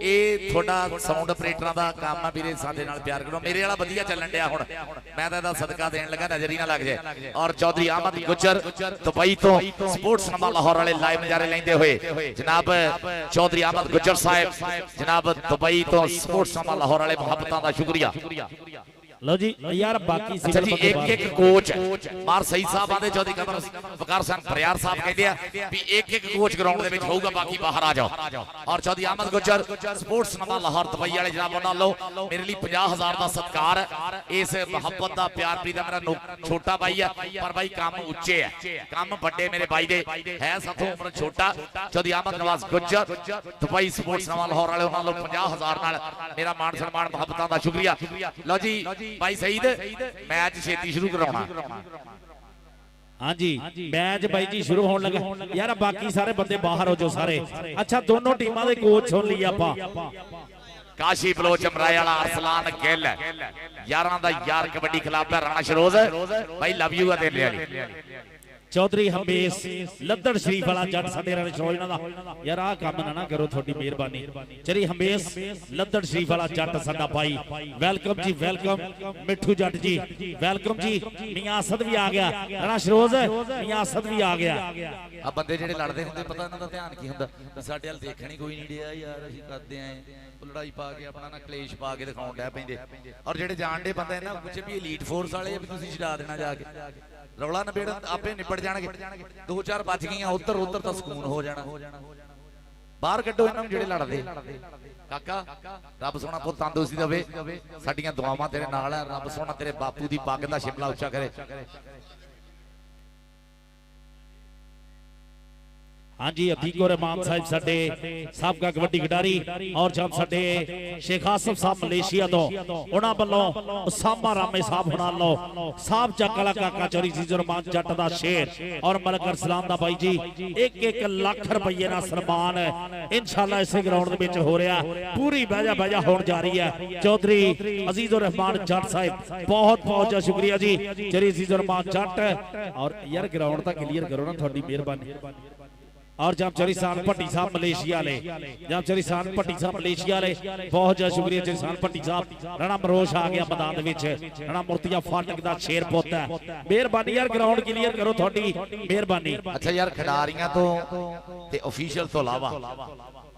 ਇਹ ਤੁਹਾਡਾ ਸਾਊਂਡ ਆਪਰੇਟਰਾਂ ਦਾ ਕੰਮ ਆ ਵੀਰੇ ਸਾਡੇ ਨਾਲ ਪਿਆਰ ਕਰੋ। ਮੇਰੇ ਵਾਲਾ ਵਧੀਆ ਚੱਲਣ ਡਿਆ ਹੁਣ ਮੈਂ ਤਾਂ ਇਹਦਾ ਸਦਕਾ ਦੇਣ ਲੱਗਾ ਨਜ਼ਰ ਹੀ ਨਾ ਲੱਗ ਜਾਏ। ਔਰ ਚੌਧਰੀ ਅਹਿਮਦ ਗੁੱਜਰ ਦੁਬਈ ਤੋਂ ਸਪੋਰਟਸ ਨੰਬਰ ਲਾਹੌਰ ਵਾਲੇ ਲਾਈਵ ਨਜ਼ਾਰੇ ਲੈਂਦੇ ਹੋਏ ਜਨਾਬ ਚੌਧਰੀ ਅਹਿਮਦ ਗੁੱਜਰ ਸਾਹਿਬ ਜਨਾਬ ਦੁਬਈ ਤੋਂ ਸਪੋਰਟਸ ਨੰਬਰ ਲਾਹੌਰ ਵਾਲੇ ਮੁਹੱਬਤਾਂ ਦਾ ਸ਼ੁਕਰੀਆ। लो जी यार बाकी अच्छा जी एक कोच मार सही साहब आंदे चौधरी कमर वकार सन परियार साहब कहते हैं भी एक कोच ग्राउंड दे विच होगा बाकी बाहर आ जाओ। और Chaudhry Ahmad Gujjar sports number Lahore Dubai वाले जनाब उन्हां लो मेरे लिए 50,000 दा सत्कार इस मुहब्बत दा प्यार प्रीत मेरा छोटा भाई है पर भाई काम उच्चे है काम बड़े मेरे भाई दे है साथों उम्र छोटा। Chaudhry Ahmad Nawaz Gujjar Dubai sports number Lahore वाले उन्हां लो 50,000 नाल मेरा मान सम्मान मुहब्बतां दा शुक्रिया। लो जी भाई सईद मैच छेती शुरू कराउणा। हाँ जी मैच भाई जी शुरू होने लगा यार बाकी सारे बंदे बाहर हो जो सारे। अच्छा दोनों टीमां दे कोच सुन लिए आपां काशी बलोच अमराए वाला अरसलान गिल यारां दा यार कबड्डी खिलाफ है राणा शरोज भाई लव यू तेरे वाली चौधरी हमेश लद्दड़ शरीफ वाला जट साडे राणे शरोज दा यार आ काम ना करो थोड़ी मेहरबानी चली हमेश लद्दड़ शरीफ वाला जट साडा भाई वेलकम जी वेलकम मिठू जट जी वेलकम जी मियां असद भी आ गया राणा शरोज मियां असद भी आ गया। आ बंदे जेडे लड़दे हुंदे पता इन्हां दा ध्यान की हुंदा साडे वाल देखण ही कोई नहीं डिया यार ਅਸੀਂ ਕਰਦੇ ਆਂ लड़ाई पा के अपना ना क्लेश पा के दिखाउण लै पैंदे और जेडे जाणदे बंदे ना कुछ भी एलीट फोर्स वाले भी तुसीं छडा देना जाके रौला नबेड़ आपे निपट जाणगे 2-4 बच गईयां उधर उधर तां सुकून हो जाना बाहर कड्डो इन्हां नूं जेडे लड़दे काका रब सोना पुत तंदुरुस्ती देवे साडीआं दुआवां तेरे नाल है रब सोना तेरे बापू दी पग दा शिमला उच्चा करे। हाँ जी अतीको रहमान साहब साडे साबका कबड्डी खिडारी और जब साडे शेख आसफ साहब मलेशिया तो उन्हां वल्लों उसामा रामे साहब हुणां लो साहब चकला काका चौरी सीजर रहमान जट दा शेर और मलक अरसलान दा भाई जी 1-1 लाख रुपये दा सन्मान इंशाअल्लाह इस ग्राउंड दे विच हो रहा पूरी बजा होण जा रही है। चौधरी अजीजुर रहमान जट साहब बहुत बहुत शुक्रिया जी चौरी सीजर रहमान जट और यार ग्राउंड ता क्लीयर करो ना थोड़ी मेहरबानी। और जामचौरी सान भट्टी साहब मलेशिया ले जामचौरी सान भट्टी साहब मलेशिया ले बहुत ज्यादा शुक्रिया जी सान भट्टी साहब। राणा मरोश आ गया मैदान दे विच राणा मुर्तिया फाटक दा शेर पुੱਤ है मेहरबानी यार ग्राउंड क्लीयर करो थोड़ी मेहरबानी। अच्छा यार खिडारियां तो ते ऑफिशियल तो इलावा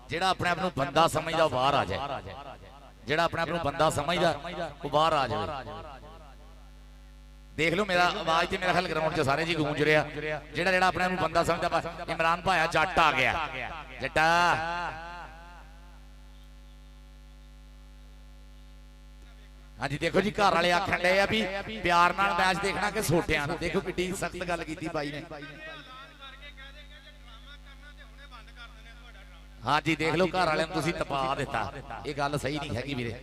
जेड़ा अपने आप नूं बंदा समझदा बाहर आ जाए जेड़ा अपने आप नूं बंदा समझदा वो बाहर आ जाए। देख लो मेरा आवाज ते मेरा ख्याल ग्राउंड च सारे जी गूंज रहा जेड़ा जेड़ा अपने बंदा समझदा इमरान भाया जट आ गया जट्टा हाँ जी देखो जी घर वाले आखन डे भी प्यार नाल मैच देखना कि सोटियां नाल देखो किड्डी सख्त गल कीती भाई ने। हाँ जी देख लो घर वाले तुसीं तपा दिता ये गल सही नहीं हैगी वीरे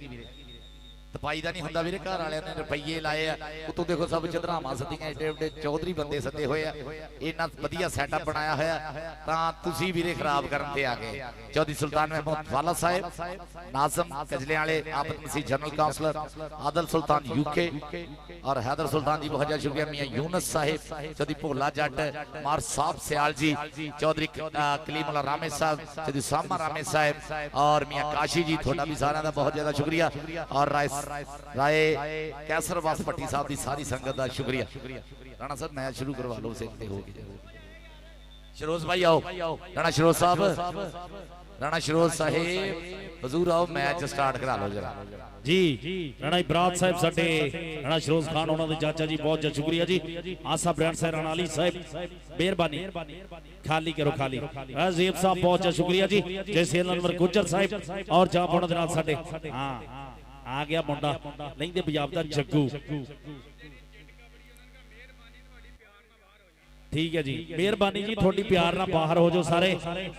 तपाई का नहीं होंदा वीरे घर वाले ने रुपये लाए उतों देखो सब चधरावां सदियां एडे एडे चौधरी बंदे सदे होए इन्ना वधिया सैटअप बनाया होया तां तुसीं वीरे खराब करन ते आ गए। चौधरी सुल्तान महमूद वाला साहब नाज़म कजले वाले आफत मसीह जनरल काउंसलर आदल सुल्तान यूके और हैदर सुल्तान जी बहुत शुक्रिया मियां यूनुस साहिब चौधरी भोला जट मार साहब सियाल जी चौधरी कलीमुल्लाह रामे साहब चौधरी सामा रामे साहब और मियां काशी जी थोड़ा भी सारा दा बहुत ज्यादा शुक्रिया और राय कैसर वास भट्टी साहब की सारी संगत का शुक्रिया। राणा साहब मैच शुरू करवा लो से हो शरोज भाई आओ राणा शरोज साहब राणा शरोज साहेब हजूर आओ मैच स्टार्ट करा लो जरा जी। राणा इब्रात साहब साडे राणा शरोज खान उन्होंने चाचा जी बहुत शुक्रिया जी। आसा ब्रांड साहब राणा अली साहब मेहरबानी खाली करो खाली जेब साहब बहुत शुक्रिया जी। जयसेल अनवर गुजर साहब और जहां उन्होंने नाल साडे हां आ गया मुंडा लेंदे पंजाब दा जग्गू ठीक है जी मेहरबानी जी थोड़ी प्यार ना बाहर हो जाओ सारे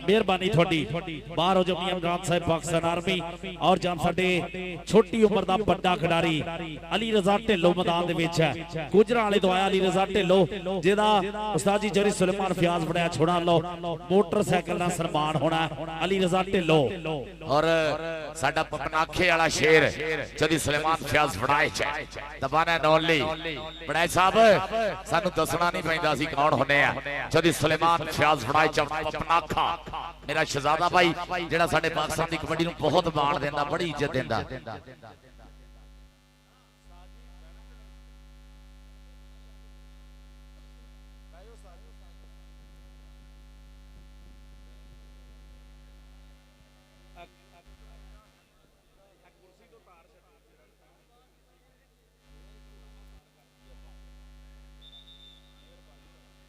मेहरबानी थोड़ी बाहर हो जाओ मियां इमरान साहब पाकिस्तान आर्मी और जाम साडे छोटी उम्र दा बड़ा खिडारी अली रजा ढिल्लो मैदान दे विच है गुजरां वाले तो आया अली रजा ढिल्लो जेदा उस्ताद जी चौधरी सुलेमान फयाज बनाया छोड़ा लो मोटरसाइकिल दा सन्मान होना अली रजा ढिल्लो और साडा पपनाखे वाला शेर चौधरी सुलेमान फयाज बनाए दबाना नौली बनाए साहब सानू दसना नहीं पैंदा सी कौन चौधरी सुलेमान फयाज फड़ाए पपनाखा मेरा शहजादा भाई जेड़ा साडे पाकिस्तान दी कबड्डी नूं बहुत माण देंदा बड़ी इज्जत देंदा।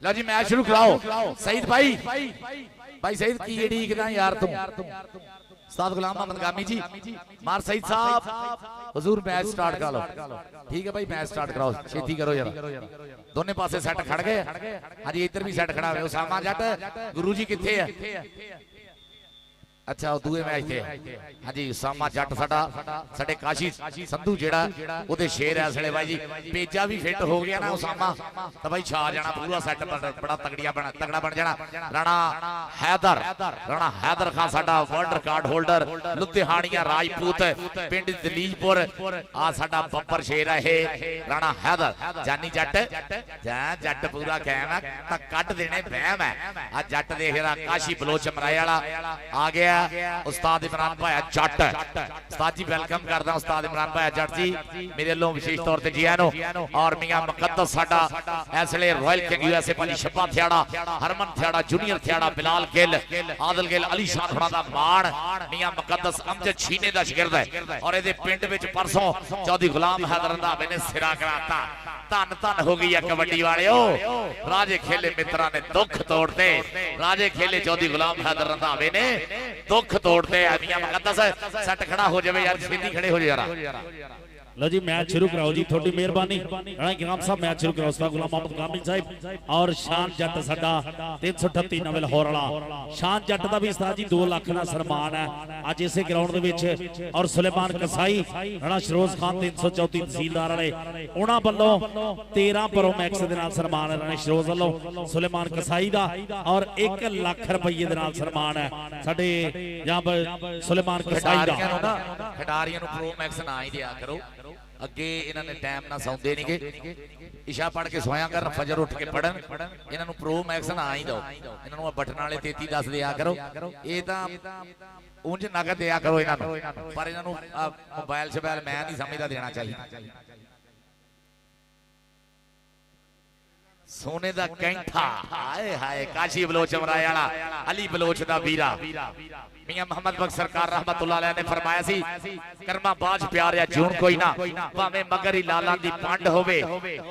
लो जी मैच शुरू कराओ सईद भाई भाई सईद की उड़ीकदा यार तू उस्ताद गुलाम मोहम्मद गामी जी मार सईद साहब हुजूर मैच स्टार्ट करा लो ठीक है भाई मैच स्टार्ट कराओ छेती करो जरा दोनों पासे सेट खड़ गए हां जी इधर भी सेट खड़ा है उसामा जट गुरुजी किथे है अच्छा दूए मैच थे हाँ जी उसामा जट साडे काशी संधू जेड़ा ओदे शेर है इसले भाई जी पेजा भी फिट हो गया ना उसामा तो भाई छा जाना पूरा सेट बड़ा तगड़ा बन जाना। राणा हैदर खान साडा वर्ल्ड रिकॉर्ड होल्डर लुधियानिया राजपूत पिंड दलीजपुर आ साडा बंपर शेर है राणा हैदर जानी जट पूरा कायम है तां कट देने बहम है आ जट देख रहा काशी बलोच मराए वाला आ गया उस्ताद इमरान भाई जट उस्ताद जी वेलकम करदा उस्ताद इमरान भाई जट जी मेरे लोग विशेष तौर पे जी आनो और मियां मुकद्दस साडा इसले रॉयल किंग यूएसए पाजी शब्बा थियाड़ा हरमन थियाड़ा जूनियर थियाड़ा बिलाल गिल आदल गिल अली शान खड़ा दा मान मियां मुकद्दस अमजद छीने दा शागिर्द है और इहदे पिंड विच परसों चौधरी गुलाम हैदर रंधावे ने सिरा कराता धन धन हो गई है कबड्डी वालिओ राजे खेले मित्रा ने दुख तोड़ते राजे खेले चौधरी गुलाम हैदर रंधावे ने दुख तोड़ते मियां मुकद्दस सट खड़ा हो जावे यार छेती खड़े हो जा लो जी मैच शुरू कराओ जी, थोड़ी मेहरबानी। राणा इनाम साहब मैच शुरू कराओ। उस्ताद गुलाम मोहम्मद कामिल साहब और शान जट साडा 338 नवे लाहौर वाला शान जट का भी उस्ताद जी 2 लाख का सन्मान है अज इसे ग्राउंड दे विच। और सुलेमान कसाई राणा शरोज खान 334 तहसीलदार वाले उन्हां वल्लों 13 प्रो मैक्स दे नाल सन्मान है राणा शरोज वल्लों सुलेमान कसाई दा और 1 लाख रुपये दे नाल सन्मान है साडे जनाब सुलेमान कसाई दा। खिडारियां नूं प्रो मैक्स ना ही दिया करो, अगे इन्होंने टाइम ना सौंदे नहीं गे, इशा पढ़ के सोया कर फजर उठ के पढ़न, इन्होंने प्रो मैक्स ना ही दो, इन्होंने बटन वाले 3310 दिया करो, ये तो उंज नगद दिया करो इन्होंने, पर इन्होंने मोबाइल शबाइल मैं नहीं समझदा देना चाहिए। सोने दा कैंठा हाय हाय काशी बलोच अमराए वाला अली बलोच दा वीरा मियां मोहम्मद बख्श सरकार रहमतुल्लाह अलैह ने फरमाया सी कर्मा बाज प्यारिया जून कोई ना भावे मगर ही लालां दी पंड होवे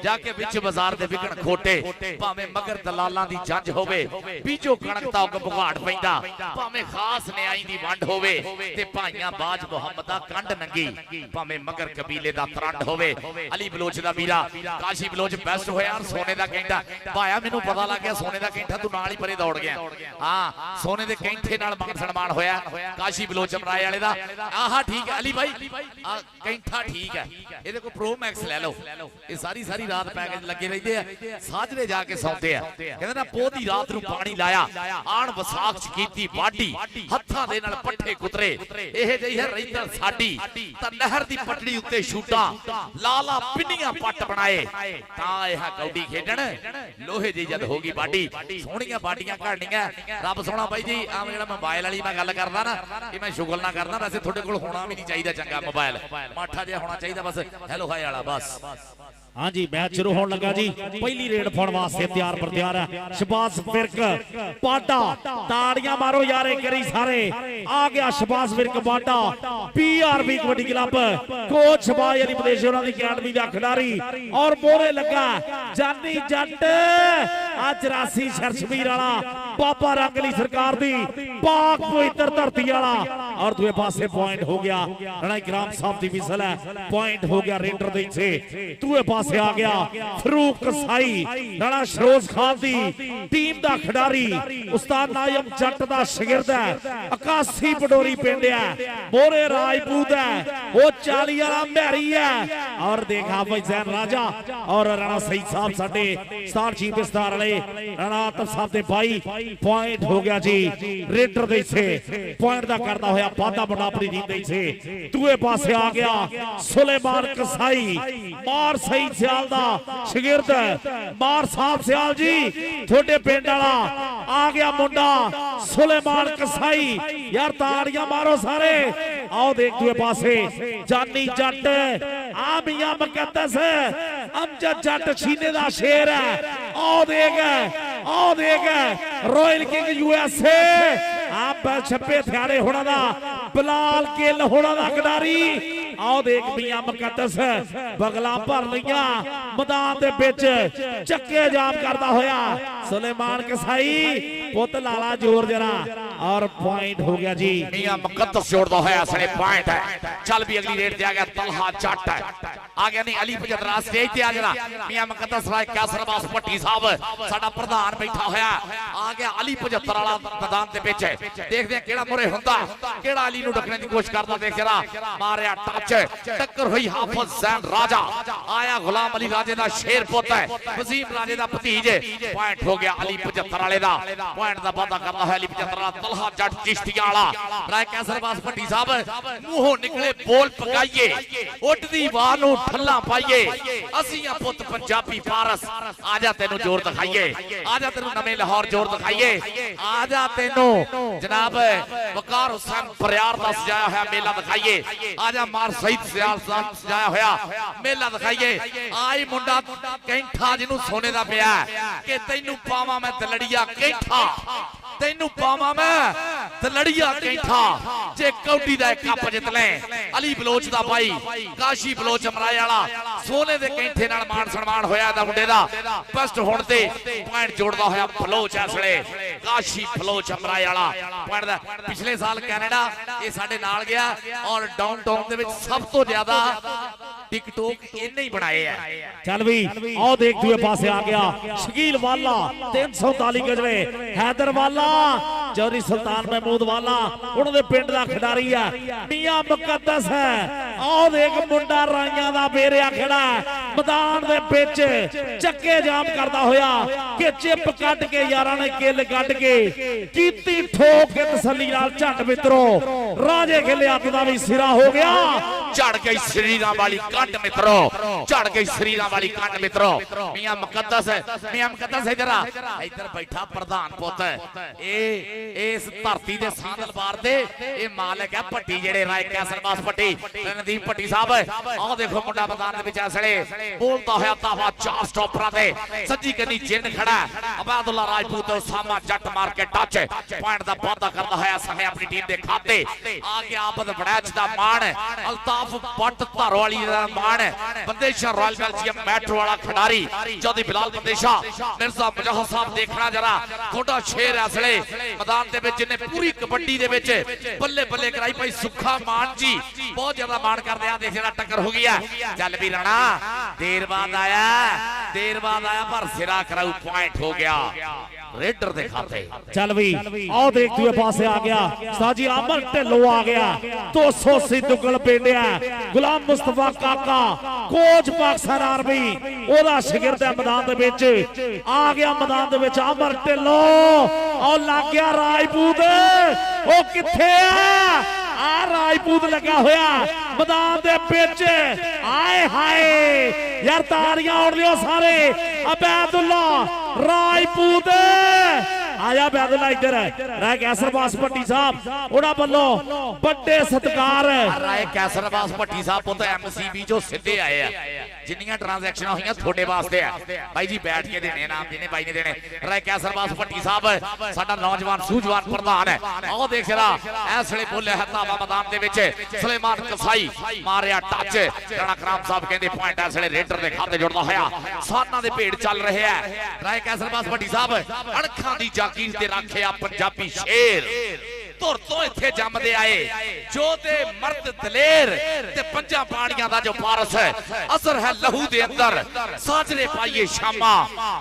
जाके विच बाजार दे विकण खोटे भावे मगर दलालां दी जंज होवे बीजो कणक दा उग भुगाड़ पैंदा भावे खास न्याई दी वंड होवे ते भाईयां बाज मोहम्मद दा कंड नंगी भावे मगर कबीले दा तरंड होवे। अली बलोच दा वीरा काशी बलोच बेस्ट होया और सोने दा कैंठा भाया मेनू पता लग गया सोने दा कैंठा तू नाल ही परे दौड़ गया। हां सोने दे कैंठे नाल मान सन्मान होया काशी बलोच अमराए वाले दा। आहा ठीक है अली भाई कैंठा ठीक है, ये देखो प्रो मैक्स ले लो, ये सारी सारी रात पैकेज लगे रहते हैं, साजरे जाके सौंदे हैं, कहंदे ना पोदी रात नूं पानी लाया आण वसाख च कीती वाढी हत्थां दे नाल पट्ठे कुतरे इह जही है रहिंदड़ साडी तां नहर दी पटड़ी उत्ते छूटा लाला पिन्नियां पट बनाए तां इह कौडी खेडण लोहे जी जद होगी बाडी सोहणियां बाडियां घड़नियां रब सोहना भाई जी आ जेड़ा मोबाइल वाली मैं गल करदा ना कि मैं शुगल ना करदा, वैसे थोड़े कोल होना भी नहीं चाहिए चंगा मोबाइल माठा जिहा होना चाहिए बस हेलो हाय वाला बस। हाँ जी मैच शुरू होने लगा जी, पहली रेड फड़ वास्ते तैयार पर तैयार है शबाज विर्क पाटा, ताड़ियां मारो यारे करी सारे, आ गया शबाज विर्क पाटा PRB kabaddi club coach Shahbaz Ali मदेश उन्हां दी अकेडमी दा खिडारी और मोरे लगा जानी जट आज रासी शरशबीर वाला बाबा रंगली सरकार दी पाक पवित्र धरती वाला और दूसरे पासे पॉइंट हो गया राणा इकराम साहब दी विसल है, पॉइंट हो गया रेडर दे से दूसरे पासे आ गया फरूक कसाई राणा शरोज खान दी टीम दा खिडारी उस्ताद नायम जट दा शागिर्द है 81 पडोरी पिंड है मोरे राजपूत है वो 40 वाला मैरी है और देखा भाई जैन राजा और राणा सईद साहब साडे स्टार चीफ स्टार वाले राणा आतफ साहब दे भाई पॉइंट हो गया जी रेडर दे से पॉइंट दा करदा होया वादा बड़ा अपनी टीम दे से दूए पासे आ गया सुलेमान कसाई मार सईद सियाल दा शागिर्द मार साहब सियाल जी थोड़े पिंड वाला आ गया मुंडा सुलेमान कसाई यार ताड़ियां मारो सारे आओ देख दूए पासे जानी जट आ मियां मुकद्दस अमजद जट छीने दा शेर है आओ देख रॉयल किंग यूएसए आप छप्पे थ्यारे होना दा बिलाल गिल होना दा खिडारी आओ देख मियां मुकद्दस बगला भर लिया मैदान दे विच चक्के जाम करदा होया सुलेमान कसाई पुत लाला जोर जरा और पॉइंट हो गया जी मियां मुकद्दस जोड़दा होया सने पॉइंट है। चल भी अगली रेड ते आ गया तलहा जट आ गया नहीं अली पजरा स्टेज ते आ जरा मियां मुकद्दस राय कैसर अब्बास भट्टी साहब साडा प्रधान बैठा होया आ गया अली 75 वाला मैदान दे विच देखदे हैं केड़ा मोरे हुंदा केड़ा अली नु डकने दी कोशिश करदा देख जरा मारिया टच टक्कर हुई हाफिज जैन राजा आया गुलाम अली राजे दा शेर पुत है वसीम राजे दा भतीज पॉइंट हो गया अली 75 वाले दा पॉइंट दा वादा करदा है अली 75 वाला तलहा जट चिश्तिया वाला राय कैसर अब्बास भट्टी साहब मुंहों निकले बोल पकाइए उठदी वाह नु ठल्ला पाइए असीं पुत पंजाबी पारस आजा तेनू जोर दिखाइए आजा तेनू नवे लाहौर जोर दिखाइए आजा तेनू जनाब वकार हुसैन बरियार दा सजाया होया मेला दिखाइए आजा मार सईद सियाल साहब सजाया होया मेला दिखाइए आई मुंडा कैंठा जिन्नू सोने दा पिया कि तैनू पावां मैं दलड़िया कैंठा तैनू पावां मैं दलड़िया कैंठा जे कौडी दा कप जित ले अली बलोच दा भाई काशी बलोच अमराए वाला सोने दे कैंठे नाल मान सन्मान होया दा मुंडे दा फर्स्ट होण ते पॉइंट जोड़दा होया बलोच इसले काशी फलो चमराए वाला पढ़दा पिछले साल कैनेडा ये साडे नाल गया और डाउनटाउन दे विच सब तो ज्यादा टिकटॉक इन्ने ही बनाए है। चल भी आओ देख दूए पासे आ गया शकील वाला 339 गजवे हैदर वाला चौधरी सुल्तान महमूद वाला उन्होंने पिंड दा खिडारी है मियां मुकद्दस है। आओ देख मुंडा राइयां दा बेरिया खड़ा मैदान दे विच चक्के जाम करदा होया कि चिप कट के यारां ने किल कट के कीती ठोक के तसल्ली नाल झट मित्रो राजे खेले अत दा भी सिरा हो गया। चढ़ गई शरीरां वाली कंड मित्रो चढ़ गई शरीरां वाली कंड मित्रो मियां मुकद्दस इधर बैठा प्रधान पुत इस धरती दे सांदल बार दे ये मालिक है भट्टी जेड़े राय कैसरबास भट्टी रणदीप भट्टी साहब आओ देखो मुंडा मैदान दे विच इसले बोलता होया दावा 4 स्टॉपरां दे सज्जी कन्नी जिन खड़ा अबैदुल्ला राजपूत सामा जट मार के टच पॉइंट दा वादा करदा होया समय अपनी टीम दे खाते आ गया आबद बड़ैच दा मान अल्ताफ भट्ट धरवाली दा मान बंदेशा रॉयल बेल्जियम मेट्रो वाला खिडारी चौधरी बिलाल बंदेशा मिर्जा मुजहर साहब देखना जरा थोड़ा शेर इसले मैदान दे विच जिन्ने पूरी कबड्डी दे विच बल्ले बल्ले कराई भाई सुखा मान जी बहुत ज्यादा मान करदे आ देख जरा टक्कर हो गया। चल भी राणा देर बाद आया पर सिरा कराऊ पॉइंट हो गया रेडर दे खाते। चल भी आओ देख दूए पासे आ गया साजी अमर ढिल्लो आ गया 280 दुगल पेंडिया गुलाम मुस्तफा काका कोच पाकिस्तान आर्मी ओदा शागिर्द है मैदान दे विच आ गया मैदान दे विच अमर ढिल्लो और लग गया राजपूत ओ किथे आ राजपूत लगा होया मैदान दे विच आए हाय यार तारियां उड़ लियो सारे अबैदुल्ला राजपूत आया अबैदुल्ला इधर राय कैसरबास भट्टी साहब उड़ा बल्लो बड़े सत्कार राय कैसरबास भट्टी साहब पुत एमसीबी जो सीधे आए हैं जिन्नियां ट्रांजैक्शन होईयां थोड़े वास्ते है भाई जी बैठ के देने नाम देने भाई ने देने राय कैसरबास भट्टी साहब साडा नौजवान सूझवान प्रधान है आओ देख जरा ऐसले बोले है तावा मैदान दे विच सुलेमान कसाई मारिया टच राणा कराम साहब कहंदे पॉइंट ऐसले रेडर दे खाते जुड़दा होया साना दे भेड़ चल रहे है राय कैसरबास भट्टी साहब अणखां दी जागीर ते रखिया पंजाबी शेर तुर तो इत्थे जमदे आए जो ते मर्द दलेर ते पंजा पानियां दा जो पारस है असर है लहू दे अंदर साजरे पाइए शामा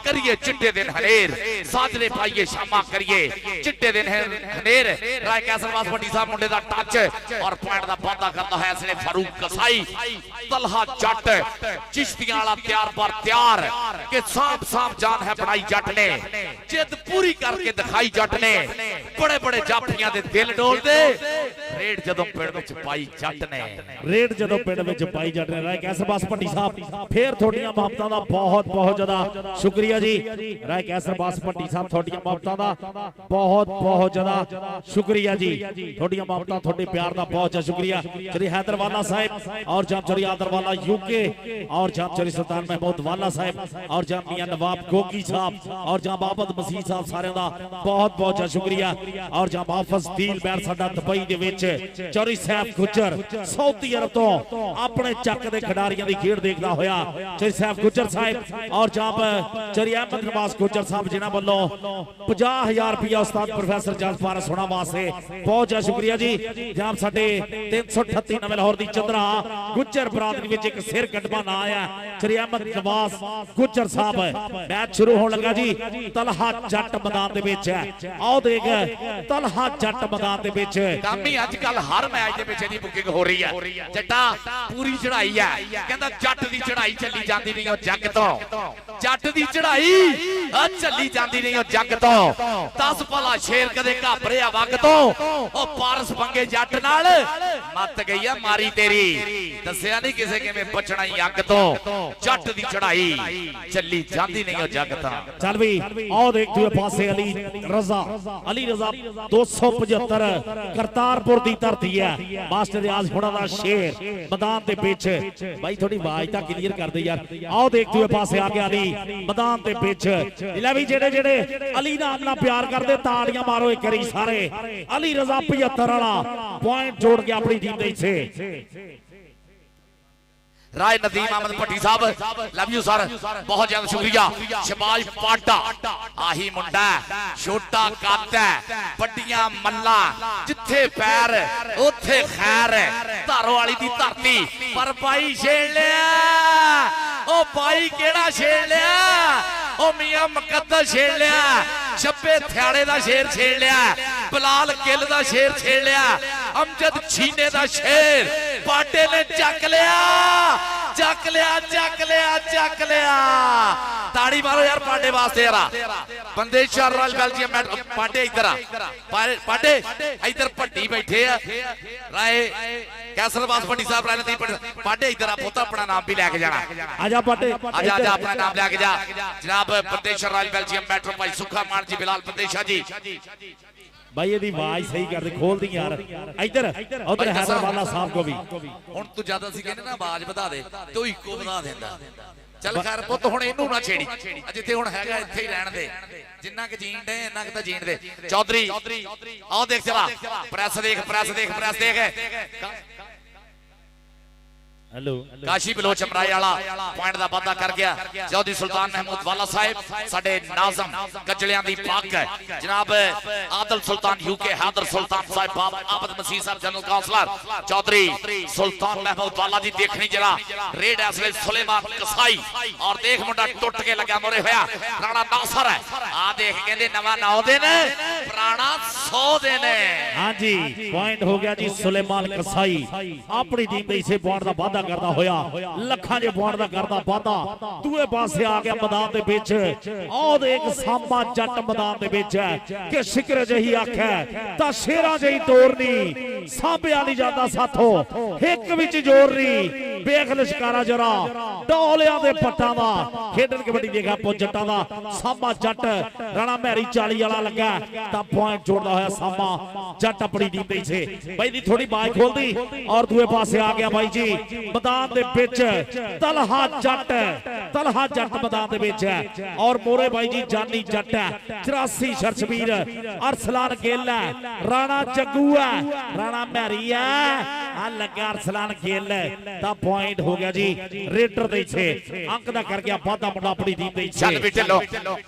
करिए चिट्टे दिन हनेर साजरे पाइए शामा करिए चिट्टे दिन हनेर राय कैसरबास भट्टी साहब मुंडे दा टच और पॉइंट दा वादा करदा है इसने फारूक कसाई तलहा जट चिश्तियां वाला तैयार पर तैयार के सांप सांप जान है बनाई जट ने जिद पूरी करके दिखाई जट ने बड़े बड़े जाफियां दे दिल डोल दे रेड जदों पिंड विच पाई जट ने रेड जदों पिंड विच पाई जट ने राय कैसरबास भट्टी साहब फिर थोड़ियां मोहब्बतां दा बहुत बहुत ज्यादा शुक्रिया जी राय कैसरबास भट्टी साहब थोड़ियां मोहब्बतां दा बहुत ज्यादा शुक्रिया जी थोड़ियां मोहब्बतां थोड़े प्यार दा बहुत ज्यादा शुक्रिया श्री हैदर वाला साहब और जाम श्री आदर वाला यूके और जाम श्री सुल्तान महमूद वाला साहब और जाम मियां नवाब गोगी साहब और जाम आबद मसीह साहब सारे दा बहुत बहुत ज्यादा शुक्रिया और जाम हाफिज दिल बैर साडा दुबई दे विच चौधरी साहब गुजर सऊदी अरब तो अपने चक दे खिडारियां दी खेड देखदा होया चौधरी साहब गुजर साहब और जाम चौधरी अहमद नवाज गुजर साहब जिन्हां वल्लों 50,000 रुपया उस्ताद प्रोफेसर जज फारस होना वास्ते बहुत ज्यादा शुक्रिया जी जाम साडे 338 नवे लाहौर दी चंद्रा गुजर बरादरी विच एक सिर कटवा ना आया चौधरी अहमद नवाज गुजर साहब मैच शुरू होने लगा जी तलहा जट मैदान दे विच है आओ देख तलहा जट मैदान दे विच कामी आजकल हर मैच दे विच दी बुकिंग हो रही है जट्टा पूरी चढ़ाई है कहंदा जट दी चढ़ाई चली जांदी नहीं ओ जग तो जट दी चढ़ाई चली जांदी नहीं ओ जग तो 10 भला शेर कदे घाबरिया वग तो ओ पारस पंगे जट नाल मत गई है मारी तेरी दसिया नहीं किसे किवें बचना ही अग तो जट दी चढ़ाई चली जांदी नहीं ओ जग तो चल भी आओ देख दूए पासे अली रजा 275 करतारपुर दी धरती है मास्टर रियाज हुणा दा शेर मैदान दे विच भाई थोड़ी आवाज तां क्लियर कर दे यार आओ देख दूए पासे आ गया अली मैदान दे विच ले भी जेड़े जेड़े अली नाम नाल प्यार करदे तालियां मारो एक करी सारे अली रजा 75 वाला पॉइंट जोड़ के अपनी टीम दे हिस्से राय नदीम अहमद भट्टी साहब, लव यू सर, बहुत ज्यादा शुक्रिया। शबाज पाटा आही मुंडा छोटा कद है, बड़ियां मल्ला, जिथे पैर उथे खैर, धारो वाली दी धरती पर भाई छेड़ लिया। ओ भाई केड़ा छेड़ लिया? ओ मियां मुकद्दर छेड़ लिया, छब्बे थ्याड़े दा शेर छेड़ लिया, बिलाल गिल दा शेर छेड़ लिया, अमजद छीने दा शेर पाटे ने चक लिया, चक लिया, चक लिया, चक लिया। ताड़ी मारो यार पाटे वास्ते यार। बंदे रॉयल बेल्जियम पाटे इधर आ, पाटे इधर भट्टी बैठे आ, राय कैसरबाज भट्टी साहब, राय नदीम पाटे इधर आ, पुत्त अपना नाम भी लेके जाना। आजा पाटे, आजा आजा अपना नाम लेके जा जनाब। बंदेशा रॉयल बेल्जियम मेट्रो भाई सुखा मान जी, बिलाल बंदेशा जी। भाई ये आवाज सही कर दे, खोल दी यार। इधर उधर हैदर वाला साहब को भी हुन तू ज्यादा सी कहने ना आवाज बता दे तो इको बता देंदा। चल खैर पुੱਤ हुन इनू ना छेड़ी, जिथे हुन हैगा इत्थे ही रहन दे, जिन्ना के जीण दे इन्ना के तां जीण दे। चौधरी आओ देख चला, प्रेस देख, प्रेस देख, प्रेस देख। हेलो काशी बलोच अमराई वाला पॉइंट दा वादा कर गया। चौधरी सुल्तान महमूद वाला साहब साडे नाज़म गजलियां दी पाक है जनाब। आदल सुल्तान यूके, हैदर सुल्तान साहब, बाब आबद मसीह साहब जनरल काउंसलर, चौधरी सुल्तान महमूद वाला जी देखनी जरा रेड एसले सुलेमान कसाई। और देख मुंडा टुट के लगा मोरे होया राणा नासर है। आ देख कहंदे नवा 9 दिन पुराना 100 दिन। हां जी पॉइंट हो गया जी सुलेमान कसाई अपनी टीम दे इसे पॉइंट दा वादा करदा होया लखां जे पॉइंट दा करदा वादा। दूए पासे आ गया मैदान दे विच, और एक सामा जट मैदान दे विच है कि शिकर जही आखे ता शेरां जही तोरनी, सांभिया नहीं जाता साथों एक विच जोरनी। वेख लिशकारा जरा डोलियां दे पट्टां दा खेडन कबड्डी देखा पो जट्टां दा सामा जट राणा महरी 40 वाला लगा ता पॉइंट जोड़दा होया सामा जट अपनी टीम दे से। भाई दी थोड़ी बाज खोल दी और दूए पासे आ गया भाई जी मैदान दे विच तलहा जट, तलहा जट मैदान दे विच है। और मोरे भाई जी जानी जट है, 84 शर्शबीर, अरसलान गिल है, राणा जग्गू है, राणा महरी है, आ लगा अरसलान गिल ता पॉइंट हो गया जी रेडर दे से। अंक दा कर गया वादा मुंडा अपनी टीम दे से। चल बेटे लो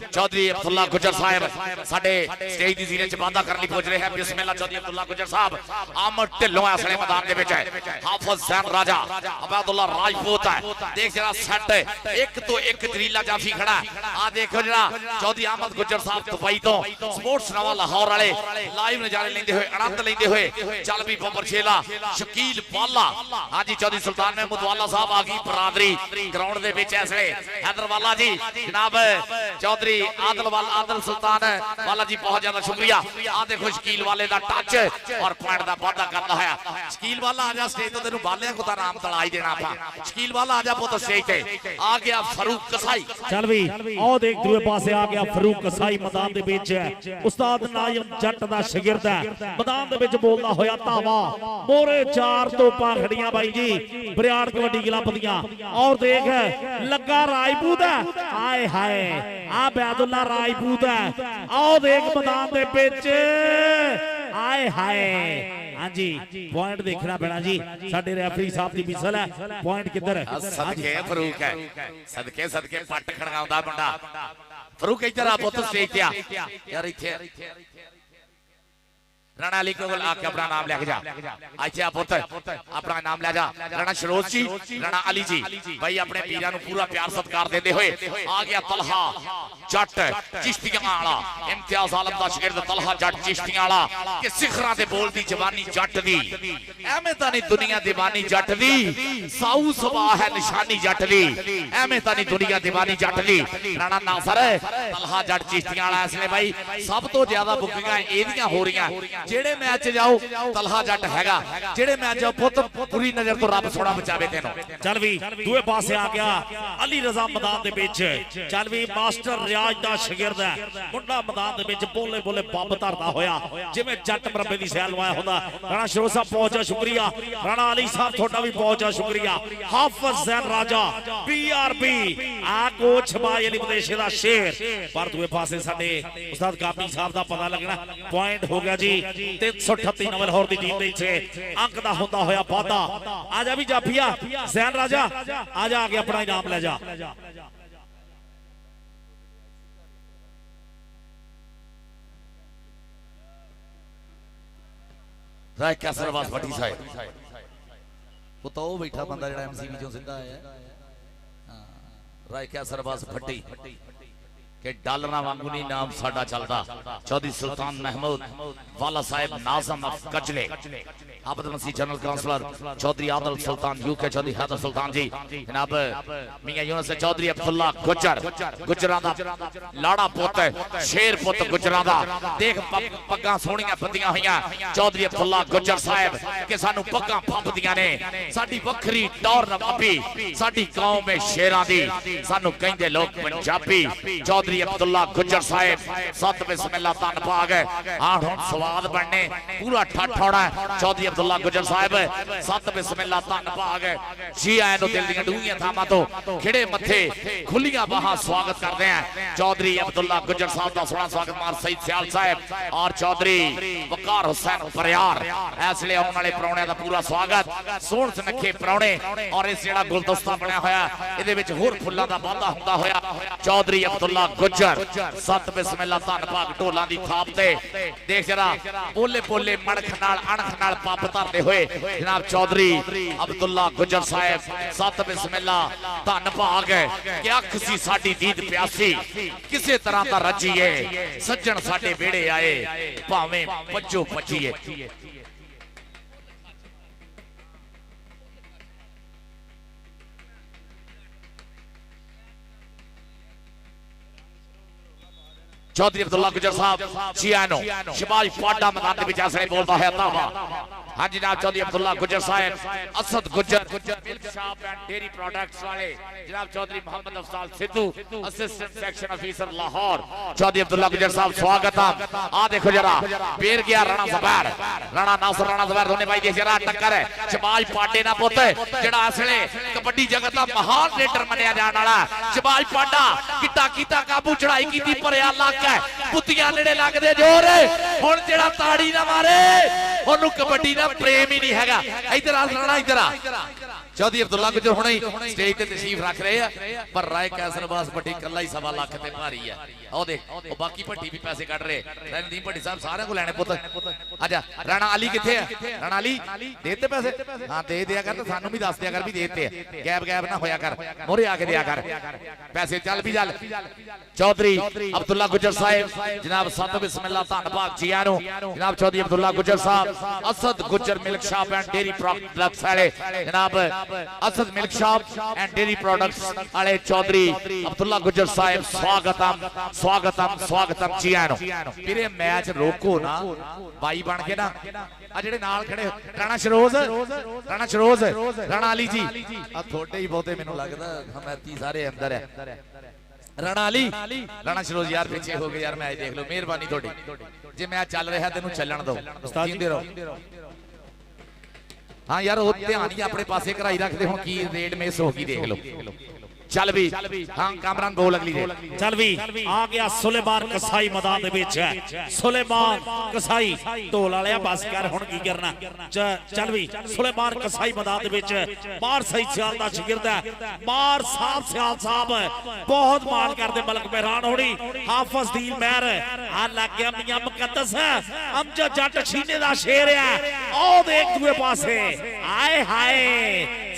चौधरी अब्दुल्ला गुजर साहब साडे स्टेज दी जीने च वादा करनी पहुंच रहे हैं। बिस्मिल्लाह चौधरी अब्दुल्ला गुजर साहब आमद ढिल्लों असले मैदान दे विच है। हाफिज सैन राजा अब्दुल्ला राजपूत है, देख जरा सेट एक तो एक जरीला जाफी खड़ा है। आ देखो जरा चौधरी अहमद गुजर साहब दुबई तो स्पोर्ट्स नवा लाहौर वाले लाइव नजारे लेंदे हुए आनंद लेंदे हुए। चल भी बबर शेला शकील बाला, हां जी चौधरी सुल्तान महमूद वाला साहब आ गई बरादरी ग्राउंड दे विच ऐसे। हैदर वाला जी जनाब चौधरी आदल वाला, आदल सुल्तान वाला जी बहुत ज्यादा शुक्रिया। आ देखो शकील वाले दा टच और पॉइंट दा वादा करदा है। शकील वाला आ जा स्टेज तो तेनु बालियां को ता नाम तड़ाई देना था। शकील वाला आ जा पुੱਤ स्टेज ते। आ गया फरूक कसाई। चल भी और देख दूए पासे आ गया फरूक कसाई मैदान दे विच है। उस्ताद नायम जट दा शागिर्द है, मैदान दे विच बोलदा होया धावा मोरे 4 तोपां खड़ियां भाई जी बरियाड़ कबड्डी क्लब दियां। और देख लगा राजपूत है, हाय हाय आ बैदुल्ला राजपूत है। और देख मैदान दे विच हाय हाय। हां जी पॉइंट देखना पैना जी, साडे रेफरी साहब दी मिसल है। पॉइंट किधर है? सदके फरूक है, सदके सदके पट खड़काउंदा मुंडा फरूक। इधर आ पुੱਤ स्टेज ते आ यार। इथे राणा अली को आके अपना नाम लेके जा। अच्छा आ पुੱਤ अपना नाम ले जा। राणा शरोज जी, राणा अली जी भाई अपने वीरां नु पूरा प्यार सत्कार देते हुए आ गया तलहा जट चिश्तियां वाला। इम्तियाज आलम दा शागिर्द तलहा जट चिश्तियां वाला कि सिखरां ते बोलदी जवानी जट दी, एवें तां नहीं दुनिया दीवानी जट दी, साऊ सबा है निशानी जट दी, एवें तां नहीं दुनिया दीवानी जट दी। राणा नासर तलहा जट चिश्तियां वाला इसलिए भाई सब तो ज्यादा बुकिंगां एदियां हो रहीआं। जेड़े मैच जाओ तलहा जट हैगा, जेड़े मैच जाओ पुੱਤ पूरी नजर तो रब सोना बचावे तेनों। चल भी दूए पासे आ गया अली रजा मैदान दे विच। चल भी मास्टर रियाज दा शागिर्द है, मुंडा मैदान दे विच बोले बोले बंब धरदा होया जिवें जट मरबे दी सैल लवाया हुंदा। राणा शरोज साहब बहुत ज्यादा शुक्रिया, राणा अली साहब थोड़ा भी बहुत ज्यादा शुक्रिया। हाफिज सैन राजा BRB आ ਕੋਚ ਬਾਜ ਅਲੀ ਵਿਦੇਸ਼ੀ ਦਾ ਸ਼ੇਰ ਪਰ ਦੂਏ ਪਾਸੇ ਸਾਡੇ ਉਸਤਾਦ ਕਾਪੀ ਸਾਹਿਬ ਦਾ ਪਤਾ ਲੱਗਣਾ ਪੁਆਇੰਟ ਹੋ ਗਿਆ ਜੀ 338 ਨੰਬਰ ਹੋਰ ਦੀ ਟੀਮ ਦੇ ਵਿੱਚ ਅੰਕ ਦਾ ਹੁੰਦਾ ਹੋਇਆ ਵਾਧਾ ਆ ਜਾ ਵੀ ਜਾਫੀਆ ਜ਼ੈਨ ਰਾਜਾ ਆ ਜਾ ਕੇ ਆਪਣਾ ਇਨਾਮ ਲੈ ਜਾ ਰਾਏ ਕੈਸਰਵਾਸ ਭੱਟੀ ਸਾਹਿਬ ਉਹ ਤਾਂ ਉਹ ਬੈਠਾ ਬੰਦਾ ਜਿਹੜਾ ਐਮਸੀ ਵਿੱਚੋਂ ਸਿੱਧਾ ਆਇਆ ਹਾਂ ਰਾਏ ਕੈਸਰਵਾਸ ਭੱਟੀ कि डालना वांगू नहीं नाम साडा चलता चौधरी सुल्तान महमूद वाला साहिब नाज़म कचले आबद मसीह जनरल काउंसलर चौधरी आदल सुल्तान यूके चौधरी हैदर सुल्तान जी जनाब मियां यूनुस चौधरी अब्दुल्ला गुजर गुजरां दा लाड़ा पुत शेर पुत गुजरां दा देख पग्गां सोहणियां बंदियां होईयां चौधरी अब्दुल्ला गुजर साहिब के सानू पग्गां फंबदियां ने साडी वखरी टौर नवाबी साडी कौम में शेरां दी सानू कहंदे लोग पंजाबी चौधरी अब्दुल्ला गुजर साहिब सत बिस्मिल्लाह तन पाग हां हुण स्वाद बनने पूरा ठठ होना चौधरी अब्दुल्ला गुजर साहिब सत बिस्मिल्लाह तन पाग जी आए नु दिल दी डूंगियां थामां तो खिड़े मथे खुलियां बाहां स्वागत करदे हैं चौधरी अब्दुल्ला गुजर साहिब दा सोहना स्वागत मार सईद सियाल साहिब और चौधरी वकार हुसैन परियार इसलिए आने वाले परौणियां दा पूरा स्वागत सोहण सुनखे परौणे और इस जेड़ा गुलदस्ता बनया होया इहदे विच होर फुल्लां दा वाधा हुंदा होया चौधरी अब्दुल्ला गुजर सत बिस्मिल्लाह धन भाग ढोलां दी थाप ते देख जरा बोले बोले मणख नाल अणख नाल पप धरदे होए जनाब चौधरी अब्दुल्ला गुजर साहिब सत बिस्मिल्लाह धन भाग कि अख सी साडी दीद प्यासी किसे तरह दा रजीए सज्जन साडे वेड़े आए भावें पज्जो पजीए चौधरी अब्दुल्ला गुजर साहब जियानो शिबाज पाडा मैदान के बीच ऐसे बोलता है तावा हाँ जनाब Chaudhary Abdullah Gujar Sahab Asad Gujar milk shop and dairy products वाले जनाब Chaudhry Mohammad Afzal Sidhu assistant section officer Lahore Chaudhry Abdullah Gujar Sahab स्वागत है आ देखो जरा बेर गया राणा ज़ुबैर राणा नासिर राणा ज़ुबैर दोनों भाई देख जरा टक्कर है शिबाज पाडे ना पुत जेड़ा असले कबड्डी जगत दा महान रेडर मन्निया जाने वाला शिबाज पाडा किटा कीता काबू चढ़ाई कीती पर इलाका पुतियां नेड़े लगदे जोर हुण जेड़ा ताड़ी ना मारे ओनू कबड्डी दा प्रेम ही नहीं हैगा इधर आ राणा इधर आ चौधरी अब्दुल्ला गुजर हुणे स्टेज ते तशरीफ रख रहे हैं पर राय कैसरबास भट्टी कल्ला ही 1.25 लाख ते भारी है ओ देख ओ बाकी भट्टी भी पैसे कट रहे रणदीप भट्टी साहब सारे को लेने पुत आजा राणा अली किथे है राणा अली देते पैसे हां दे दिया कर तो सानू भी दस दिया कर भी देते गैप गैप ना होया कर मोरे आके दिया कर पैसे चल भी चल चौधरी अब्दुल्ला गुजर साहब जनाब सत बिस्मिल्लाह धन भाग जियानो जनाब Chaudhary Abdullah Gujar Sahab Asad Gujar milk shop and dairy products वाले जनाब Asad milk shop and dairy products वाले चौधरी अब्दुल्ला गुजर साहब स्वागतम स्वागतम स्वागतम जियानो फिर मैच रोको ना भाई बन के ना आ जेड़े नाल खड़े राणा शरोज राणा अली जी आ थोड़े ही बहुते मेनू लगदा हमें सारे अंदर है राणा अली राणा शरोज यार पीछे हो गए यार मैच देख लो मेहरबानी थोड़ी जे मैच चल रहा है तेनू चलन दो जींदे रहो हाँ यार ध्यान ही अपने पासे कराई रखते हुण की रेड मिस हो गई देख लो चल भी हाँ कामरान बोल अगली चल भी आ गया सुलेमान कसाई मैदान दे विच है सुलेमान कसाई ढोल वाले बस कर हुण की करना चल भी सुलेमान कसाई मैदान दे विच मार सईद सियाल दा शागिर्द है मार साहब सियाल साहब बहुत मान करदे मलक मेहरान होनी हाफिज दीन मेहर आ लग गया मियां मुकद्दस अमजद जट छीने दा शेर है ओ देख दूए पासे आए हाय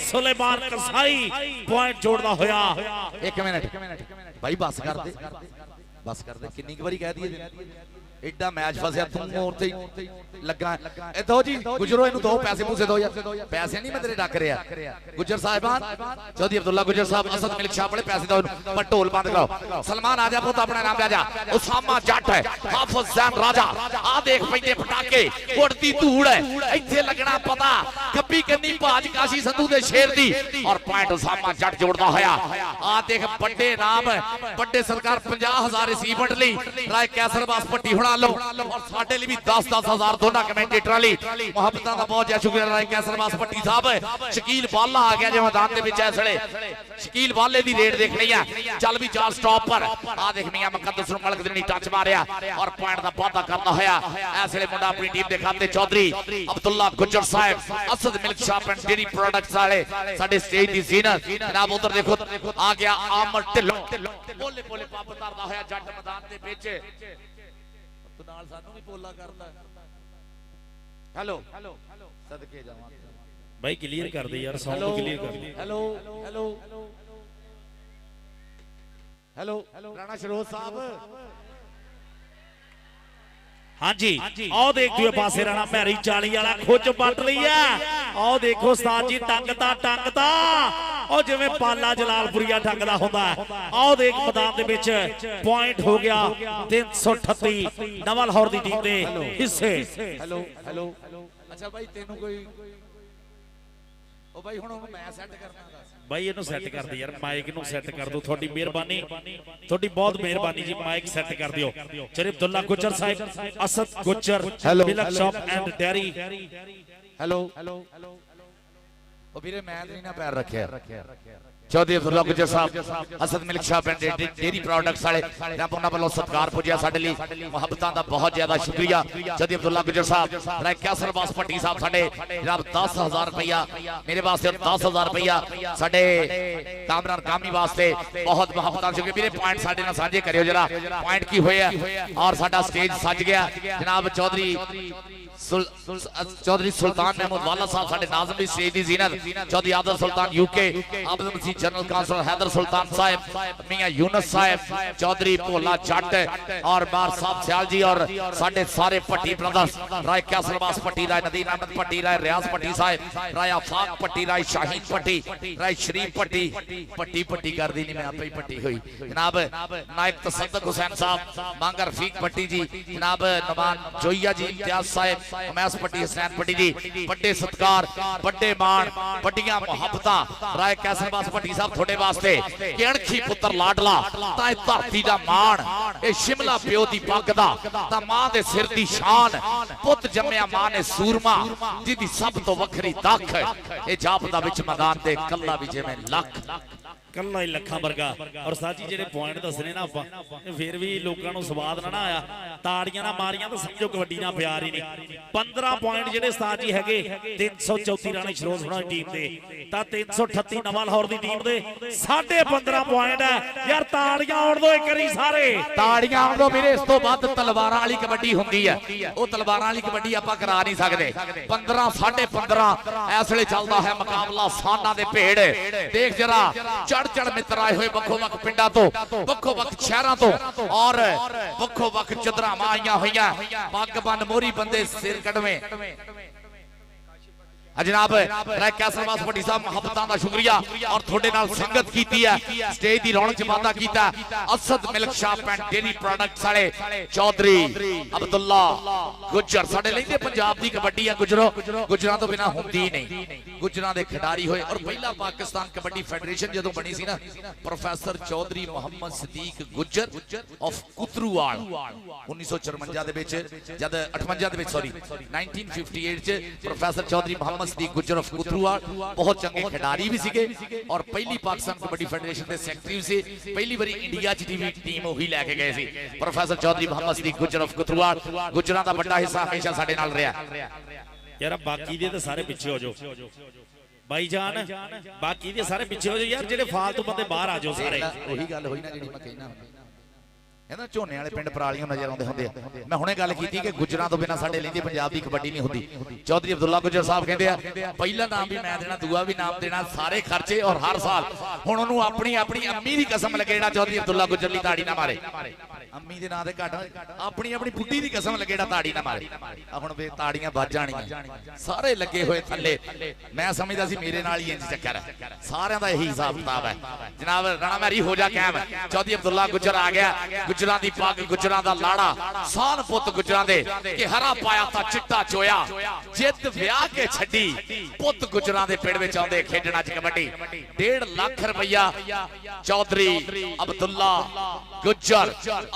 सुलेमान कसाई पॉइंट जोड़दा होया एक मिनट भाई बस कर दे किन्नी बारी कह दिए एडा मैच फसया तू और लगा ए दो जी गुजरो इनु दो पैसे मुझे दो यार पैसे नहीं मैं तेरे डक रहा गुजर साहिबान चौधरी अब्दुल्ला गुजर साहब असद मिल्क शॉप वाले पैसे दो पर ढोल बंद कराओ सलमान आजा पुत अपना नाम ले जा उसामा जट है हाफिज जैन राजा आ देख पैंदे पटाके उड़ती धूड़ है इथे लगना पता कब्बी कन्नी भाज काशी संधू दे शेर दी और पॉइंट उसामा जट जोड़दा होया आ देख बड़े नाम बड़े सरकार 50,000 रिसीवमेंट लई राय कैसरबास भट्टी हुणा ਹੋਣਾ ਲੋ ਔਰ ਸਾਡੇ ਲਈ ਵੀ 10-10 ਹਜ਼ਾਰ ਦੋਨਾਂ ਕਮੈਂਟੇਟਰਾਂ ਲਈ ਮੁਹੱਬਤਾਂ ਦਾ ਬਹੁਤ ਜ਼ਿਆਦਾ ਸ਼ੁਕਰੀਆ ਰਾਏ ਕੈਸਰ ਬਾਸ ਪੱਟੀ ਸਾਹਿਬ। ਸ਼ਕੀਲ ਬਾਲਾ ਆ ਗਿਆ ਜੇ ਮੈਦਾਨ ਦੇ ਵਿੱਚ ਇਸ ਵੇਲੇ ਸ਼ਕੀਲ ਬਾਲੇ ਦੀ ਰੇਡ ਦੇਖਣੀ ਆ। ਚੱਲ ਵੀ 4 ਸਟਾਪ ਪਰ ਆ ਦੇਖਣੀ ਆ ਮੁਕੱਦਸ ਨੂੰ ਮਲਕ ਦੇਣੀ ਟੱਚ ਮਾਰਿਆ ਔਰ ਪੁਆਇੰਟ ਦਾ ਵਾਅਦਾ ਕਰਦਾ ਹੋਇਆ ਇਸ ਵੇਲੇ ਮੁੰਡਾ ਆਪਣੀ ਟੀਮ ਦੇ ਖਾਤੇ ਚੌਧਰੀ ਅਬਦੁੱਲਾ ਗੁੱਜਰ ਸਾਹਿਬ Asad milk shop and dairy products ਵਾਲੇ ਸਾਡੇ ਸਟੇਜ ਦੀ ਜ਼ੀਨਤ ਜਨਾਬ। ਉਧਰ ਦੇਖੋ ਆ ਗਿਆ ਆਮਰ ਢਿੱਲੋਂ ਬੋਲੇ ਬੋਲੇ ਪੰਪ ਧਰਦਾ ਹੋਇਆ ਜੱਟ ਮੈਦਾਨ ਦੇ ਵਿੱਚ ਤੂੰ ਨਾਲ ਸਾਨੂੰ ਵੀ ਬੋਲਾ ਕਰਦਾ। ਹੈਲੋ ਸਦਕੇ ਜਾਵਾਂ ਬਾਈ ਕਲੀਅਰ ਕਰ ਦੇ ਯਾਰ ਸਾਊਂਡ ਕਲੀਅਰ ਕਰ ਦੇ। ਹੈਲੋ ਰਾਣਾ ਸ਼ਰੋਤ ਸਾਹਿਬ ਹਾਂਜੀ ਆਹ ਦੇਖਿਓ ਪਾਸੇ ਰਾਣਾ ਮੈਰੀ 40 ਵਾਲਾ ਖੁੱਚ ਵੱਟ ਲਈ ਆ। ਆਹ ਦੇਖੋ ਉਸਤਾਦ ਜੀ ਟੰਗਤਾ ਉਹ ਜਿਵੇਂ ਪਾਲਾ ਜਲਾਲਪੁਰੀਆ ਟੰਗਦਾ ਹੁੰਦਾ। ਆਹ ਦੇਖ ਮੈਦਾਨ ਦੇ ਵਿੱਚ ਪੁਆਇੰਟ ਹੋ ਗਿਆ 338 ਨਵਾਂ ਲਾਹੌਰ ਦੀ ਟੀਮ ਦੇ ਹਿੱਸੇ। ਹੈਲੋ ਅੱਛਾ ਬਾਈ ਤੈਨੂੰ ਕੋਈ ਉਹ ਬਾਈ ਹੁਣ ਮੈਂ ਸੈੱਟ ਕਰਨਾ ਬਾਈ ਇਹਨੂੰ ਸੈੱਟ ਕਰ ਦੇ ਯਾਰ ਮਾਈਕ ਨੂੰ ਸੈੱਟ ਕਰ ਦਿਓ। ਤੁਹਾਡੀ ਮਿਹਰਬਾਨੀ ਤੁਹਾਡੀ ਬਹੁਤ ਮਿਹਰਬਾਨੀ ਜੀ ਮਾਈਕ ਸੈੱਟ ਕਰ ਦਿਓ। ਸ਼ਰੀਫ ਅਬਦੁੱਲਾ ਗੁੱਜਰ ਸਾਹਿਬ Asad Gujjar milk shop and dairy. Hello ਉਹ ਵੀਰੇ ਮੈਂ ਨਹੀਂ ਨਾ ਪੈਰ ਰੱਖਿਆ। ਚੌਧਰੀ ਅਬਦੁੱਲਾ ਗੁੱਜਰ ਸਾਹਿਬ Asad milk shop and dairy products ਵਾਲੇ ਰੱਬ ਉਹਨਾਂ ਵੱਲੋਂ ਸਤਿਕਾਰ ਪੁੱਜਿਆ ਸਾਡੇ ਲਈ ਮੁਹੱਬਤਾਂ ਦਾ ਬਹੁਤ ਜ਼ਿਆਦਾ ਸ਼ੁਕਰੀਆ। ਚੌਧਰੀ ਅਬਦੁੱਲਾ ਗੁੱਜਰ ਸਾਹਿਬ ਰਾਏ ਕੈਸਰ ਬਾਸ ਪੱਟੀ ਸਾਹਿਬ ਸਾਡੇ ਜਨਾਬ 10,000 ਰੁਪਇਆ ਮੇਰੇ ਵਾਸਤੇ 10,000 ਰੁਪਇਆ ਸਾਡੇ ਕਾਮਰਾਨ ਕਾਮੀ ਵਾਸਤੇ ਬਹੁਤ ਮੁਹੱਬਤਾਂ ਸ਼ੁਕਰੀਆ ਵੀਰੇ। ਪੁਆਇੰਟ ਸਾਡੇ ਨਾਲ ਸਾਂਝੇ ਕਰਿਓ ਜਰਾ ਪੁਆਇੰਟ ਕੀ ਹੋਇਆ ਔਰ ਸਾਡਾ ਸਟੇਜ ਸੱਜ ਗਿਆ ਜਨਾਬ। चौधरी सुल्तान महमूद वाला साहब साडे नाज़िम दी स्टेज दी ज़ीनत। चौधरी आदर सुल्तान यूके आबद मसीह जनरल काउंसिलर हैदर सुल्तान साहब मियां यूनुस साहब चौधरी भोला जट और बार साहब सियाल जी और साडे सारे पट्टी ब्रदर्स राय कैसर अब्बास पट्टी राय नदीम अहमद पट्टी राय रियाज पट्टी साहब राय आफाक पट्टी राय शाहीन पट्टी राय शरीफ पट्टी पट्टी पट्टी कर दी नहीं मैं आपे ही पट्टी हुई जनाब। नायब तसद्दुक हुसैन साहब मांगा रफीक पट्टी जी जनाब नवान जोइया जी इम्तियाज साहब उमैस पट्टी हसनैन पट्टी जी बड़े सत्कार बड़े मान बड़ियां मुहब्बतां राय कैसर अब्बास पट्टी साहब थोड़े वास्ते कि अणखी पुत्र लाडला तां धरती दा मान ए शिमला प्यो दी पग दा तां मां दे सिर दी शान पुत जम्मिया मां ने सूरमा जिदी सब तो वखरी दख ए जापदा विच मैदान दे कल्ला भी जिवें लख कल्ला ही लखा वर्गा। और साची जेडे पॉइंट दसने ना आपां फिर भी लोकां नूं स्वाद ना आया ताड़ियां ना मारियां तो समझो कबड्डी ना प्यार ही नहीं। 15 पॉइंट जेडे साची हैगे 334 राणे शरोज हुणां दी टीम दे तां 338 नवां लाहौर दी टीम दे 15.5 पॉइंट है यार। ताड़ियां आउण दो एक वारी सारे ताड़ियां आउण दो वीरे। इस तो बाद तलवारां वाली कबड्डी हुंदी है ओ तलवारां वाली कबड्डी आपां करा नहीं सकदे। 15 15.5 इस वेले चलदा है मुकाबला साना दे भेड़। देख जरा चढ़ मित्र आए हुए बखो बख पिंडा तो बखो बख शहरां तो और बखो बख चदरावां आईयां होईयां पग बन मोरी बंदे सिर कढवे जनाब। राय कैसर अब्बास पट्टी साहब मुहब्बतां दा शुक्रिया और थोड़े नाल संगत कीती है स्टेज दी रौनक च वादा कीता। Asad milk shop and dairy products वाले चौधरी अब्दुल्ला गुज्जर साडे लैंदे पंजाब दी कबड्डी है गुजरो गुजरां तो बिना हुंदी नहीं। गुजरां दे खिडारी होए और पहला पाकिस्तान कबड्डी फेडरेशन जदों बनी सी ना प्रोफेसर चौधरी मोहम्मद सदीक गुज्जर ऑफ कुतरूवाल 1954 दे विच जद 58 दे विच सॉरी 1958 च प्रोफेसर चौधरी मोहम्मद सदीक गुज्जर ऑफ कुतरूवाल बहुत चंगे खिडारी भी सीगे और पहली पाकिस्तान कबड्डी फेडरेशन के सेक्रेटरी से पहली बारी इंडिया च टीम वही लेके गए सी प्रोफेसर चौधरी मोहम्मद सदीक गुज्जर ऑफ कुतरूवाल। गुजरां दा बड़ा हिस्सा हमेशा साडे नाल रहा यार। बाकी दे ते सारे पिछे हो जाओ भाईजान बाकी दे सारे पिछे हो जाओ यार। जेडे फालतू बंदे बाहर आ जाओ सारे वही गल होई ना जेडी मैं कहना कहना झोने वाले पिंड परालियों नजर आउंदे हुंदे आ। मैं हुणे गल कीती कि गुजरां तो बिना साडे लैंदी पंजाब दी कबड्डी नहीं हुंदी। चौधरी अब्दुल्ला गुज्जर साहब कहंदे आ पहला नाम भी मैं देना दूआ भी नाम देना सारे खर्चे और हर साल हुण ओनू अपनी अपनी अम्मी दी कसम लगे जेड़ा चौधरी अब्दुल्ला गुज्जर ली ताड़ी ना मारे अम्मी दे नां ते घट अपनी अपनी बुड्ढी दी कसम लगे जेड़ा ताड़ी ना मारे आ हुण वे ताड़ियां बज जाणियां सारे लगे होए थल्ले। मैं समझदा सी मेरे नाल ही इंज चक्कर है सारियां दा यही हिसाब किताब है जनाब। राणा मैरी हो जा कायम चौधरी अब्दुल्ला गुज्जर आ गया गुजरां दी पग गुजरां दा लाड़ा सान पुत गुजरां दे कि हरा पाया ता चिट्टा चोया जित विआह के छड्डी पुत गुजरां दे पिंड विच आउंदे खेडना च कबड्डी 1.5 लाख रुपया Chaudhry Abdullah Gujjar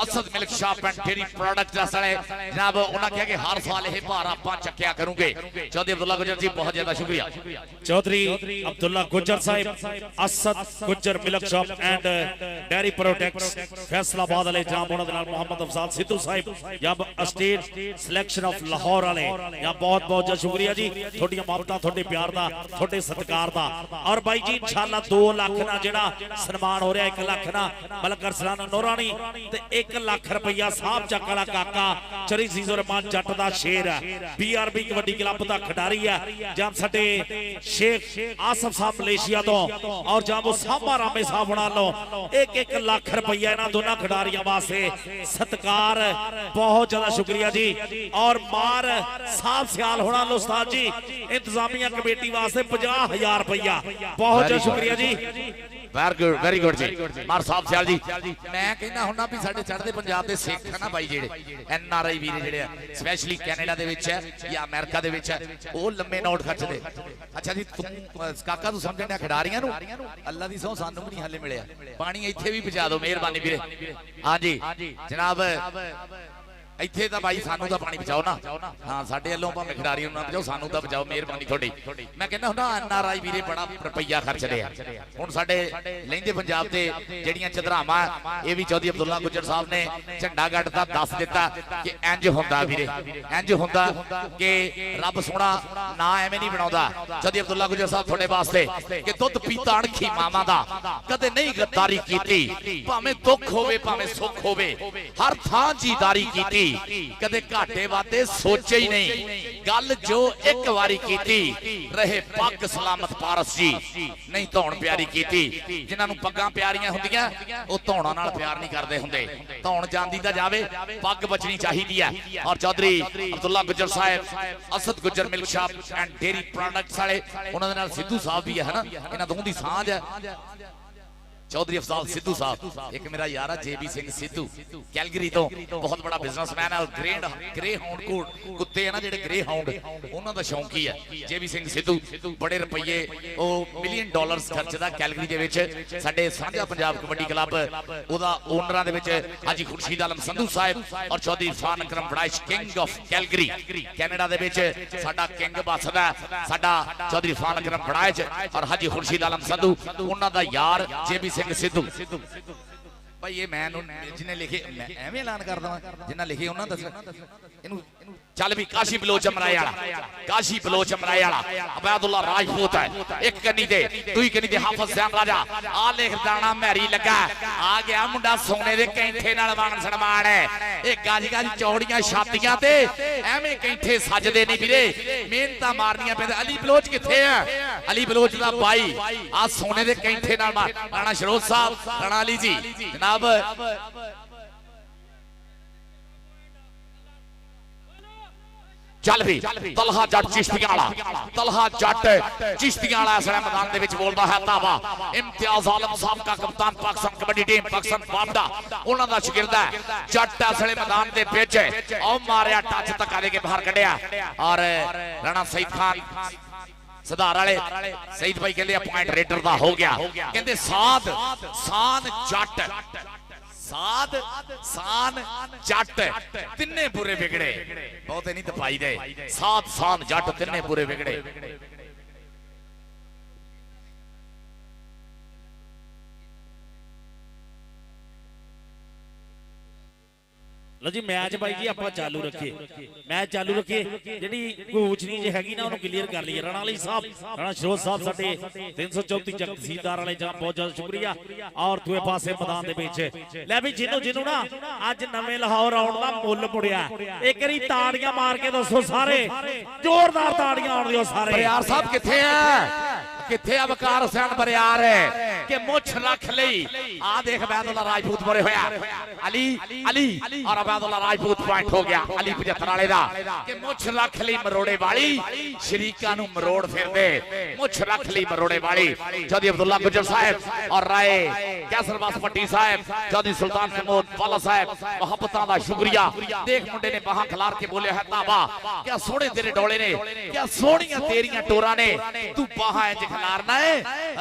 Asad milk shop and dairy product असले जनाब उन्होंने कहा कि हर साल यह भार आप चक्या करूंगे। चौधरी अब्दुल्ला गुज्जर जी बहुत ज्यादा शुक्रिया। चौधरी अब्दुल्ला गुज्जर साहब Asad Gujjar milk shop and dairy products Faisalabad वाले जनाब उन्होंने मोहम्मद अफजाल सिद्धू साहब जब स्टेट सिलेक्शन ऑफ लाहौर वाले या बहुत बहुत शुक्रिया जी थोड़ी मोहब्बत थोड़े प्यार दा थोड़े सत्कार दा। और भाई जी इंशाअल्लाह 2 लाख ना जेड़ा सन्मान हो रहा 1 लाख ना मलक अरसलान नूरानी ते 1 लाख रुपया साहब चक वाला काका चरी सीजो रहमान जट दा शेर है बीआरबी कबड्डी क्लब दा खिडारी है जब सटे शेख आसफ साहब मलेशिया तो और जब वो साहबा रामे साहब बना लो 1 लाख रुपया इन्हां दोनों खिडारियां वास्ते सत्कार बहुत ज्यादा शुक्रिया जी। और मार साहब सियाल होना लो उस्ताद जी इंतजामिया कमेटी वास्ते 50,000 रुपया बहुत ज्यादा शुक्रिया जी। वेरी गुड जी मार साहब सियाल जी मैं कहना हुन्ना भी साडे चढ़दे पंजाब दे सिख है ना भाई जेडे एनआरआई वीर जेडे स्पेशली कैनेडा दे विच है या अमेरिका दे विच है ओ लंबे नोट खर्चदे। अच्छा जी तुम काका तू समझणा खिडारियां नु अल्लाह दी सौं सानू भी नहीं हले मिलिया पानी इत्थे भी पहुंचा दो मेहरबानी वीरे। हां जी जनाब ਇੱਥੇ ਤਾਂ ਭਾਈ ਸਾਨੂੰ ਤਾਂ ਪਾਣੀ ਬਚਾਓ ਨਾ ਹਾਂ ਸਾਡੇ ਵੱਲੋਂ ਭਾਵੇਂ ਖਿਡਾਰੀਆਂ ਨੂੰ ਨਾ ਬਚਾਓ ਸਾਨੂੰ ਤਾਂ ਬਚਾਓ ਮਿਹਰਬਾਨੀ ਤੁਹਾਡੀ। ਮੈਂ ਕਹਿੰਦਾ ਹੁੰਦਾ ਐਨਆਰਆਈ ਵੀਰੇ ਬੜਾ ਰੁਪਈਆ ਖਰਚਦੇ ਆ ਹੁਣ ਸਾਡੇ ਲਹਿੰਦੇ ਪੰਜਾਬ ਦੇ ਜਿਹੜੀਆਂ ਚਦਰਾਵਾਂ ਇਹ ਵੀ ਚੌਧਰੀ ਅਬਦੁੱਲਾ ਗੁੱਜਰ ਸਾਹਿਬ ਨੇ ਝੰਡਾ ਗੱਡ ਦਾ ਦੱਸ ਦਿੱਤਾ ਕਿ ਇੰਜ ਹੁੰਦਾ ਵੀਰੇ ਇੰਜ ਹੁੰਦਾ ਕਿ ਰੱਬ ਸੋਹਣਾ ਨਾ ਐਵੇਂ ਨਹੀਂ ਬਣਾਉਂਦਾ। ਚੌਧਰੀ ਅਬਦੁੱਲਾ ਗੁੱਜਰ ਸਾਹਿਬ ਤੁਹਾਡੇ ਵਾਸਤੇ ਕਿ ਦੁੱਧ ਪੀਤਾ ਅਣਖੀ ਮਾਵਾਂ ਦਾ ਕਦੇ ਨਹੀਂ ਗੱਦਾਰੀ ਕੀਤੀ ਭਾਵੇਂ ਦੁੱਖ ਹੋਵੇ ਭਾਵੇਂ ਸੁੱਖ ਹੋਵੇ ਹਰ ਥਾਂ ਜੀਦਾਰੀ ਕੀਤੀ कदे घाटे वादे सोचे ही नहीं गल जो एक बारी कीती रहे पग सलामत पारस जी नहीं धौण प्यारी कीती जिन्हां नूं पग्गां प्यारियां हुंदियां ओ धौणां नाल प्यार नहीं करदे हुंदे धौण जांदी तां जावे पग बचनी चाहिदी है। और चौधरी अब्दुल्ला गुज्जर साहब Asad Gujjar milk shop and dairy products वाले उन्हां दे नाल सिद्धू साहब भी है ना इन्हां दोहां दी सांझ है। चौधरी अफजाल सिद्धू साहब एक मेरा यार है जेबी सिंह सिद्धू कैलगरी तो बहुत बड़ा बिजनेसमैन है और ग्रे हाउंड कुत्ते है ना जेडे ग्रे हाउंड उन्हां दा शौकी है जेबी सिंह सिद्धू बड़े रुपये ओ $1 मिलियन खर्चदा कैलगरी दे विच साडे सांझा पंजाब कबड्डी क्लब ओदा ओनरां दे विच हाजी खुर्शीद आलम संधू साहब और चौधरी इरफान अकरम बड़ाइश किंग ऑफ कैलगरी कैनेडा दे विच साडा किंग बसदा साडा चौधरी इरफान अकरम बड़ाइश और हाजी खुर्शीद आलम संधू उन्हां दा यार जेबी सिंह सिद्धू भाई ये मैं जिन्हें लिखे मैं एवें ऐलान कर दवां जिन्हें लिखे उन्होंने दस इनू चल भी काशी बलोच अमराए वाला काशी बलोच अमराए वाला अबैदुल्ला राजपूत है एक कनी दे दुई कनी दे हाफिज सैम राजा आ लिख दाना मैरी लगा आ गया मुंडा सोने दे कैंठे नाल मान सन्मान है ए गाज गाज चौड़ियां छातियां ते एवें कैंठे सजदे नहीं वीरे मेहनतां मारनियां पैंदे। अली बलोच किथे है अली बलोच दा भाई आ सोने दे कैंठे नाल मार राणा शरोज साहब राणा अली जी जनाब चल भी तलहा जट चिश्तियां वाला तलहा जट चिश्तियां वाला इस मैदान दे विच बोलदा है तावा इम्तियाज आलम साहब का कप्तान पाकिस्तान कबड्डी टीम पाकिस्तान बाबदा उन्हां दा शागिर्द है जट इस मैदान दे विच ओ मारिया टच धक्का दे के बाहर कढिया और राणा सईद खान सदार वाले सईद भाई कहते पॉइंट रेडर दा हो गया कहते साध सान जट साध सान जट तिन्ने पूरे बिगड़े बहुत नहीं तपाई दे साध सान जट तिन्ने पूरे बिगड़े। लो जी मैच भाई जी ਆਪਾਂ ਚਾਲੂ ਰੱਖੀਏ ਮੈਚ ਚਾਲੂ ਰੱਖੀਏ ਜਿਹੜੀ ਕੋਚਨੀ ਜੇ ਹੈਗੀ ਨਾ ਉਹਨੂੰ ਕਲੀਅਰ ਕਰ ਲਈਏ। ਰਾਣਾ ਅਲੀ ਸਾਹਿਬ ਰਾਣਾ ਸ਼ਰੋਜ਼ ਸਾਹਿਬ ਸਾਡੇ 334 ਚੱਕ ਤਹਿਸੀਲਦਾਰ ਵਾਲੇ ਜਾਂ ਬਹੁਤ ਜ਼ਿਆਦਾ ਸ਼ੁਕਰੀਆ। ਔਰ ਦੂਏ ਪਾਸੇ ਮੈਦਾਨ ਦੇ ਵਿੱਚ ਲੈ ਵੀ ਜਿਹਨੂੰ ਨਾ ਅੱਜ ਨਵੇਂ ਲਾਹੌਰ ਆਉਣ ਦਾ ਮੁੱਲ ਮੁੜਿਆ ਇੱਕ ਵਾਰੀ ਤਾੜੀਆਂ ਮਾਰ ਕੇ ਦੱਸੋ ਸਾਰੇ ਜ਼ੋਰਦਾਰ ਤਾੜੀਆਂ ਆਉਣ ਦਿਓ ਸਾਰੇ। ਬਰਿਆਰ ਸਾਹਿਬ ਕਿੱਥੇ ਆ किथे अवकार हुसैन बरियार है कि मुछ रख ली आ देख अबैदुल्ला राजपूत मोरे होया अली अली और अबैदुल्ला राजपूत पॉइंट हो गया अली 75 वाले दा कि मुछ रख ली मरोड़े वाली शरीका नु मरोड़ फिर दे मुछ रख ली मरोड़े वाली चौधरी अब्दुल्ला गुजर साहब और राय कैसर बास पट्टी साहब चौधरी सुल्तान महमूद वाला साहब मोहब्बतां दा शुक्रिया देख मुंडे ने बाहां खिलार के बोले है ताबा क्या सोने तेरे डोले ने क्या सोनियां तेरियां टोरा ने तू बाहां इंज खिलारना है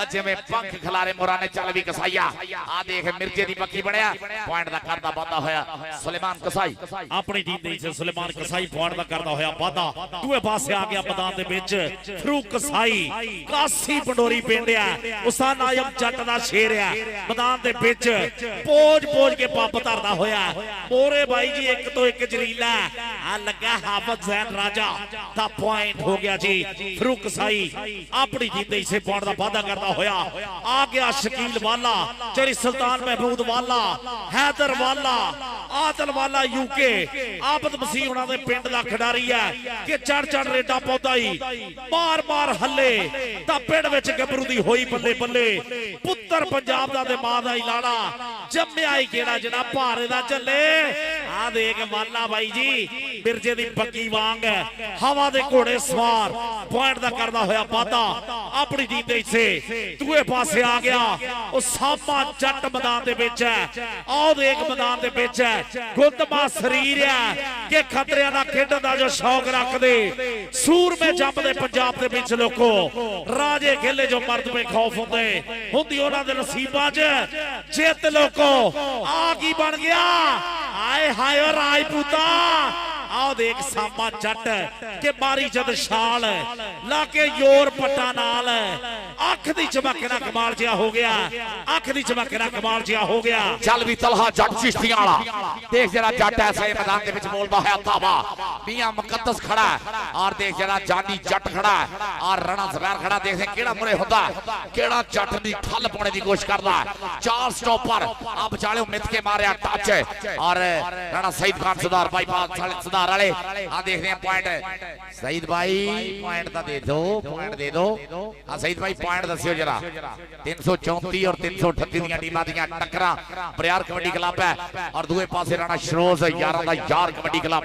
जिवें पंख खिलारे मोरा ने चल भी कसाईया आ देख मिर्जे दी पक्की बनया पॉइंट दा करदा बादा होया सुलेमान कसाई अपनी टीम ਦੇ ਵਿੱਚ ਸੁਲੇਮਾਨ ਕਸਾਈ ਪੁਆਇੰਟ ਦਾ ਕਰਦਾ ਹੋਇਆ ਵਾਦਾ ਦੂਏ ਪਾਸੇ ਆ ਗਿਆ ਮੈਦਾਨ ਦੇ ਵਿੱਚ ਫਰੂਕ ਕਸਾਈ ਕਾਸੀ ਪੰਡੋਰੀ ਪਿੰਡਿਆ ਉਸਤਾਦ ਨਾਇਮ ਜੱਟ ਦਾ ਸ਼ੇਰ ਆ ਮੈਦਾਨ ਦੇ ਵਿੱਚ ਪੋਜ ਕੇ ਪੰਪ ਧਰਦਾ ਹੋਇਆ ਮੋਰੇ ਬਾਈ ਜੀ ਇੱਕ ਤੋਂ ਇੱਕ ਜਰੀਲਾ ਆ ਲੱਗਾ ਹਾਫਿਜ਼ ਜ਼ੈਨ ਰਾਜਾ ਦਾ ਪੁਆਇੰਟ ਹੋ ਗਿਆ ਜੀ ਫਰੂਕ ਕਸਾਈ ਆਪਣੀ ਟੀਮ ਦੇ ਇਸੇ ਪੁਆਇੰਟ ਦਾ ਵਾਦਾ ਕਰਦਾ ਹੋਇਆ ਆ ਗਿਆ ਸ਼ਕੀਲ ਵਾਲਾ ਜਿਹੜੀ ਸੁਲਤਾਨ ਮਹਿਮੂਦ ਵਾਲਾ हैदर वाला आदल वाला यूके आबद मसीह उन्हां दे पिंड दा खिडारी है कि चढ़ रेडा पौधा ही मार हल्ले तां पिंड विच गबरू दी होई बल्ले बल्ले पुत्तर पंजाब दा ते मां दा ही लाड़ा जम्मिया ही केड़ा जना भारे दा चले आ देख वाला भाई जी मिर्जे दी बग्गी वांग हवा दे घोड़े सवार पॉइंट दा करदा होया वादा अपनी टीम दे हिस्से दूए पासे आ गया ओ सामा जट मैदान दे विच है आओ देख मैदान दे विच है गुंदमा शरीर है कि खतरियां दा खेडण दा जो शौक रखदे सूरमे जंपदे पंजाब दे विच लोको राजे खेले जो मर्द पे खौफ हुंदे हुंदी उन्हां दे नसीबां च जित लोको आ की बन गया आए हाय राजपूता आओ देख सामा जट के मारी जद शाल लाके योर पट्टा नाल अख दी चमकना कमाल जिहा हो गया अख दी चमकना कमाल जिहा हो गया चल भी तलहा जट चिश्तियां वाला देख जरा जट ऐसे मैदान दे विच बोलदा है ताबा मियां मुकद्दस खड़ा है और देख जरा जानी जट खड़ा है और राणा ज़ुबैर खड़ा देख से केड़ा मुरे हुंदा केड़ा जट दी ठल पाने दी कोशिश करदा चार स्टॉपर आ बचाले मिथ के मारिया टच और राणा सईद खान सरदार बाईपास सरदार वाले आ देख रहे हैं पॉइंट सईद भाई पॉइंट दा दे दो हां सईद भाई पॉइंट दसियो जरा 334 और 338 दी टीमां दी टक्करां बरियार कबड्डी क्लब है और दूसरे पासे राणा शरोज यारां दा यार कबड्डी क्लब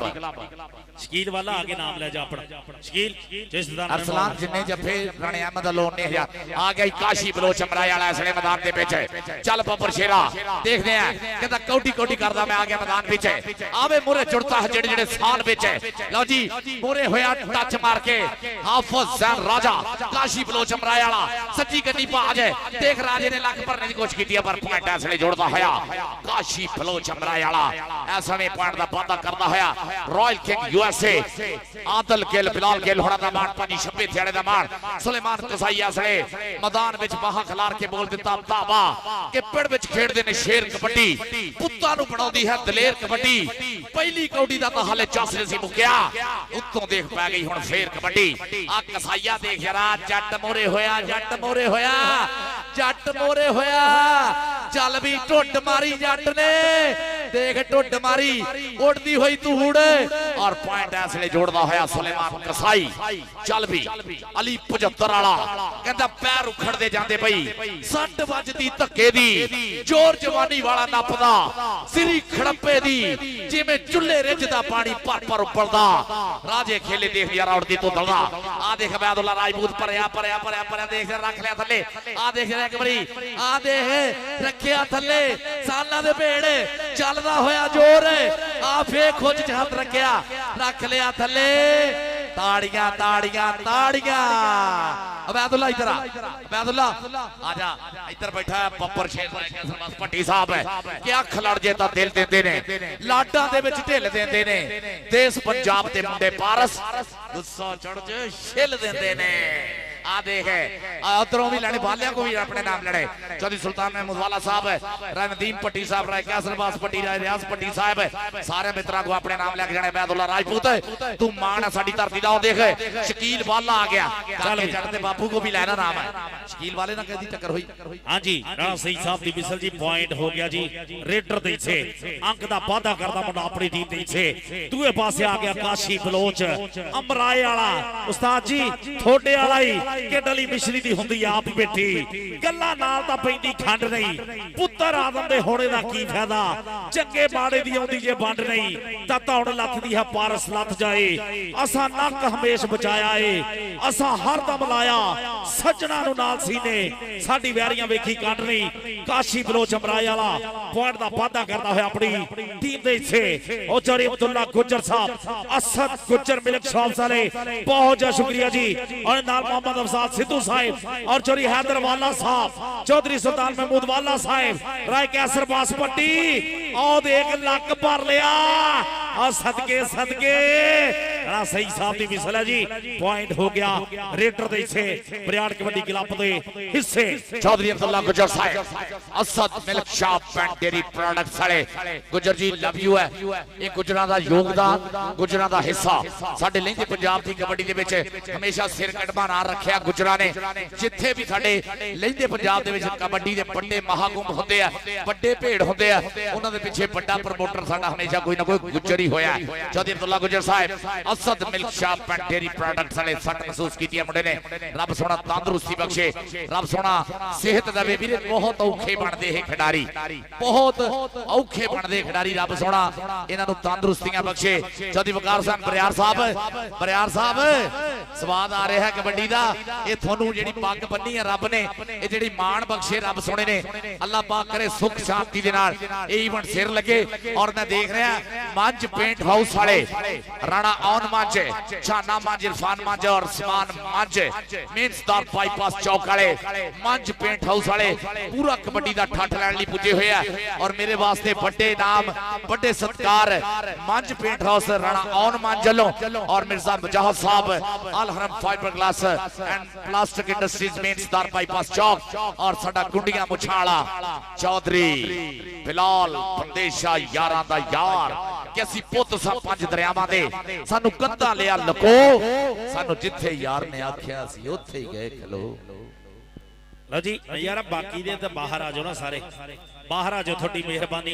शकील वाला आगे नाम ले जा अपना शकील जिसदार अरसलान जिन्ने जफे राणे अहमद लोन ने आ गया काशी बलोच अमराए वाला इसले मैदान दे विच चल बब्बर शेरा देखदे हैं कहंदा कोटी करदा मैं आ गया मैदान विच आवे मोरे जुड़ता है जेड़े साल विच लो जी मोरे होया टच मार के हाफिज ज़ैन राजा काशी बलोच अमराए वाला सच्ची गड्डी भाज देख राजे ने लक भरने की कोशिश की पर पॉइंट इसले जोड़दा होया काशी बलोच अमराए वाला ऐसा में पॉइंट दा वादा करदा होया royal king USA Adil Gill Bilal Gill होना दा मान 26 थियाड़े दा मान सुलेमान कसाई असले मैदान विच बाहां खिलार के बोल दिता ताबा के पिंड विच खेडदे ने शेर कबड्डी पुत्तां नु बनाउंदी है दलेर कबड्डी पहली कौडी दा तां हाले चस नहीं मुक्या उत्तों देख पै गई हुण फेर कबड्डी आ कसाईया देख जरा जट मोरे होया चल भी टुट मारी जट ने देख टुट मारी उड़दी हुई धूड़ और पॉइंट ऐसे जोड़दा होया सुलेमान कसाई चल भी अली 75 वाला कहंदा पैर उखड़दे जांदे पई सट वजदी धक्के दी जोर जवानी वाला नपदा सिरी खड़प्पे दी जिवें चुल्हे रिझदा पानी पर उबलदा राजे खेले देख यार उड़दी तो दलदा आ देख अबैदुल्ला राजपूत परया देख रख लिया थल्ले आ देख एक बारी आ देख रखिया थल्ले सालां दे भेड़ चलदा होया जोर आ फे खोज च हाथ रख लिया थल्ले ताड़ियां अबैदुल्ला इधर अबैदुल्ला आजा इधर बैठा है बब्बर शेर पट्टी साहब है कि अख लड़ जे तां दिल देंदे ने लाडां दे विच ढिल देंदे ने देश पंजाब दे मुंडे पारस गुस्सा चढ़ जे छिल देंदे ने आ देखे उधरों भी लड़े बालिया को भी अपने नाम लड़े चौधरी सुल्तान महमूद वाला साहब है राय नदीम पट्टी साहब राय कैसर बास पट्टी राय रियाज पट्टी साहब है सारे मित्रों को अपने नाम लेके जाने अबैदुल्ला राजपूत तू मान है साडी धरती दा देख शकील वाला आ गया चल चढ़ते बापू को भी लेना नाम है शकील वाले ना कहदी टक्कर हुई हां जी राणा सईद साहब दी बिसल जी पॉइंट हो गया जी रेडर दे से अंक दा वादा करदा मुंडा अपनी टीम दे से दूए पासे आ गया काशी बलोच अमराए वाला उस्ताद जी थोड़े वाला ही ਕਿ ਡਲੀ ਮਿਸ਼ਰੀ ਦੀ ਹੁੰਦੀ ਆਪ ਬੈਠੀ ਗੱਲਾਂ ਨਾਲ ਤਾਂ ਪੈਂਦੀ ਖੰਡ ਨਹੀਂ ਪੁੱਤਰ ਆਦਮ ਦੇ ਹੋਣੇ ਦਾ ਕੀ ਫਾਇਦਾ ਚੰਗੇ ਬਾੜੇ ਦੀ ਆਉਂਦੀ ਜੇ ਵੰਡ ਨਹੀਂ ਤਾਂ ਧੌਣ ਲੱਥਦੀ ਹੈ ਪਾਰਸ ਲੱਥ ਜਾਏ ਅਸਾਂ ਨੱਕ ਹਮੇਸ਼ ਬਚਾਇਆ ਏ ਅਸਾਂ ਹਰ ਦਮ ਲਾਇਆ ਸੱਜਣਾ ਨੂੰ ਨਾਲ ਸੀਨੇ ਸਾਡੀ ਵੈਰੀਆਂ ਵੇਖੀ ਕੱਢ ਨਹੀਂ ਕਾਸ਼ੀ ਬਲੋਚ ਅਮਰਾਏ ਵਾਲਾ ਪੁਆਇੰਟ ਦਾ ਵਾਅਦਾ ਕਰਦਾ ਹੋਇਆ ਆਪਣੀ ਟੀਮ ਦੇ ਹਿੱਸੇ ਉਹ ਚੌਧਰੀ ਅਬਦੁੱਲਾ ਗੁੱਜਰ ਸਾਹਿਬ असद गुज्जर मिल्क शॉप वाले बहुत ज्यादा शुक्रिया जी और नाल मोहम्मद अफजाल सिद्धू साहिब और चौधरी हैदर वाला साहब चौधरी सुल्तान महमूद वाला साहिब राय कैसर बास पट्टी और एक लक भर लिया और सदके सदके सही साहब की मिसल है जी पॉइंट हो गया रेडर दे हिस्से बरियाड़ कबड्डी क्लब दे हिस्से Chaudhry Abdullah Gujjar Sahib Asad milk shop and dairy products वाले गुज्जर जी लव यू है ये गुजरां दा योगदान गुजरां दा हिस्सा साडे लहिंदे पंजाब दी कबड्डी दे विच हमेशा सिर कटवा ना रखिया गुजरां ने जिथे भी साडे लहिंदे पंजाब दे विच कबड्डी दे बड़े महाकुंभ हुंदे आ बड़े भेड़ हुंदे आ उन्हां दे पिछे बड़ा प्रमोटर साडा हमेशा कोई ना कोई गुज्जर ही होया Chaudhry Abdullah Gujjar Sahib Asad milk shop and dairy products वाले सट महसूस कीती मुंडे ने रब सोना तंदुरुस्ती बख्शे रब सोना सेहत देवे वीरे बहुत औखे बनदे हे खिडारी बहुत औखे बनदे खिडारी रब सोना इन्हां नूं तंदुरुस्तियां बख्शे चौधरी वकार साहब बरियार साहब स्वाद आ रहा है कबड्डी दा ये थानू जेड़ी पग बन्नी है रब ने ये जेड़ी मान बख्शे रब सोने ने अल्लाह पाक करे सुख शांति दे नाल ये इवेंट सिर लगे और मैं देख रहा मंच पेंट हाउस वाले राणा ऑन मंच छाना मंच इरफान मंच और समान मंच मेंसदार बाईपास चौक वाले मंच पेंट हाउस वाले पूरा कबड्डी दा ठठ लैण लई पुजे होए आ और मेरे वास्ते बड़े नाम बड़े सत्कार मंच पेंट हाउस राणा ऑन मंच वल्लों और मिर्जा मुजाहिद साहब Al Haram fibre glass and plastic industries मेंसदार बाईपास चौक और साडा गुंडियां मुछाला चौधरी बिलाल परदेशा यारां दा यार कि असीं पुੱਤ सां पंज दरियावां दे सानू कंधा लिया लको सानू जिथे यार ने आख्या सी उत्थे ही गए खलो लो जी यार बाकी दे ते बाहर आ जाओ ना सारे बाहर आ जाओ थोड़ी मेहरबानी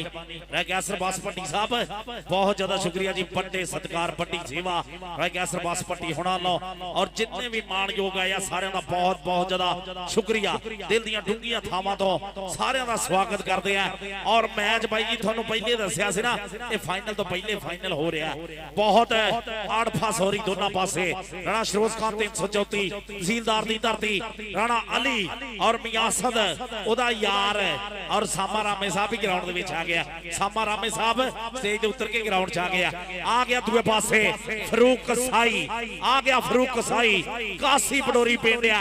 राय कैसर बास पट्टी साहब बहुत ज्यादा शुक्रिया जी बड़े सत्कार बड़ी सेवा राय कैसर बास पट्टी होना लो और जितने भी मान योग आया सारे का बहुत बहुत ज्यादा शुक्रिया दिल दियां डूंगियां थावां तो सारे का स्वागत करते हैं और मैच भाई जी थानू पहले दसिया सी ना ये फाइनल तो पहले फाइनल हो रहा है बहुत आड़ फास हो रही दोनों पासे राणा शरोज खान 334 तहसीलदार दी धरती राणा अली और मियां असद ओदा यार और सामा रामे साहब भी ग्राउंड दे विच आ गया सामा रामे साहब स्टेज ते उतर के ग्राउंड च आ गया दूए पासे फरूक कसाई आ गया फरूक कसाई कासी पडोरी पेंडिया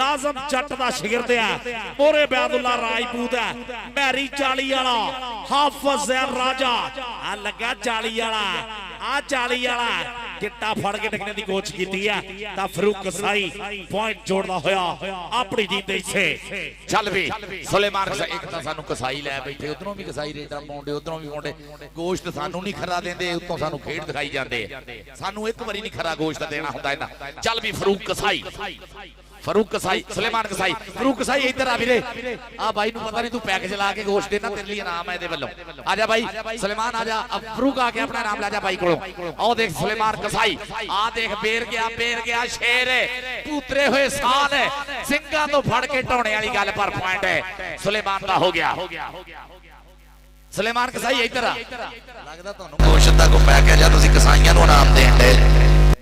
नाज़म जट दा शिगिर्द है मोरे बैदुल्ला राजपूत है मैरी चाली वाला हाफिज जैन राजा आ लगा चाली वाला आ चाली वाला गिट्टा फड़ के टकने की कोशिश की है ता फरूक कसाई पॉइंट जोड़दा होया अपनी टीम दे हिस्से चल भी सुलेमान एक तां सानू कसाई लै बैठे उधरों भी कसाई रेता पाउंदे उधरों भी पाउंदे गोश्त सानू नहीं खरा देंदे उत्तों सानू खेड दिखाई जांदे सानू एक बारी नहीं खरा गोश्त देना हुंदा इना चल भी फरूक कसाई सुलेमान कसाई फरूक कसाई इधर आ वीरे आ भाई नु पता नहीं तू पैकेज ला के गोश्त देना तेरे लिए नाम है दे वल्लों आजा भाई सुलेमान आजा अब फरूक आके अपना नाम ला जा भाई कोलों आओ देख सुलेमान कसाई आ देख बेर गया शेर पूतरे हुए साल सिंगा तो फड़ के ढोने वाली गल पर पॉइंट है सुलेमान दा हो गया सुलेमान कसाई इधर आ लगदा ਤੁਹਾਨੂੰ गोश्त दा को पैकेज आ ਤੁਸੀਂ ਕਸਾਈਆਂ ਨੂੰ ਨਾਮ ਦੇਣ ਦੇ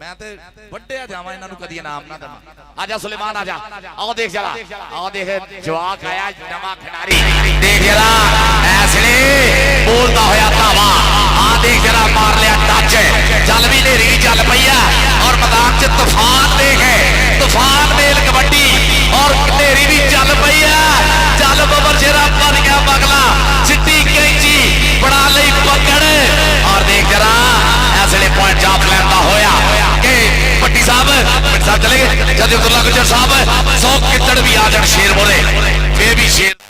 मैं ते ਵੱਡਿਆ ਜਾਵਾਂ ਇਹਨਾਂ ਨੂੰ ਕਦੀ ਇਨਾਮ ਨਾ ਦੇਵਾਂ आजा सुलेमान आजा आओ देख जरा आओ देख जवाक आया नवा खिडारी देख जरा ऐसले बोलता होया धावा आ देख जरा मार लिया टच चल भी नेरी चल पई है और मैदान च तूफान देख तूफान मेल कबड्डी और नेरी भी चल पई है चल बबर शेरा बन गया बगला सिटी कैंची बना लई पकड़ और देख जरा ऐसले पॉइंट जाप लेंदा होया के पट्टी साहब चले गए जदे अब्दुल्ला गुज्जर साहब 100 कितड़ भी आ जान शेर बोले फिर भी शेर